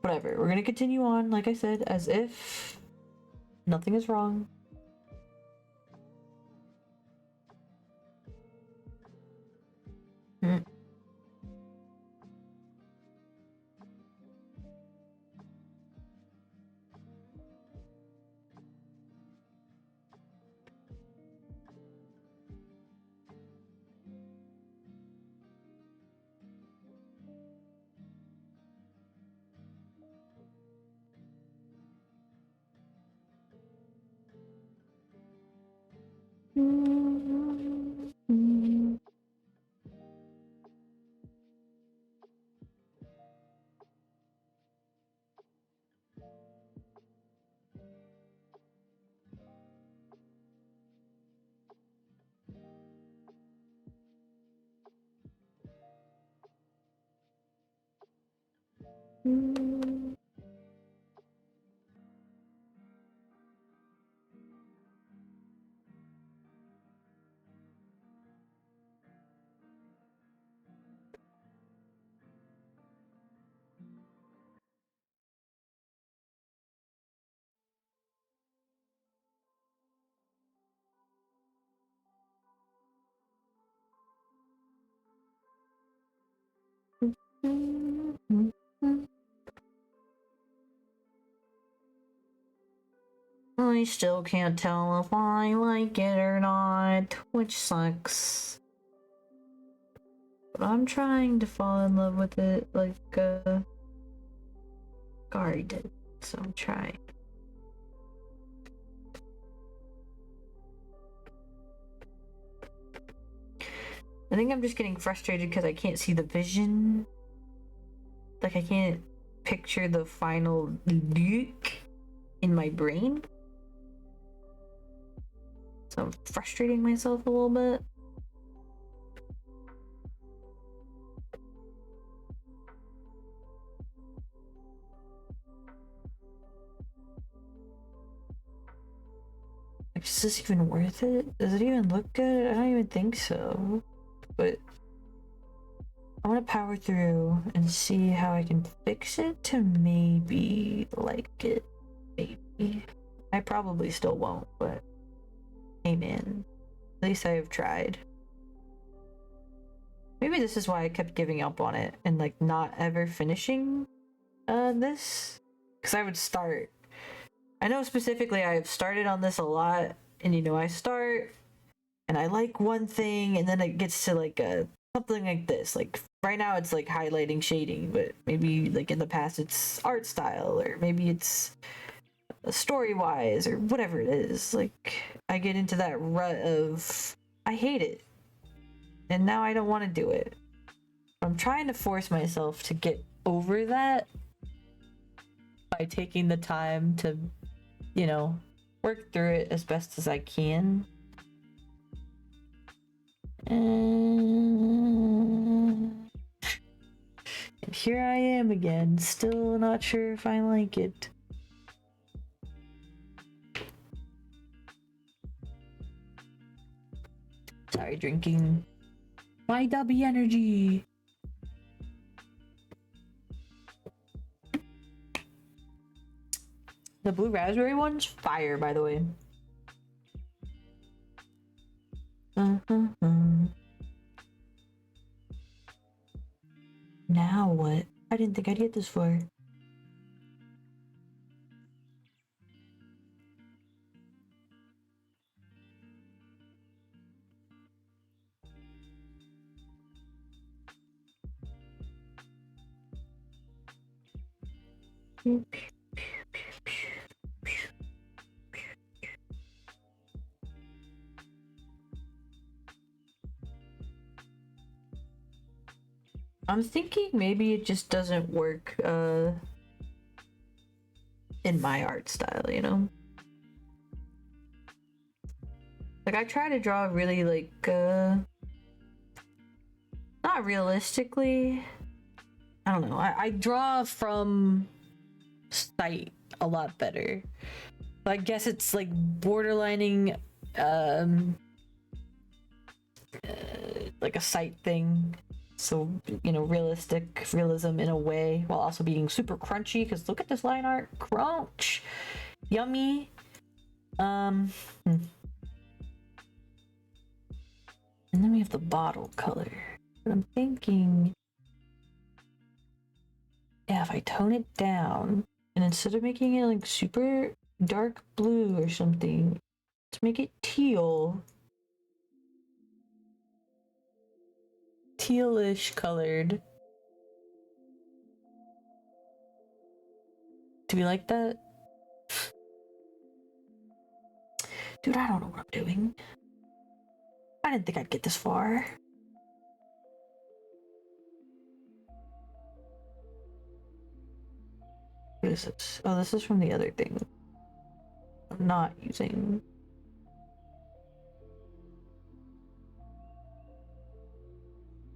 Whatever, we're gonna continue on, like I said, as if nothing is wrong. I still can't tell if I like it or not, which sucks. But I'm trying to fall in love with it like Gary did, so I'm trying. I think I'm just getting frustrated because I can't see the vision. Like, I can't picture the final look in my brain. So I'm frustrating myself a little bit. Like, is this even worth it? Does it even look good? I don't even think so. But I want to power through and see how I can fix it to maybe like it. Maybe. I probably still won't, but hey man, at least I have tried. Maybe this is why I kept giving up on it and like not ever finishing this. Because I would start. I know specifically I have started on this a lot, and you know, I start and I like one thing and then it gets to like something like this. Like right now it's like highlighting shading, but maybe like in the past it's art style, or maybe it's story wise, or whatever it is. Like I get into that rut of I hate it and now I don't want to do it. I'm trying to force myself to get over that by taking the time to, you know, work through it as best as I can. And here I am again, still not sure if I like it. Sorry, drinking my W energy. The blue raspberry one's fire, by the way. I didn't think I'd get this far. I'm thinking maybe it just doesn't work in my art style, you know? Like I try to draw really like not realistically. I don't know. I draw from sight a lot better. I guess it's like borderlining like a sight thing. So, you know, realism in a way while also being super crunchy because look at this line art. Crunch. Yummy. And then we have the bottle color. But I'm thinking, yeah, if I tone it down and instead of making it like super dark blue or something, let's make it teal. Tealish colored. Do we like that? Dude, I don't know what I'm doing. I didn't think I'd get this far. What is this? Oh, this is from the other thing. I'm not using.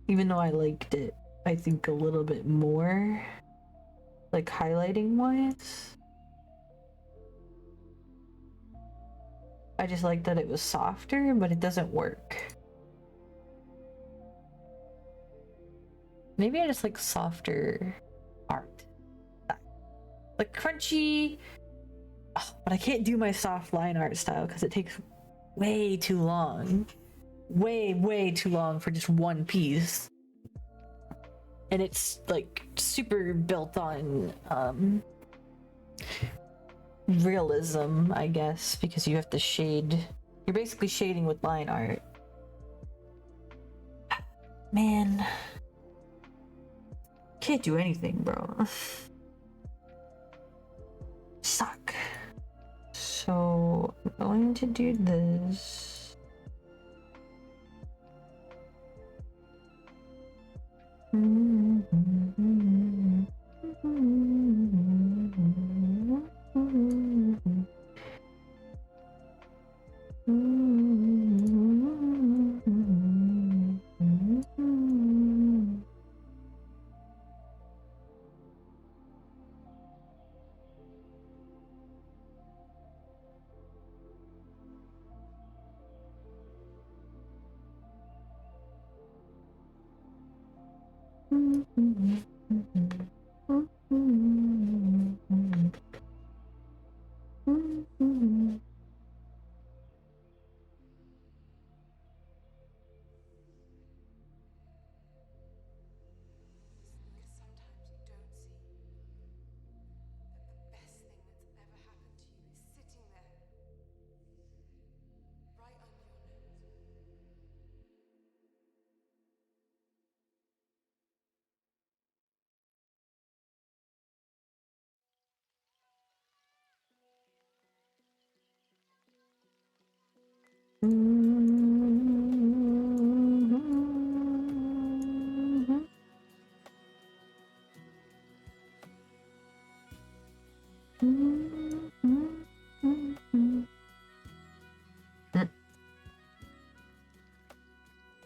Even though I liked it, I think a little bit more. Like highlighting wise. I just like that it was softer, but it doesn't work. Maybe I just like softer art. Like crunchy. Oh, but I can't do my soft line art style because it takes way too long. Way too long for just one piece. And it's like super built on realism, I guess, because you have to shade. You're basically shading with line art. Man. Can't do anything, bro. Suck. So I'm going to do this.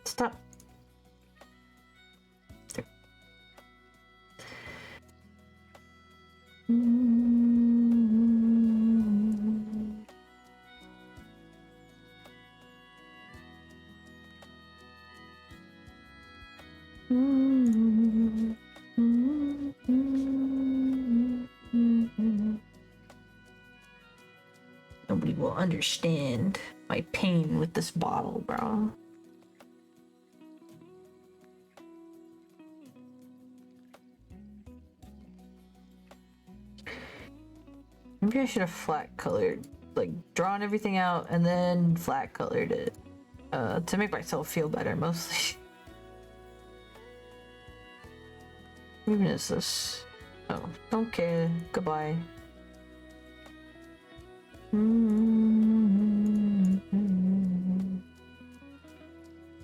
Stop. Nobody will understand my pain with this bottle, bro. Maybe I should have flat colored, like drawn everything out and then flat colored it to make myself feel better mostly. What even is this? Oh, don't care. Goodbye.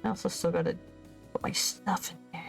I also still gotta put my stuff in there.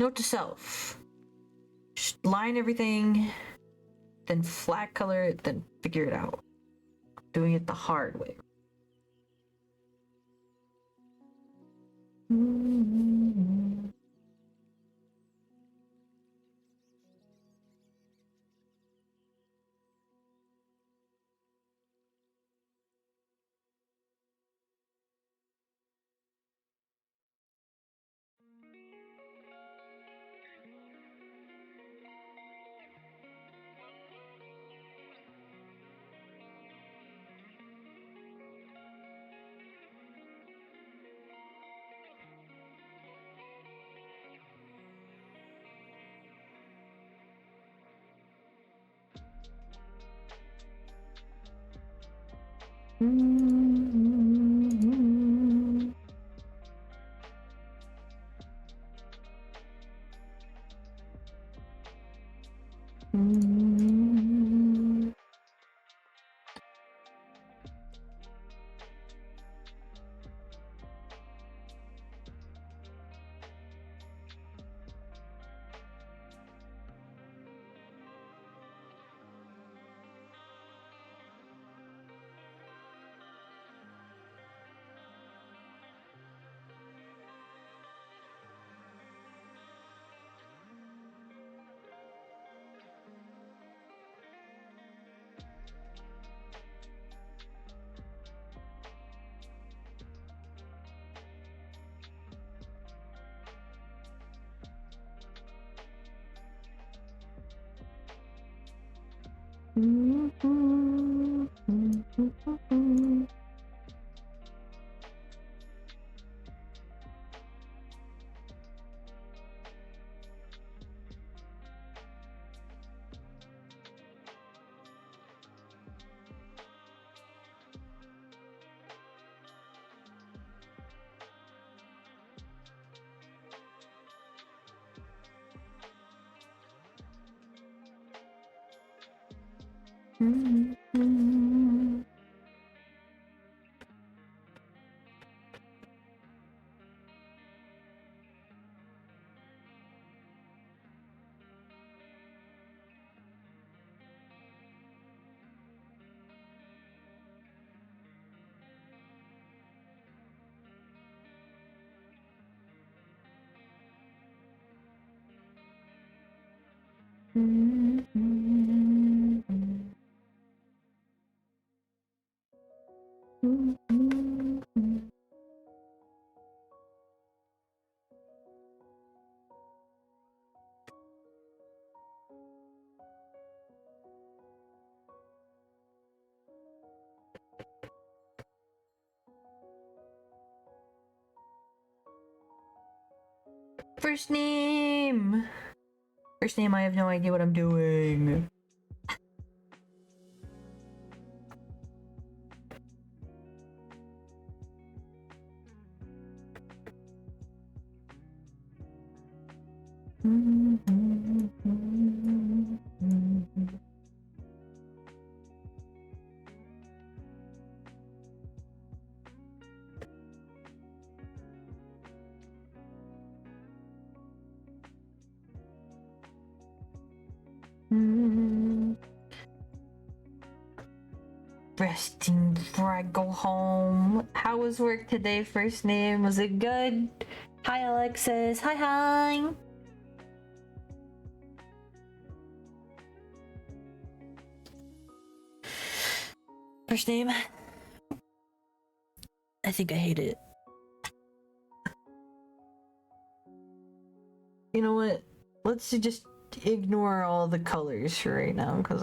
Note to self. Just line everything, then flat color it, then figure it out. Doing it the hard way. First name! First name, I have no idea what I'm doing. Resting before I go home. How was work today? First name, was it good? Hi, Alexis. Hi, hi. First name. I think I hate it. You know what? Let's just ignore all the colors for right now because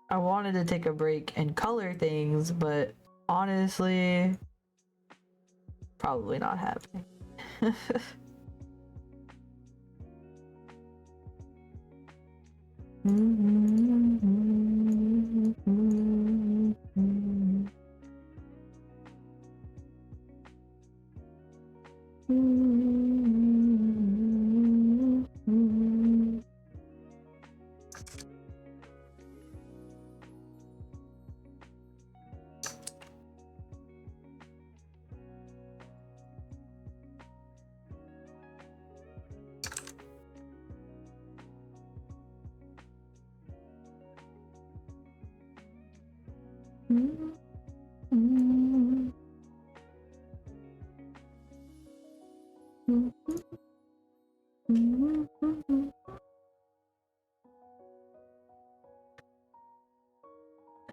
I wanted to take a break and color things, but honestly, probably not happening.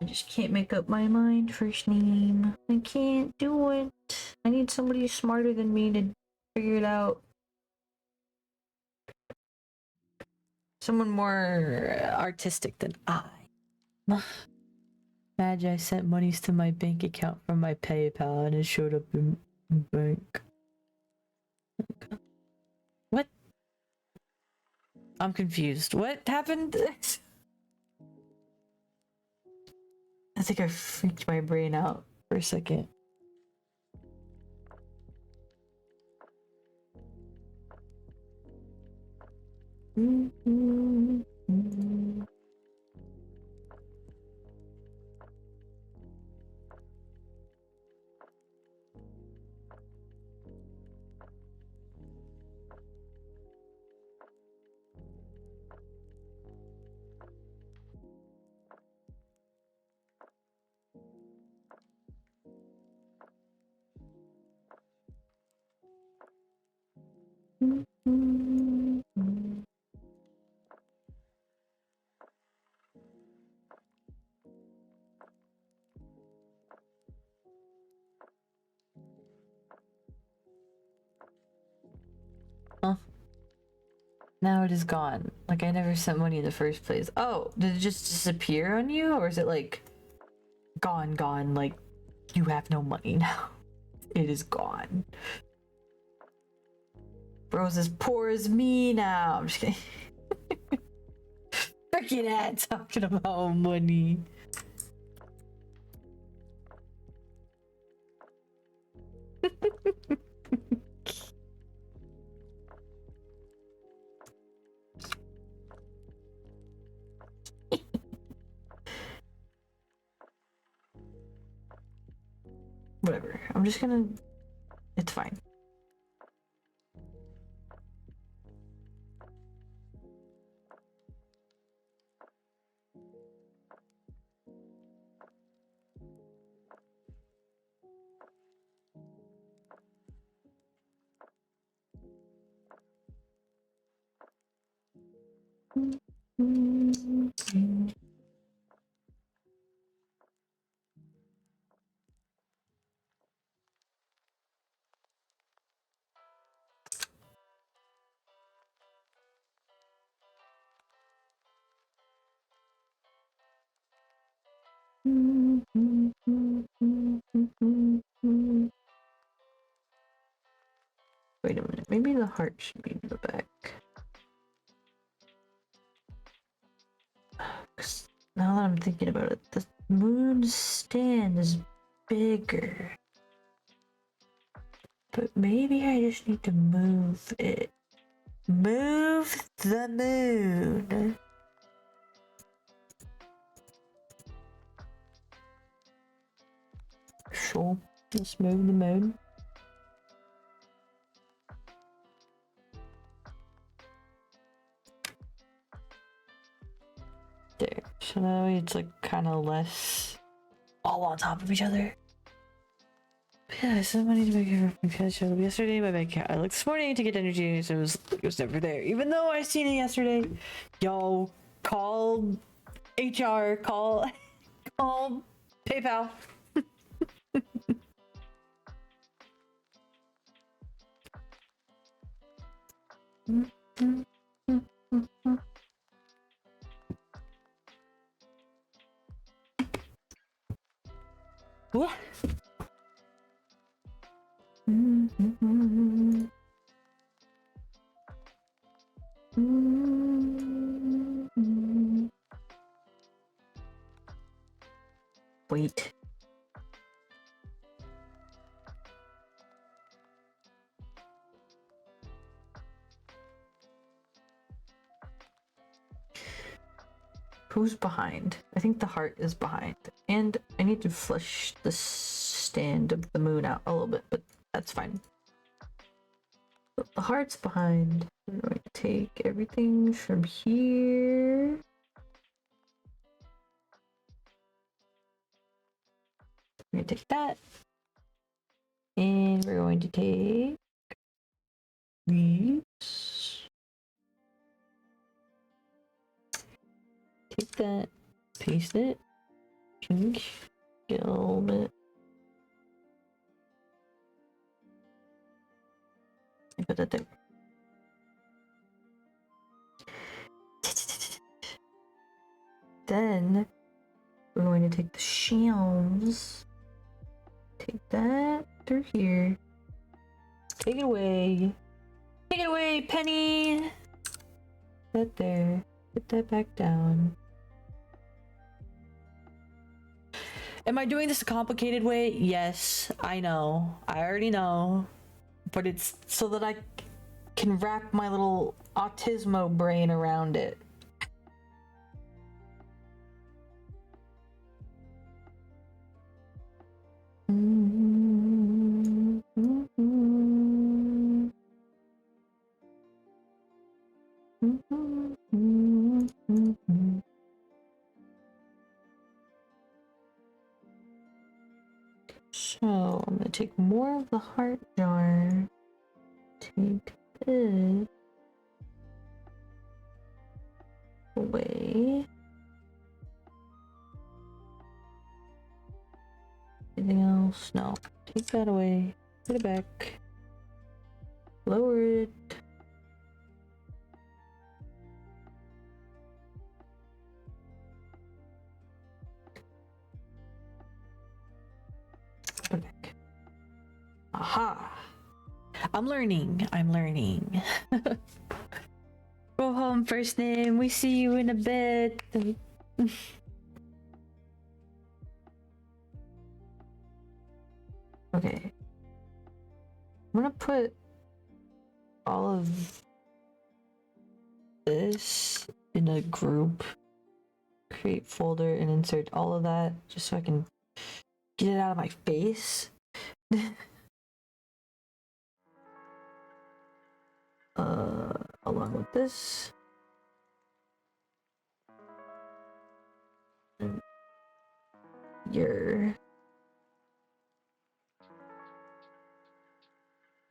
I just can't make up my mind. First name. I can't do it. I need somebody smarter than me to figure it out. Someone more Artistic than I. Imagine I sent monies to my bank account from my PayPal and it showed up in bank. What? I'm confused. What happened? I think I freaked my brain out For a second. Huh? Now it is gone. Like I never sent money in the first place. Oh, did it just disappear on you? Or is it like gone, like you have no money now? It is gone. Bro's as poor as me now. I'm just kidding. Freaking ad talking about money. Whatever. I'm just gonna. It's fine. Wait a minute. Maybe the heart should be in the back. 'Cause now that I'm thinking about it, the moon stand is bigger. But maybe I just need to move it. Move the moon. Sure, let's move the moon. it's like kind of less all on top of each other. Yeah, I sent money to my account yesterday. My bank account. I looked this morning to get energy, so it was never there. Even though I seen it yesterday. Yo, call HR, call PayPal. What? Wait. Who's behind? I think the heart is behind. And I need to flush the stand of the moon out a little bit, but that's fine. But the heart's behind. I'm going to take everything from here. I'm going to take that. And we're going to take these. Take that, paste it, pink, get a little bit. I put that there. Then we're going to take the shams, take that through here, take it away, Penny. That there, put that back down. Am I doing this a complicated way? Yes, I know. I already know. But it's so that I can wrap my little autismo brain around it. So I'm gonna take more of the heart jar. Take this away. Anything else? No. Take that away. Put it back. Lower it. Put it back. Aha! I'm learning. Go home, first name. We see you in a bit. Okay. I'm gonna put all of this in a group. Create folder and insert all of that just so I can get it out of my face. Along with this. And your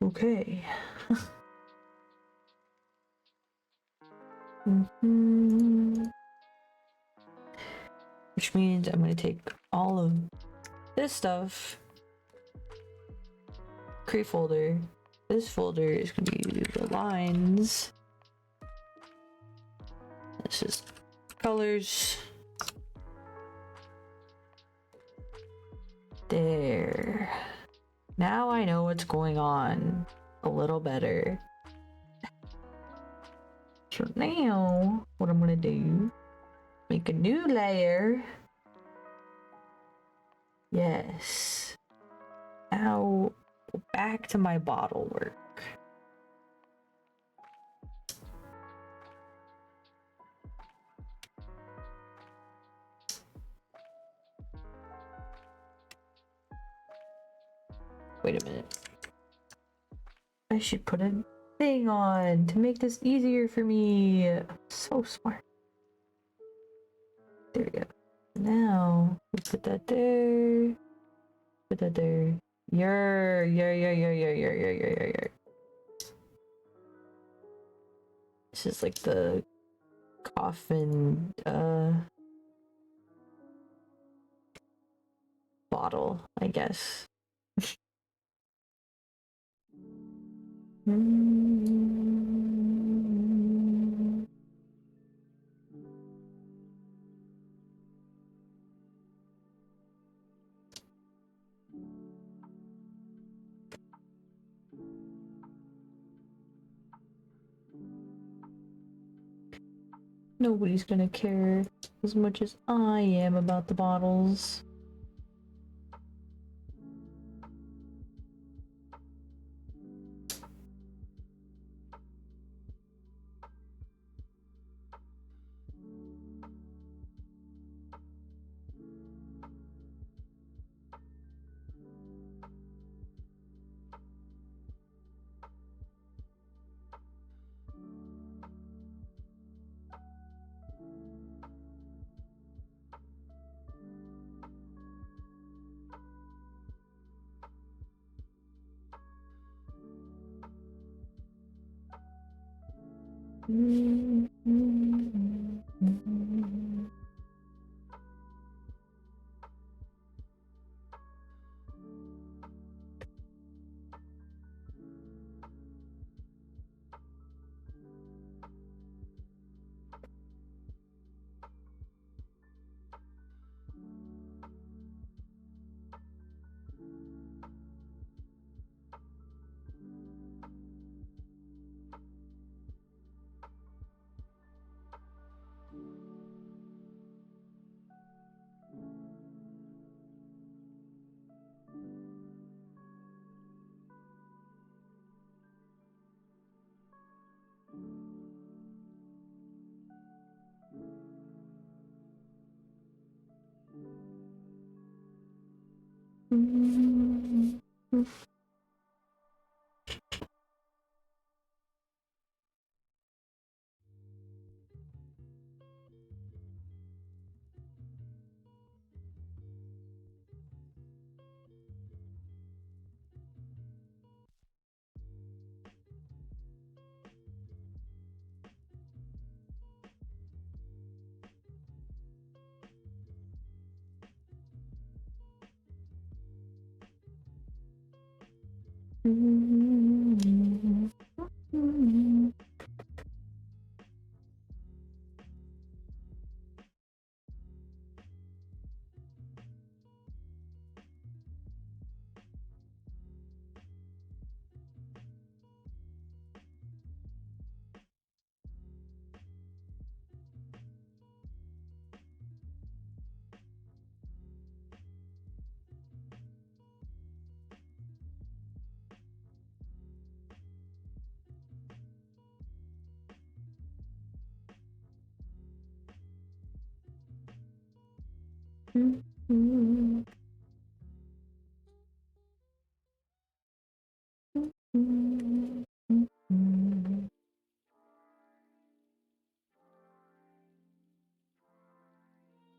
okay. Which means I'm going to take all of this stuff, create folder. This folder is going to be the lines. This is colors. There. Now I know what's going on a little better. So now, what I'm gonna do, make a new layer. Yes. Now, go back to my bottle work. Wait a minute. I should put a thing on to make this easier for me. So smart. There we go. now. Let's put that there. Put that there. Yer. This is like the coffin bottle, I guess. Nobody's gonna care as much as I am about the bottles.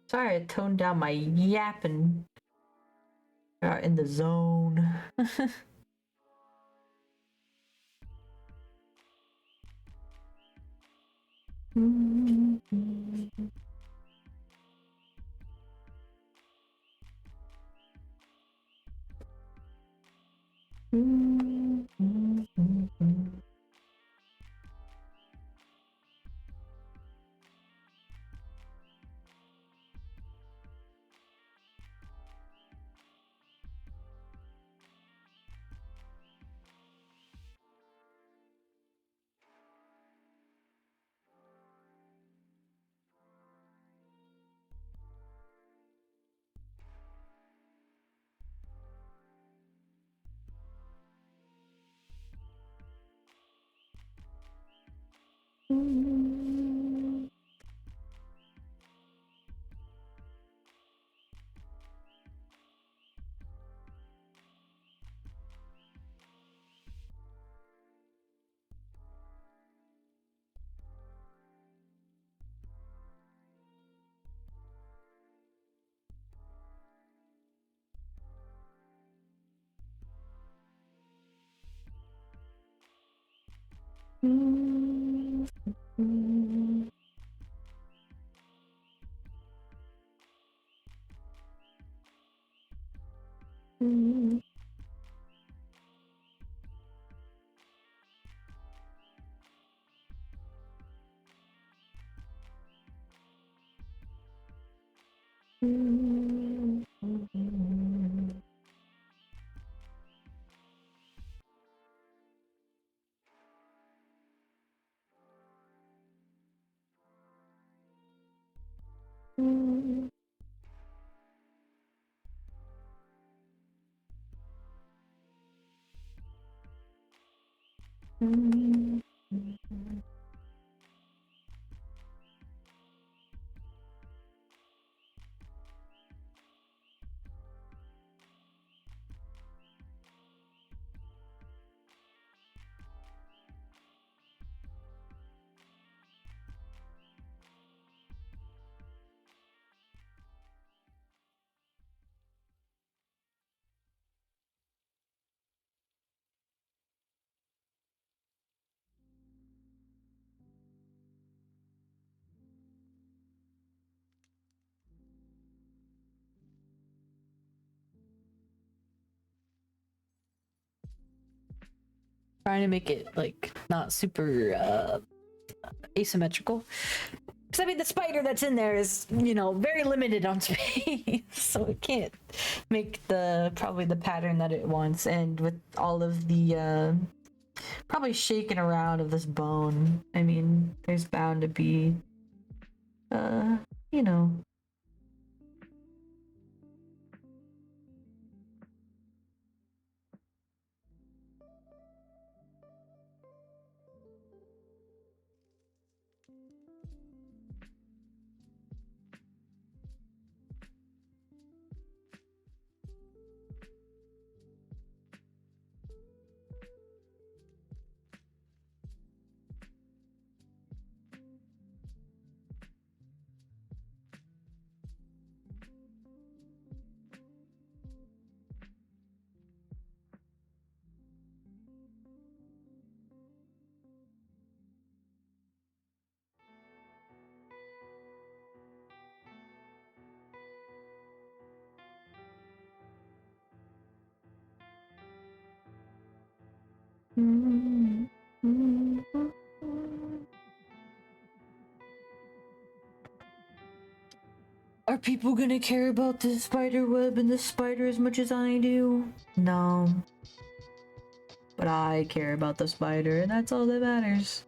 Sorry, I toned down my yapping. In the zone. Trying to make it like not super asymmetrical. Because I mean, the spider that's in there is, you know, very limited on space, so it can't make the probably the pattern that it wants. And with all of the probably shaking around of this bone, I mean, there's bound to be, you know. Are people gonna care about the spider web and the spider as much as I do? No. But I care about the spider, and that's all that matters.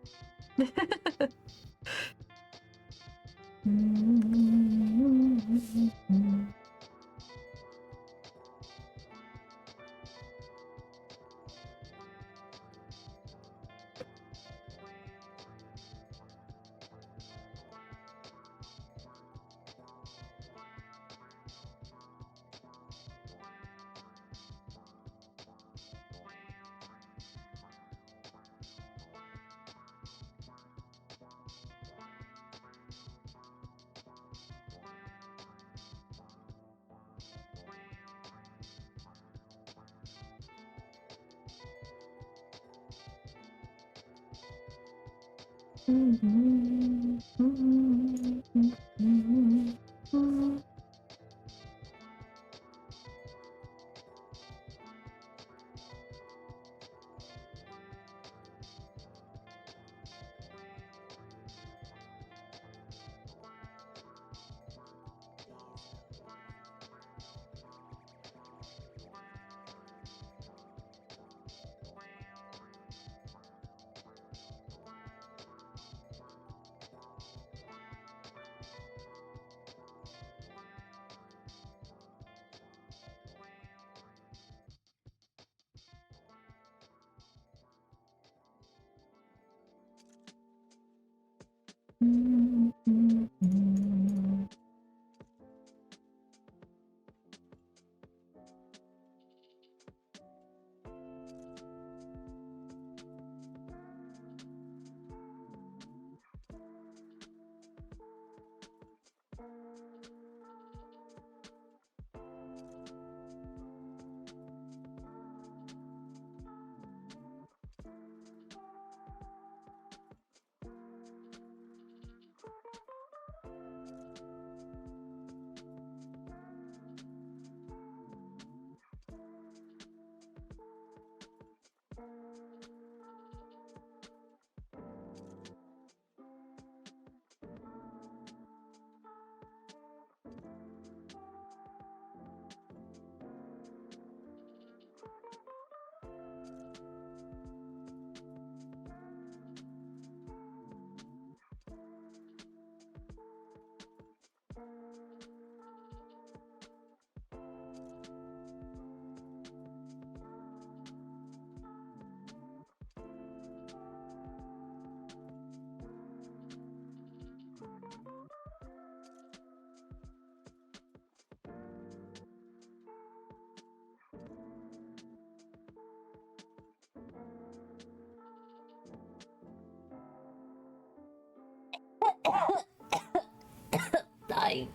Dying.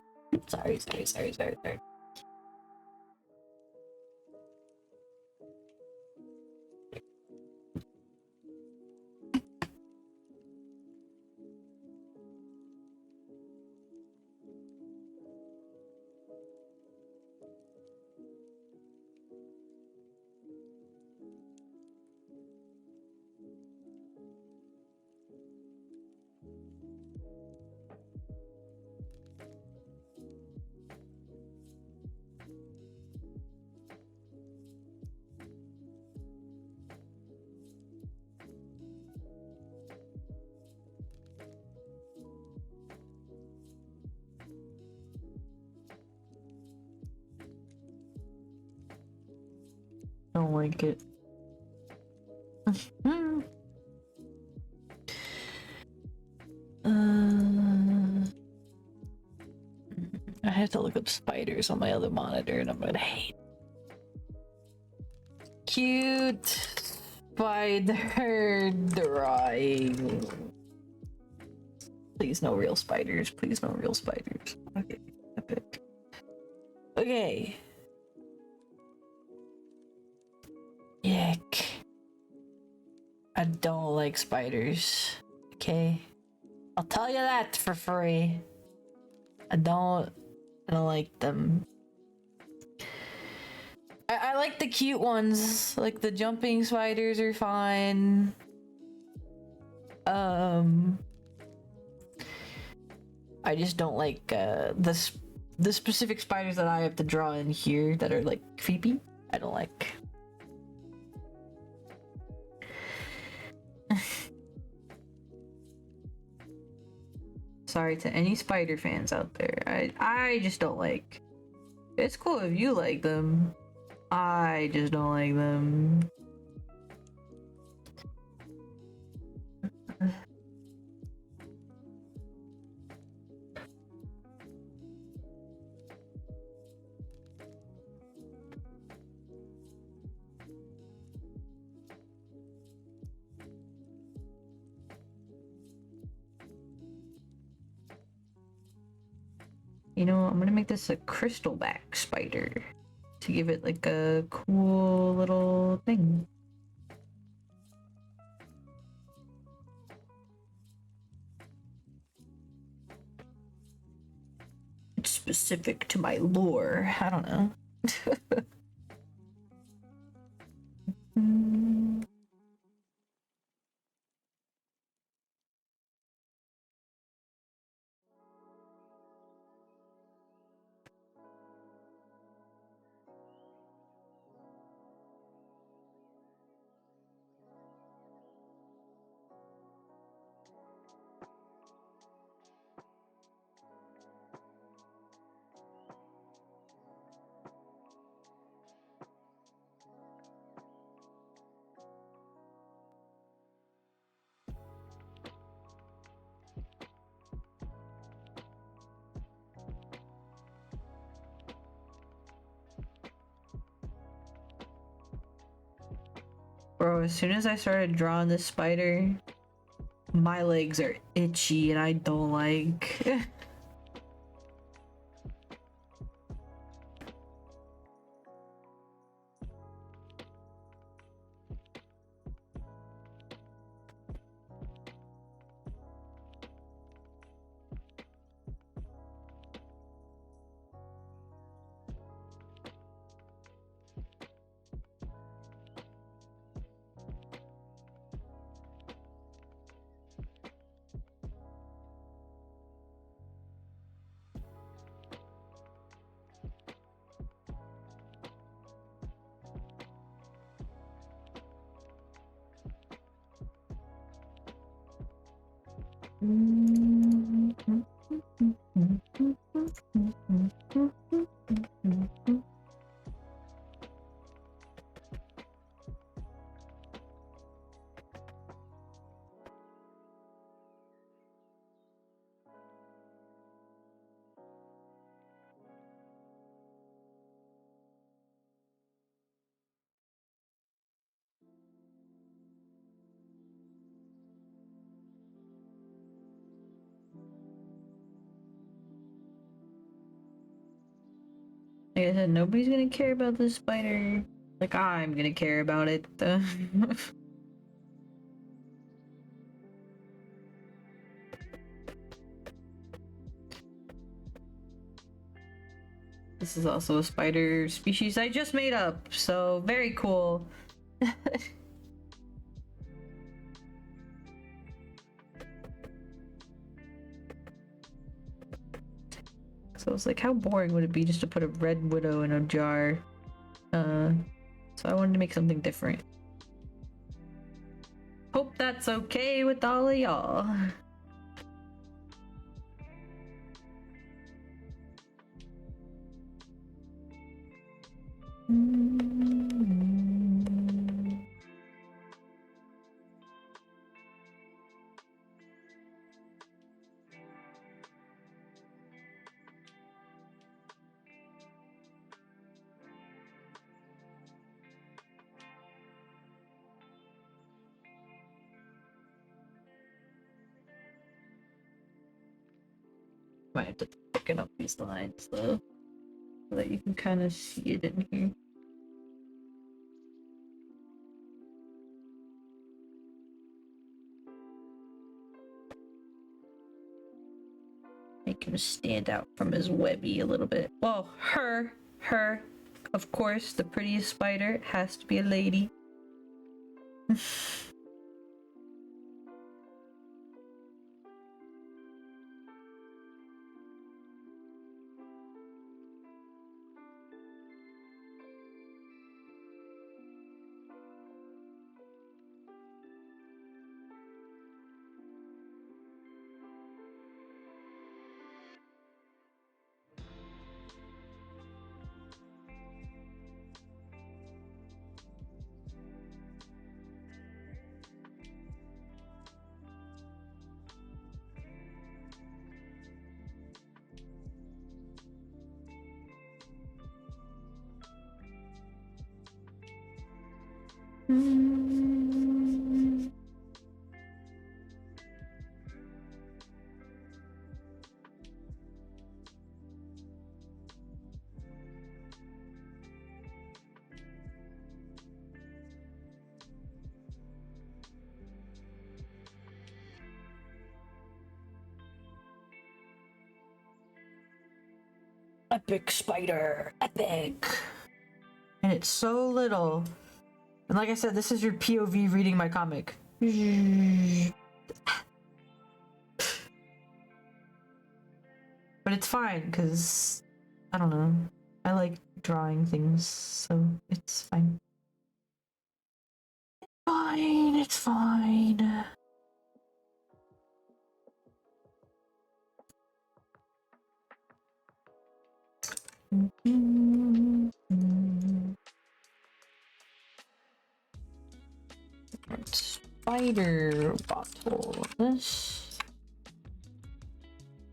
Sorry. Don't like it. I have to look up spiders on my other monitor, and I'm gonna hate. Cute spider drawing. Please, no real spiders. Please, no real spiders. Okay, epic. Okay. Yuck. I don't like spiders. Okay. I'll tell you that for free. I don't like them. I like the cute ones. Like the jumping spiders are fine. I just don't like the specific spiders that I have to draw in here that are like creepy. I don't like. Sorry to any spider fans out there. I just don't like. It's cool if you like them. I just don't like them. You know, I'm gonna make this a crystalback spider to give it like a cool little thing. It's specific to my lore. I don't know. Bro, as soon as I started drawing this spider, my legs are itchy and I don't like. Like I said, nobody's gonna care about this spider. Like I'm gonna care about it. This is also a spider species I just made up, so very cool. So it's like, how boring would it be just to put a red widow in a jar? So I wanted to make something different. Hope that's okay with all of y'all. Might have to thicken up these lines though, so that you can kind of see it in here. Make him stand out from his webby a little bit. Well, her, of course, the prettiest spider has to be a lady. Epic spider. Epic. And it's so little. And like I said, this is your POV reading my comic. But it's fine, because, I don't know. I like drawing things, so it's fine. Fine, it's fine. Spider bottle. This.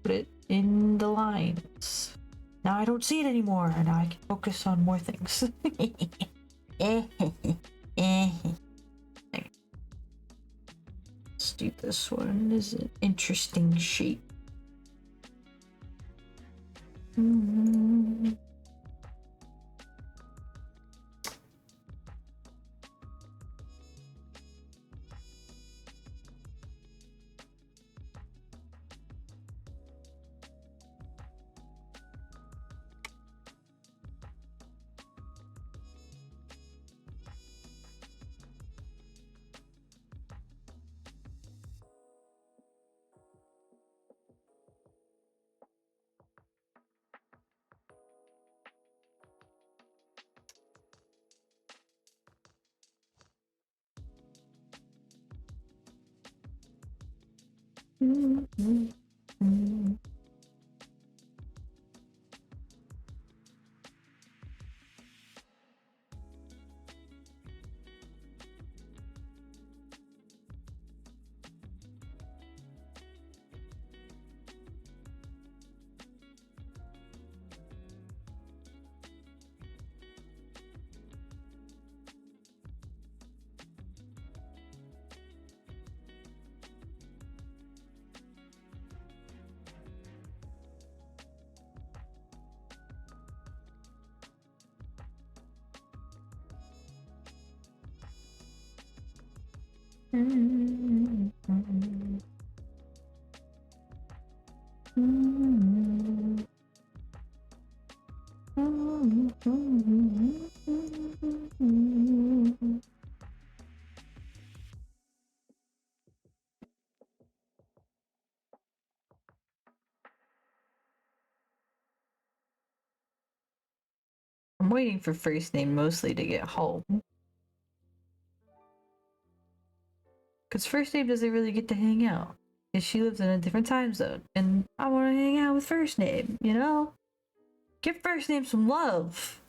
Put it in the lines. Now I don't see it anymore, and now I can focus on more things. Let's do this one. This is an interesting shape. I'm waiting for first name mostly to get home. Because first name doesn't really get to hang out. Because she lives in a different time zone. And I want to hang out with first name, you know? Give first name some love.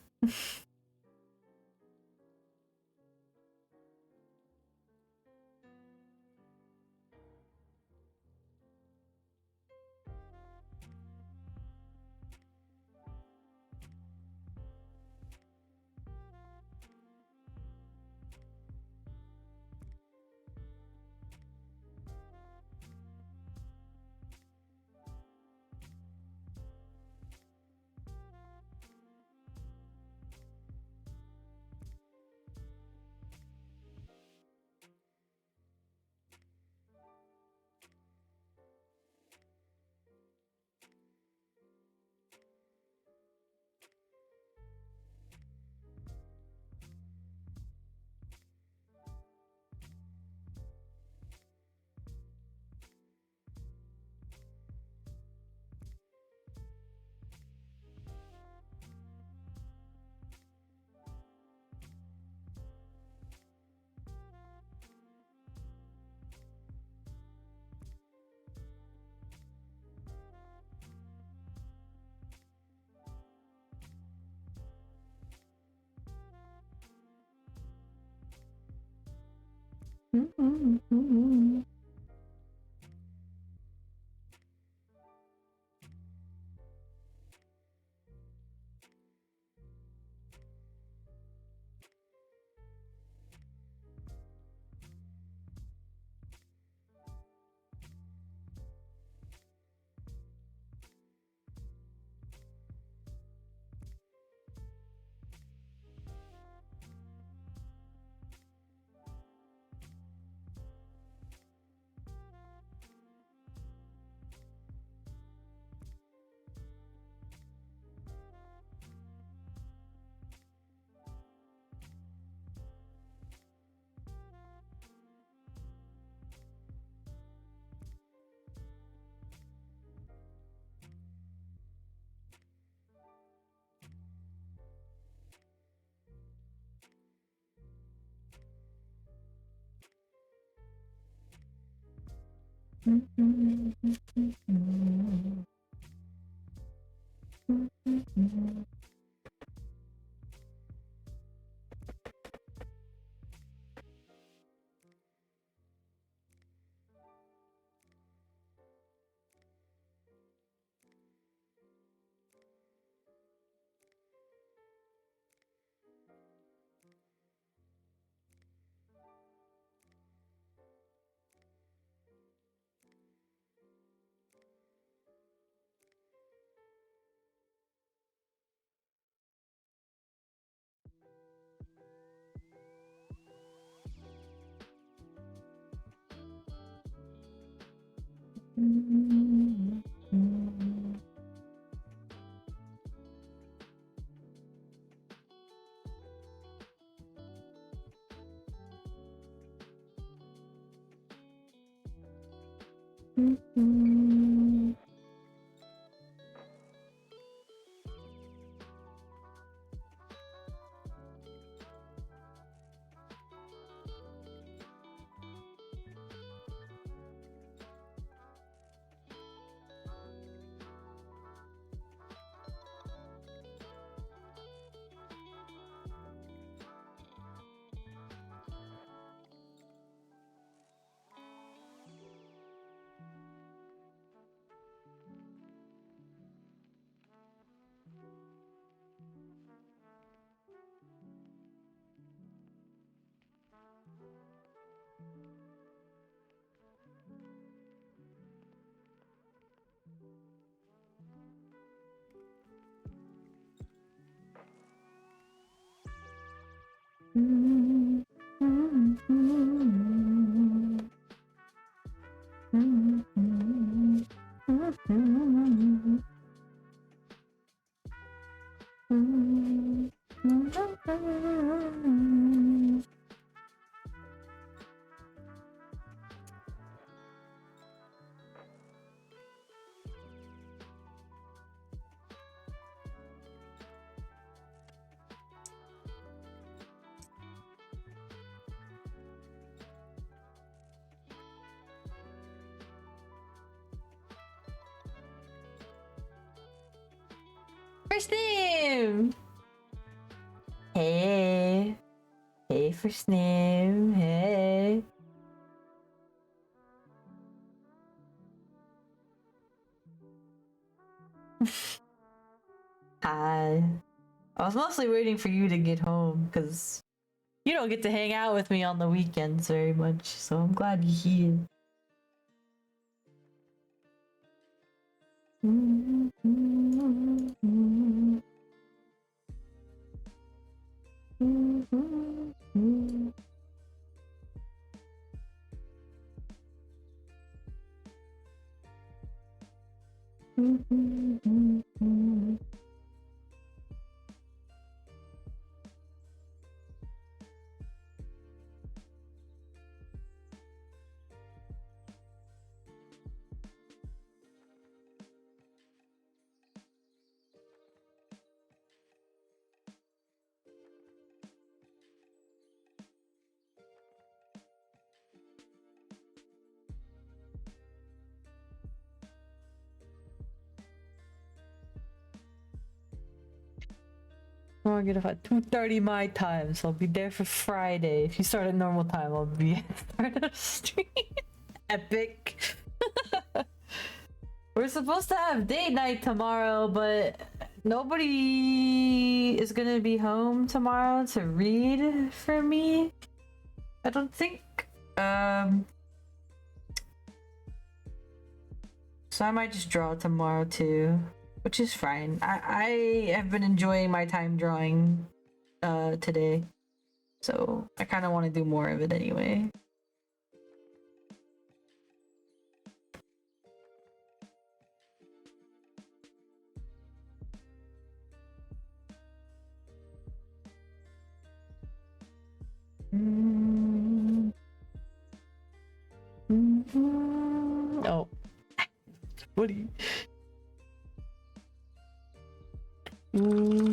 first name. Hey. Hey, first name. Hey. Hi. I was mostly waiting for you to get home because you don't get to hang out with me on the weekends very much, so I'm glad you're here. I'll get off at 2:30 my time, so I'll be there for Friday. If you start at normal time, I'll be at the start of the stream. Epic. We're supposed to have date night tomorrow, but nobody is gonna be home tomorrow to read for me. I don't think. So I might just draw tomorrow too, which is fine. I have been enjoying my time drawing today, so I kind of want to do more of it anyway. Oh, what do you? Ooh,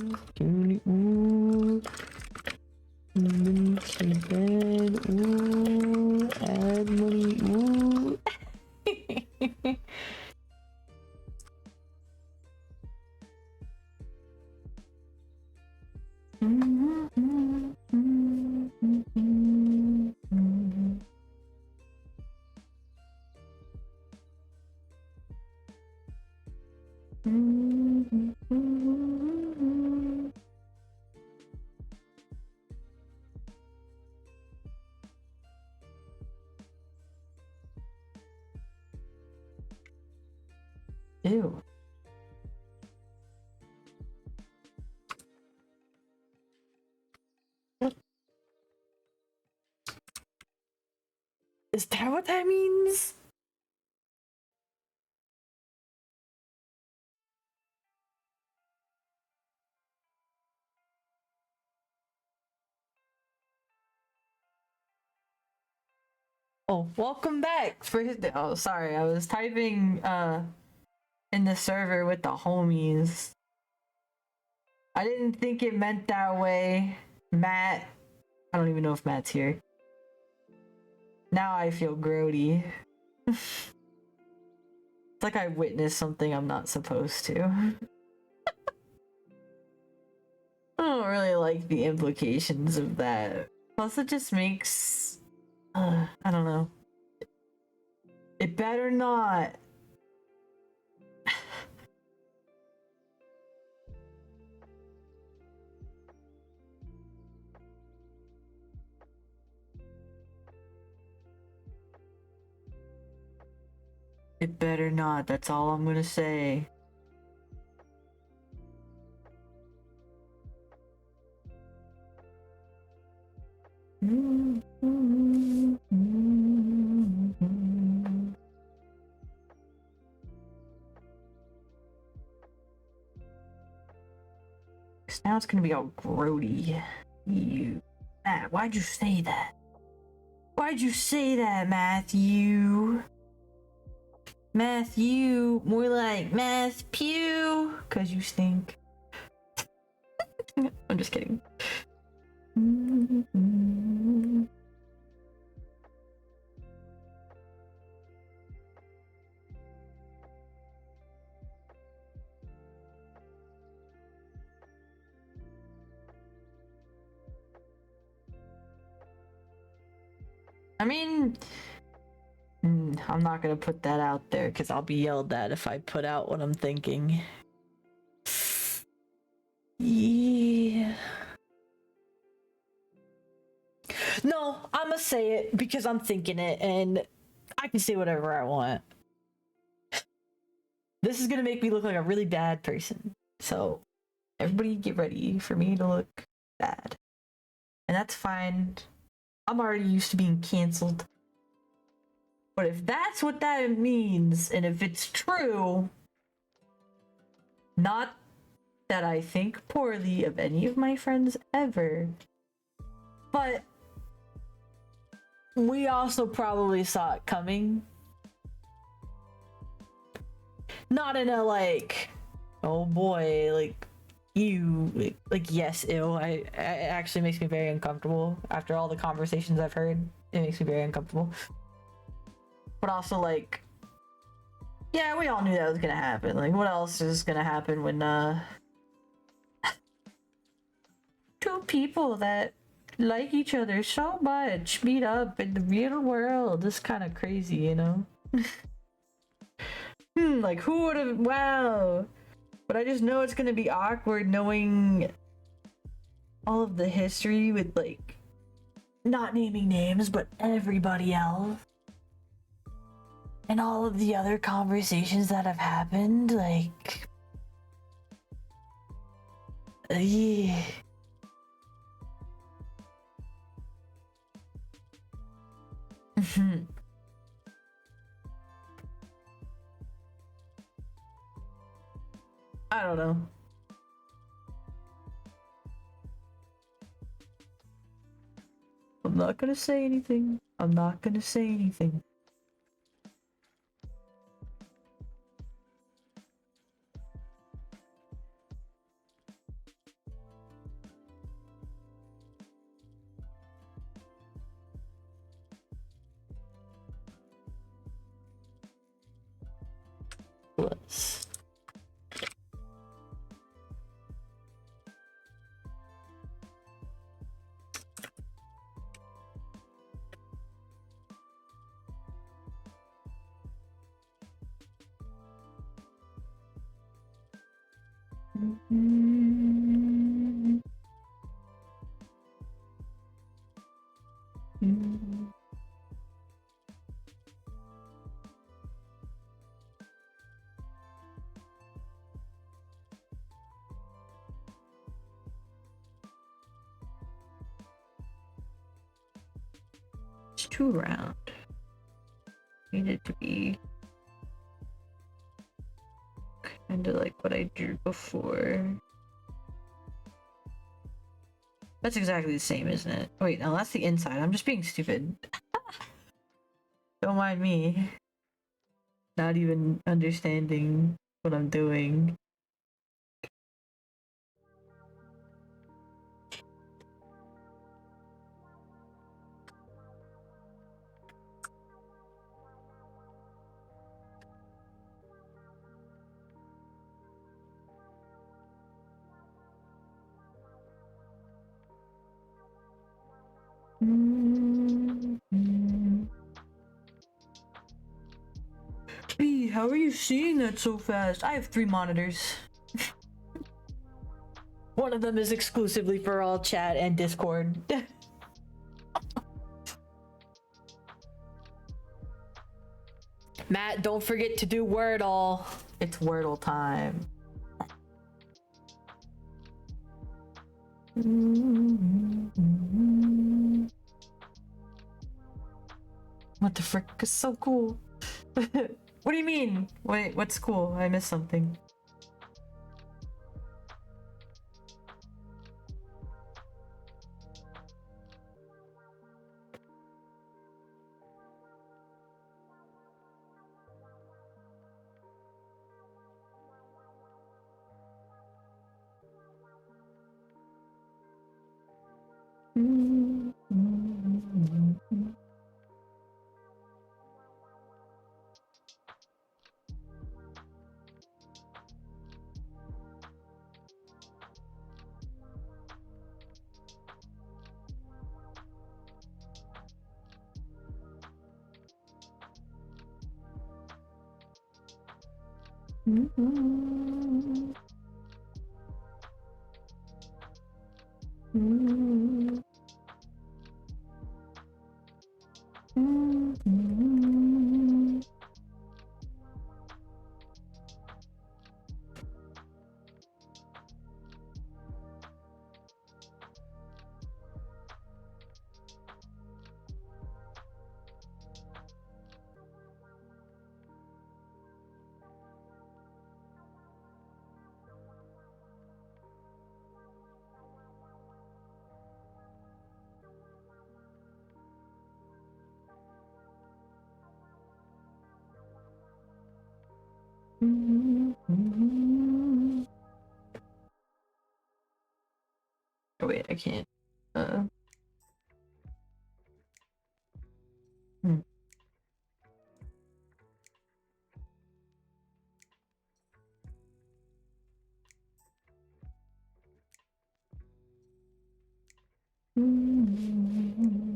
add money. Ooh. Ew. Is that what that means? Oh, welcome back for his. Oh, sorry, I was typing in the server with the homies. I didn't think it meant that way, Matt. I don't even know if Matt's here. Now I feel grody. It's like I witnessed something I'm not supposed to. I don't really like the implications of that. Plus, it just makes. I don't know. It better not. It better not. That's all I'm gonna say. Now it's gonna be all grody. You, Matt, why'd you say that? Why'd you say that, Matthew? Matthew, more like Math Pew, cause you stink. I'm just kidding. I mean, I'm not gonna put that out there because I'll be yelled at if I put out what I'm thinking. Yeah. No, I'm gonna say it because I'm thinking it and I can say whatever I want. This is gonna make me look like a really bad person. So, everybody get ready for me to look bad. And that's fine. I'm already used to being canceled. But if that's what that means, and if it's true, not that I think poorly of any of my friends ever, but we also probably saw it coming. Not in a like, oh boy, like you, like yes, ew. It actually makes me very uncomfortable after all the conversations I've heard. It makes me very uncomfortable. But also like, yeah, we all knew that was gonna happen. Like, what else is gonna happen when two people that like each other so much meet up in the real world? It's kind of crazy, you know? Like who would have? Wow. But I just know it's gonna be awkward knowing all of the history with like not naming names, but everybody else. And all of the other conversations that have happened, like yeah. I don't know. I'm not gonna say anything. I'm not gonna say anything. Let's. It's 2 round. Needed to be kind of like what I drew before. That's exactly the same, isn't it? Wait, no, that's the inside. I'm just being stupid. Don't mind me. Not even understanding what I'm doing. B, how are you seeing that so fast? I have 3 monitors. One of them is exclusively for all chat and Discord. Matt, don't forget to do Wordle. It's Wordle time. What the frick is so cool? What do you mean? Wait, what's cool? I missed something. Mm-hmm. Mm-hmm. Mm-hmm. Mm-hmm. Oh wait, I can't. Hmm. Mm-hmm.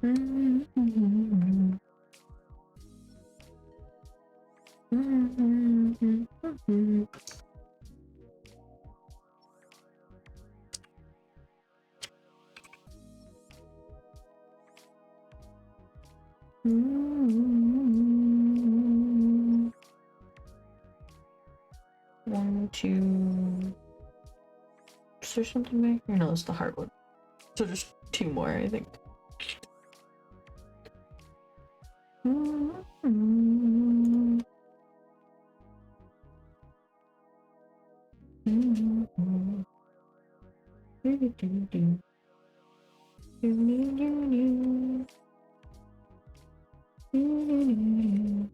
Mm-hmm. Mm-hmm. Mm-hmm. One, two. Is there something back here? No, it's the hard one. So just two more, I think. Mm-hmm. Mm-hmm. Do-do-do-do. Do-do-do-do. Do-do-do-do.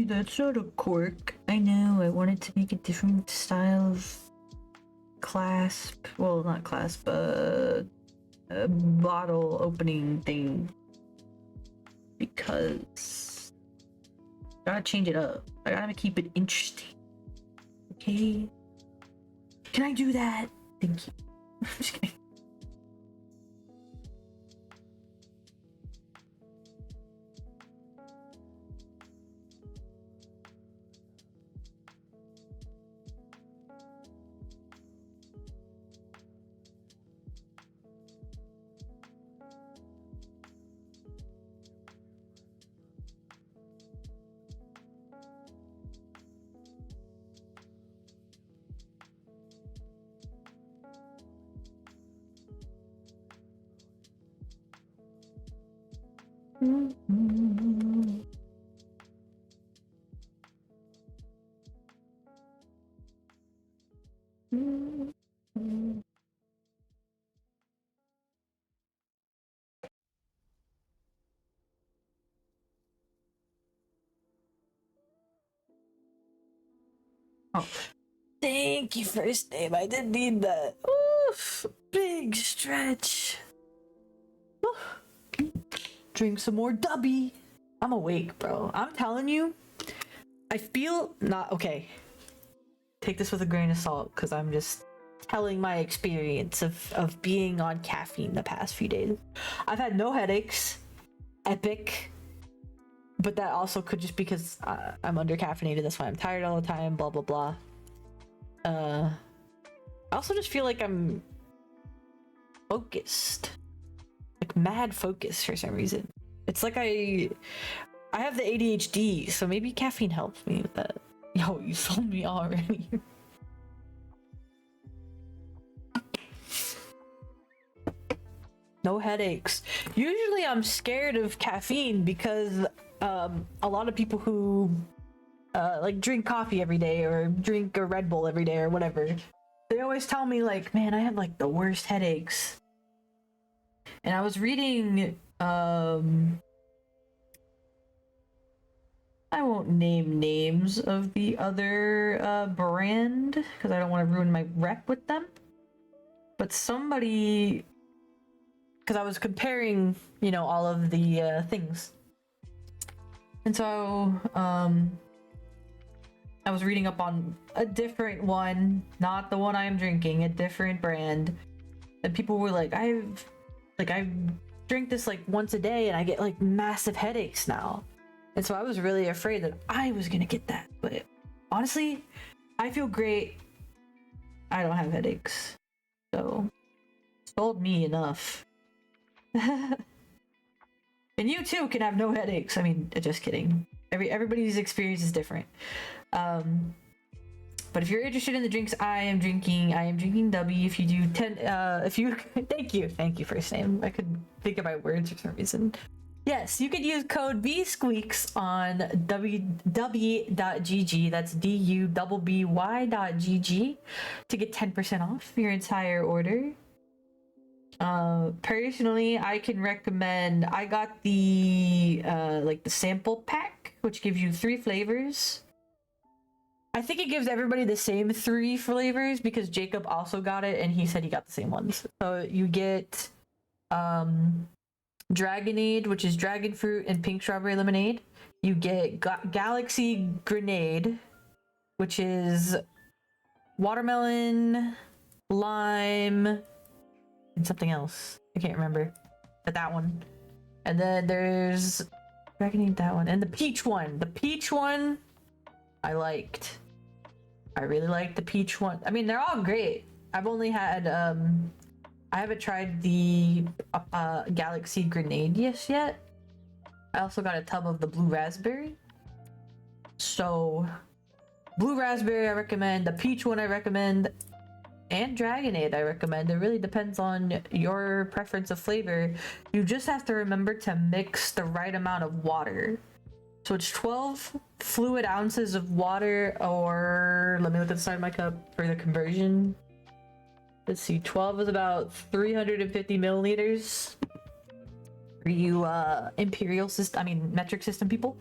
That's not a cork. I know, I wanted to make a different style of clasp. Well, not clasp, a bottle opening thing. Because I gotta change it up. I gotta keep it interesting. Okay? Can I do that? Thank you. I'm just kidding. Oh, thank you, first name. I didn't need that. Oof, big stretch. Oof. Drink some more dubby. I'm awake, bro. I'm telling you, I feel not okay. Take this with a grain of salt, because I'm just telling my experience of being on caffeine the past few days. I've had no headaches. Epic. But that also could just because I'm under caffeinated. That's why I'm tired all the time. Blah blah blah. I also just feel like I'm focused, like mad focused for some reason. It's like I have the ADHD, so maybe caffeine helps me with that. Yo, you sold me already. No headaches. Usually I'm scared of caffeine because a lot of people who like drink coffee every day or drink a Red Bull every day or whatever, they always tell me like, man, I have like the worst headaches. And I was reading I won't name names of the other brand because I don't want to ruin my rep with them, but somebody, because I was comparing, you know, all of the things. And so, I was reading up on a different one, not the one I'm drinking, a different brand. And people were like, I drink this like once a day and I get like massive headaches now. And so I was really afraid that I was gonna get that. But honestly, I feel great. I don't have headaches. So, told me enough. And you too can have no headaches. I mean, just kidding. Everybody's experience is different. But if you're interested in the drinks I am drinking W. If you do thank you first name. I could think of my words for some reason. Yes, you could use code VSqueaks on www.gg. That's DUBBY.gg to get 10% off your entire order. Personally, I can recommend, I got the like the sample pack, which gives you 3 flavors. I think it gives everybody the same 3 flavors because Jacob also got it and he said he got the same ones. So you get Dragonade, which is dragon fruit and pink strawberry lemonade. You get Galaxy Grenade, which is watermelon, lime, and something else. I can't remember. But that one. And then there's Dragonade, that one. And the peach one. The peach one I liked. I really liked the peach one. I mean, they're all great. I've only had I haven't tried the Galaxy Grenade yet. I also got a tub of the blue raspberry. So blue raspberry I recommend, the peach one I recommend, and Dragonade I recommend. It really depends on your preference of flavor. You just have to remember to mix the right amount of water. So it's 12 fluid ounces of water, or let me look at the side of my cup for the conversion. Let's see, 12 is about 350 milliliters. For you imperial system, I mean metric system people.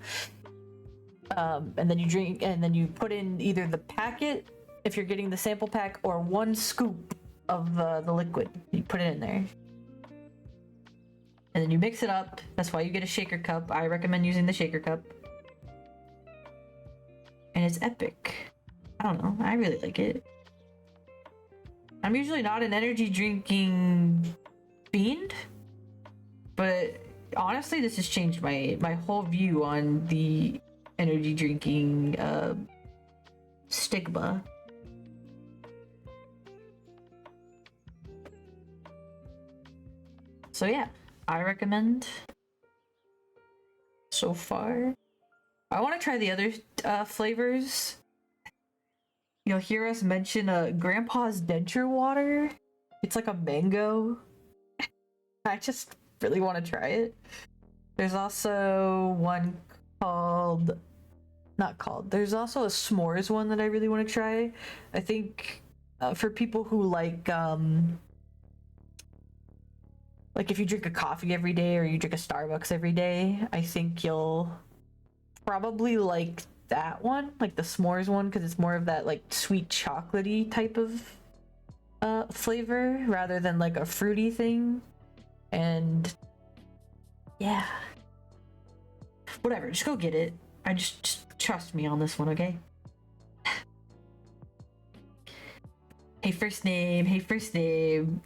And then you drink, and then you put in either the packet, if you're getting the sample pack, or 1 scoop of the liquid. You put it in there. And then you mix it up. That's why you get a shaker cup. I recommend using the shaker cup. And it's epic. I don't know. I really like it. I'm usually not an energy drinking fiend, but honestly, this has changed my whole view on the energy drinking stigma. So yeah, I recommend so far. I want to try the other flavors. You'll hear us mention Grandpa's denture water. It's like a mango. I just really want to try it. There's also one called... Not called. There's also a s'mores one that I really want to try. I think for people who like if you drink a coffee every day or you drink a Starbucks every day, I think you'll probably like that one, like the s'mores one, because it's more of that like sweet chocolatey type of flavor rather than like a fruity thing. And yeah, whatever, just go get it. I just trust me on this one, okay? Hey, first name. Hey, first name.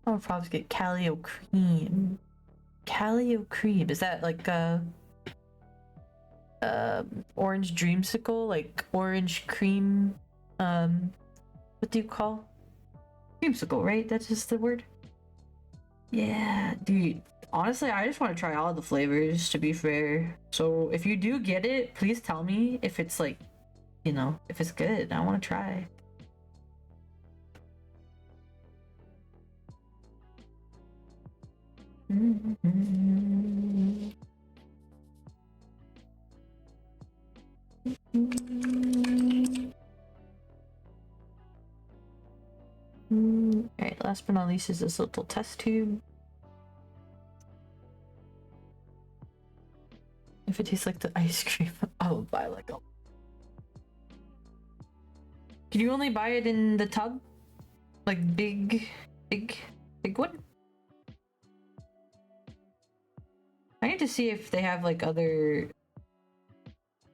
I'll probably get Calio Cream. Calio Cream, is that like orange dreamsicle, like orange cream? What do you call creamsicle, right? That's just the word. Yeah, dude, honestly, I just want to try all the flavors, to be fair. So if you do get it, please tell me if it's like, you know, if it's good. I want to try. Alright, last but not least is this little test tube. If it tastes like the ice cream, I will buy like a... Can you only buy it in the tub? Like big one? I need to see if they have like other,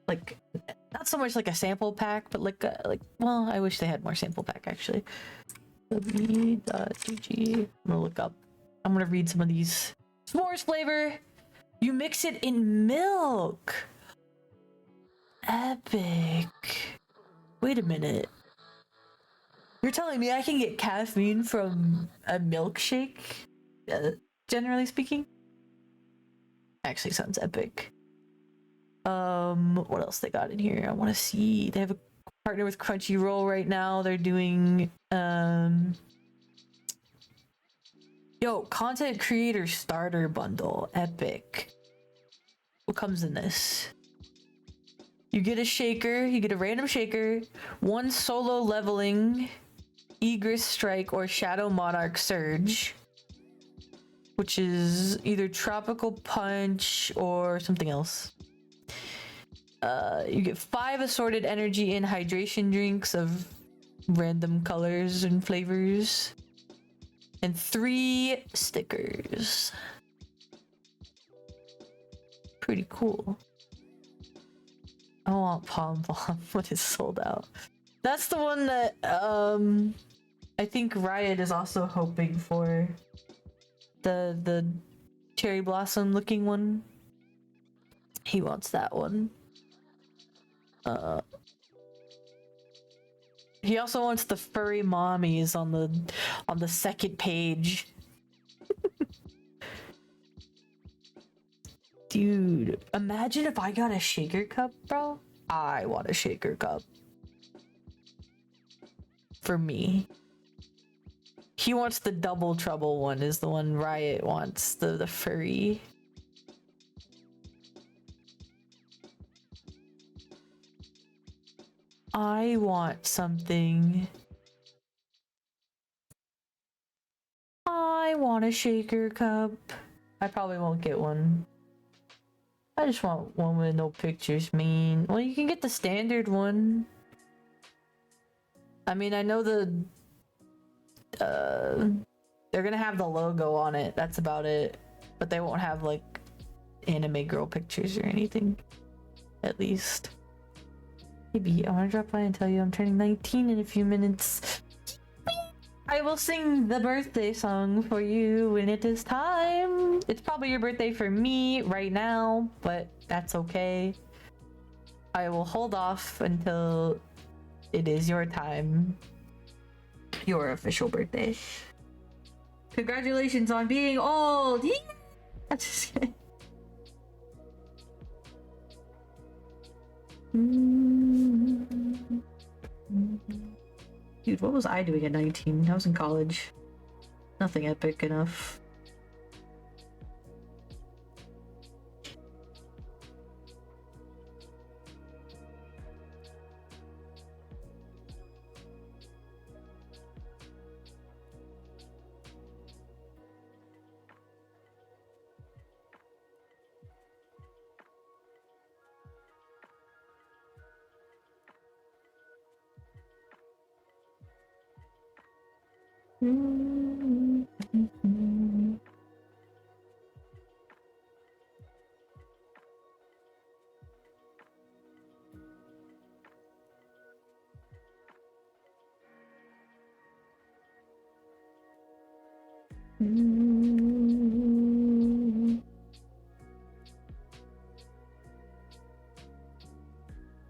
like, not so much like a sample pack, but like well, I wish they had more sample pack actually. W.gg. I'm gonna look up. I'm gonna read some of these. S'mores flavor. You mix it in milk. Epic. Wait a minute. You're telling me I can get caffeine from a milkshake? Generally speaking? Actually sounds epic. What else they got in here? I want to see. They have a partner with Crunchyroll right now. They're doing content creator starter bundle. Epic. What comes in this? You get a shaker, you get a random shaker, 1 solo leveling Egress Strike or Shadow Monarch Surge, which is either Tropical Punch or something else. You get 5 assorted energy and hydration drinks of random colors and flavors, and 3 stickers. Pretty cool. I want Pom Pom when it's sold out. That's the one that I think Riot is also hoping for. The cherry blossom looking one. He wants that one. He also wants the furry mommies on the second page. Dude, imagine if I got a shaker cup, bro. I want a shaker cup. For me. He wants the double trouble one, is the one Riot wants, the furry. I want something. I want a shaker cup. I probably won't get one. I just want one with no pictures, mean. Well, you can get the standard one. I mean, I know they're gonna have the logo on it. That's about it. But they won't have like anime girl pictures or anything. At least. Maybe I want to drop by and tell you I'm turning 19 in a few minutes. I will sing the birthday song for you when it is time. It's probably your birthday for me right now, but that's okay. I will hold off until it is your time. Your official birthday. Congratulations on being old! Yeah! That's just kidding. Dude, what was I doing at 19? I was in college. Nothing epic enough.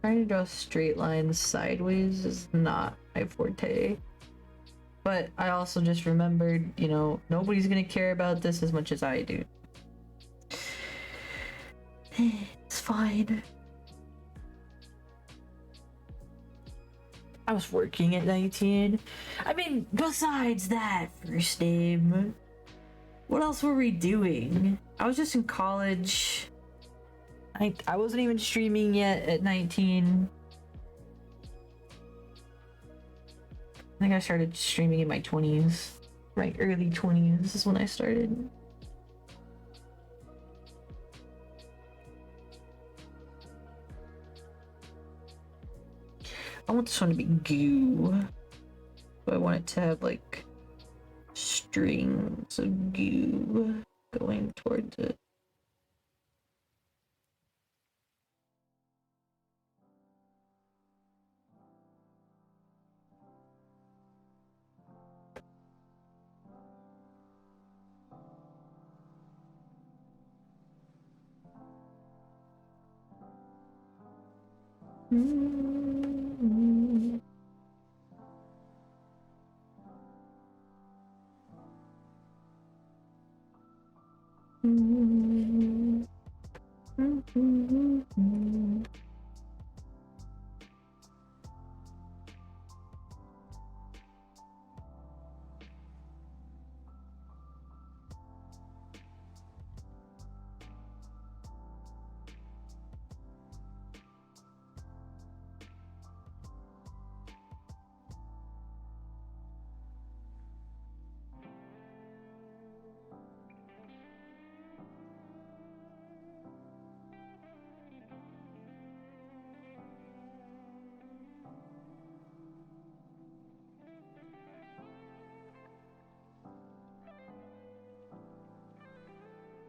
Trying to draw straight lines sideways is not my forte. But I also just remembered, you know, nobody's gonna care about this as much as I do. It's fine. I was working at 19. I mean, besides that first name, what else were we doing? I was just in college. I wasn't even streaming yet at 19. I think I started streaming in my 20s. Right, early 20s is when I started. I want this one to be goo. But I want it to have like strings of goo going towards it.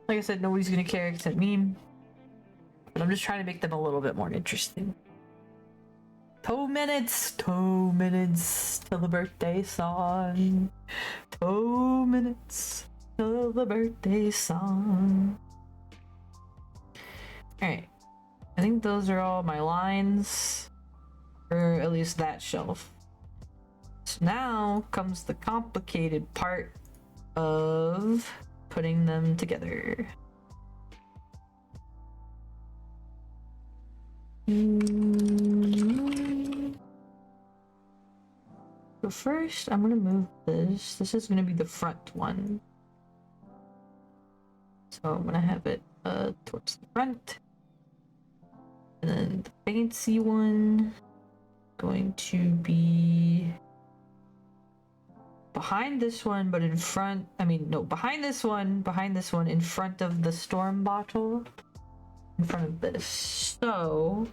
Like I said, nobody's gonna care except me. But I'm just trying to make them a little bit more interesting. 2 minutes! 2 minutes till the birthday song. 2 minutes till the birthday song. Alright. I think those are all my lines, or at least that shelf. So now comes the complicated part of putting them together. So first, I'm gonna move this. This is gonna be the front one. So I'm gonna have it towards the front. And then the fancy one going to be behind this one, but in front. I mean, no, behind this one, in front of the storm bottle, in front of this. So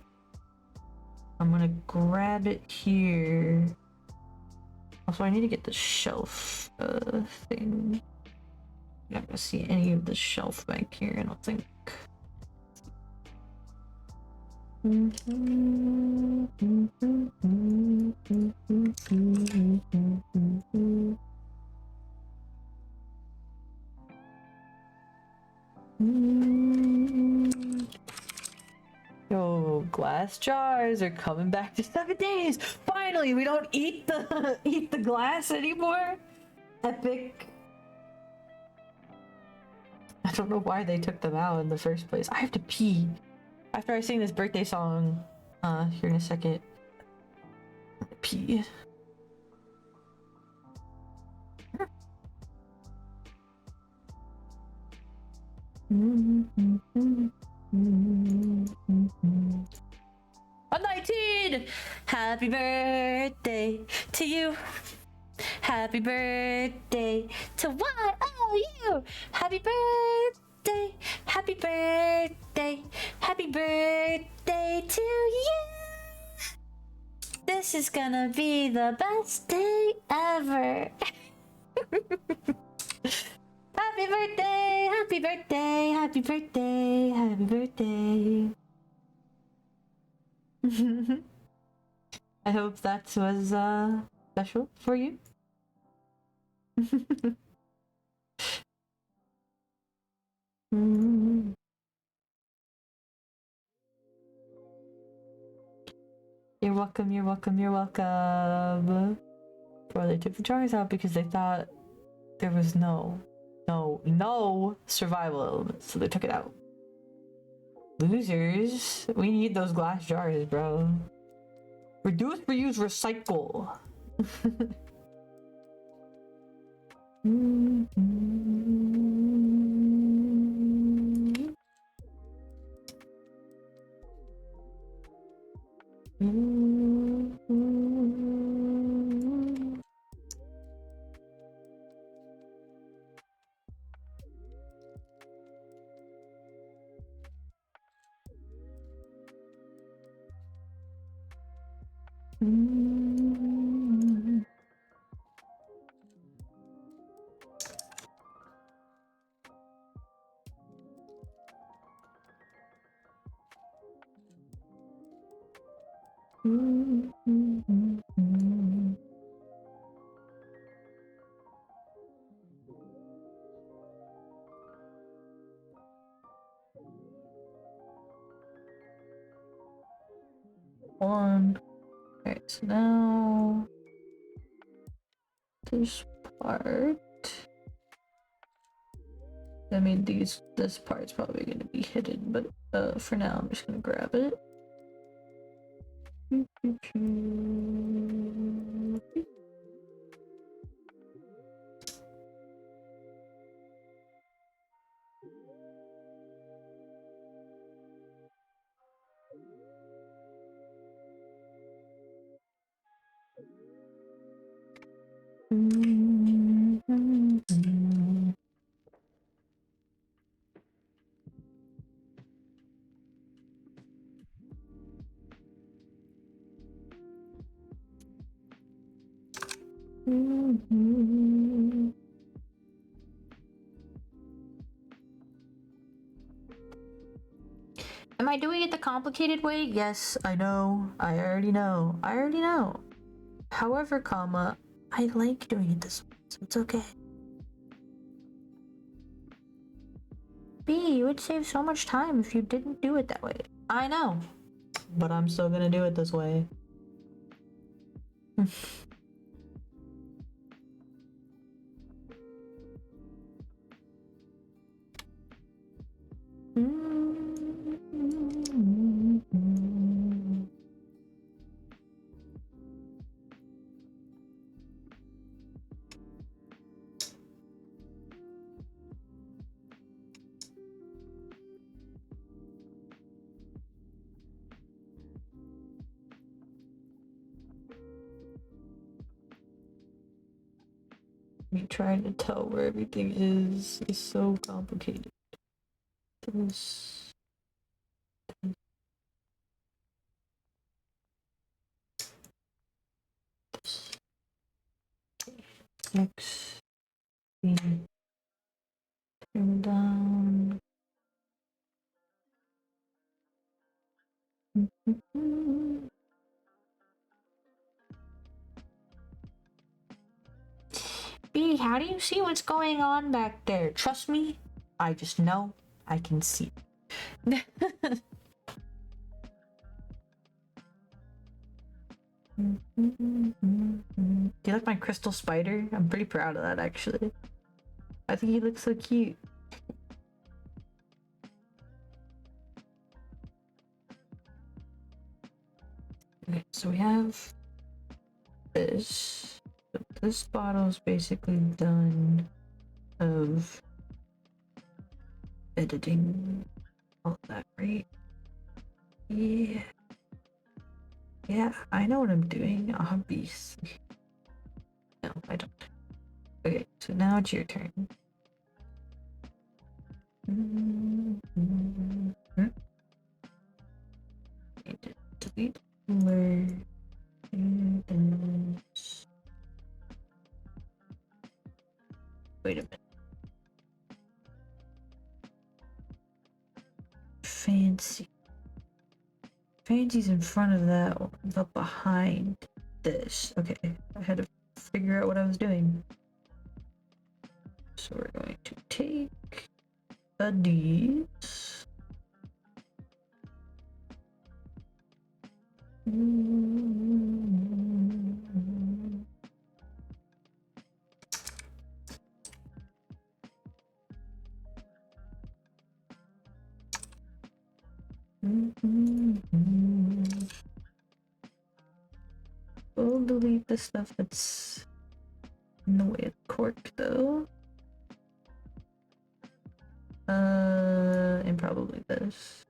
I'm gonna grab it here. Also, I need to get the shelf thing. I'm not gonna see any of the shelf back here, I don't think. Yo, glass jars are coming back to 7 days. Finally, we don't eat the eat the glass anymore. Epic. I don't know why they took them out in the first place. I have to pee. After I sing this birthday song, here in a second. I'm gonna pee. I'm 19! Happy birthday to you. Happy birthday to YOU. Happy birthday. Happy birthday. Happy birthday to you. This is gonna be the best day ever. Happy birthday, happy birthday, happy birthday, happy birthday. I hope that was special for you. You're welcome, you're welcome, you're welcome. Bro, they took the jars out because they thought there was no survival element, so they took it out. Losers. We need those glass jars, bro. Reduce, reuse, recycle. One. Alright, so now this part. I mean, this part's probably gonna be hidden, but for now, I'm just gonna grab it. Am I doing it the complicated way? Yes, I know. I already know. However, comma, I like doing it this way, so it's okay. B, you would save so much time if you didn't do it that way. I know, but I'm still gonna do it this way. Me trying to tell where everything is so complicated. This, this, X, B, turn down. B, how do you see what's going on back there? Trust me, I just know I can see. Do you like my crystal spider? I'm pretty proud of that, actually. I think he looks so cute. Okay, so we have this. This bottle is basically done of editing all of that, right? Yeah. Yeah, I know what I'm doing, obviously. No, I don't. Okay, so now it's your turn. Delete color. Wait a minute. Fancy. Fancy's in front of that one, but behind this. Okay, I had to figure out what I was doing. So we're going to take these. We'll delete the stuff that's in the way of the cork, though. And probably this.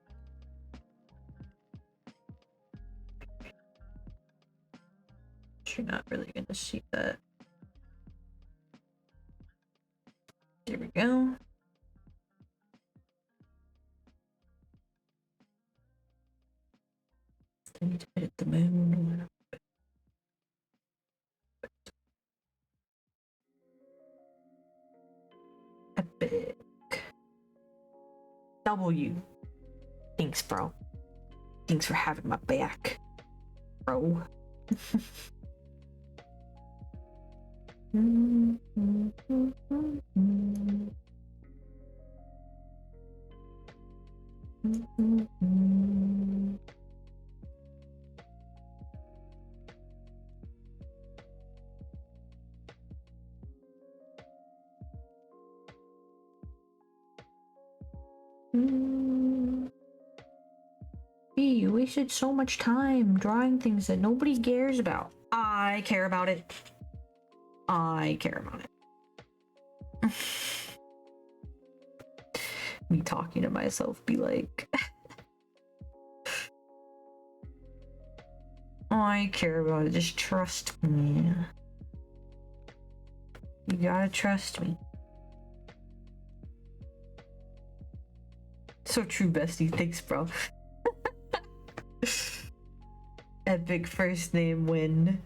You're not really gonna see that. There we go. I need to edit the moon. Epic. W. Thanks, bro. Thanks for having my back, bro. You wasted so much time drawing things that nobody cares about. I care about it. I care about it. Me talking to myself be like, I care about it. Just trust me. You gotta trust me. So true, bestie. Thanks, bro. Epic first name win.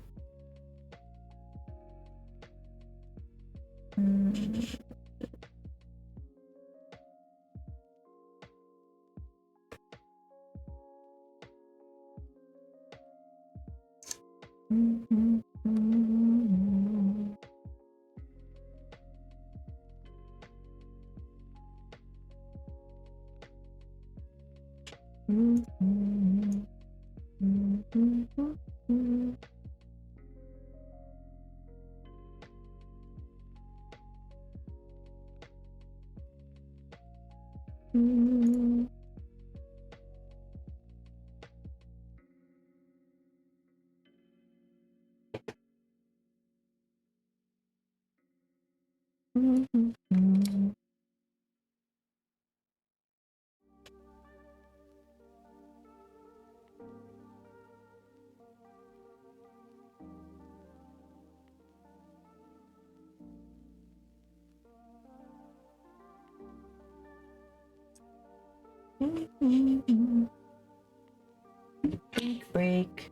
Break.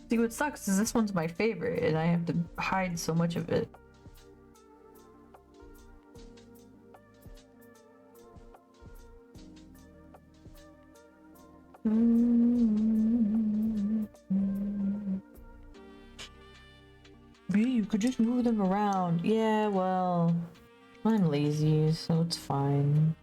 See, what sucks is this one's my favorite, and I have to hide so much of it. You could just move them around. Yeah, well, I'm lazy, so it's fine.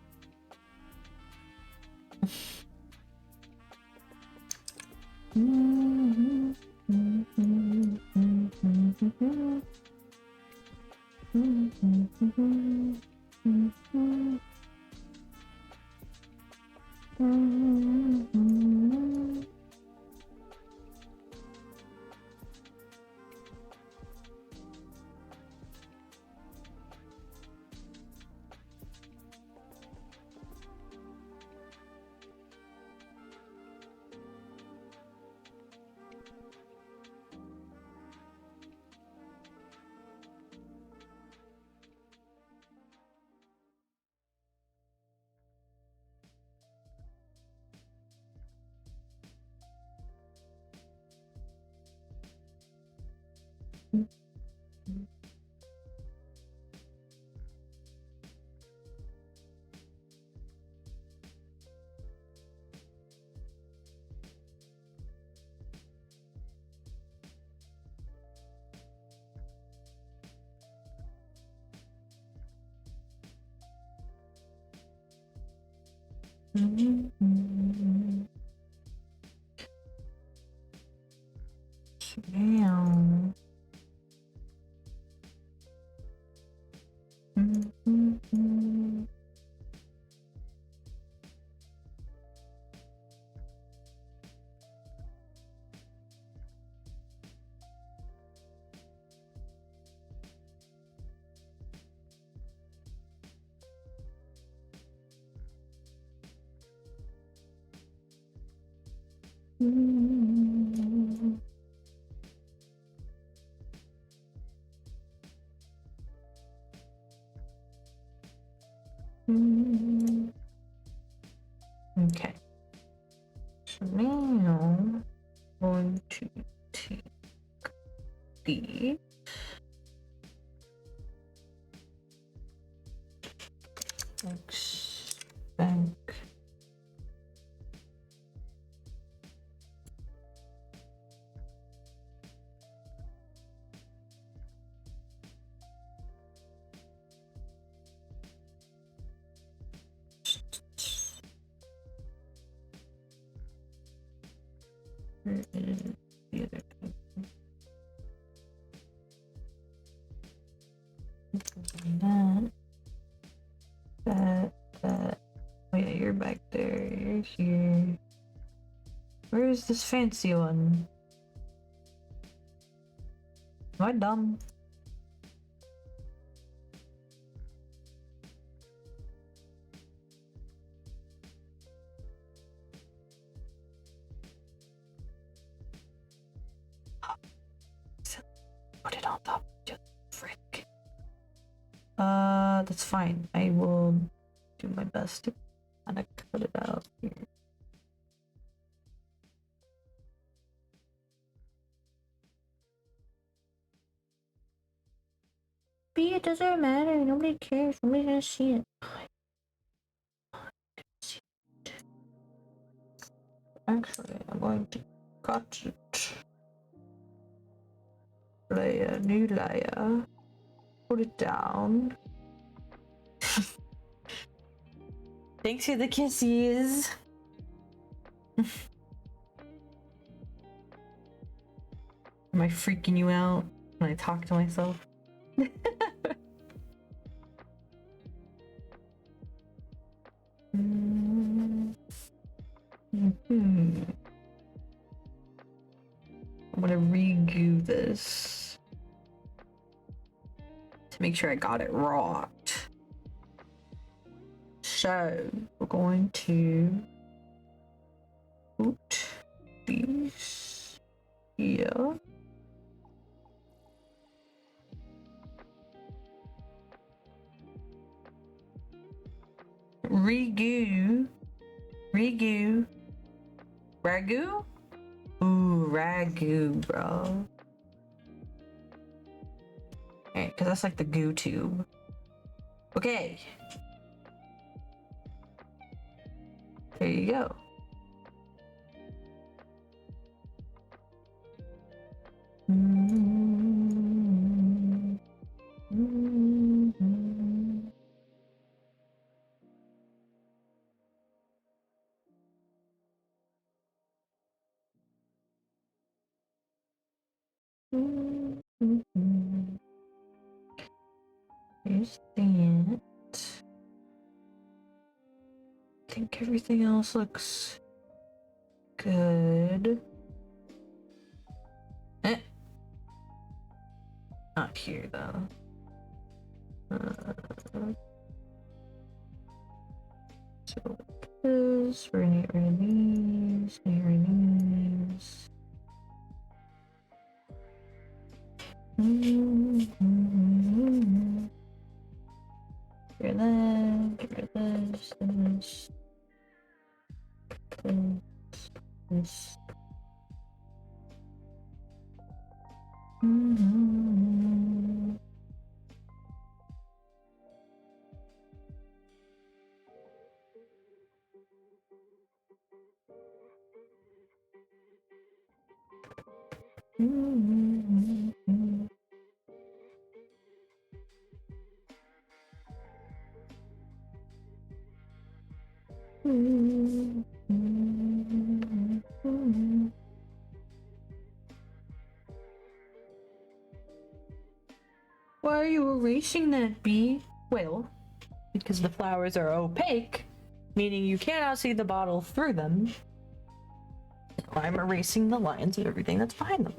Damn. Okay. So now I'm going to take the X bank. Where is the other thing? That. Oh yeah, you're back there. You're here. Where is this fancy one? Am I dumb? Put it on top. Just frick. That's fine. I will do my best to kind of cut it out here. B, it doesn't matter. Nobody cares. Nobody's gonna see it. Actually, I'm going to cut it. Layer, new layer. Put it down. Thanks for the kisses. Am I freaking you out when I talk to myself? I'm gonna re-goo this to make sure I got it right. So we're going to put these here. Ragu. Ragu? Ooh, ragu, bro. Alright, because that's like the goo tube. Okay. There you go. Here's that. I think everything else looks good. Not here though. So this, we're gonna get rid of these, get rid of these. Get rid of that, get rid of this, this. Why are you erasing that, bee? Well, because the flowers are opaque, meaning you cannot see the bottle through them. So I'm erasing the lines of everything that's behind them.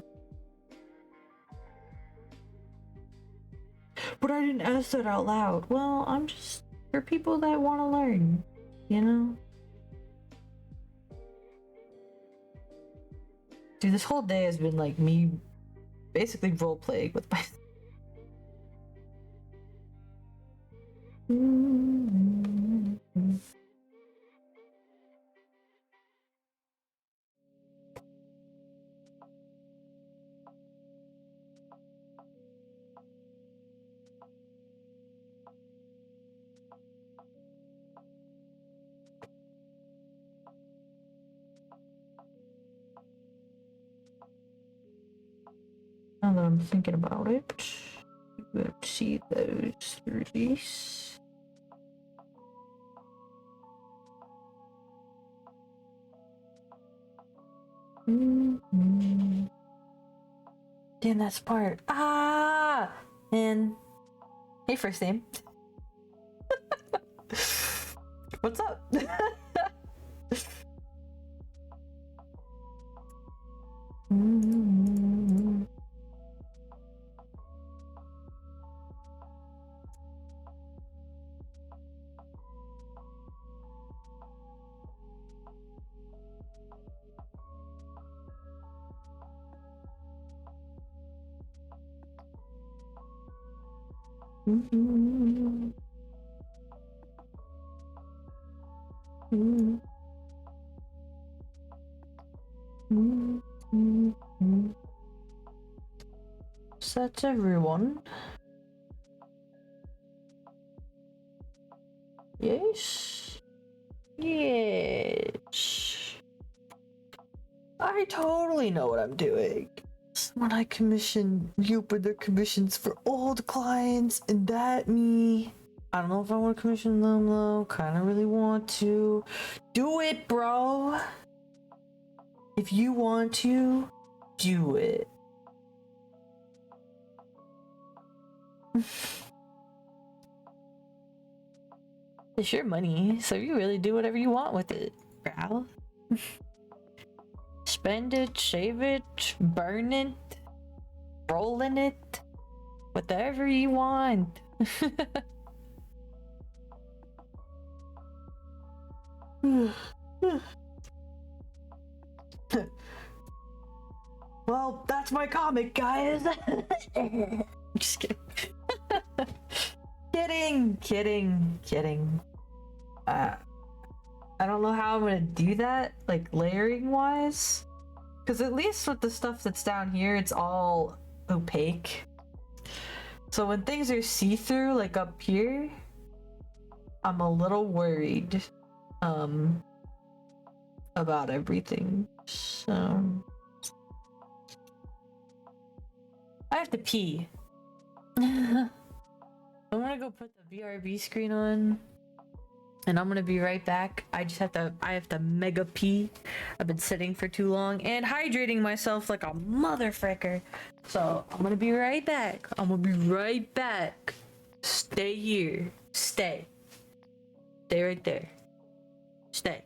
But I didn't ask that out loud. Well, I'm just for people that want to learn, you know? Dude, this whole day has been like me basically role-playing with my... Now that I'm thinking about it, you would see those through these. Damn, that part. Ah! And hey, first name. What's up? So that's everyone. Yes. Yes. I totally know what I'm doing. When I commission you for their commissions for old clients, and that me. I don't know if I want to commission them though. Kind of really want to. Do it, bro. If you want to, do it. It's your money, so you really do whatever you want with it, bro. Spend it, shave it, burn it, roll in it, whatever you want. Well, that's my comic, guys. Just kidding. Kidding. I don't know how I'm gonna do that, like layering wise, because at least with the stuff that's down here, it's all opaque. So when things are see-through, like up here, I'm a little worried about everything. So I have to pee. I'm gonna go put the VRB screen on, and I'm gonna be right back. I have to mega pee. I've been sitting for too long and hydrating myself like a motherfricker. So I'm gonna be right back. Stay here. Stay right there. Stay.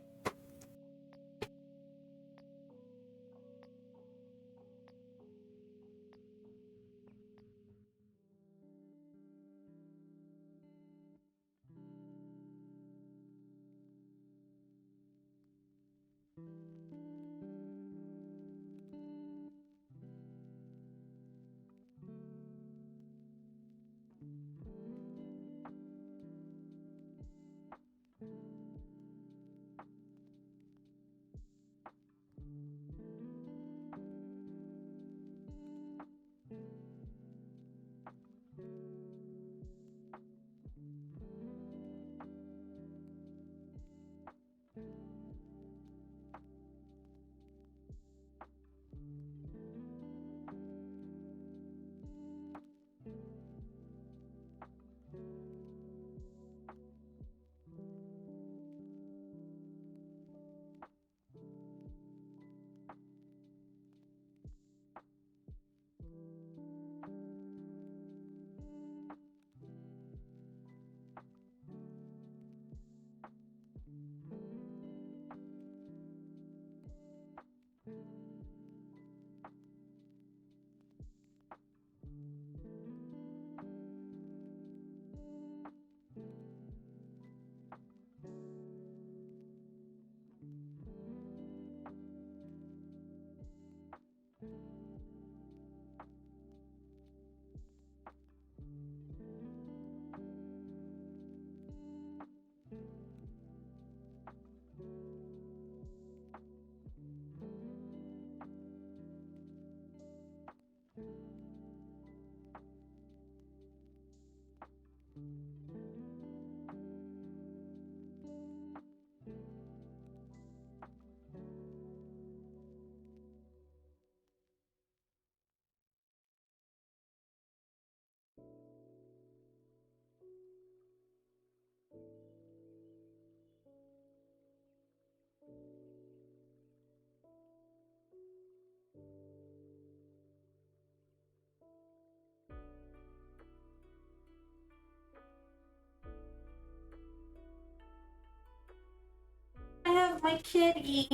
I have my kitty.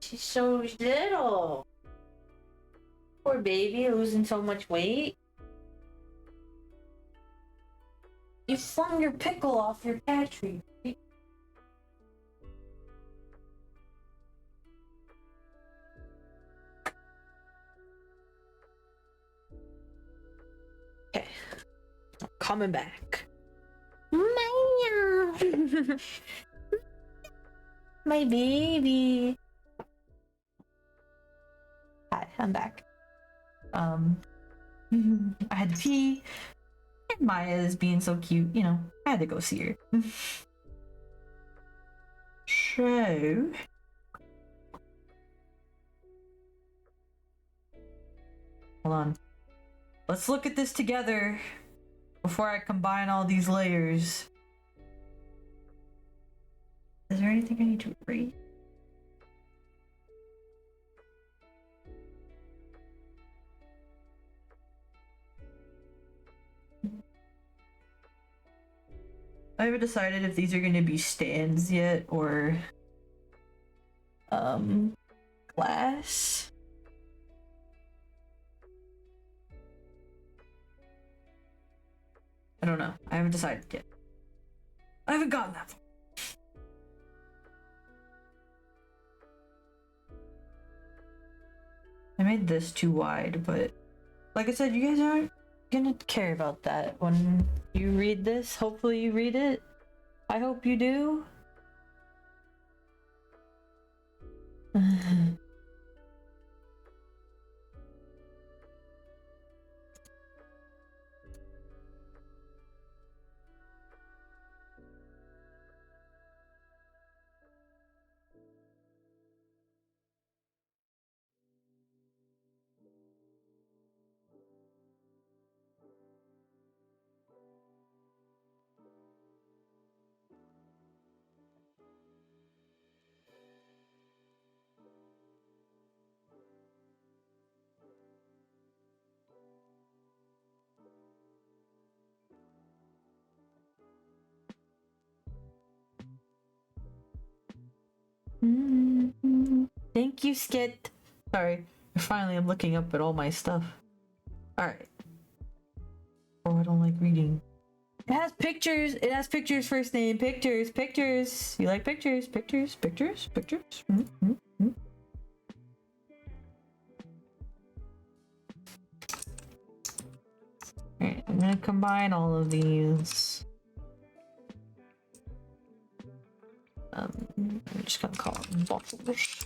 She's so little. Poor baby, losing so much weight. You flung your pickle off your cat tree. Okay, I'm coming back. Meow. My baby. Hi, I'm back. I had to pee. And Maya is being so cute, you know, I had to go see her. So hold on. Let's look at this together before I combine all these layers. Is there anything I need to read? I haven't decided if these are going to be stands yet or glass. I don't know. I haven't decided yet. I haven't gotten that far. I made this too wide, but like I said, you guys aren't gonna care about that when you read this. Hopefully you read it. I hope you do. Thank you, Skit. Sorry, finally I'm looking up at all my stuff. Alright. Oh, I don't like reading. It has pictures. It has pictures first name. Pictures. Pictures. You like pictures? Pictures. Pictures. Pictures. Alright, I'm gonna combine all of these. I'm just gonna call them bottles.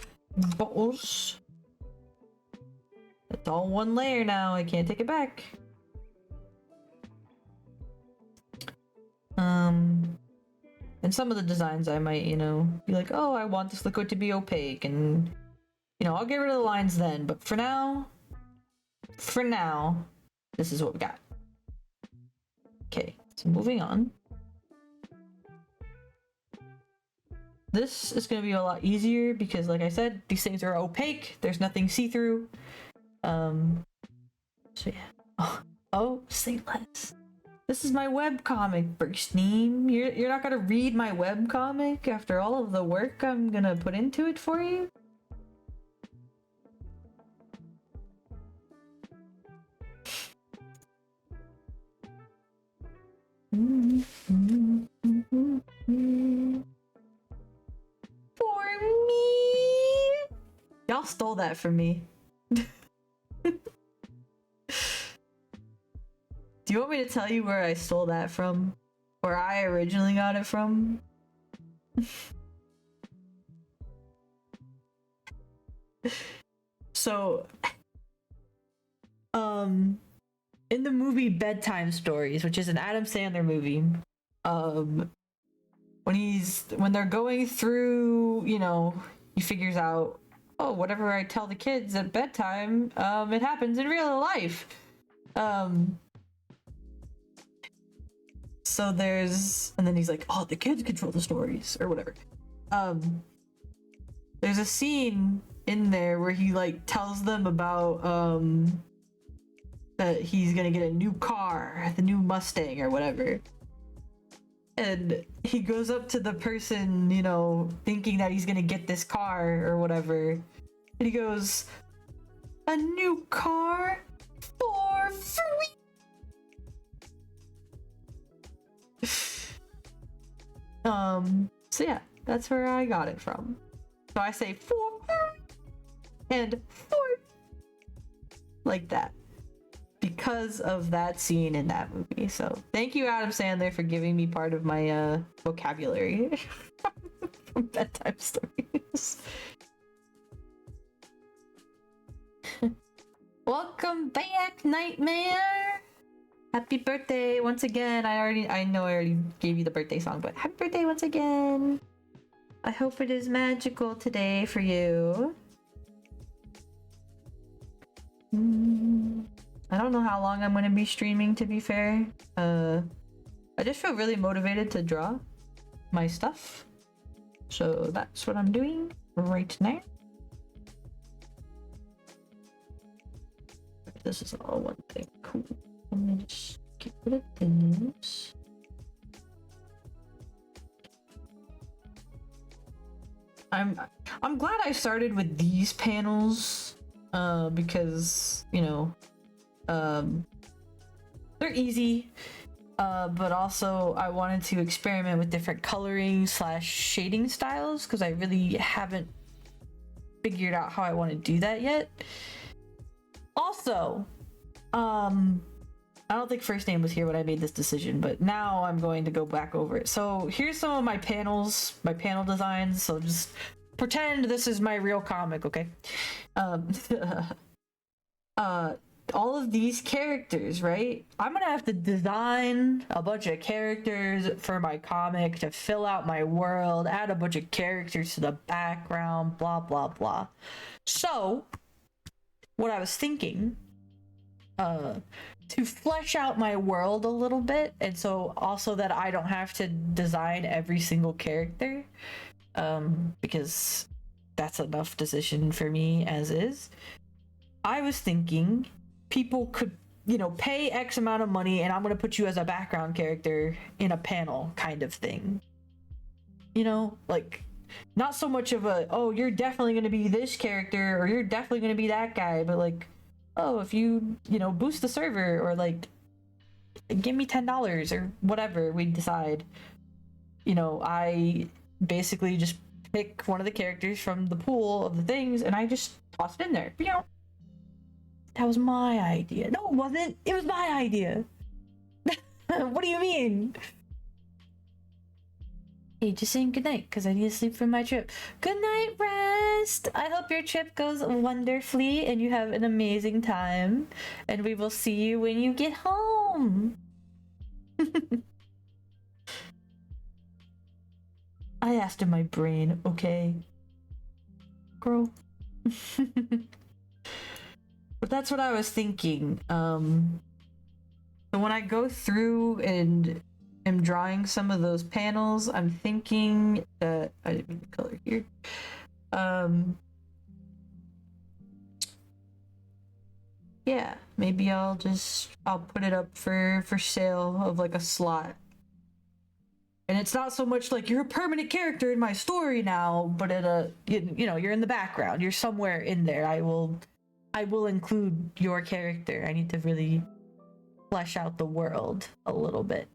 Bottles. It's all one layer now. I can't take it back. And some of the designs I might, you know, be like, oh, I want this liquid to be opaque, and you know, I'll get rid of the lines then. But for now, this is what we got. Okay, so moving on. This is going to be a lot easier because, like I said, these things are opaque. There's nothing see-through. So yeah. Oh, say less. This is my webcomic, Burstein. You're not gonna read my webcomic after all of the work I'm gonna put into it for you? For me! Y'all stole that from me. Do you want me to tell you where I stole that from? Where I originally got it from? So, in the movie Bedtime Stories, which is an Adam Sandler movie, when they're going through, you know, he figures out, oh, whatever I tell the kids at bedtime, it happens in real life. So and then he's like, oh, the kids control the stories, or whatever. There's a scene in there where he, like, tells them about, that he's gonna get a new car, the new Mustang, or whatever. And he goes up to the person, you know, thinking that he's gonna get this car, or whatever. And he goes, a new car for free! So yeah, that's where I got it from. So I say for and for like that because of that scene in that movie. So thank you, Adam Sandler, for giving me part of my vocabulary from Bedtime Stories. Welcome back, Nightmare. Happy birthday once again. I know I already gave you the birthday song, but happy birthday once again. I hope it is magical today for you. I don't know how long I'm going to be streaming, to be fair. I just feel really motivated to draw my stuff. So that's what I'm doing right now. This is all one thing. Cool. I'm gonna just get rid of this. I'm glad I started with these panels because, you know, they're easy, but also I wanted to experiment with different coloring / shading styles because I really haven't figured out how I want to do that yet. Also, I don't think First Name was here when I made this decision, but now I'm going to go back over it. So here's some of my panels, my panel designs. So just pretend this is my real comic, okay? All of these characters, right? I'm gonna have to design a bunch of characters for my comic to fill out my world, add a bunch of characters to the background, blah, blah, blah. So what I was thinking, to flesh out my world a little bit, and so also that I don't have to design every single character, because that's enough decision for me as is. I was thinking people could, you know, pay X amount of money and I'm gonna put you as a background character in a panel kind of thing. You know, like, not so much of a, oh, you're definitely gonna be this character or you're definitely gonna be that guy, but like, oh, if you know, boost the server or like give me $10 or whatever we decide, you know, I basically just pick one of the characters from the pool of the things and I just toss it in there. You know, that was my idea. No, it wasn't. It was my idea. What do you mean? Hey, just saying goodnight because I need to sleep for my trip. Good night, Rest. I hope your trip goes wonderfully and you have an amazing time. And we will see you when you get home. I asked in my brain, okay? Girl. But that's what I was thinking. So when I go through and am drawing some of those panels, I'm thinking that I didn't mean the color here. Yeah, maybe I'll put it up for sale of like a slot. And it's not so much like you're a permanent character in my story now, but you know, you're in the background. You're somewhere in there. I will include your character. I need to really flesh out the world a little bit.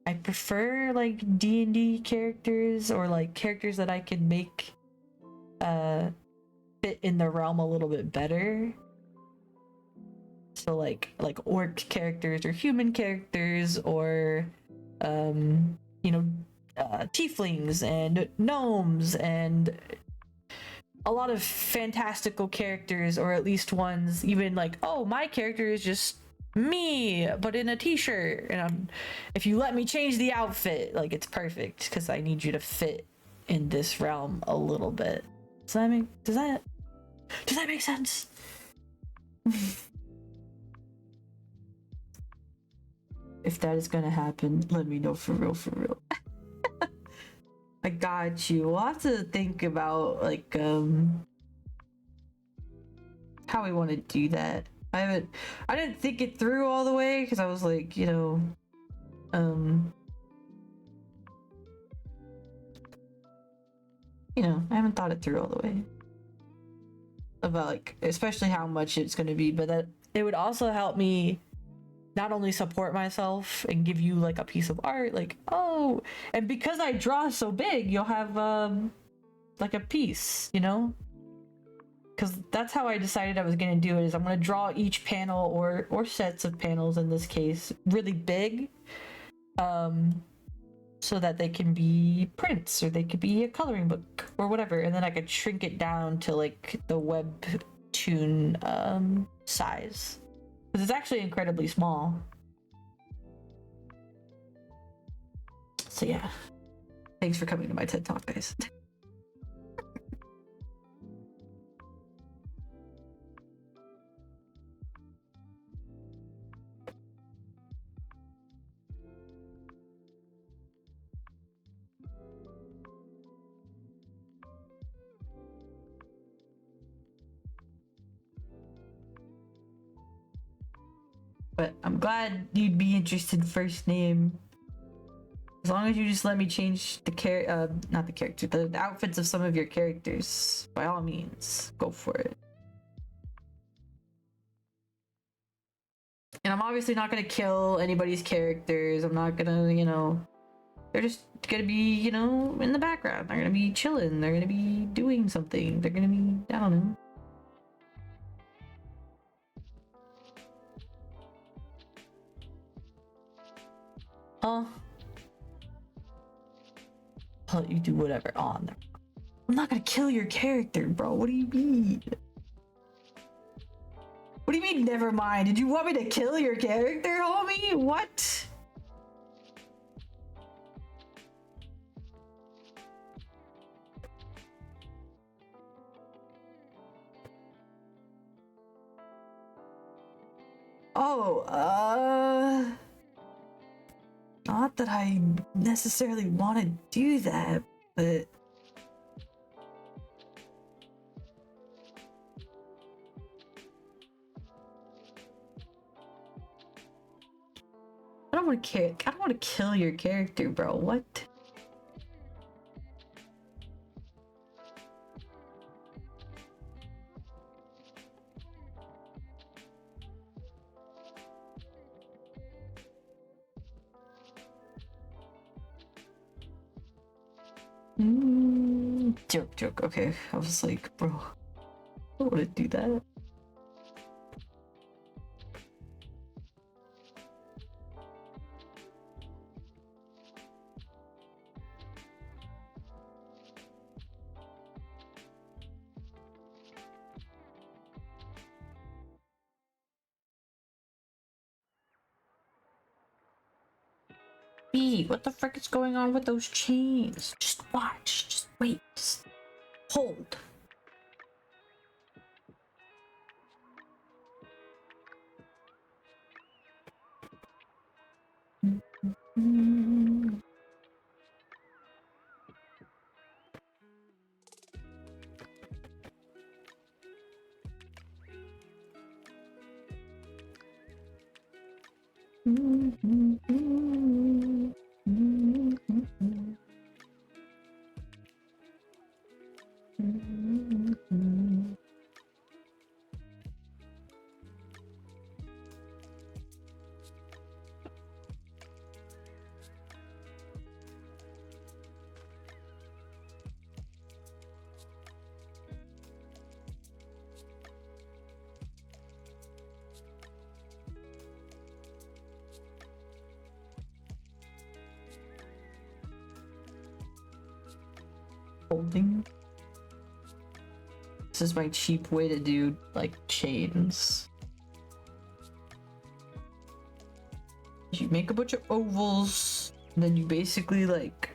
I prefer like D&D characters or like characters that I can make fit in the realm a little bit better. So like orc characters or human characters or you know, tieflings and gnomes and a lot of fantastical characters, or at least ones even like, oh, my character is just me but in a t-shirt, and if you let me change the outfit, like, it's perfect because I need you to fit in this realm a little bit. Does that make sense? If that is gonna happen, let me know for real. I got you. We'll have to think about like how we want to do that. I didn't think it through all the way because I was like, you know, I haven't thought it through all the way about like especially how much it's going to be, but that it would also help me not only support myself and give you like a piece of art, like, oh, and because I draw so big, you'll have like a piece, you know, because that's how I decided I was going to do it. Is I'm going to draw each panel or sets of panels in this case really big, so that they can be prints or they could be a coloring book or whatever, and then I could shrink it down to like the webtoon size. It's actually incredibly small. So yeah, Thanks for coming to my TED Talk, guys. But I'm glad you'd be interested first name. As long as you just let me change the not the character, the outfits of some of your characters, by all means, go for it. And I'm obviously not gonna kill anybody's characters. I'm not gonna, you know, they're just gonna be, you know, in the background. They're gonna be chilling. They're gonna be doing something. They're gonna be, I don't know. I'll let you do whatever on there. I'm not gonna kill your character, bro. What do you mean? What do you mean, never mind? Did you want me to kill your character, homie? What? Oh, not that I necessarily want to do that, but I don't want to I don't want to kill your character, bro. What? Joke. Okay, I was like, bro, I don't want to do that. What the frick is going on with those chains? Just watch. Just wait. Just hold. Holding. This is my cheap way to do like chains. You make a bunch of ovals, and then you basically like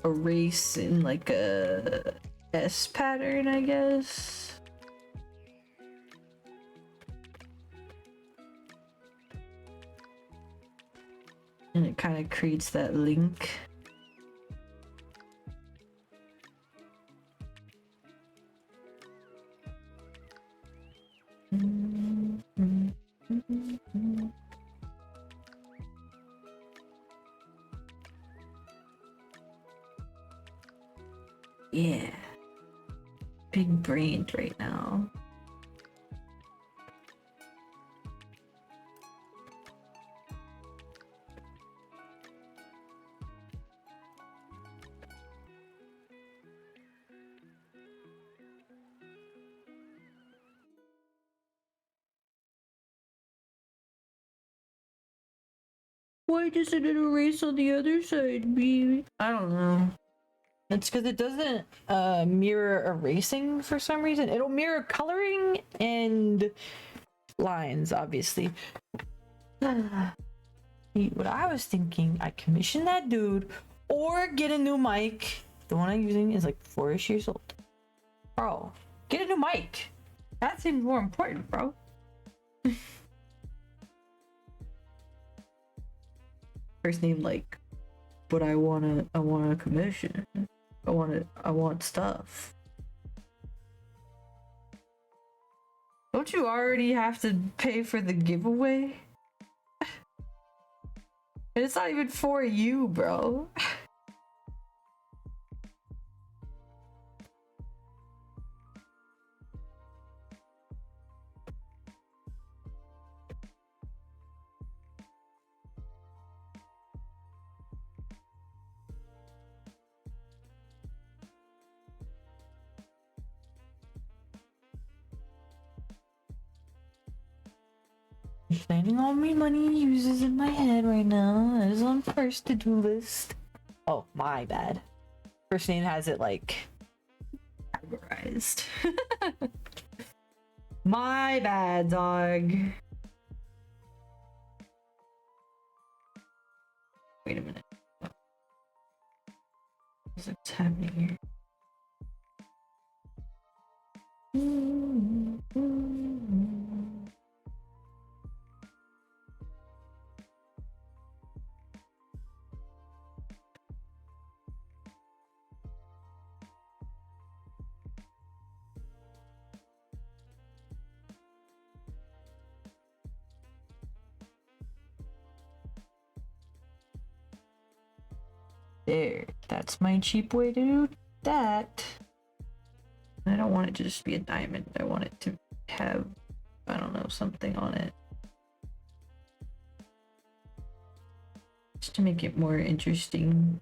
erase in like a S pattern, I guess. And it kind of creates that link. Yeah. Big brained right now. Why doesn't it erase on the other side, baby? I don't know. It's because it doesn't mirror erasing for some reason. It'll mirror coloring and lines, obviously. What I was thinking, I commissioned that dude or get a new mic. The one I'm using is like 4-ish years old. Bro, get a new mic. That seems more important, bro. First name like, but I want a commission. I want stuff. Don't you already have to pay for the giveaway? And it's not even for you, bro. Planning all my money uses in my head right now. That is on first to-do list. Oh, my bad. First name has it like categorized. My bad, dog. Wait a minute. What's happening here? There, that's my cheap way to do that. I don't want it to just be a diamond. I want it to have, I don't know, something on it. Just to make it more interesting.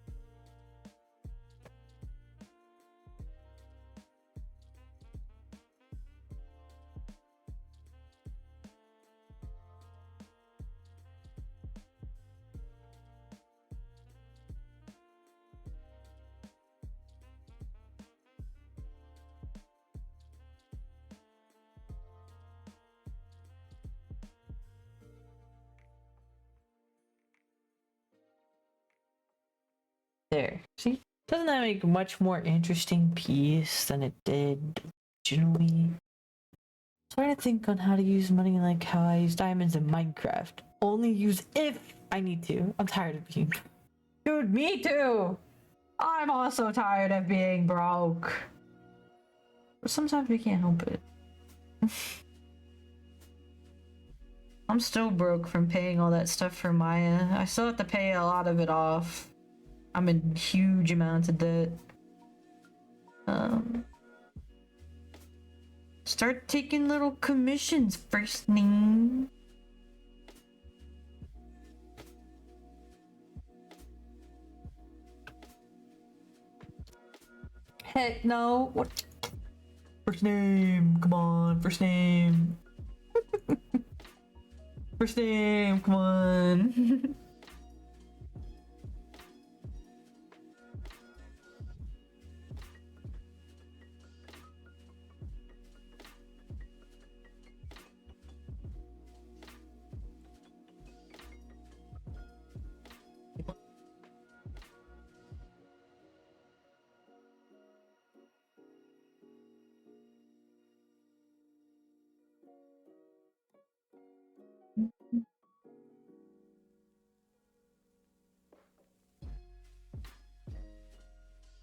There. See? Doesn't that make a much more interesting piece than it did originally? Trying to think on how to use money like how I use diamonds in Minecraft. Only use if I need to. I'm tired of being... Dude, me too! I'm also tired of being broke. But sometimes we can't help it. I'm still broke from paying all that stuff for Maya. I still have to pay a lot of it off. I'm in huge amounts of debt. Start taking little commissions, first name. Heck no. What? First name, come on, first name. First name, come on.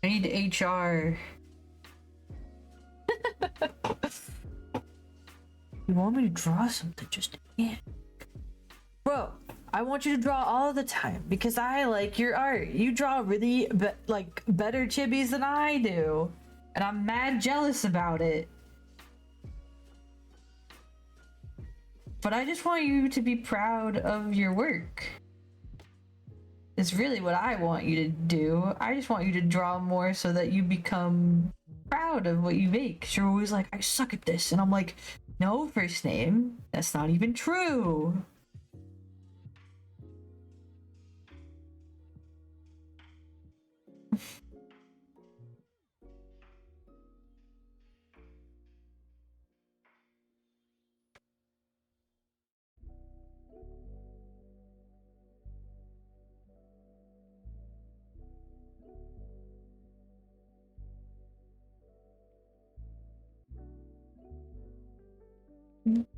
I need HR. You want me to draw something? Just yeah. Bro, I want you to draw all the time because I like your art. You draw really like better chibis than I do, and I'm mad jealous about it. But I just want you to be proud of your work. It's really what I want you to do. I just want you to draw more so that you become proud of what you make. 'Cause you're always like, I suck at this. And I'm like, no, first name. That's not even true.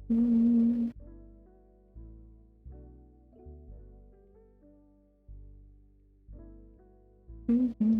Oh, I don't know.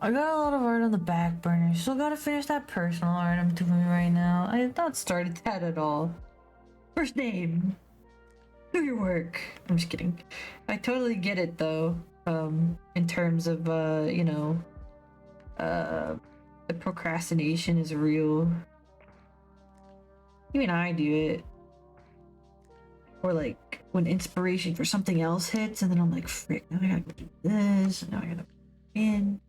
I got a lot of art on the back burner. Still gotta finish that personal art I'm doing right now. I have not started that at all. First name. Do your work. I'm just kidding. I totally get it though. In terms of you know, the procrastination is real. Even I do it. Or like when inspiration for something else hits, and then I'm like, frick, now I gotta go do this, and now I gotta in.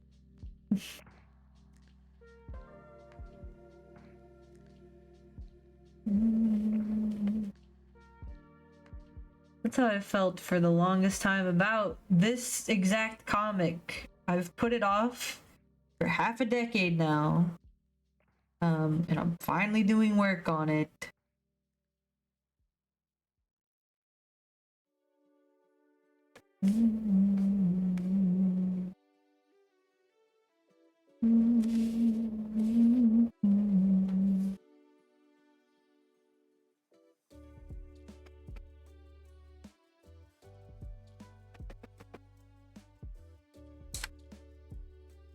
That's how I felt for the longest time about this exact comic. I've put it off for half a decade now. And I'm finally doing work on it.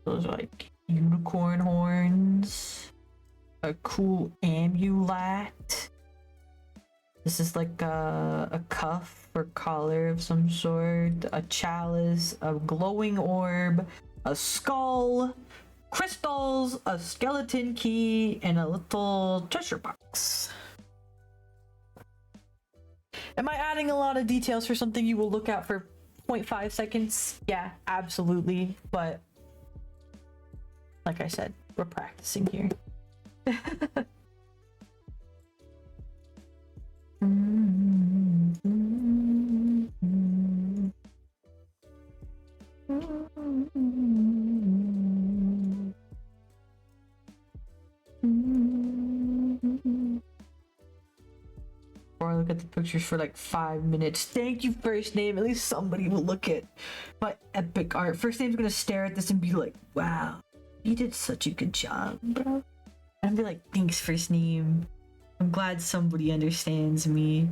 Those are like unicorn horns. A cool amulet. This is like a cuff or collar of some sort. A chalice, a glowing orb, a skull, crystals, a skeleton key, and a little treasure box. Am I adding a lot of details for something you will look at for 0.5 seconds? Yeah, absolutely. But like I said, we're practicing here. pictures for like 5 minutes. Thank you, first name. At least somebody will look at my epic art. First name's gonna stare at this and be like, wow, you did such a good job, bro. And I'll be like, thanks, first name. I'm glad somebody understands me.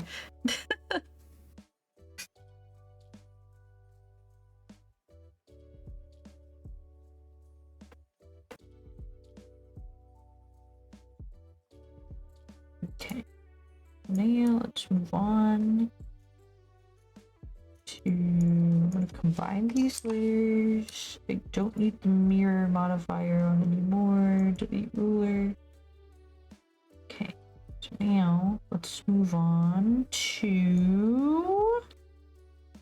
Okay. Now let's move on to, I'm gonna combine these layers. I don't need the mirror modifier on anymore. Delete ruler. Okay, so now let's move on to,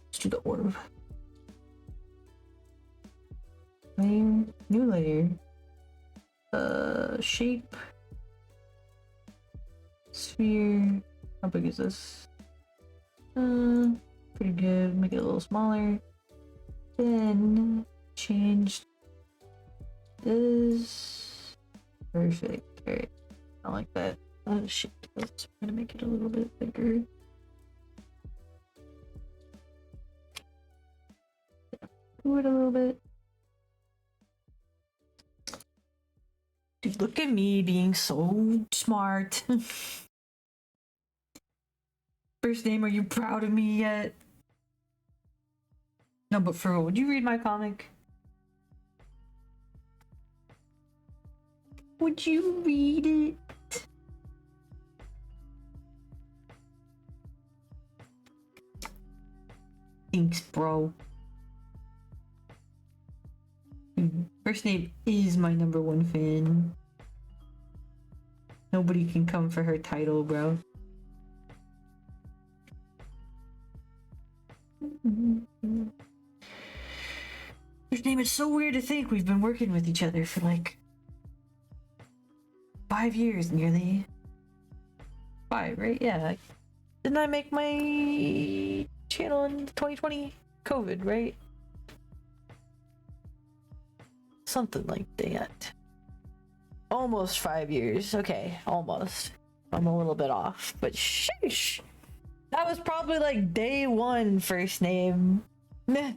let's do the orb. New layer. Shape. Sphere. How big is this? Pretty good. Make it a little smaller. Then change this. Perfect. Alright. I like that. Oh shit. Let's gonna make it a little bit bigger. Do it a little bit. Dude, look at me being so smart. First name, are you proud of me yet? No, but for real, would you read my comic? Would you read it? Thanks, bro. First name is my #1 fan. Nobody can come for her title, bro. First name, it's so weird to think we've been working with each other for like 5 years nearly. 5, right? Yeah. Didn't I make my channel in 2020? COVID, right? Something like that. Almost 5 years. Okay, almost. I'm a little bit off, but sheesh. That was probably like day 1 first name. Meh.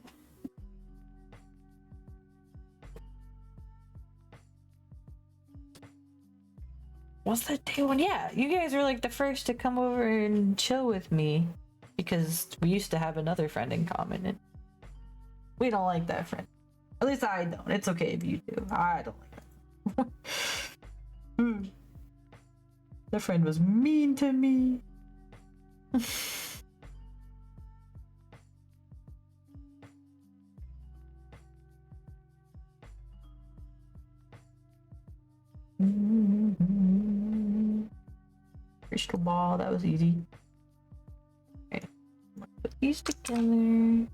Was that day 1? Yeah, you guys were like the first to come over and chill with me because we used to have another friend in common and we don't like that friend. At least I don't. It's okay if you do. I don't like that. That friend was mean to me. Crystal ball, that was easy. Okay. Put these together.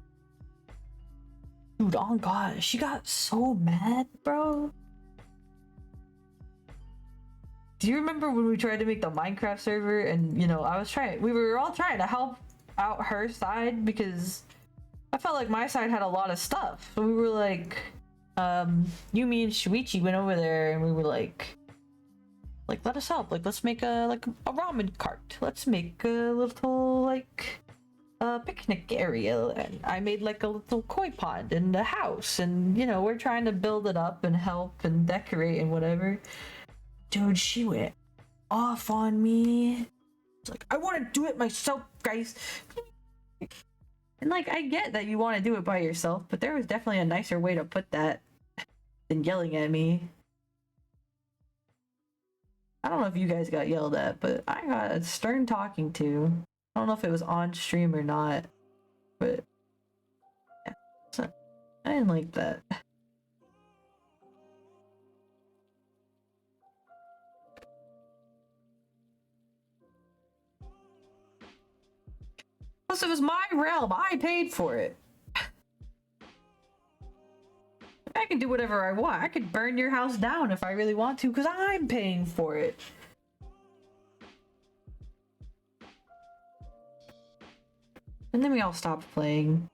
Dude, oh god, she got so mad, bro. Do you remember when we tried to make the Minecraft server and, you know, we were all trying to help out her side because I felt like my side had a lot of stuff. So we were like, you, me, and Shuichi went over there and we were like, let us help. Like, let's make a ramen cart. Let's make a little, like, picnic area. And I made, like, a little koi pond and a house. And, you know, we're trying to build it up and help and decorate and whatever. Dude, she went off on me. It's like, I want to do it myself, guys. And, like, I get that you want to do it by yourself, but there was definitely a nicer way to put that than yelling at me. I don't know if you guys got yelled at, but I got a stern talking to. I don't know if it was on stream or not, but yeah, so I didn't like that. Plus, it was my realm. I paid for it. I can do whatever I want. I could burn your house down if I really want to, because I'm paying for it. And then we all stopped playing,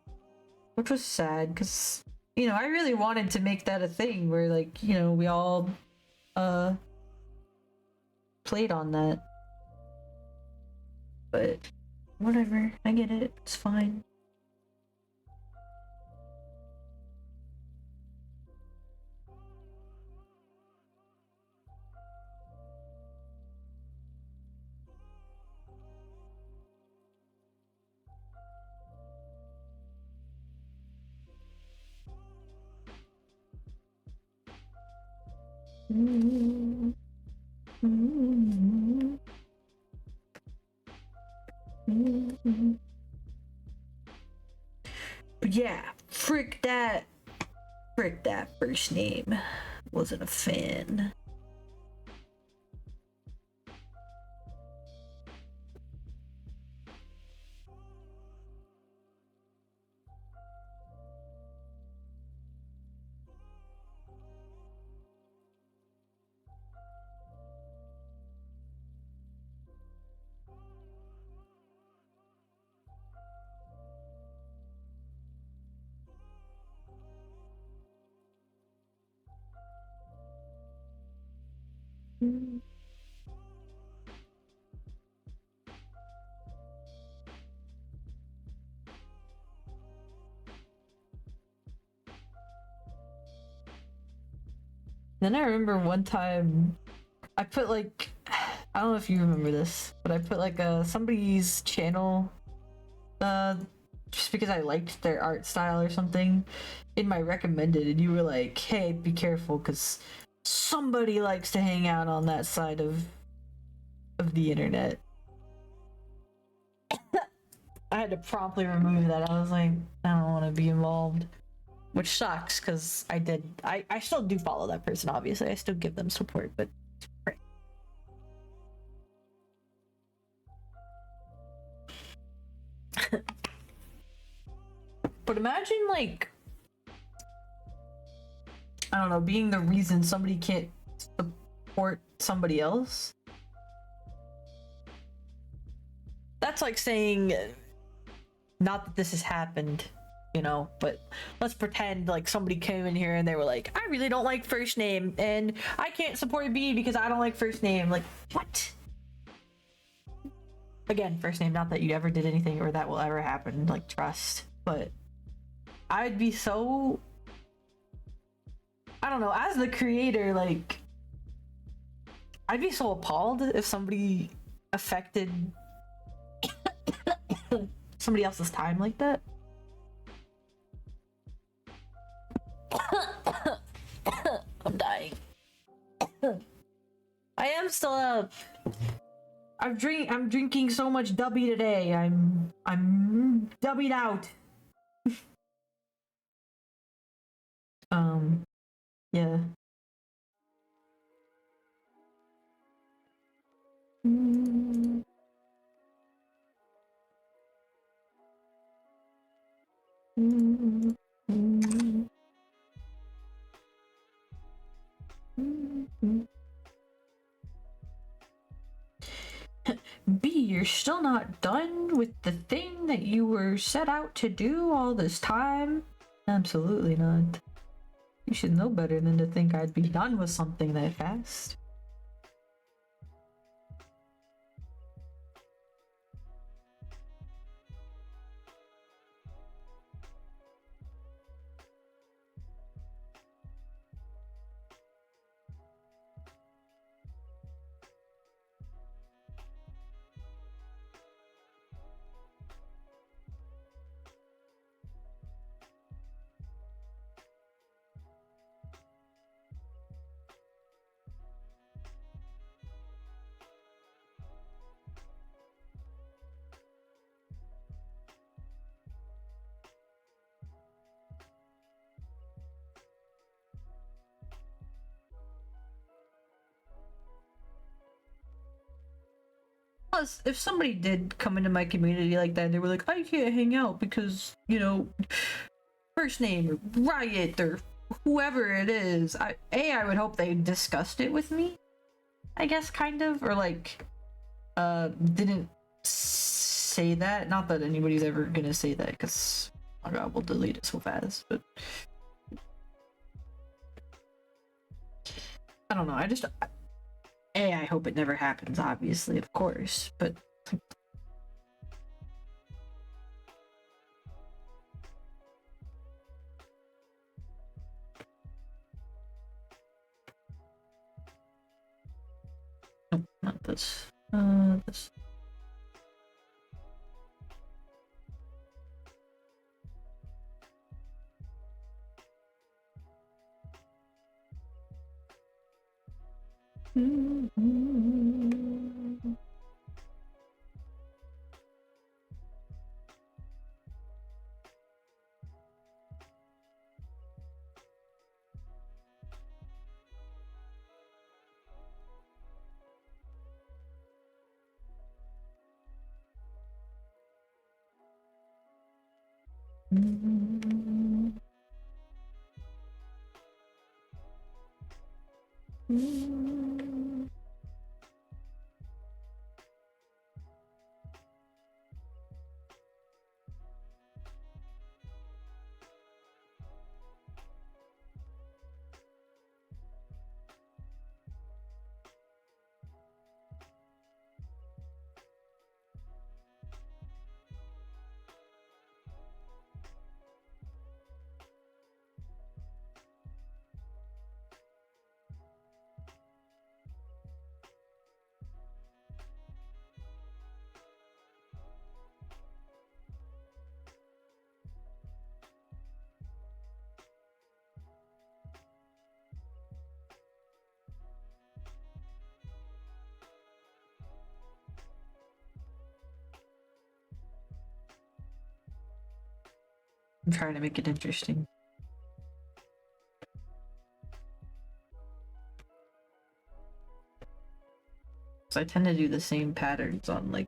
which was sad, because, you know, I really wanted to make that a thing where, like, you know, we all, played on that. But Whatever, I get it. It's fine. But yeah, frick that first name. Wasn't a fan. Then I remember one time I put like, I don't know if you remember this, but I put like somebody's channel just because I liked their art style or something in my recommended, and you were like, hey, be careful because somebody likes to hang out on that side of the internet. I had to promptly remove that. I was like, I don't want to be involved. Which sucks, because I still do follow that person, obviously. I still give them support, but... But imagine, like... I don't know, being the reason somebody can't support somebody else. That's like saying... Not that this has happened, you know, but let's pretend like somebody came in here and they were like, I really don't like first name and I can't support B because I don't like first name. Like, what? Again, first name, not that you ever did anything or that will ever happen, like, trust, but I'd be so, I don't know, as the creator, like, I'd be so appalled if somebody affected somebody else's time like that. I'm dying. I am still up. I'm drinking so much W today. I'm dubbied out. Yeah. B, you're still not done with the thing that you were set out to do all this time? Absolutely not. You should know better than to think I'd be done with something that fast. Plus, if somebody did come into my community like that, they were like, I can't hang out because, you know, first name or Riot or whoever it is, I would hope they discussed it with me, I guess, kind of, or like, didn't say that. Not that anybody's ever gonna say that, because, oh god, we'll delete it so fast, but... I don't know, I just... I hope it never happens, obviously, of course, but Not this. This. I'm trying to make it interesting. So I tend to do the same patterns on like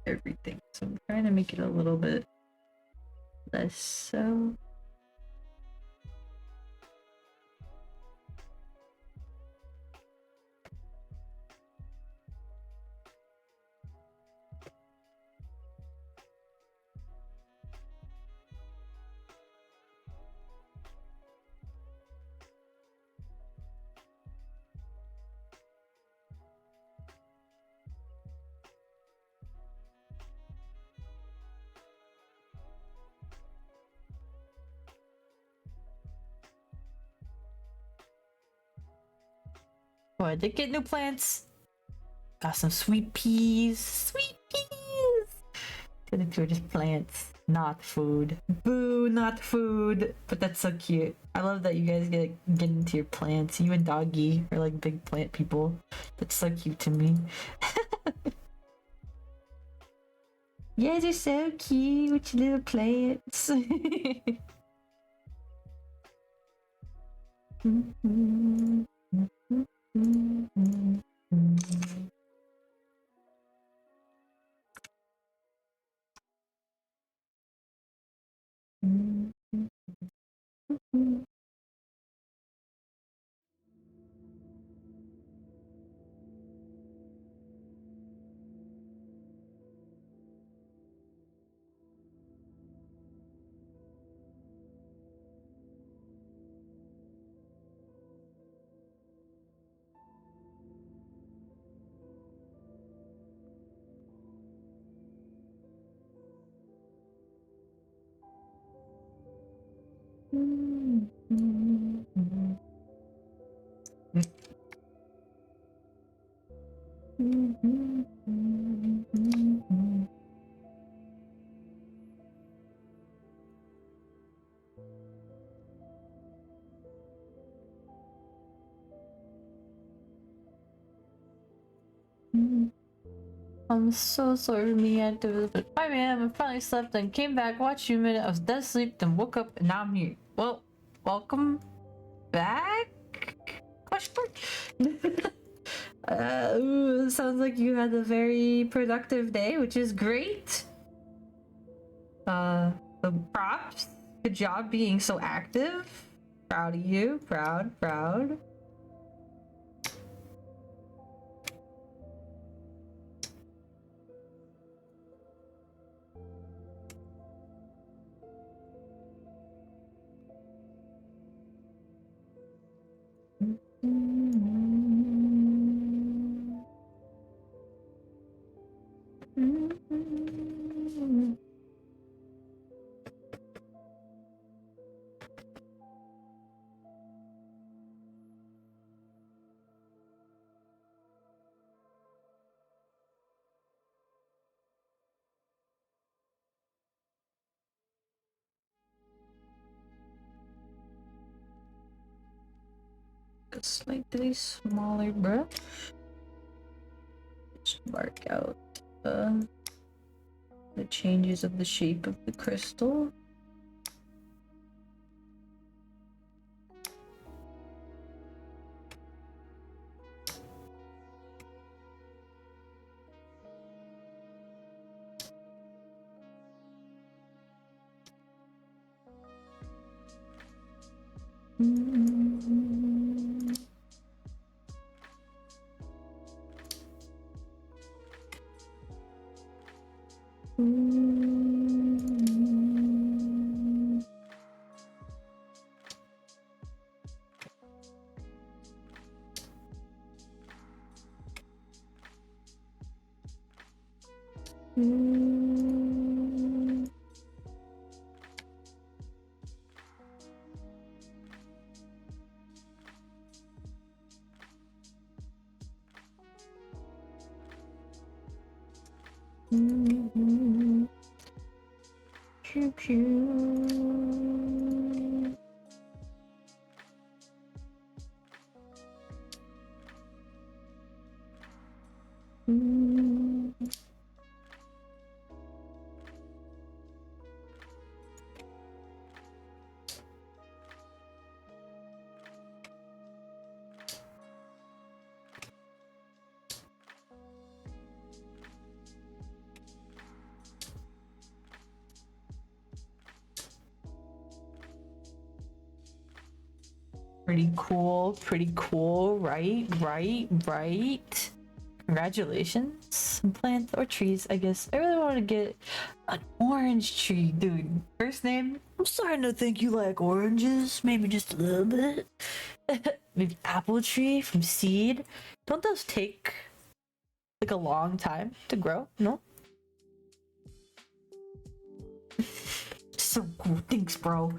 everything. So I'm trying to make it a little bit less so. Oh, I did get new plants. Got some sweet peas. Sweet peas! They're just plants, not food. Boo, not food. But that's so cute. I love that you guys get into your plants. You and Doggy are like big plant people. That's so cute to me. You guys are so cute with your little plants. I'm so sorry for me. I had to. 5 a.m. I finally slept and came back, watched you a minute. I was dead asleep, then woke up, and now I'm here. Well, welcome back? Question mark? Sounds like you had a very productive day, which is great. The props. Good job being so active. Proud of you. Proud, proud. slightly smaller brush. Just mark out the changes of the shape of the crystal. Pew, pew. Pretty cool, right? Congratulations. Plants or trees, I guess. I really want to get an orange tree, dude. First name, I'm starting to think you like oranges, maybe just a little bit. Maybe apple tree from seed. Don't those take like a long time to grow? No? So cool. Thanks, bro.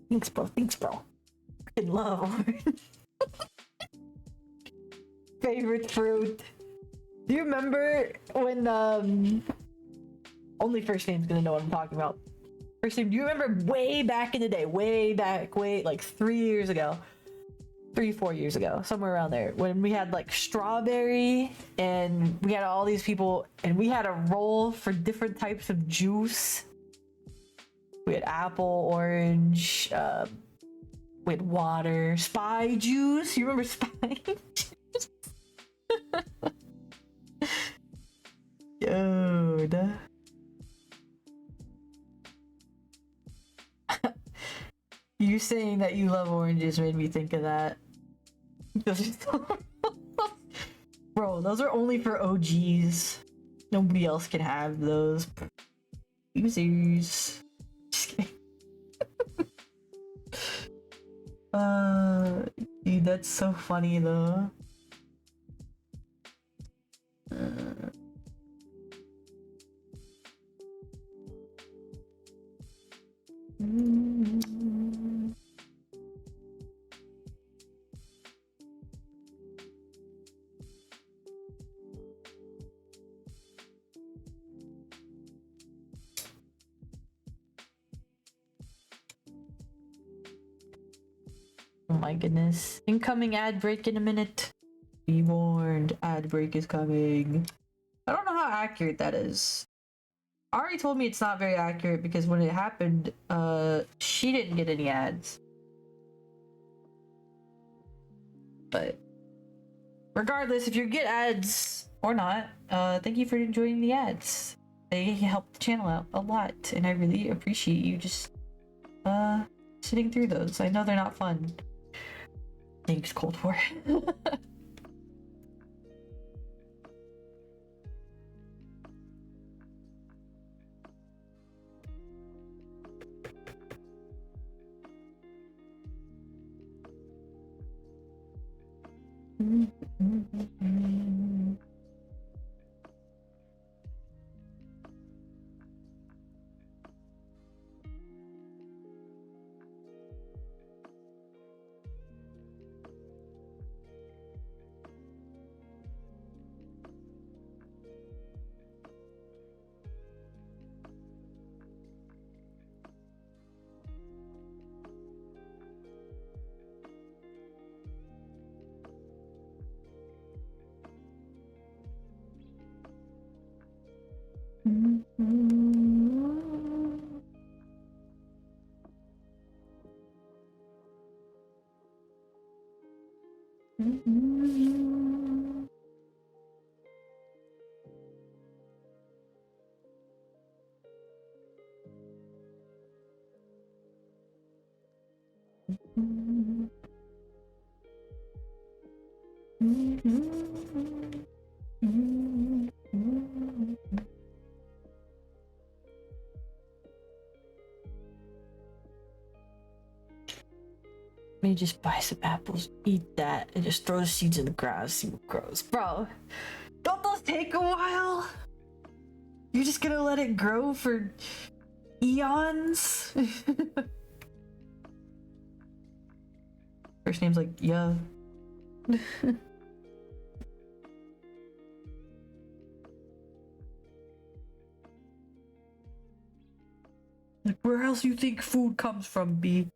Thanks, bro. In love orange. Favorite fruit. Do you remember when only first name's gonna know what I'm talking about? First name, do you remember way back in the day, way like 3 years ago, 4 years ago, somewhere around there, when we had like strawberry and we had all these people and we had a roll for different types of juice. We had apple, orange, with water, spy juice. You remember spy juice? Dude. You saying that you love oranges made me think of that. Bro, those are only for OGs. Nobody else can have those. Users. Just kidding. Dude, that's so funny though. Oh my goodness. Incoming ad break in a minute. Be warned, ad break is coming. I don't know how accurate that is. Ari told me it's not very accurate because when it happened, she didn't get any ads. But regardless, if you get ads or not, thank you for enjoying the ads. They help the channel out a lot, and I really appreciate you just sitting through those. I know they're not fun. Thanks, Cold War. Maybe just buy some apples, eat that, and just throw the seeds in the ground, see what grows. Bro, don't those take a while? You're just gonna let it grow for eons? First name's like, yeah. Like, where else you think food comes from, B?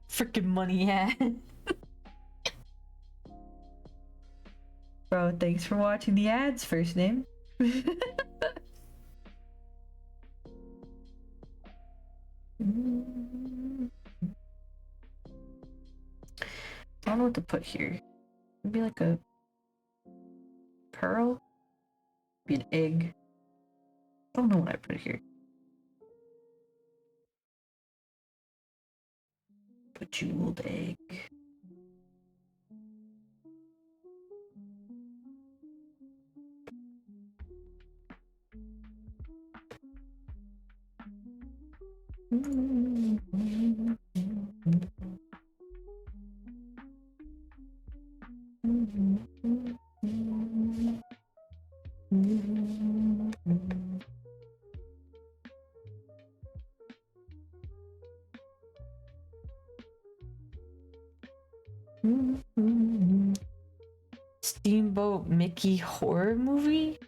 Freaking money, yeah. Bro, thanks for watching the ads, first name. I don't know what to put here. Maybe like a pearl? Maybe an egg. I don't know what I put here. Bejeweled egg. Steamboat Mickey horror movie?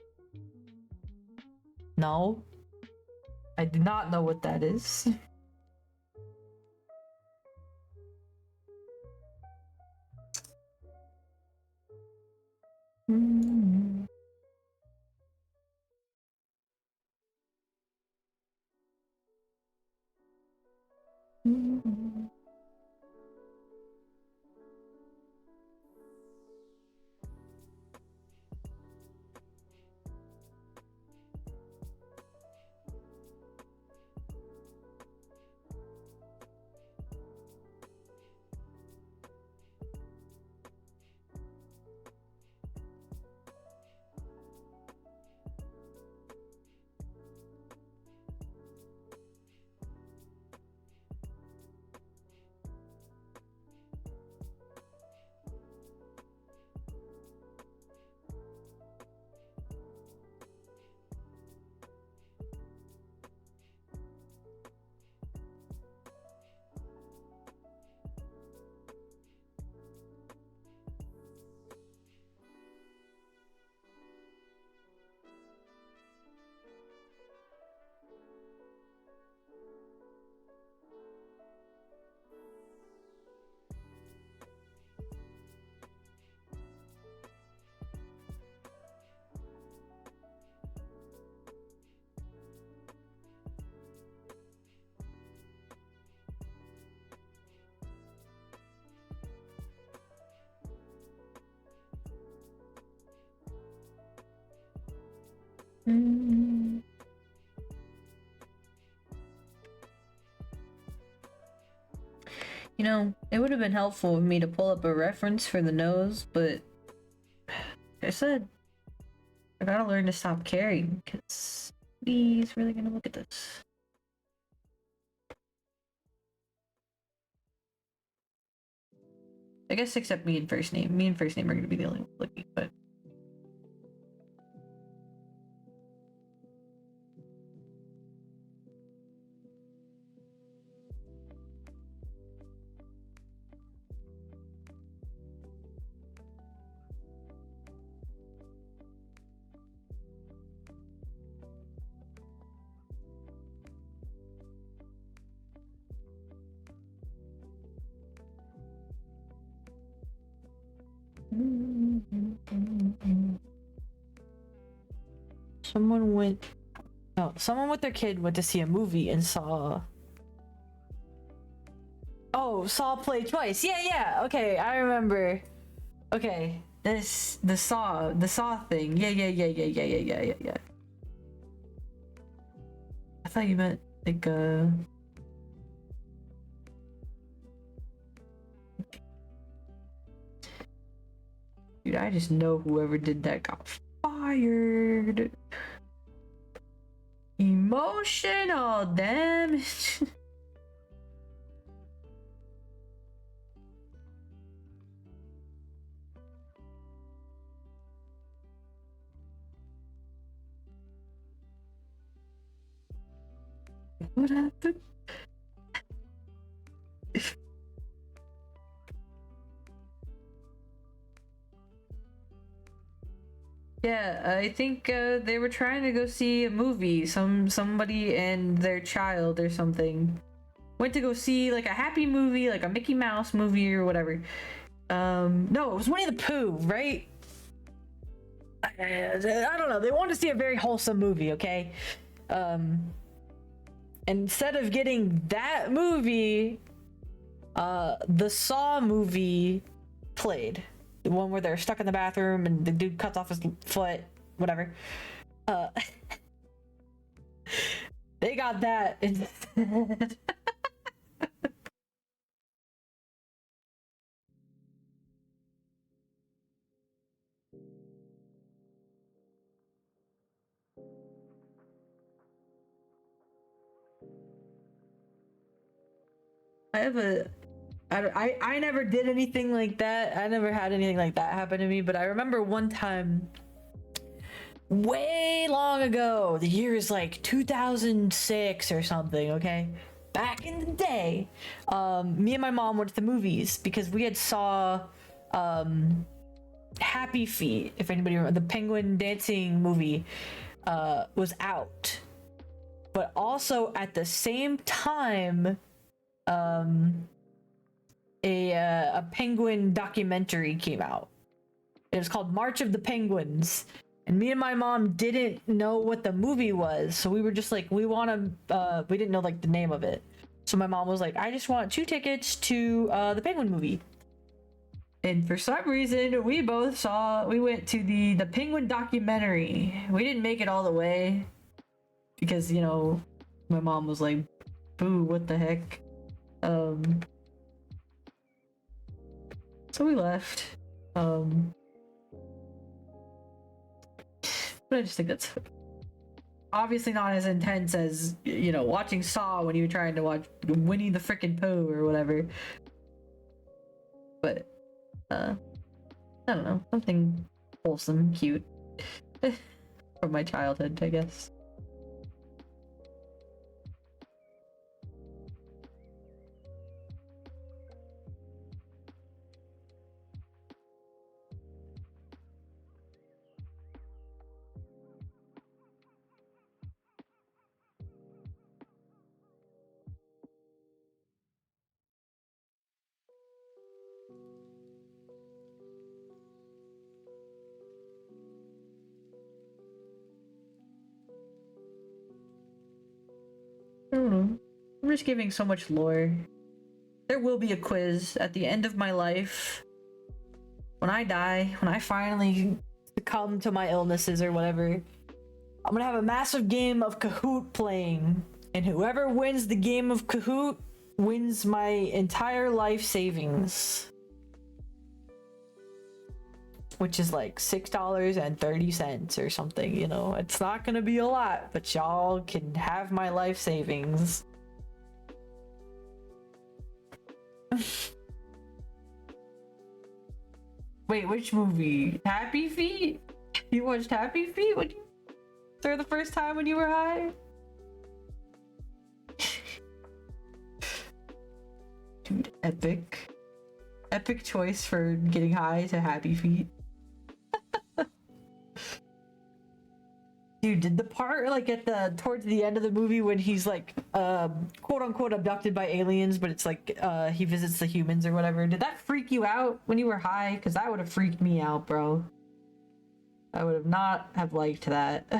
No. I do not know what that is. You know, it would have been helpful for me to pull up a reference for the nose, but like I said, I gotta learn to stop caring, because nobody's really gonna look at this. I guess except me and first name. Me and first name are gonna be the only ones looking, but. Someone with their kid went to see a movie and saw. Oh, Saw play twice. Yeah. Okay, I remember. Okay, The Saw thing. Yeah. I thought you meant like Dude, I just know whoever did that got fired. Emotional damage. What happened? Yeah, I think they were trying to go see a movie. Somebody and their child or something went to go see like a happy movie, like a Mickey Mouse movie or whatever. no, it was Winnie the Pooh, right? I don't know. They wanted to see a very wholesome movie, okay? Instead of getting that movie, the Saw movie played. The one where they're stuck in the bathroom and the dude cuts off his foot, whatever. They got that instead. I never did anything like that. I never had anything like that happen to me, but I remember one time way long ago, the year is like 2006 or something, okay? Back in the day, me and my mom went to the movies because we had saw Happy Feet, if anybody remember, the penguin dancing movie was out. But also at the same time, a penguin documentary came out. It was called March of the Penguins, and me and my mom didn't know what the movie was, so we were just like, we didn't know like the name of it. So my mom was like, I just want 2 tickets to the penguin movie. And for some reason, we went to the penguin documentary. We didn't make it all the way because, you know, my mom was like, boo, what the heck? So we left. But I just think that's obviously not as intense as, you know, watching Saw when you're trying to watch Winnie the frickin' Pooh or whatever. But, I don't know, something wholesome, cute from my childhood, I guess. I don't know. I'm just giving so much lore. There will be a quiz at the end of my life. When I die, when I finally succumb to my illnesses or whatever, I'm gonna have a massive game of Kahoot playing. And whoever wins the game of Kahoot wins my entire life savings. Which is like $6.30 or something, you know. It's not gonna be a lot, but y'all can have my life savings. Wait, which movie? Happy Feet? You watched Happy Feet when you for the first time when you were high? Dude, epic. Epic choice for getting high to Happy Feet. Dude, did the part like at the towards the end of the movie when he's like quote unquote abducted by aliens, but it's like he visits the humans or whatever, did that freak you out when you were high? Because that would have freaked me out, bro. I would have not have liked that.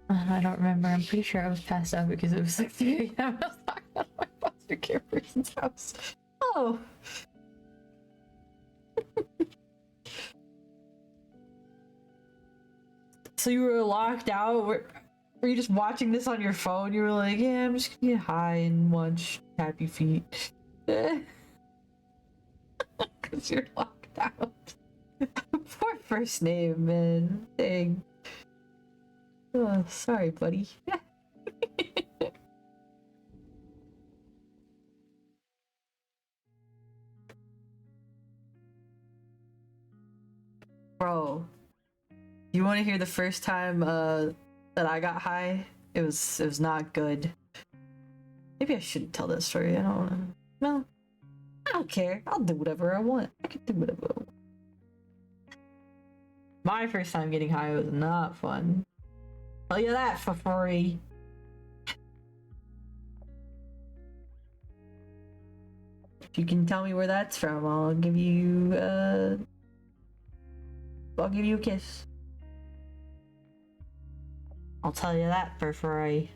I don't remember. I'm pretty sure I was passed out because it was like 3 a.m. I was talking at my foster care person's house. Oh. So you were locked out? Were you just watching this on your phone? You were like, yeah, I'm just gonna get high and watch Happy Feet. Because you're locked out. Poor first name, man. Dang. Oh, sorry, buddy. Bro, you want to hear the first time that I got high? It was not good. Maybe I shouldn't tell that story. I don't know. No, I don't care. I'll do whatever I want. I can do whatever I want. My first time getting high was not fun. Tell you that for free. If you can tell me where that's from, I'll give you a kiss. I'll tell you that for free.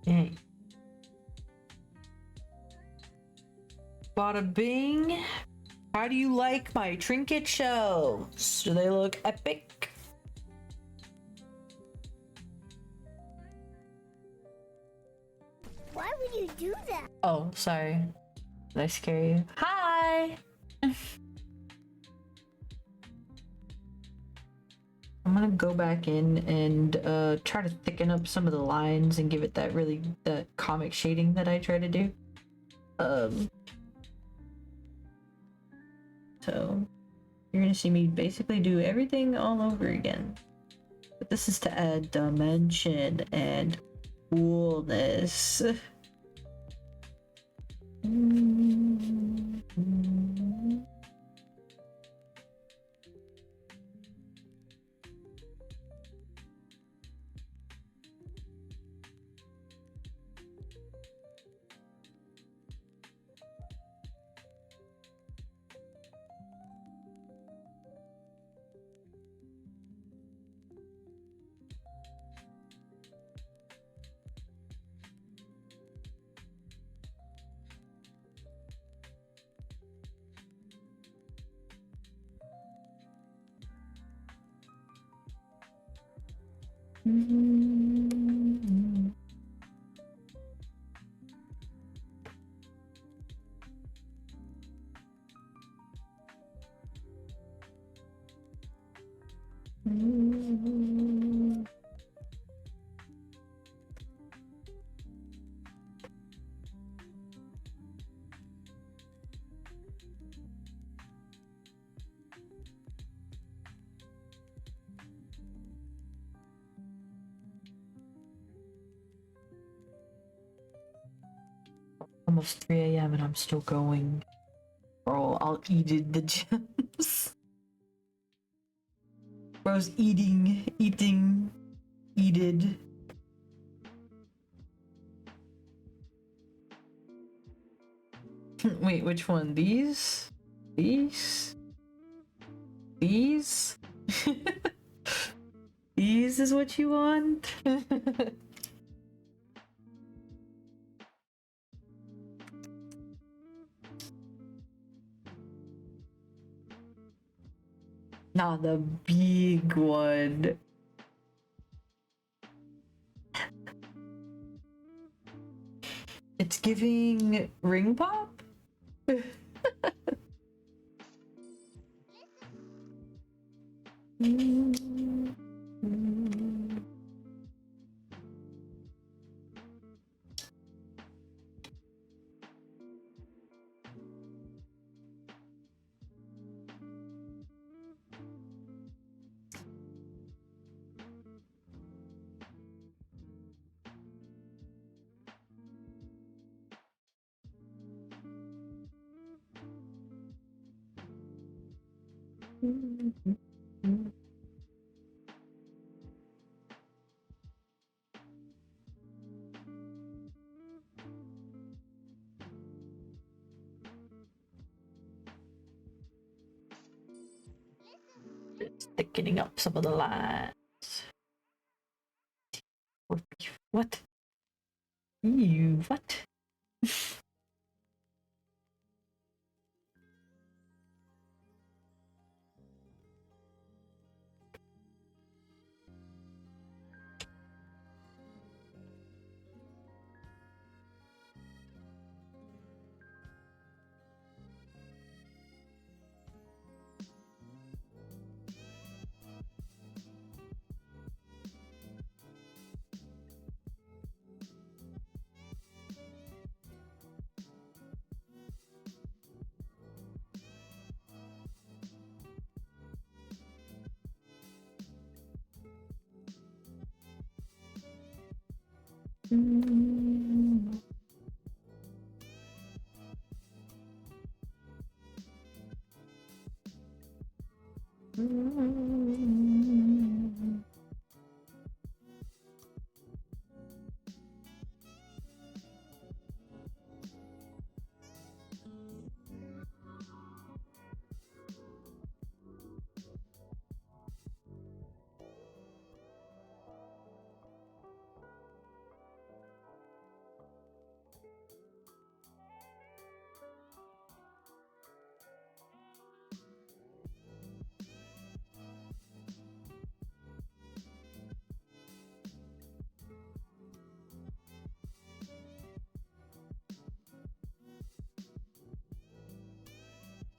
Okay. Bada bing. How do you like my trinket shelves? Do they look epic? Why would you do that? Oh, sorry. Did I scare you? Hi! I'm gonna go back in and try to thicken up some of the lines and give it that comic shading that I try to do. So you're gonna see me basically do everything all over again. But this is to add dimension and coolness. Almost 3 a.m. and I'm still going. Bro, I'll eat the gems. Bro's eating, eated. Wait, which one? These? These? These? These is what you want? Nah, the big one. It's giving ring pop? It's thickening up some of the lines. What? Ew, what?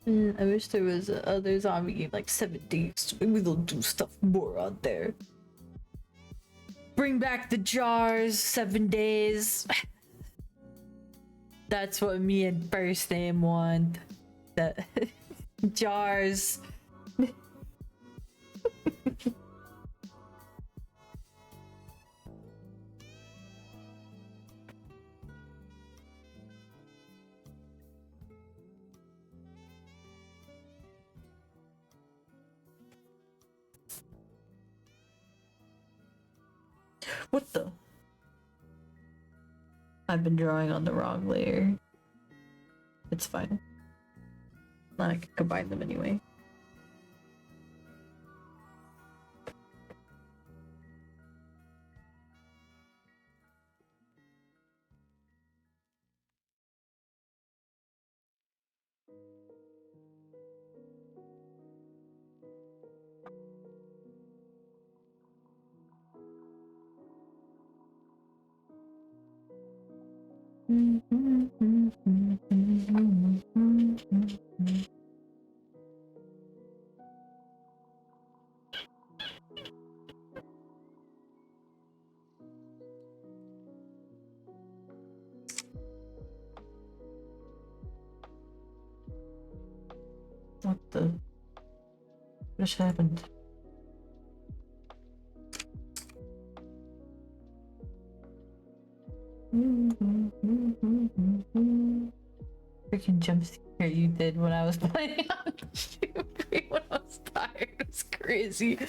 I wish there was a other zombie game like 7 Days. Maybe they'll do stuff more on there. Bring back the jars, 7 days. That's what me and First Name want. The jars. What the? I've been drawing on the wrong layer. It's fine. I can combine them anyway. What the? What just happened? Freaking jump scare you did when I was playing on Stupid when I was tired. It was crazy.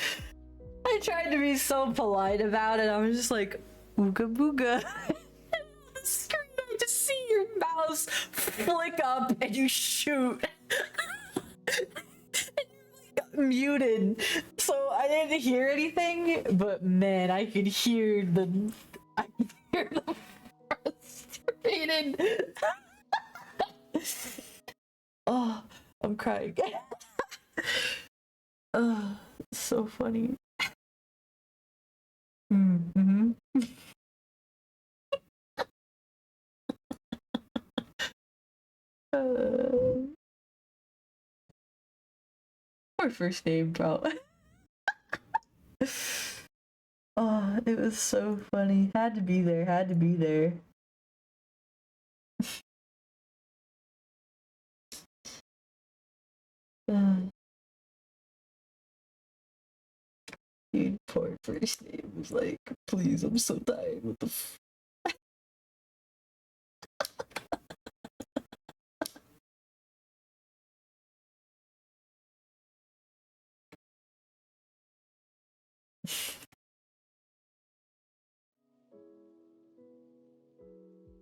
I tried to be so polite about it. I was just like, ooga booga. The screen, I just see your mouse flick up and you shoot. And you're like muted. So I didn't hear anything, but man, I could hear the frustrated. Oh, I'm crying. Oh, so funny. Mm-hmm. Poor First Name, bro. Oh, it was so funny. Had to be there, had to be there. Dude, poor First Name was like, please, I'm so tired. What the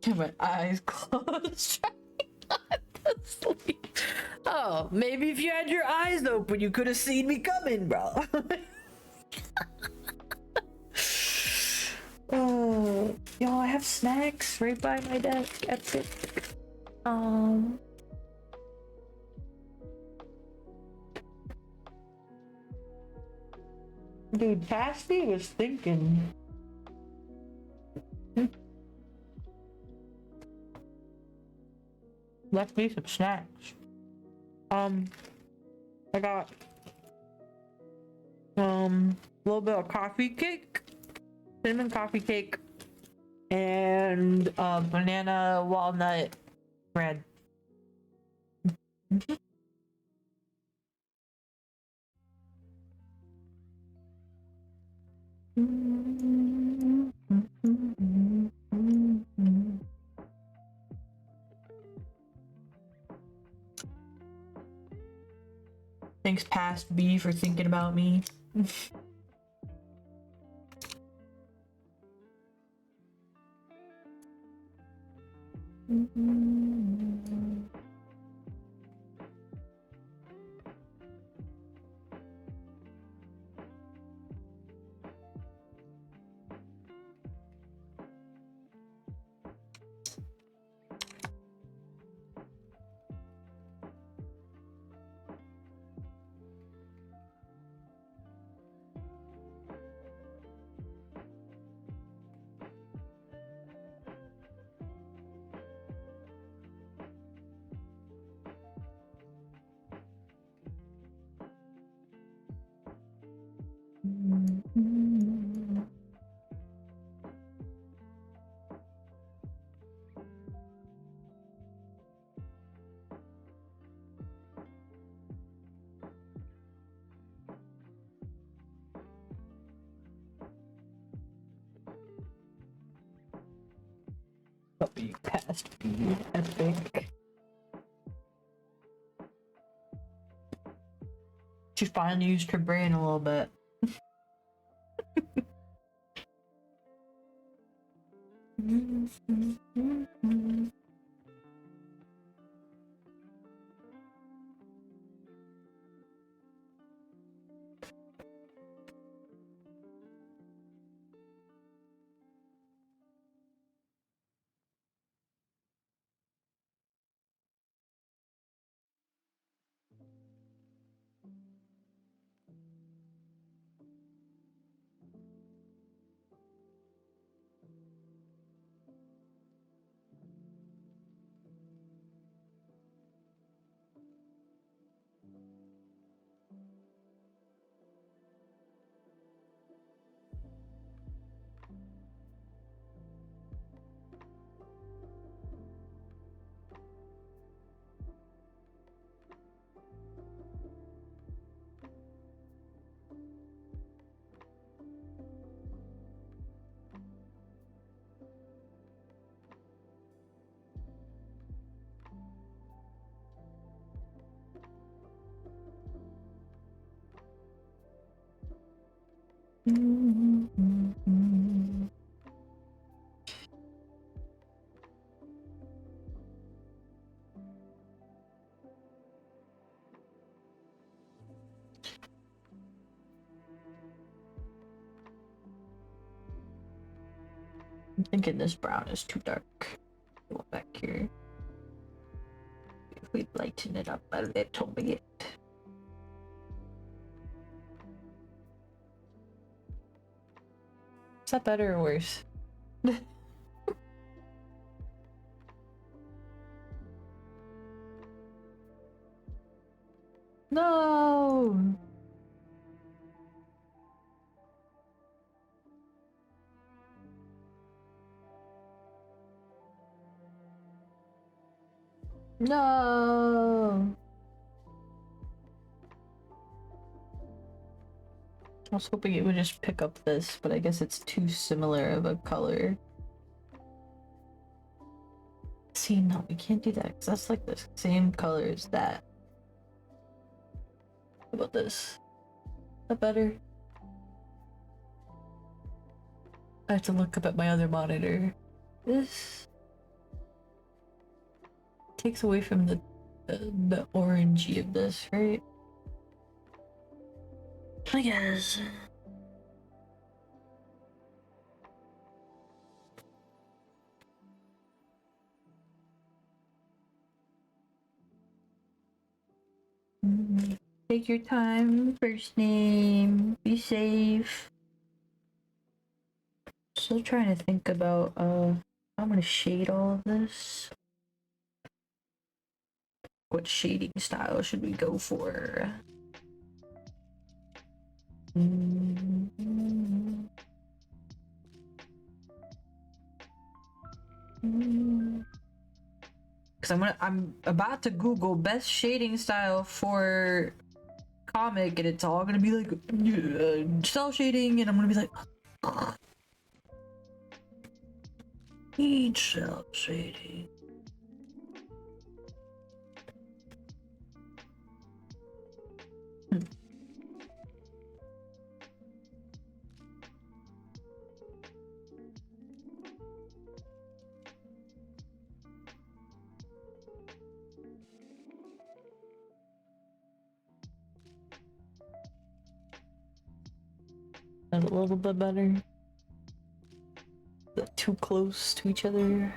Have my eyes closed, trying not to sleep. Oh, maybe if you had your eyes open, you could have seen me coming, bro. Oh, yo, I have snacks right by my desk. Epic. Dude, Tasty was thinking. Left me some snacks. I got a little bit of coffee cake, cinnamon coffee cake, and banana walnut bread. Thanks, Past B, for thinking about me. Puppy past feed, epic. She finally used her brain a little bit. I'm thinking this brown is too dark. Go back here. If we lighten it up a little bit. Is that better or worse? No! No! I was hoping it would just pick up this, but I guess it's too similar of a color. See, no, we can't do that because that's like the same color as that. How about this? Is that better? I have to look up at my other monitor. This takes away from the orangey of this, right? I guess. Take your time. First name. Be safe. Still trying to think about I'm gonna shade all of this. What shading style should we go for? Because I'm about to Google best shading style for comic, and it's all gonna be like cell shading, and I'm gonna be like, need cell shading. A little bit better. They're too close to each other.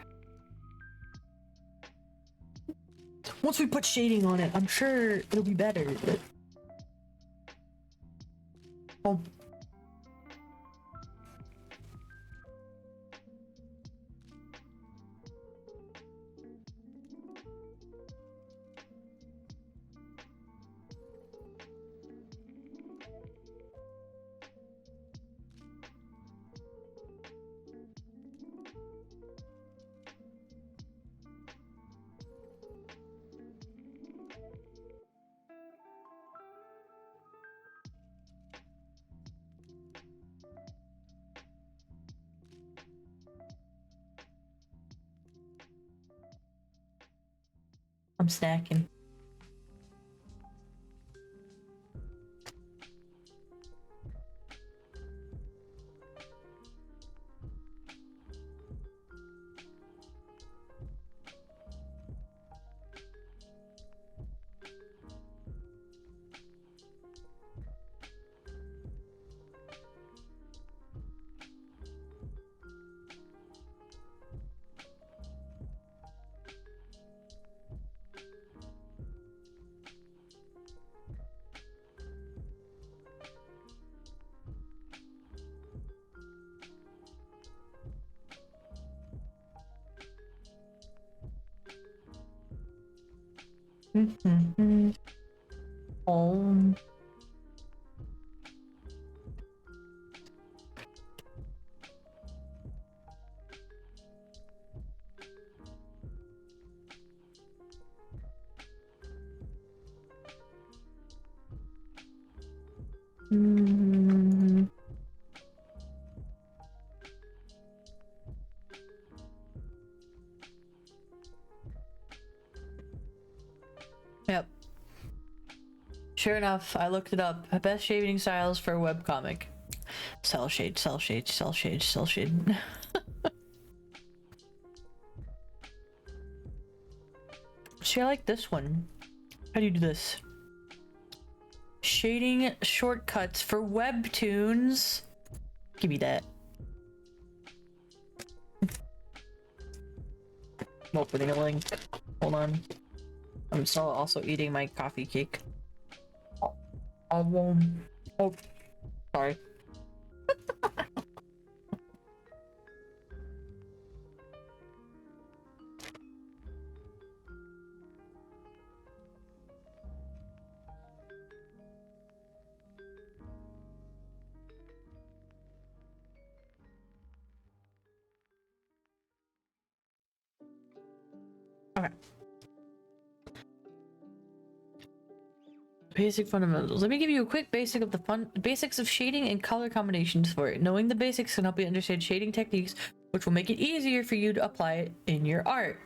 Once we put shading on it, I'm sure it'll be better. But... Oh. I'm snacking. Oh. Yep. Sure enough, I looked it up. Best shading styles for a webcomic. Cell shade, cell shade, cell shade, cell shade. See, I like this one. How do you do this? Shading shortcuts for webtoons. Give me that. I'm opening a link. Hold on. I'm still also eating my coffee cake. Oh, sorry. Okay. Basic fundamentals. Let me give you a quick basic of the basics of shading and color combinations for it. Knowing the basics can help you understand shading techniques, which will make it easier for you to apply it in your art.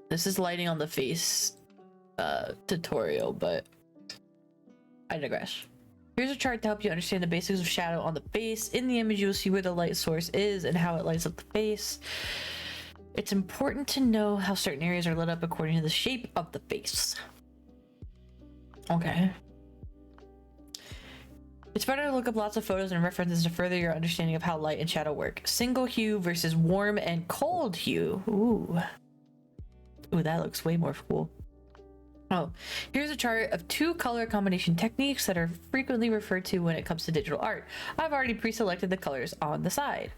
This is lighting on the face tutorial, but I digress. Here's a chart to help you understand the basics of shadow on the face. In the image, you'll see where the light source is and how it lights up the face. It's important to know how certain areas are lit up according to the shape of the face. Okay. It's better to look up lots of photos and references to further your understanding of how light and shadow work. Single hue versus warm and cold hue. Ooh. Ooh, that looks way more cool. Oh, here's a chart of 2 color combination techniques that are frequently referred to when it comes to digital art. I've already pre-selected the colors on the side.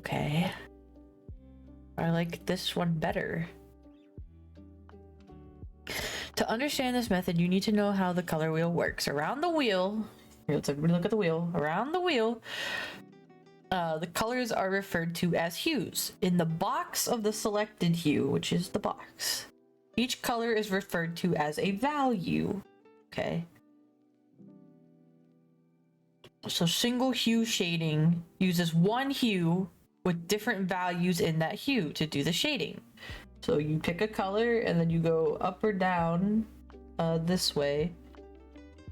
Okay. I like this one better. To understand this method, you need to know how the color wheel works. Around the wheel, here, let's everybody look at the wheel. Around the wheel, the colors are referred to as hues. In the box of the selected hue, which is the box, each color is referred to as a value. Okay. So single hue shading uses one hue with different values in that hue to do the shading. So you pick a color and then you go up or down this way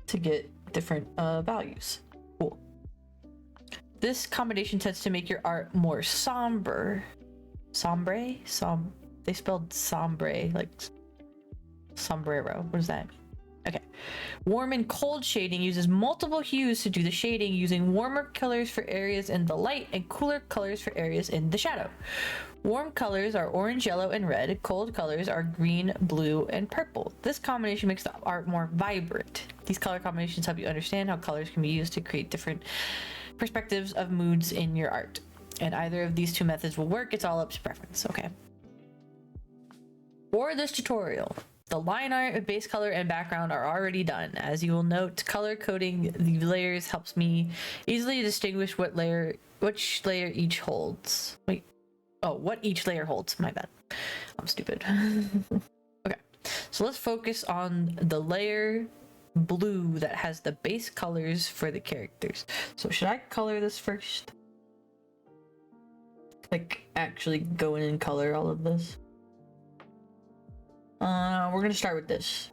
to get different values. Cool. This combination tends to make your art more somber. Sombre? They spelled sombre like sombrero. What does that mean? Okay. Warm and cold shading uses multiple hues to do the shading, using warmer colors for areas in the light and cooler colors for areas in the shadow. Warm colors are orange, yellow, and red. Cold colors are green, blue, and purple. This combination makes the art more vibrant. These color combinations help you understand how colors can be used to create different perspectives of moods in your art. And either of these 2 methods will work. It's all up to preference. Okay. For this tutorial, the line art, base color, and background are already done. As you will note, color coding the layers helps me easily distinguish which layer each holds. Wait. Oh, what each layer holds. My bad. I'm stupid. Okay. So let's focus on the layer blue that has the base colors for the characters. So should I color this first? Like, actually go in and color all of this? We're gonna start with this.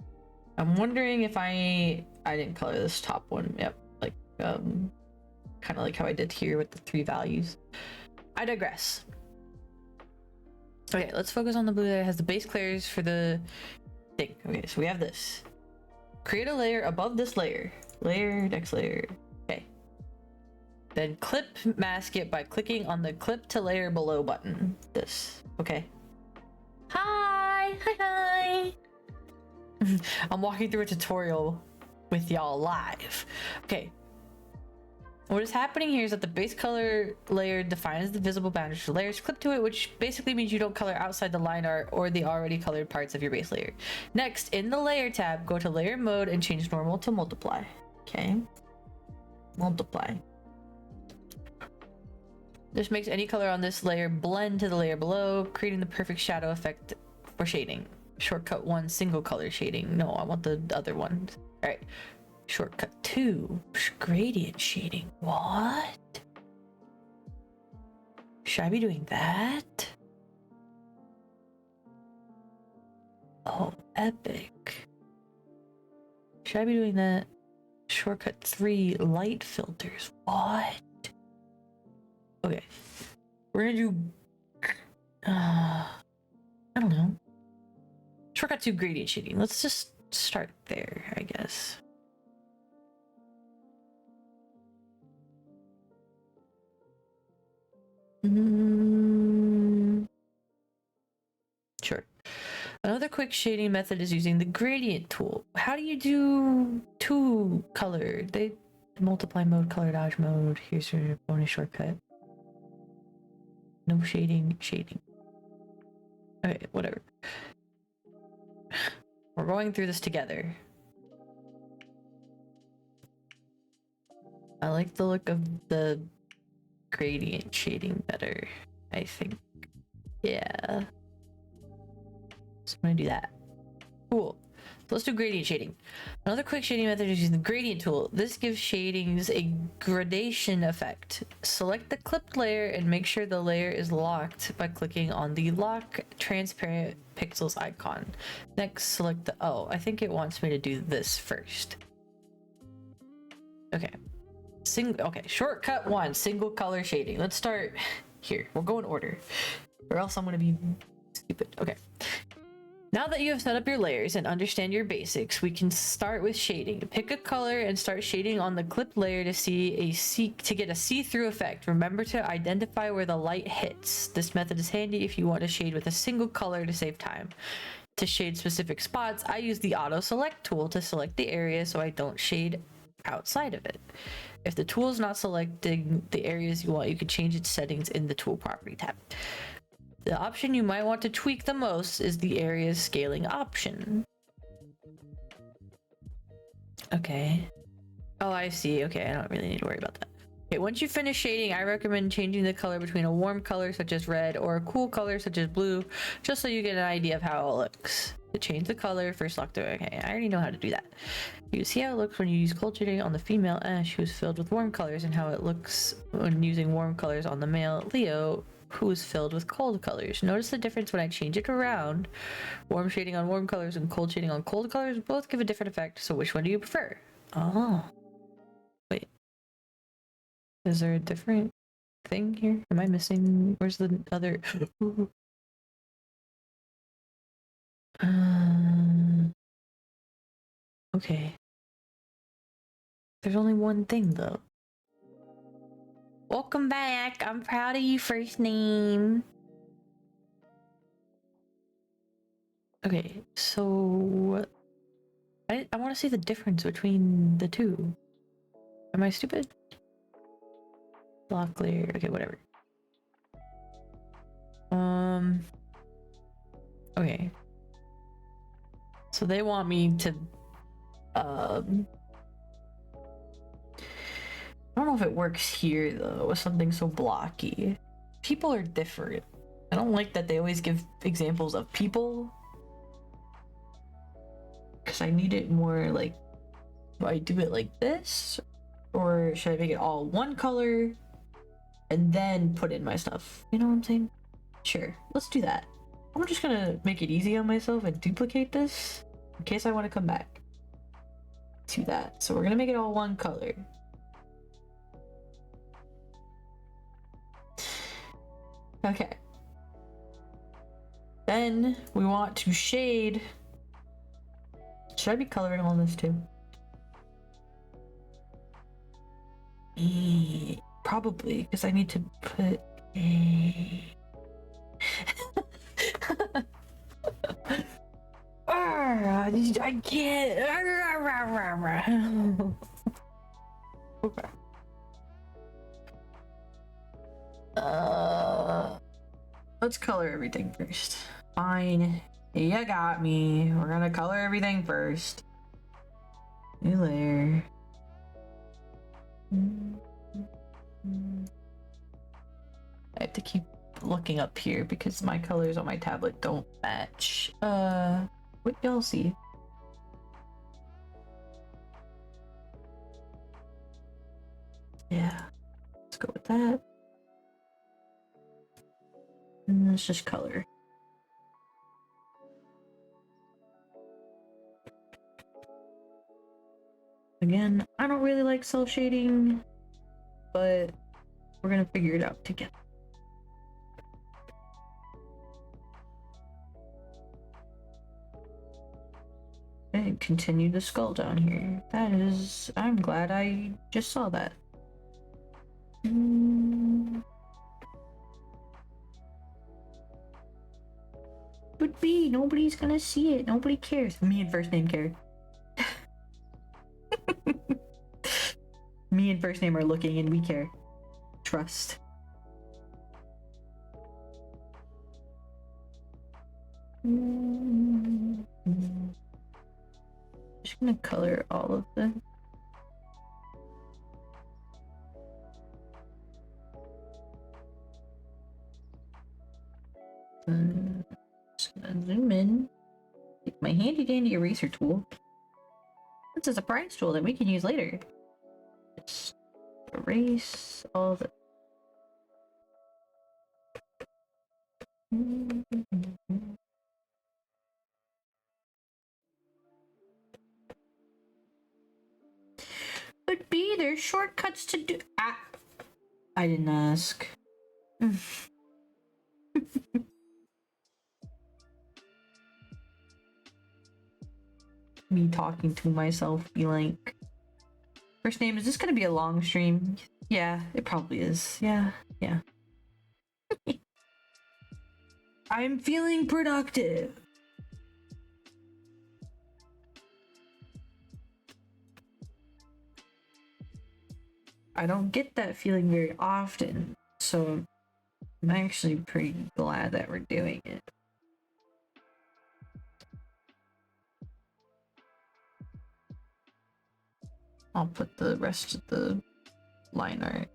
I'm wondering if I didn't color this top one. Yep, like kind of like how I did here with the 3 values. I digress. Okay, let's focus on the blue that has the base clears for the thing. Okay, so we have this. Create a layer above this layer. Layer, next layer. Okay. Then clip mask it by clicking on the clip to layer below button. This. Okay. Hi! Hi! I'm walking through a tutorial with y'all live. Okay. What is happening here is that the base color layer defines the visible boundaries for layers clipped to it, which basically means you don't color outside the line art or the already colored parts of your base layer. Next, in the layer tab, go to layer mode and change normal to multiply. Okay. Multiply. This makes any color on this layer blend to the layer below, creating the perfect shadow effect for shading. Shortcut 1, single color shading. No, I want the other one. All right. Shortcut 2, gradient shading. What? Should I be doing that? Oh, epic. Should I be doing that? Shortcut 3, light filters. What? Okay. We're gonna do... I don't know. Shortcut 2, gradient shading. Let's just start there, I guess. Sure. Another quick shading method is using the gradient tool. How do you do 2 color? They multiply mode, color dodge mode. Here's your bonus shortcut. No shading, shading. Okay, whatever. We're going through this together. I like the look of the gradient shading better, I think. Yeah. So I'm gonna do that. Cool. So let's do gradient shading. Another quick shading method is using the gradient tool. This gives shadings a gradation effect. Select the clipped layer and make sure the layer is locked by clicking on the lock transparent pixels icon. Next, select the... Oh, I think it wants me to do this first. Okay. Okay, shortcut 1, single color shading. Let's start here. We'll go in order, or else I'm gonna be stupid. Okay. Now that you have set up your layers and understand your basics, we can start with shading. Pick a color and start shading on the clipped layer to get a see-through effect. Remember to identify where the light hits. This method is handy if you want to shade with a single color to save time. To shade specific spots, I use the auto select tool to select the area so I don't shade outside of it. If the tool is not selecting the areas you want, you can change its settings in the tool property tab. The option you might want to tweak the most is the area scaling option. Okay. Oh, I see. Okay, I don't really need to worry about that. Okay, once you finish shading, I recommend changing the color between a warm color such as red or a cool color such as blue, just so you get an idea of how it looks. To change the color, first lock the... Okay, I already know how to do that. You see how it looks when you use cold shading on the female Ash, who is filled with warm colors, and how it looks when using warm colors on the male Leo, who is filled with cold colors. Notice the difference when I change it around. Warm shading on warm colors and cold shading on cold colors both give a different effect, so which one do you prefer? Oh. Wait. Is there a different thing here? Am I missing? Where's the other? Okay. There's only one thing though. Welcome back. I'm proud of you, first name. Okay, so I want to see the difference between the two. Am I stupid? Block layer. Okay, whatever. Okay. So they want me to I don't know if it works here though with something so blocky. People are different. I don't like that they always give examples of people. Because I need it more like, do I do it like this? Or should I make it all one color and then put in my stuff? You know what I'm saying? Sure, let's do that. I'm just gonna make it easy on myself and duplicate this in case I want to come back to that. So we're gonna make it all one color. Okay. Then we want to shade. Should I be coloring all this too? Probably, because I need to put a. I can't. Okay. Let's color everything first. Fine. You got me. We're gonna color everything first. New layer. I have to keep looking up here because my colors on my tablet don't match. What y'all see? Yeah. Let's go with that. And let's just color. Again, I don't really like cell shading, but we're gonna figure it out together. And continue the skull down here. That is, I'm glad I just saw that. But B, nobody's gonna see it. Nobody cares. Me and first name care. Me and first name are looking and we care. Trust. Just gonna color all of them. Just gonna zoom in. Take my handy dandy eraser tool. This is a prize tool that we can use later. Just erase all the. But B, there's shortcuts to do. Ah, I didn't ask. Me talking to myself, be like, first name, is this gonna be a long stream? Yeah, it probably is. Yeah. I'm feeling productive. I don't get that feeling very often, so I'm actually pretty glad that we're doing it. I'll put the rest of the line art.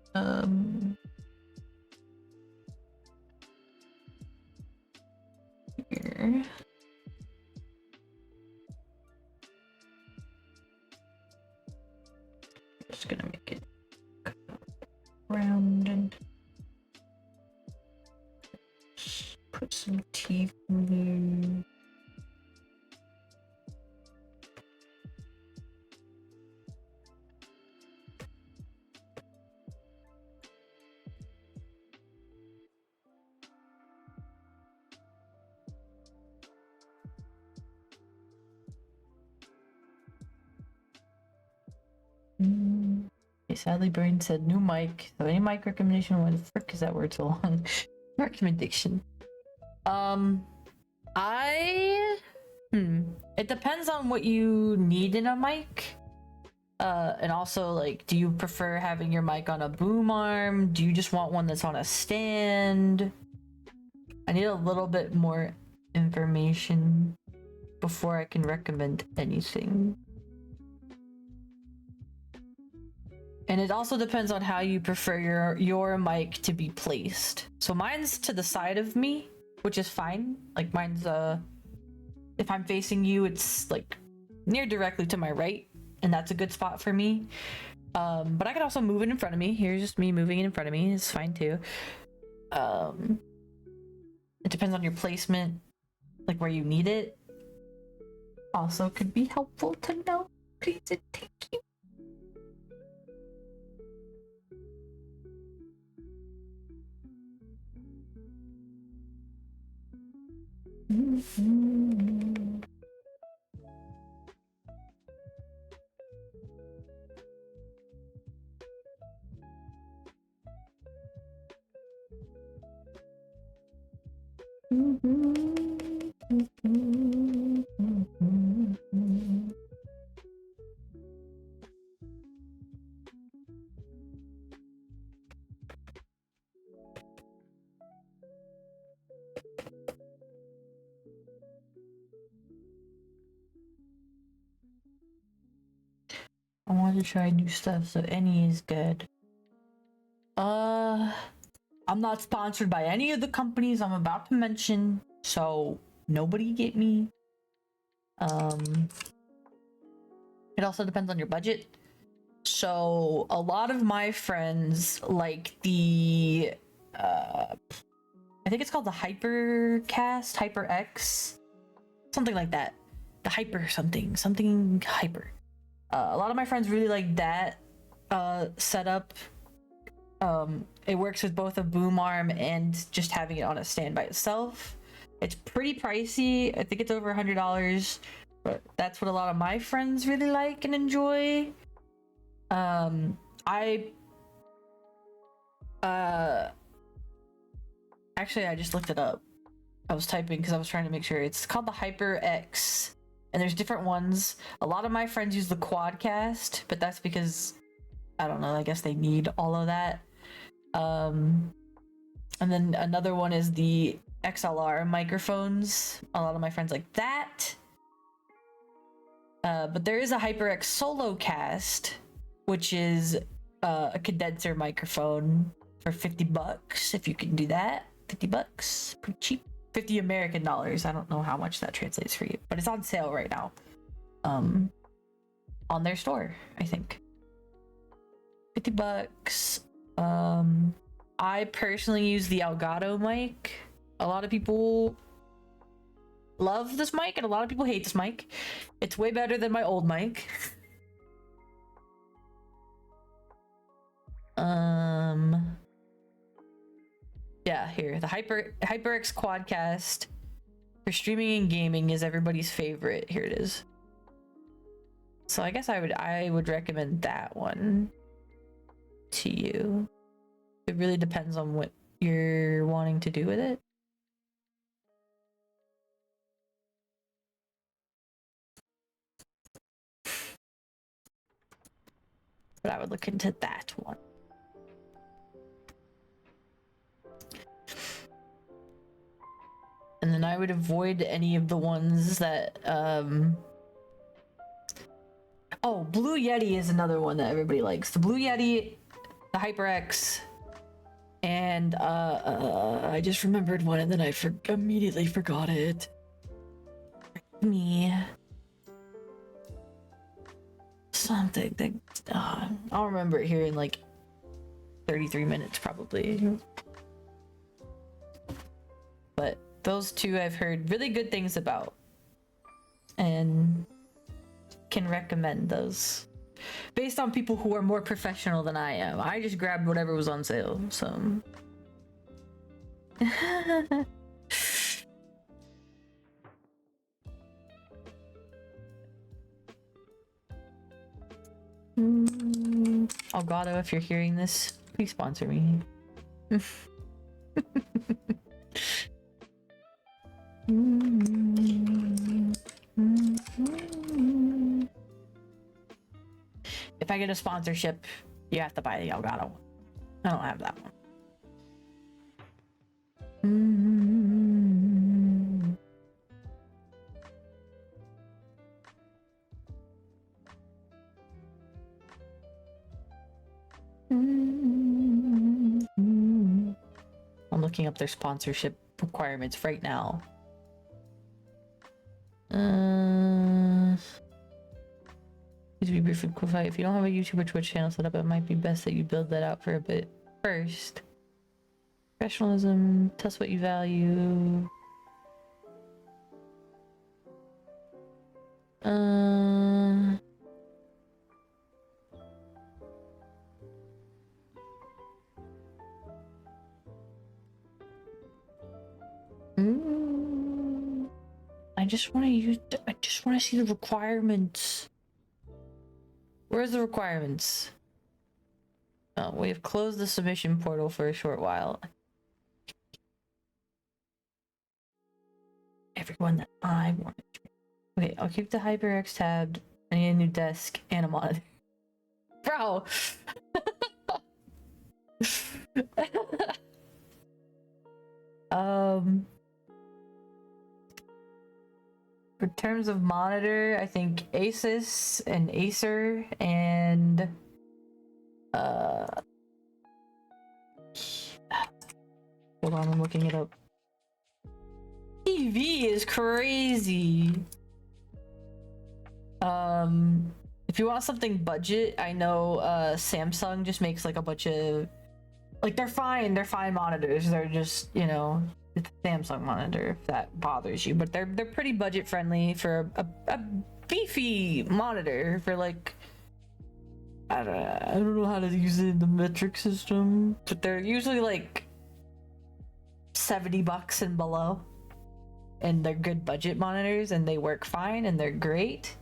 Here. Just gonna make it round and put some teeth in there. Okay, sadly, Brain said new mic. So any mic recommendation? What the frick is that word so long? Recommendation. It depends on what you need in a mic. And also, like, do you prefer having your mic on a boom arm? Do you just want one that's on a stand? I need a little bit more information before I can recommend anything. And it also depends on how you prefer your mic to be placed. So mine's to the side of me, which is fine. Like mine's if I'm facing you, it's like near directly to my right, and that's a good spot for me. But I can also move it in front of me. Here's just me moving it in front of me. It's fine too. It depends on your placement. like where you need it, also could be helpful to know. Please and thank you. I want to try new stuff, so any is good. I'm not sponsored by any of the companies I'm about to mention, so nobody get me. It also depends on your budget. So a lot of my friends like the I think it's called the Hypercast, HyperX, something like that. The Hyper something Hyper. A lot of my friends really like that setup. It works with both a boom arm and just having it on a stand by itself. It's pretty pricey. I think it's over $100, but that's what a lot of my friends really like and enjoy. Actually, I just looked it up. I was typing because I was trying to make sure. It's called the HyperX, and there's different ones. A lot of my friends use the Quadcast, but that's because, I don't know, I guess they need all of that. And then another one is the XLR microphones. A lot of my friends like that. But there is a HyperX Solocast, which is a condenser microphone for $50 if you can do that. $50, pretty cheap. 50 American dollars. I don't know how much that translates for you, but it's on sale right now. On their store, I think. $50. I personally use the Elgato mic. A lot of people love this mic and a lot of people hate this mic. It's way better than my old mic. Yeah, here, the HyperX Quadcast for streaming and gaming is everybody's favorite. Here it is. So I guess I would recommend that one to you. It really depends on what you're wanting to do with it. But I would look into that one. And then I would avoid any of the ones that oh, Blue Yeti is another one that everybody likes. The Blue Yeti, the HyperX, and I just remembered one and then I immediately forgot it. Me. Something that I'll remember it here in like 33 minutes probably. But those two I've heard really good things about and can recommend those based on people who are more professional than I am. I just grabbed whatever was on sale, so Elgato, if you're hearing this, please sponsor me. If I get a sponsorship, you have to buy the Elgato one. I don't have that one. I'm looking up their sponsorship requirements right now. Please be brief and quick. If you don't have a YouTube or Twitch channel set up, it might be best that you build that out for a bit first. Professionalism, tell us what you value. Uh, I just want to use. I just want to see the requirements. Where's the requirements? Oh, we have closed the submission portal for a short while. Everyone that I wanted. Okay, I'll keep the HyperX tabbed. I need a new desk and a monitor. Bro! For terms of monitor, I think Asus and Acer and hold on, I'm looking it up. TV is crazy. If you want something budget, I know Samsung just makes like a bunch of like they're fine monitors. They're just, you know, it's a Samsung monitor if that bothers you, but they're pretty budget friendly for a beefy monitor for like I don't know how to use it in the metric system, but they're usually like $70 and below, and they're good budget monitors and they work fine and they're great.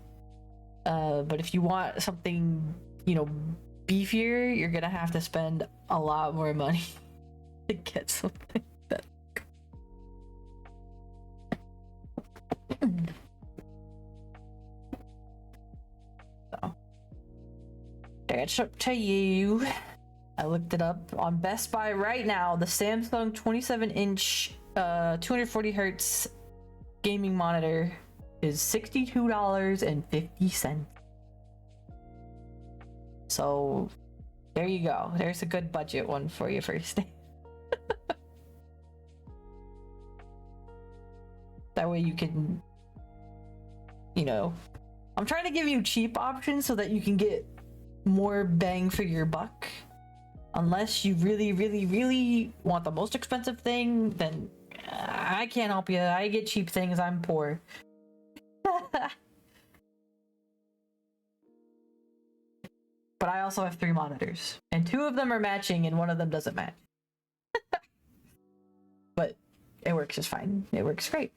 But if you want something, you know, beefier, you're gonna have to spend a lot more money to get something that. So, that's up to you. I looked it up on Best Buy right now. The Samsung 27-inch, 240 hertz gaming monitor is $62.50. So there you go. There's a good budget one for you first. That way you can, you know, I'm trying to give you cheap options so that you can get more bang for your buck. Unless you really, really, really want the most expensive thing, then I can't help you. I get cheap things. I'm poor. But I also have 3 monitors, and 2 of them are matching and 1 of them doesn't match. But it works just fine. It works great.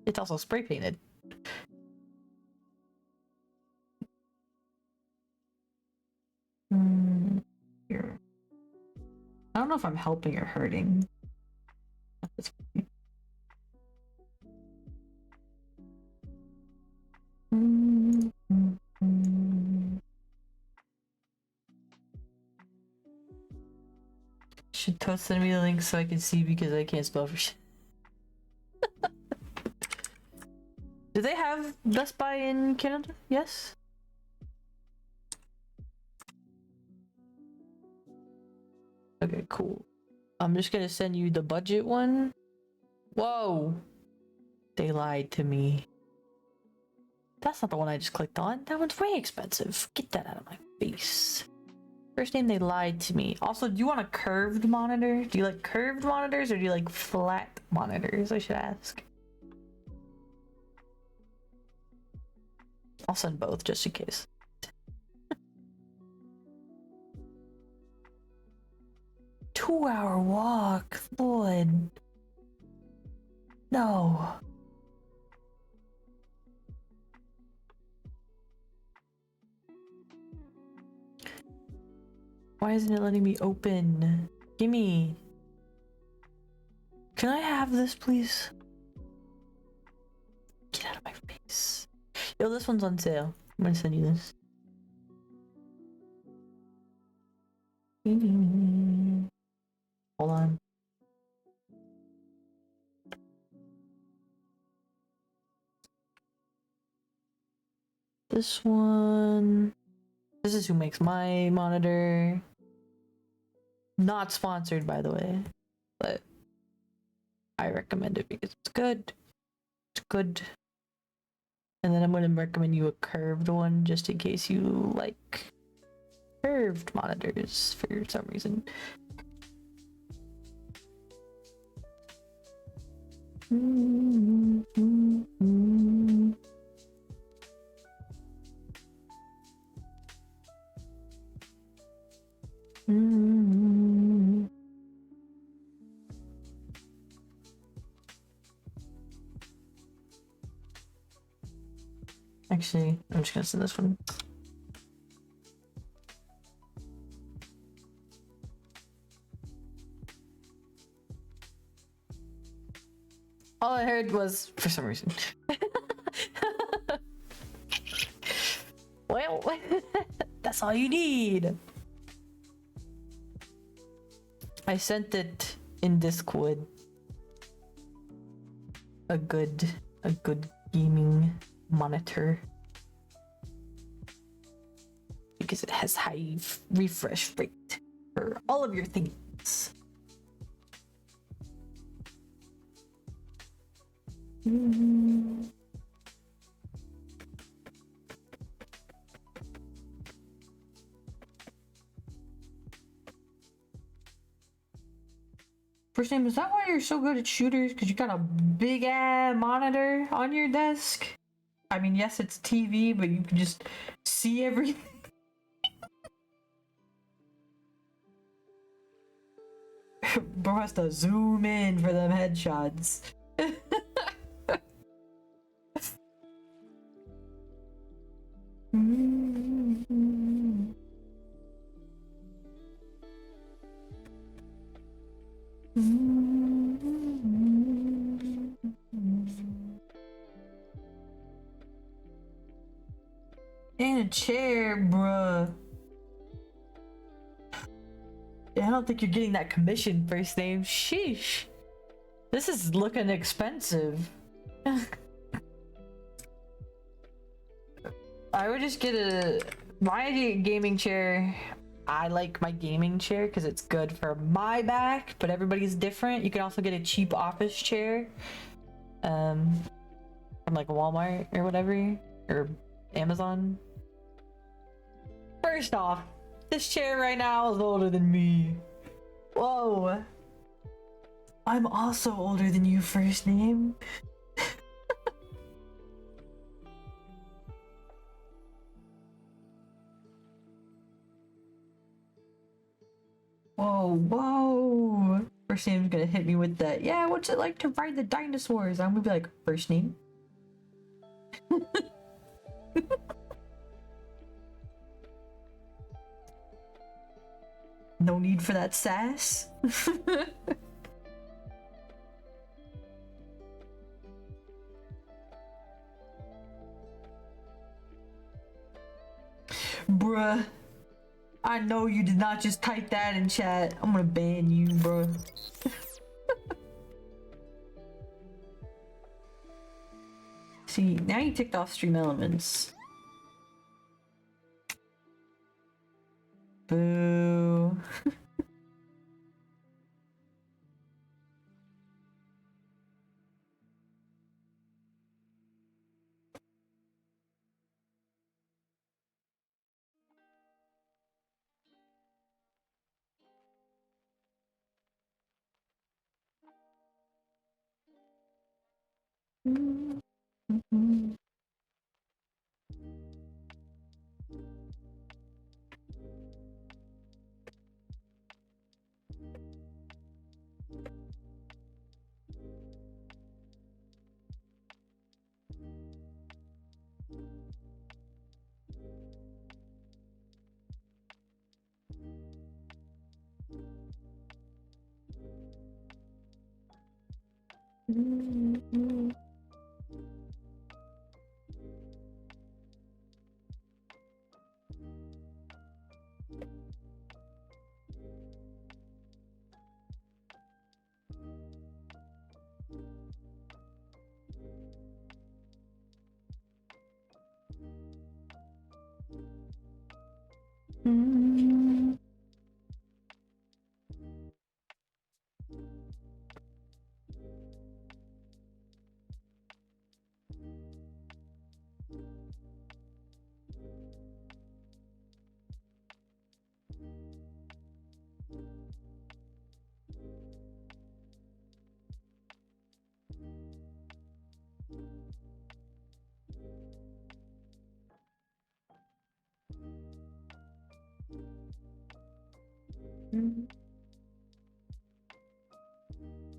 It's also spray painted. Here. I don't know if I'm helping or hurting. That's funny. Should Toast send me the link so I can see because I can't spell for shit. Do they have Best Buy in Canada? Yes? Okay, cool. I'm just gonna send you the budget one. Whoa! They lied to me. That's not the one I just clicked on. That one's way expensive. Get that out of my face. First name, they lied to me. Also, do you want a curved monitor? Do you like curved monitors or do you like flat monitors? I should ask. I'll send both just in case. Two-hour walk, Lord. No. Why isn't it letting me open? Gimme. Can I have this, please? Get out of my face. Yo, this one's on sale. I'm gonna send you this. Hold on. This one. This is who makes my monitor. Not sponsored, by the way, but I recommend it because it's good. It's good. And then I'm going to recommend you a curved one just in case you like curved monitors for some reason. Actually, I'm just gonna send this one. All I heard was, for some reason. Well, that's all you need. I sent it in Discord. A good gaming monitor. Because it has high refresh rate for all of your things. First name, is that why you're so good at shooters? Because you got a big ass monitor on your desk? I mean, yes, it's TV, but you can just see everything. Bro has to zoom in for them headshots. And a chair, bruh. Yeah, I don't think you're getting that commission first name. Sheesh. This is looking expensive. I would just get my gaming chair. I like my gaming chair because it's good for my back, but everybody's different. You can also get a cheap office chair. From like Walmart or whatever. Or Amazon. First off, this chair right now is older than me. Whoa. I'm also older than you, first name. Whoa. First name's gonna hit me with that. Yeah, what's it like to ride the dinosaurs? I'm gonna be like, first name? No need for that sass. Bruh. I know you did not just type that in chat. I'm gonna ban you, bruh. See, now you ticked off stream elements. Boo.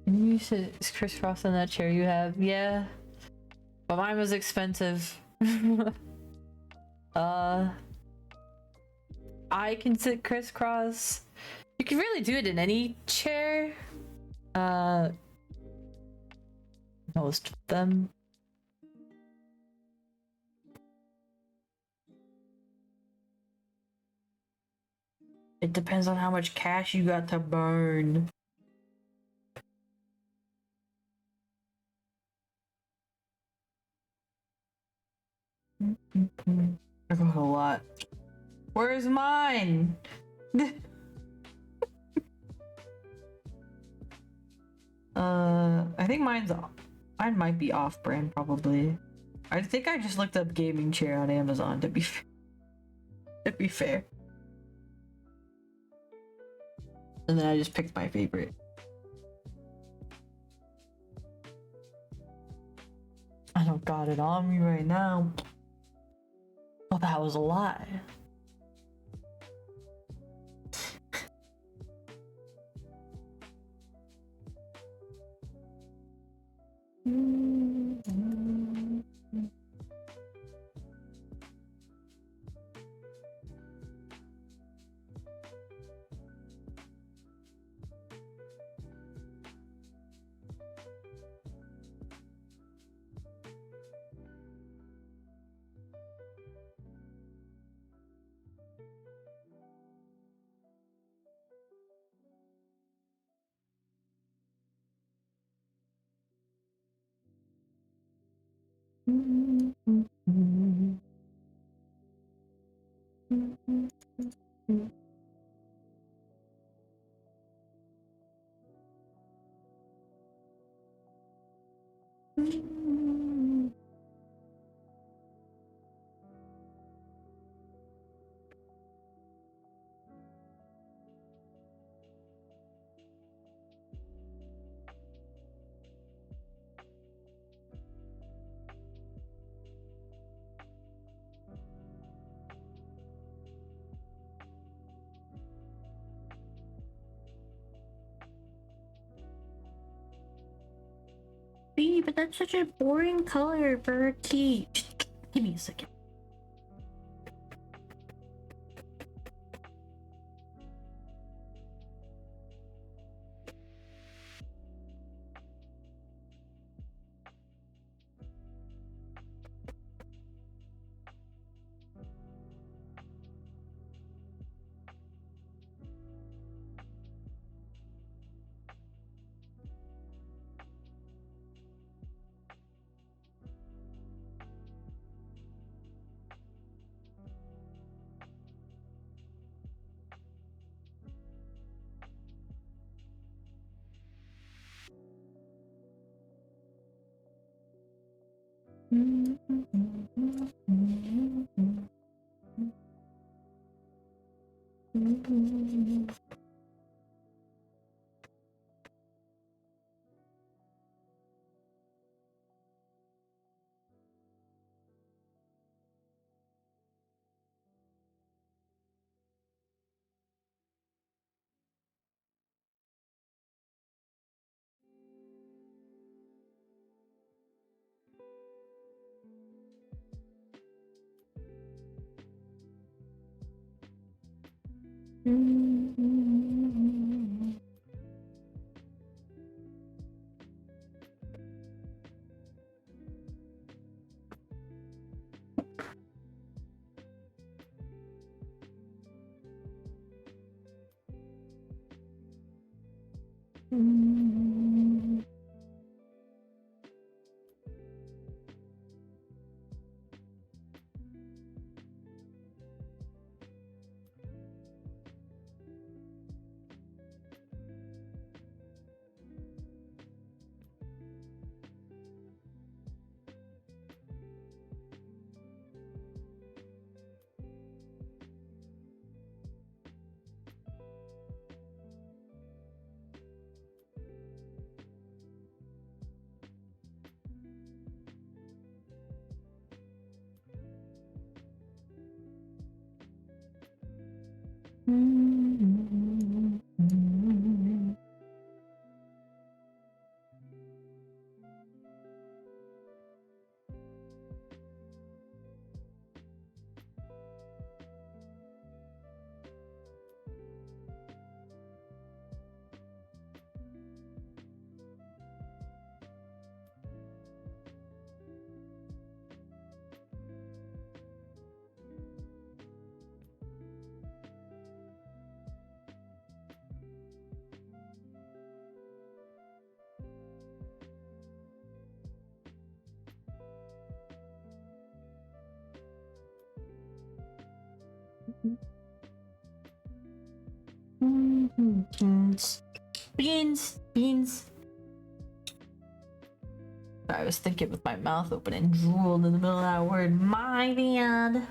You said it's crisscross in that chair you have, yeah. But mine was expensive. uh, I can sit crisscross. You can really do it in any chair. Most of them. It depends on how much cash you got to burn. I got a lot. Where's mine? I think mine might be off-brand probably. I think I just looked up gaming chair on Amazon to be fair. And then I just picked my favorite. I don't got it on me right now. Oh, that was a lie. But that's such a boring color for a key. Give me a second. Beans. Beans. Beans. I was thinking with my mouth open and drooled in the middle of that word. My bad.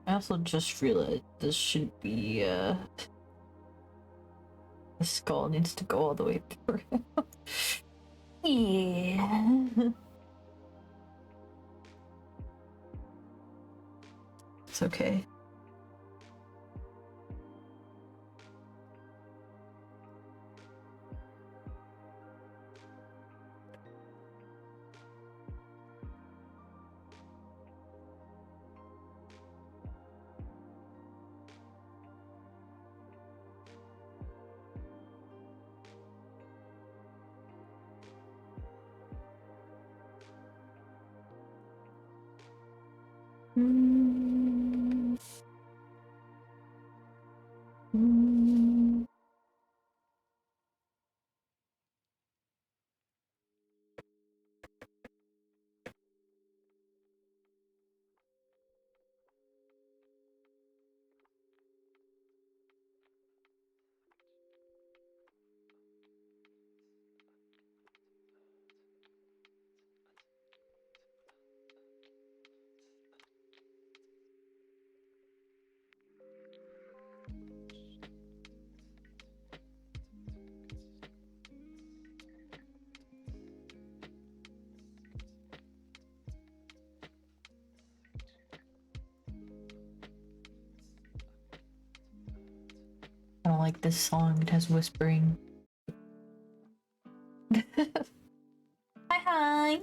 I also just realized this should be, the skull needs to go all the way through. Yeah. It's okay. like this song. It has whispering. Hi, hi.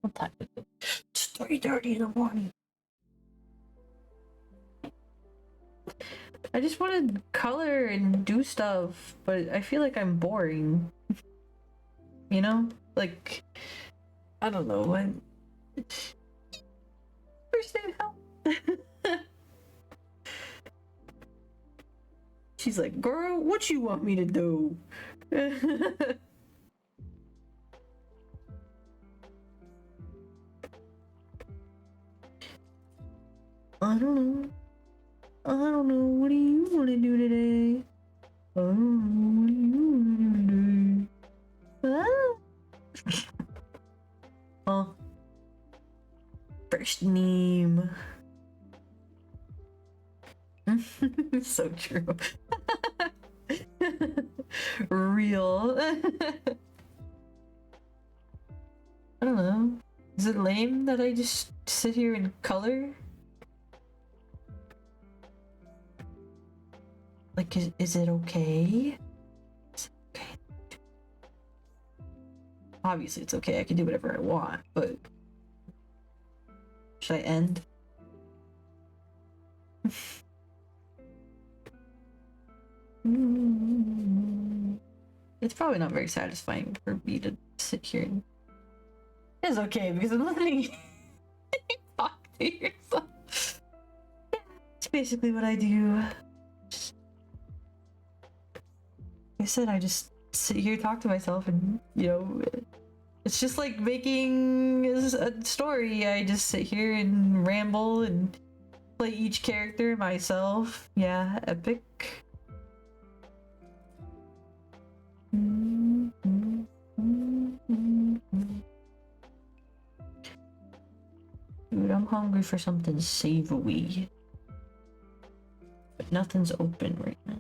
What time is it? It's 3:30 in the morning. I just want to color and do stuff, but I feel like I'm boring. You know? Like, I don't know. First aid help. She's like, girl, what you want me to do? I don't know. I don't know. What do you want to do today? I don't know. What do you want to do today? Oh. First name. So true. Real. I don't know. Is it lame that I just sit here and color? Like, is it okay? Is it okay? Obviously, it's okay. I can do whatever I want, but should I end? It's probably not very satisfying for me to sit here and... It's okay because I'm letting you talk to yourself. Yeah, it's basically what I do. Like I said, I just sit here, talk to myself, and you know, it's just like making a story. I just sit here and ramble and play each character myself. Yeah, epic. Dude, I'm hungry for something savory. But nothing's open right now.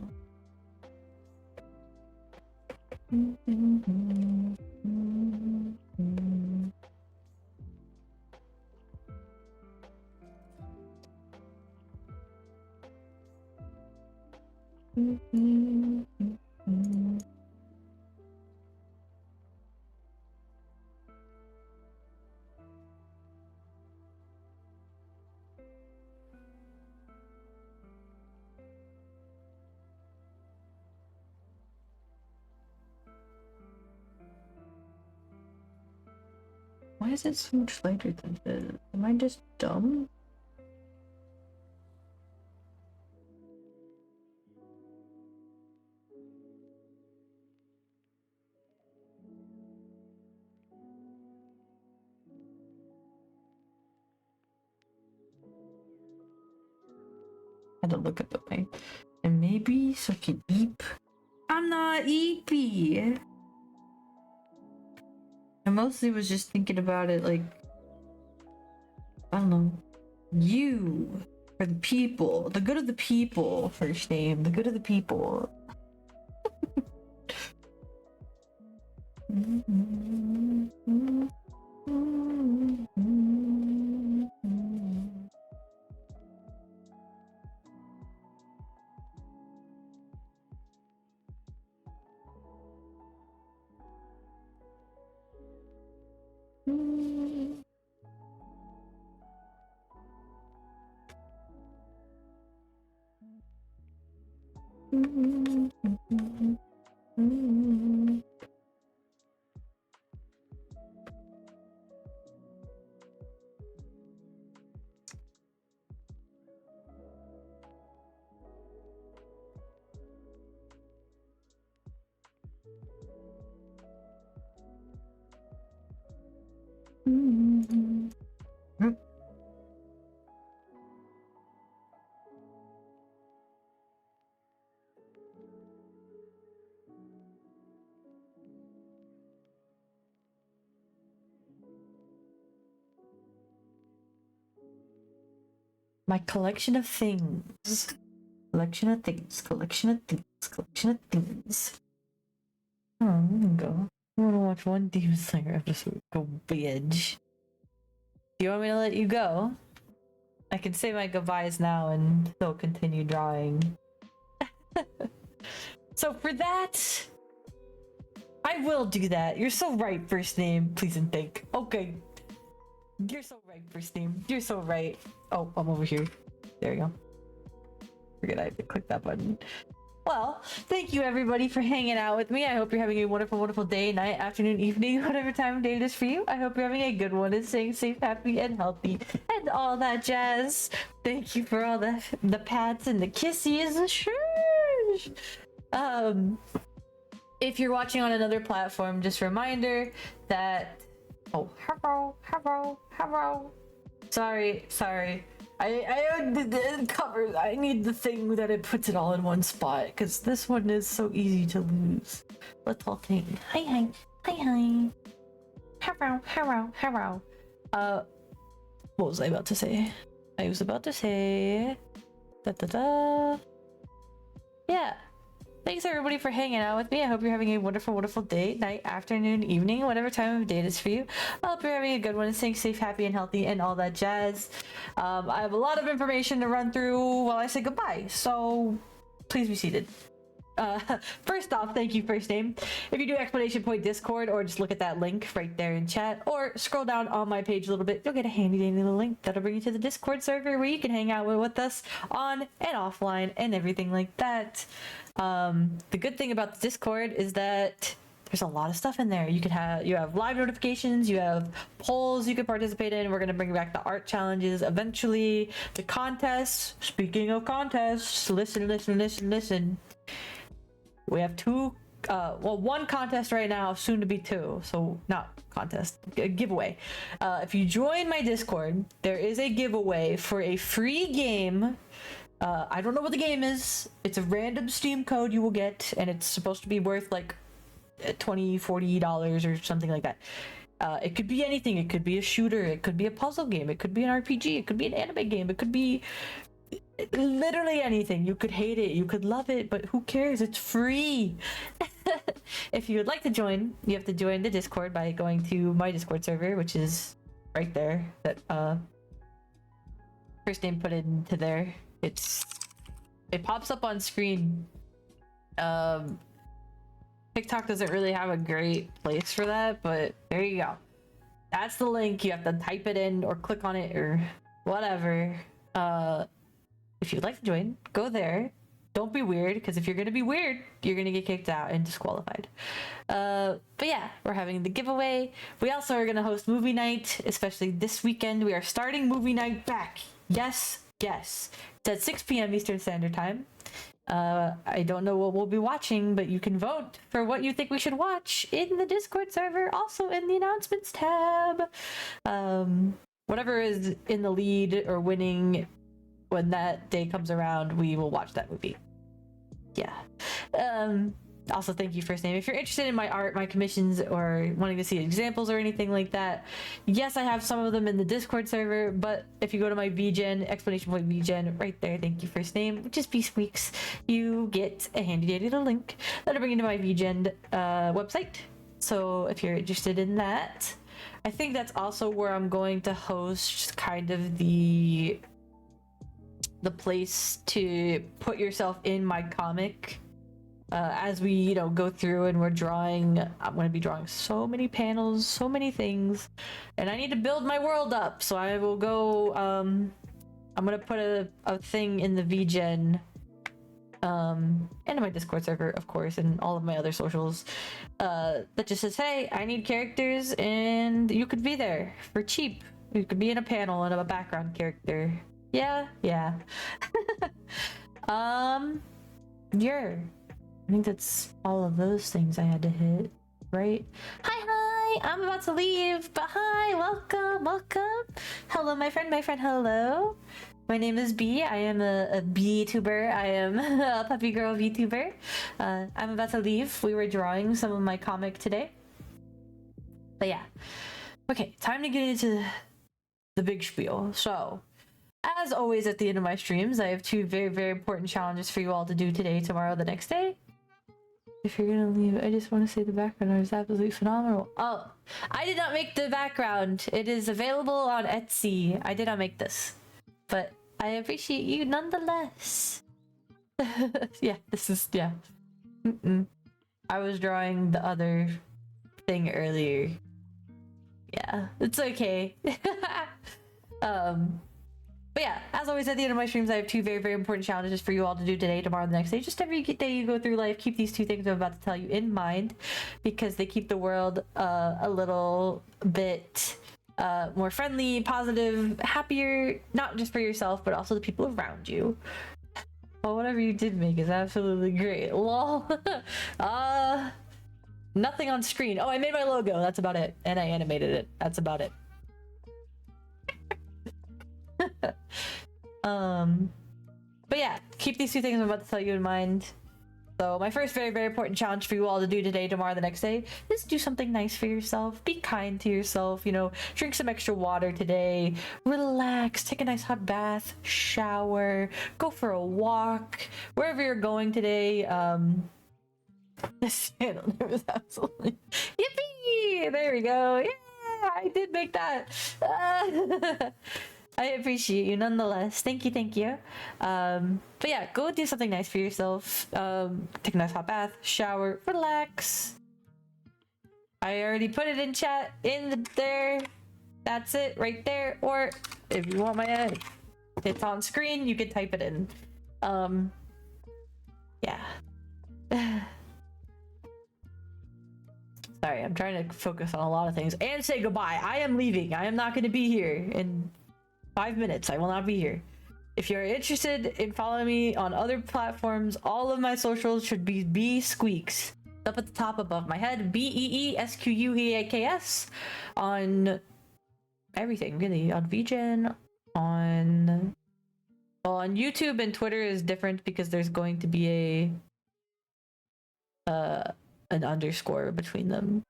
Why is it so much lighter than this? Am I just dumb? Had to look at the way. And maybe so I can eep. I'm not eepy. I mostly was just thinking about it like, I don't know, you for the people, the good of the people. First name, the good of the people. My collection of things. Collection of things. Collection of things. Collection of things. Oh, I'm gonna go. I wanna watch one Demon Slayer episode. Go binge. Do you want me to let you go? I can say my goodbyes now and still continue drawing. So for that, I will do that. You're so right, first name. Please and thank. Okay. You're so right, first name. You're so right. Oh, I'm over here. There we go. Forget I have to click that button. Well, thank you everybody for hanging out with me. I hope you're having a wonderful, wonderful day, night, afternoon, evening, whatever time of day it is for you. I hope you're having a good one and staying safe, happy, and healthy, and all that jazz. Thank you for all the pats and the kisses. Shush. If you're watching on another platform, just a reminder that hello. Sorry. I cover. I need the thing that it puts it all in one spot because this one is so easy to lose. Little thing. Hi. Hello. What was I about to say? Yeah. Thanks everybody for hanging out with me. I hope you're having a wonderful, wonderful day, night, afternoon, evening, whatever time of day it is for you. I hope you're having a good one and staying safe, happy, and healthy, and all that jazz. I have a lot of information to run through while I say goodbye, so please be seated. First off, thank you, first name. If you do exclamation point Discord, or just look at that link right there in chat, or scroll down on my page a little bit, you'll get a handy dandy little link that'll bring you to the Discord server where you can hang out with us on and offline and everything like that. The good thing about the Discord is that there's a lot of stuff in there. You have live notifications, you have polls you can participate in. We're going to bring back the art challenges eventually, the contests. Speaking of contests, listen. We have one contest right now, soon to be two. So not contest, a giveaway. If you join my Discord, there is a giveaway for a free game. I don't know what the game is. It's a random Steam code you will get, and it's supposed to be worth like $20-$40 or something like that. It could be anything. It could be a shooter, it could be a puzzle game, it could be an RPG, it could be an anime game, it could be literally anything. You could hate it, you could love it, but who cares? It's free. If you would like to join, you have to join the Discord by going to my Discord server, which is right there. That first name put into there. It pops up on screen. TikTok doesn't really have a great place for that, but there you go. That's the link. You have to type it in or click on it or whatever. If you'd like to join, go there. Don't be weird, because if you're gonna be weird, you're gonna get kicked out and disqualified. But yeah, we're having the giveaway. We also are gonna host movie night, especially this weekend. We are starting movie night back. Yes. It's at 6 p.m. Eastern Standard Time. I don't know what we'll be watching, but you can vote for what you think we should watch in the Discord server, also in the announcements tab. Whatever is in the lead or winning when that day comes around, we will watch that movie. Yeah. Also, thank you, First Name. If you're interested in my art, my commissions, or wanting to see examples or anything like that, yes, I have some of them in the Discord server, but if you go to my VGen, exclamation point VGen, right there, thank you, First Name, which is B-Squeaks, you get a handy dandy little link that'll bring you to my VGen website. So if you're interested in that, I think that's also where I'm going to host kind of the place to put yourself in my comic. As we, go through and we're drawing, I'm going to be drawing so many panels, so many things, and I need to build my world up. So I will go, I'm going to put a thing in the VGen, and in my Discord server, of course, and all of my other socials, that just says, hey, I need characters, and you could be there for cheap. You could be in a panel and have a background character. Yeah. Yeah. I think that's all of those things I had to hit, right? Hi, I'm about to leave, but hi, welcome. Hello, my friend, hello. My name is B. I am a B-tuber. I am a puppy girl VTuber. I'm about to leave. We were drawing some of my comic today. But yeah. Okay, time to get into the big spiel. So, as always at the end of my streams, I have two very, very important challenges for you all to do today, tomorrow, the next day. If you're gonna leave, I just want to say the background art is absolutely phenomenal. Oh, I did not make the background. It is available on Etsy. I did not make this, but I appreciate you nonetheless. Yeah, this is, yeah. I was drawing the other thing earlier. Yeah, it's okay. But yeah, as always at the end of my streams, I have two very, very important challenges for you all to do today, tomorrow, the next day. Just every day you go through life, keep these two things I'm about to tell you in mind, because they keep the world a little bit more friendly, positive, happier, not just for yourself, but also the people around you. Well, whatever you did make is absolutely great. Lol. Nothing on screen. Oh, I made my logo. That's about it. And I animated it. That's about it. But yeah, keep these two things I'm about to tell you in mind. So my first very, very important challenge for you all to do today, tomorrow, the next day is do something nice for yourself. Be kind to yourself, drink some extra water today, relax, take a nice hot bath, shower, go for a walk, wherever you're going today. This channel was absolutely yippee! There we go. Yeah, I did make that. I appreciate you nonetheless. Thank you. But yeah, go do something nice for yourself. Take a nice hot bath, shower, relax. I already put it in chat there. That's it right there. Or if you want it's on screen, you can type it in. Yeah. Sorry, I'm trying to focus on a lot of things and say goodbye. I am leaving. I am not going to be here in 5 minutes. I will not be here. If you're interested in following me on other platforms, all of my socials should be B-Squeaks. Up at the top above my head, BEESQUEAKS on everything, really. On VGen, on YouTube and Twitter is different because there's going to be a an underscore between them.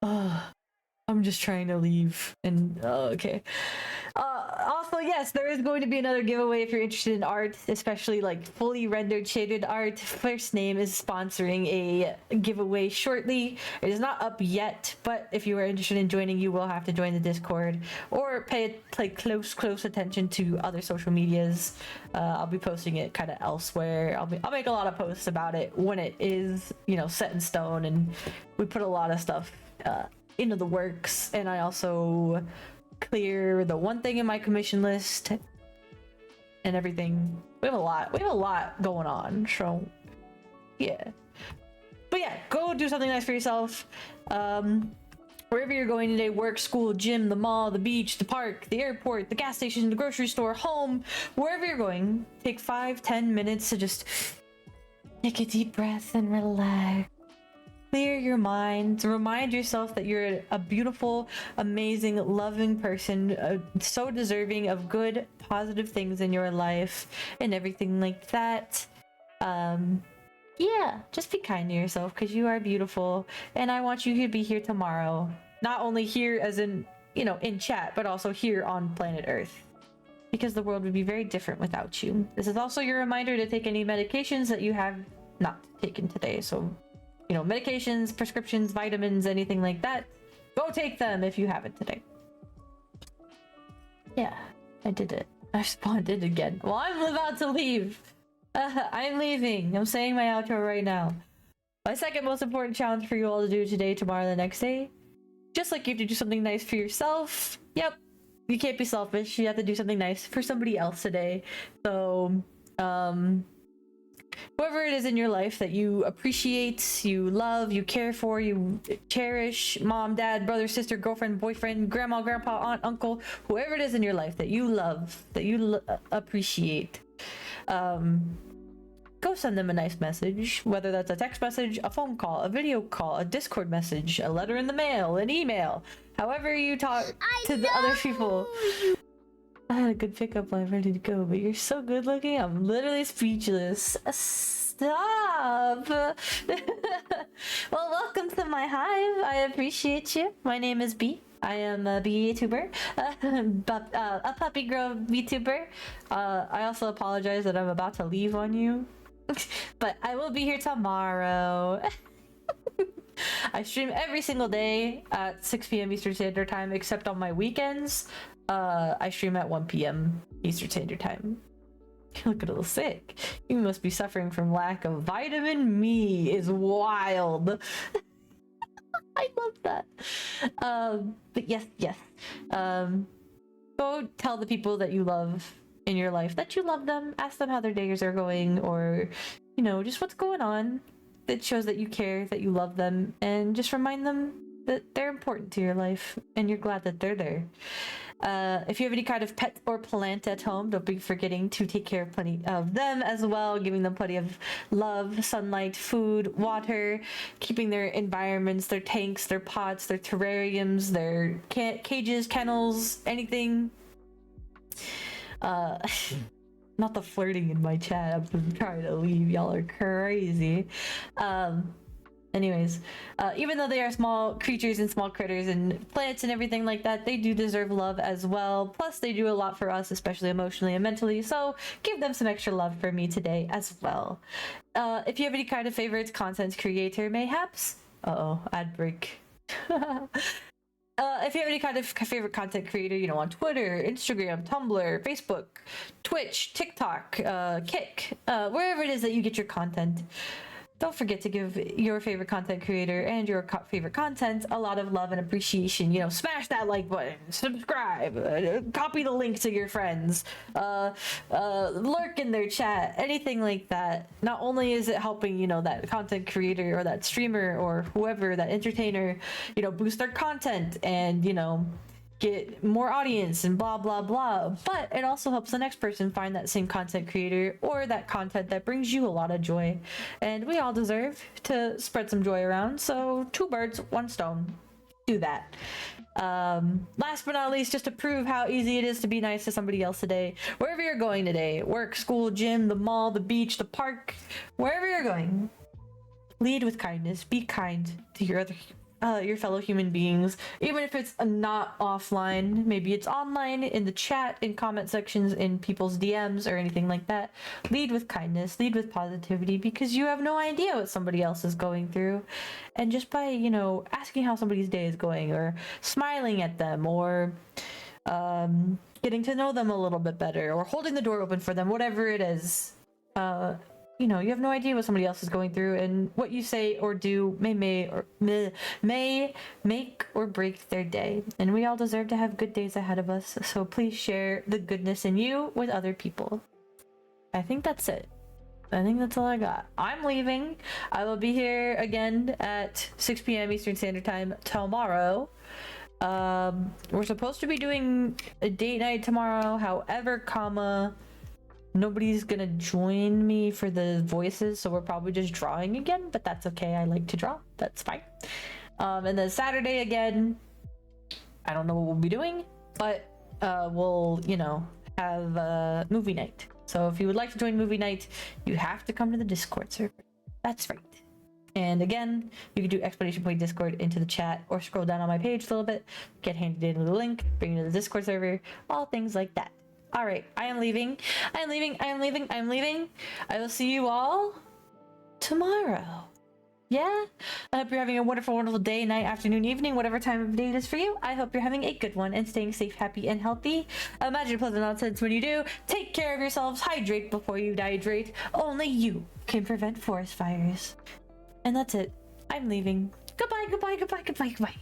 I'm just trying to leave and okay. Also, yes, there is going to be another giveaway if you're interested in art, especially like fully rendered shaded art. First Name is sponsoring a giveaway shortly. It is not up yet, but if you are interested in joining, you will have to join the Discord or pay close attention to other social medias. I'll be posting it kind of elsewhere. I'll make a lot of posts about it when it is, you know, set in stone, and we put a lot of stuff into the works. And I also clear the one thing in my commission list and everything. We have a lot going on, so yeah. But yeah, go do something nice for yourself. Wherever you're going today, work, school, gym, the mall, the beach, the park, the airport, the gas station, the grocery store, home, wherever you're going, take 5-10 minutes to just take a deep breath and relax. Clear your mind. Remind yourself that you're a beautiful, amazing, loving person, so deserving of good, positive things in your life and everything like that. Yeah, just be kind to yourself because you are beautiful, and I want you to be here tomorrow. Not only here as in, you know, in chat, but also here on planet Earth, because the world would be very different without you. This is also your reminder to take any medications that you have not taken today. So, you know, medications, prescriptions, vitamins, anything like that, go take them if you haven't today. Yeah, I did it. I spawned in again. Well, I'm about to leave. I'm leaving. I'm saying my outro right now. My second most important challenge for you all to do today, tomorrow, the next day. Just like you have to do something nice for yourself. Yep. You can't be selfish. You have to do something nice for somebody else today. So, whoever it is in your life that you appreciate, you love, you care for, you cherish, mom, dad, brother, sister, girlfriend, boyfriend, grandma, grandpa, aunt, uncle, whoever it is in your life that you love, that you appreciate, go send them a nice message, whether that's a text message, a phone call, a video call, a Discord message, a letter in the mail, an email, however you talk to the other people. I had a good pickup line ready to go, but you're so good looking, I'm literally speechless. Stop! Well, welcome to my hive. I appreciate you. My name is B. I am a VTuber, a puppy girl VTuber. I also apologize that I'm about to leave on you, but I will be here tomorrow. I stream every single day at 6 p.m. Eastern Standard Time, except on my weekends. I stream at 1 p.m. Eastern Standard Time. You look a little sick. You must be suffering from lack of vitamin me is wild. I love that. But yes. Go tell the people that you love in your life that you love them. Ask them how their days are going, or, you know, just what's going on. That shows that you care, that you love them, and just remind them that they're important to your life and you're glad that they're there. If you have any kind of pet or plant at home, don't be forgetting to take care of plenty of them as well, giving them plenty of love, sunlight, food, water, keeping their environments, their tanks, their pots, their terrariums, their cages, kennels, anything. Not the flirting in my chat. I'm trying to leave. Y'all are crazy. Anyways, even though they are small creatures and small critters and plants and everything like that, they do deserve love as well. Plus, they do a lot for us, especially emotionally and mentally. So give them some extra love for me today as well. If you have any kind of favorite content creator, mayhaps. Ad break. If you have any kind of favorite content creator, you know, on Twitter, Instagram, Tumblr, Facebook, Twitch, TikTok, Kick, wherever it is that you get your content, don't forget to give your favorite content creator and your favorite content a lot of love and appreciation. You know, smash that like button, subscribe, copy the link to your friends, lurk in their chat, anything like that. Not only is it helping, you know, that content creator or that streamer or whoever, that entertainer, you know, boost their content and, you know, get more audience and blah blah blah, but it also helps the next person find that same content creator or that content that brings you a lot of joy, and we all deserve to spread some joy around. So 2 birds, 1 stone. Do that. Last but not least, just to prove how easy it is to be nice to somebody else today, wherever you're going today, work, school, gym, the mall, the beach, the park, wherever you're going, lead with kindness. Be kind to your fellow human beings, even if it's not offline. Maybe it's online, in the chat, in comment sections, in people's DMs, or anything like that. Lead with kindness, lead with positivity, because you have no idea what somebody else is going through. And just by, asking how somebody's day is going, or smiling at them, or getting to know them a little bit better, or holding the door open for them, whatever it is, you have no idea what somebody else is going through, and what you say or do may make or break their day. And we all deserve to have good days ahead of us, so please share the goodness in you with other people. I think that's it. I think that's all I got. I'm leaving. I will be here again at 6 p.m. Eastern Standard Time tomorrow. We're supposed to be doing a date night tomorrow, however, nobody's gonna join me for the voices, so we're probably just drawing again, but that's okay. I like to draw. That's fine. And then Saturday again, I don't know what we'll be doing, but we'll, have movie night. So if you would like to join movie night, you have to come to the Discord server. That's right. And again, you can do exclamation point Discord into the chat, or scroll down on my page a little bit, get handed in with a link, bring you to the Discord server, all things like that. All right, I am leaving. I'm leaving. I will see you all tomorrow. Yeah? I hope you're having a wonderful, wonderful day, night, afternoon, evening, whatever time of day it is for you. I hope you're having a good one and staying safe, happy, and healthy. Imagine pleasant nonsense when you do. Take care of yourselves. Hydrate before you dehydrate. Only you can prevent forest fires. And that's it. I'm leaving. Goodbye, goodbye, goodbye, goodbye, goodbye.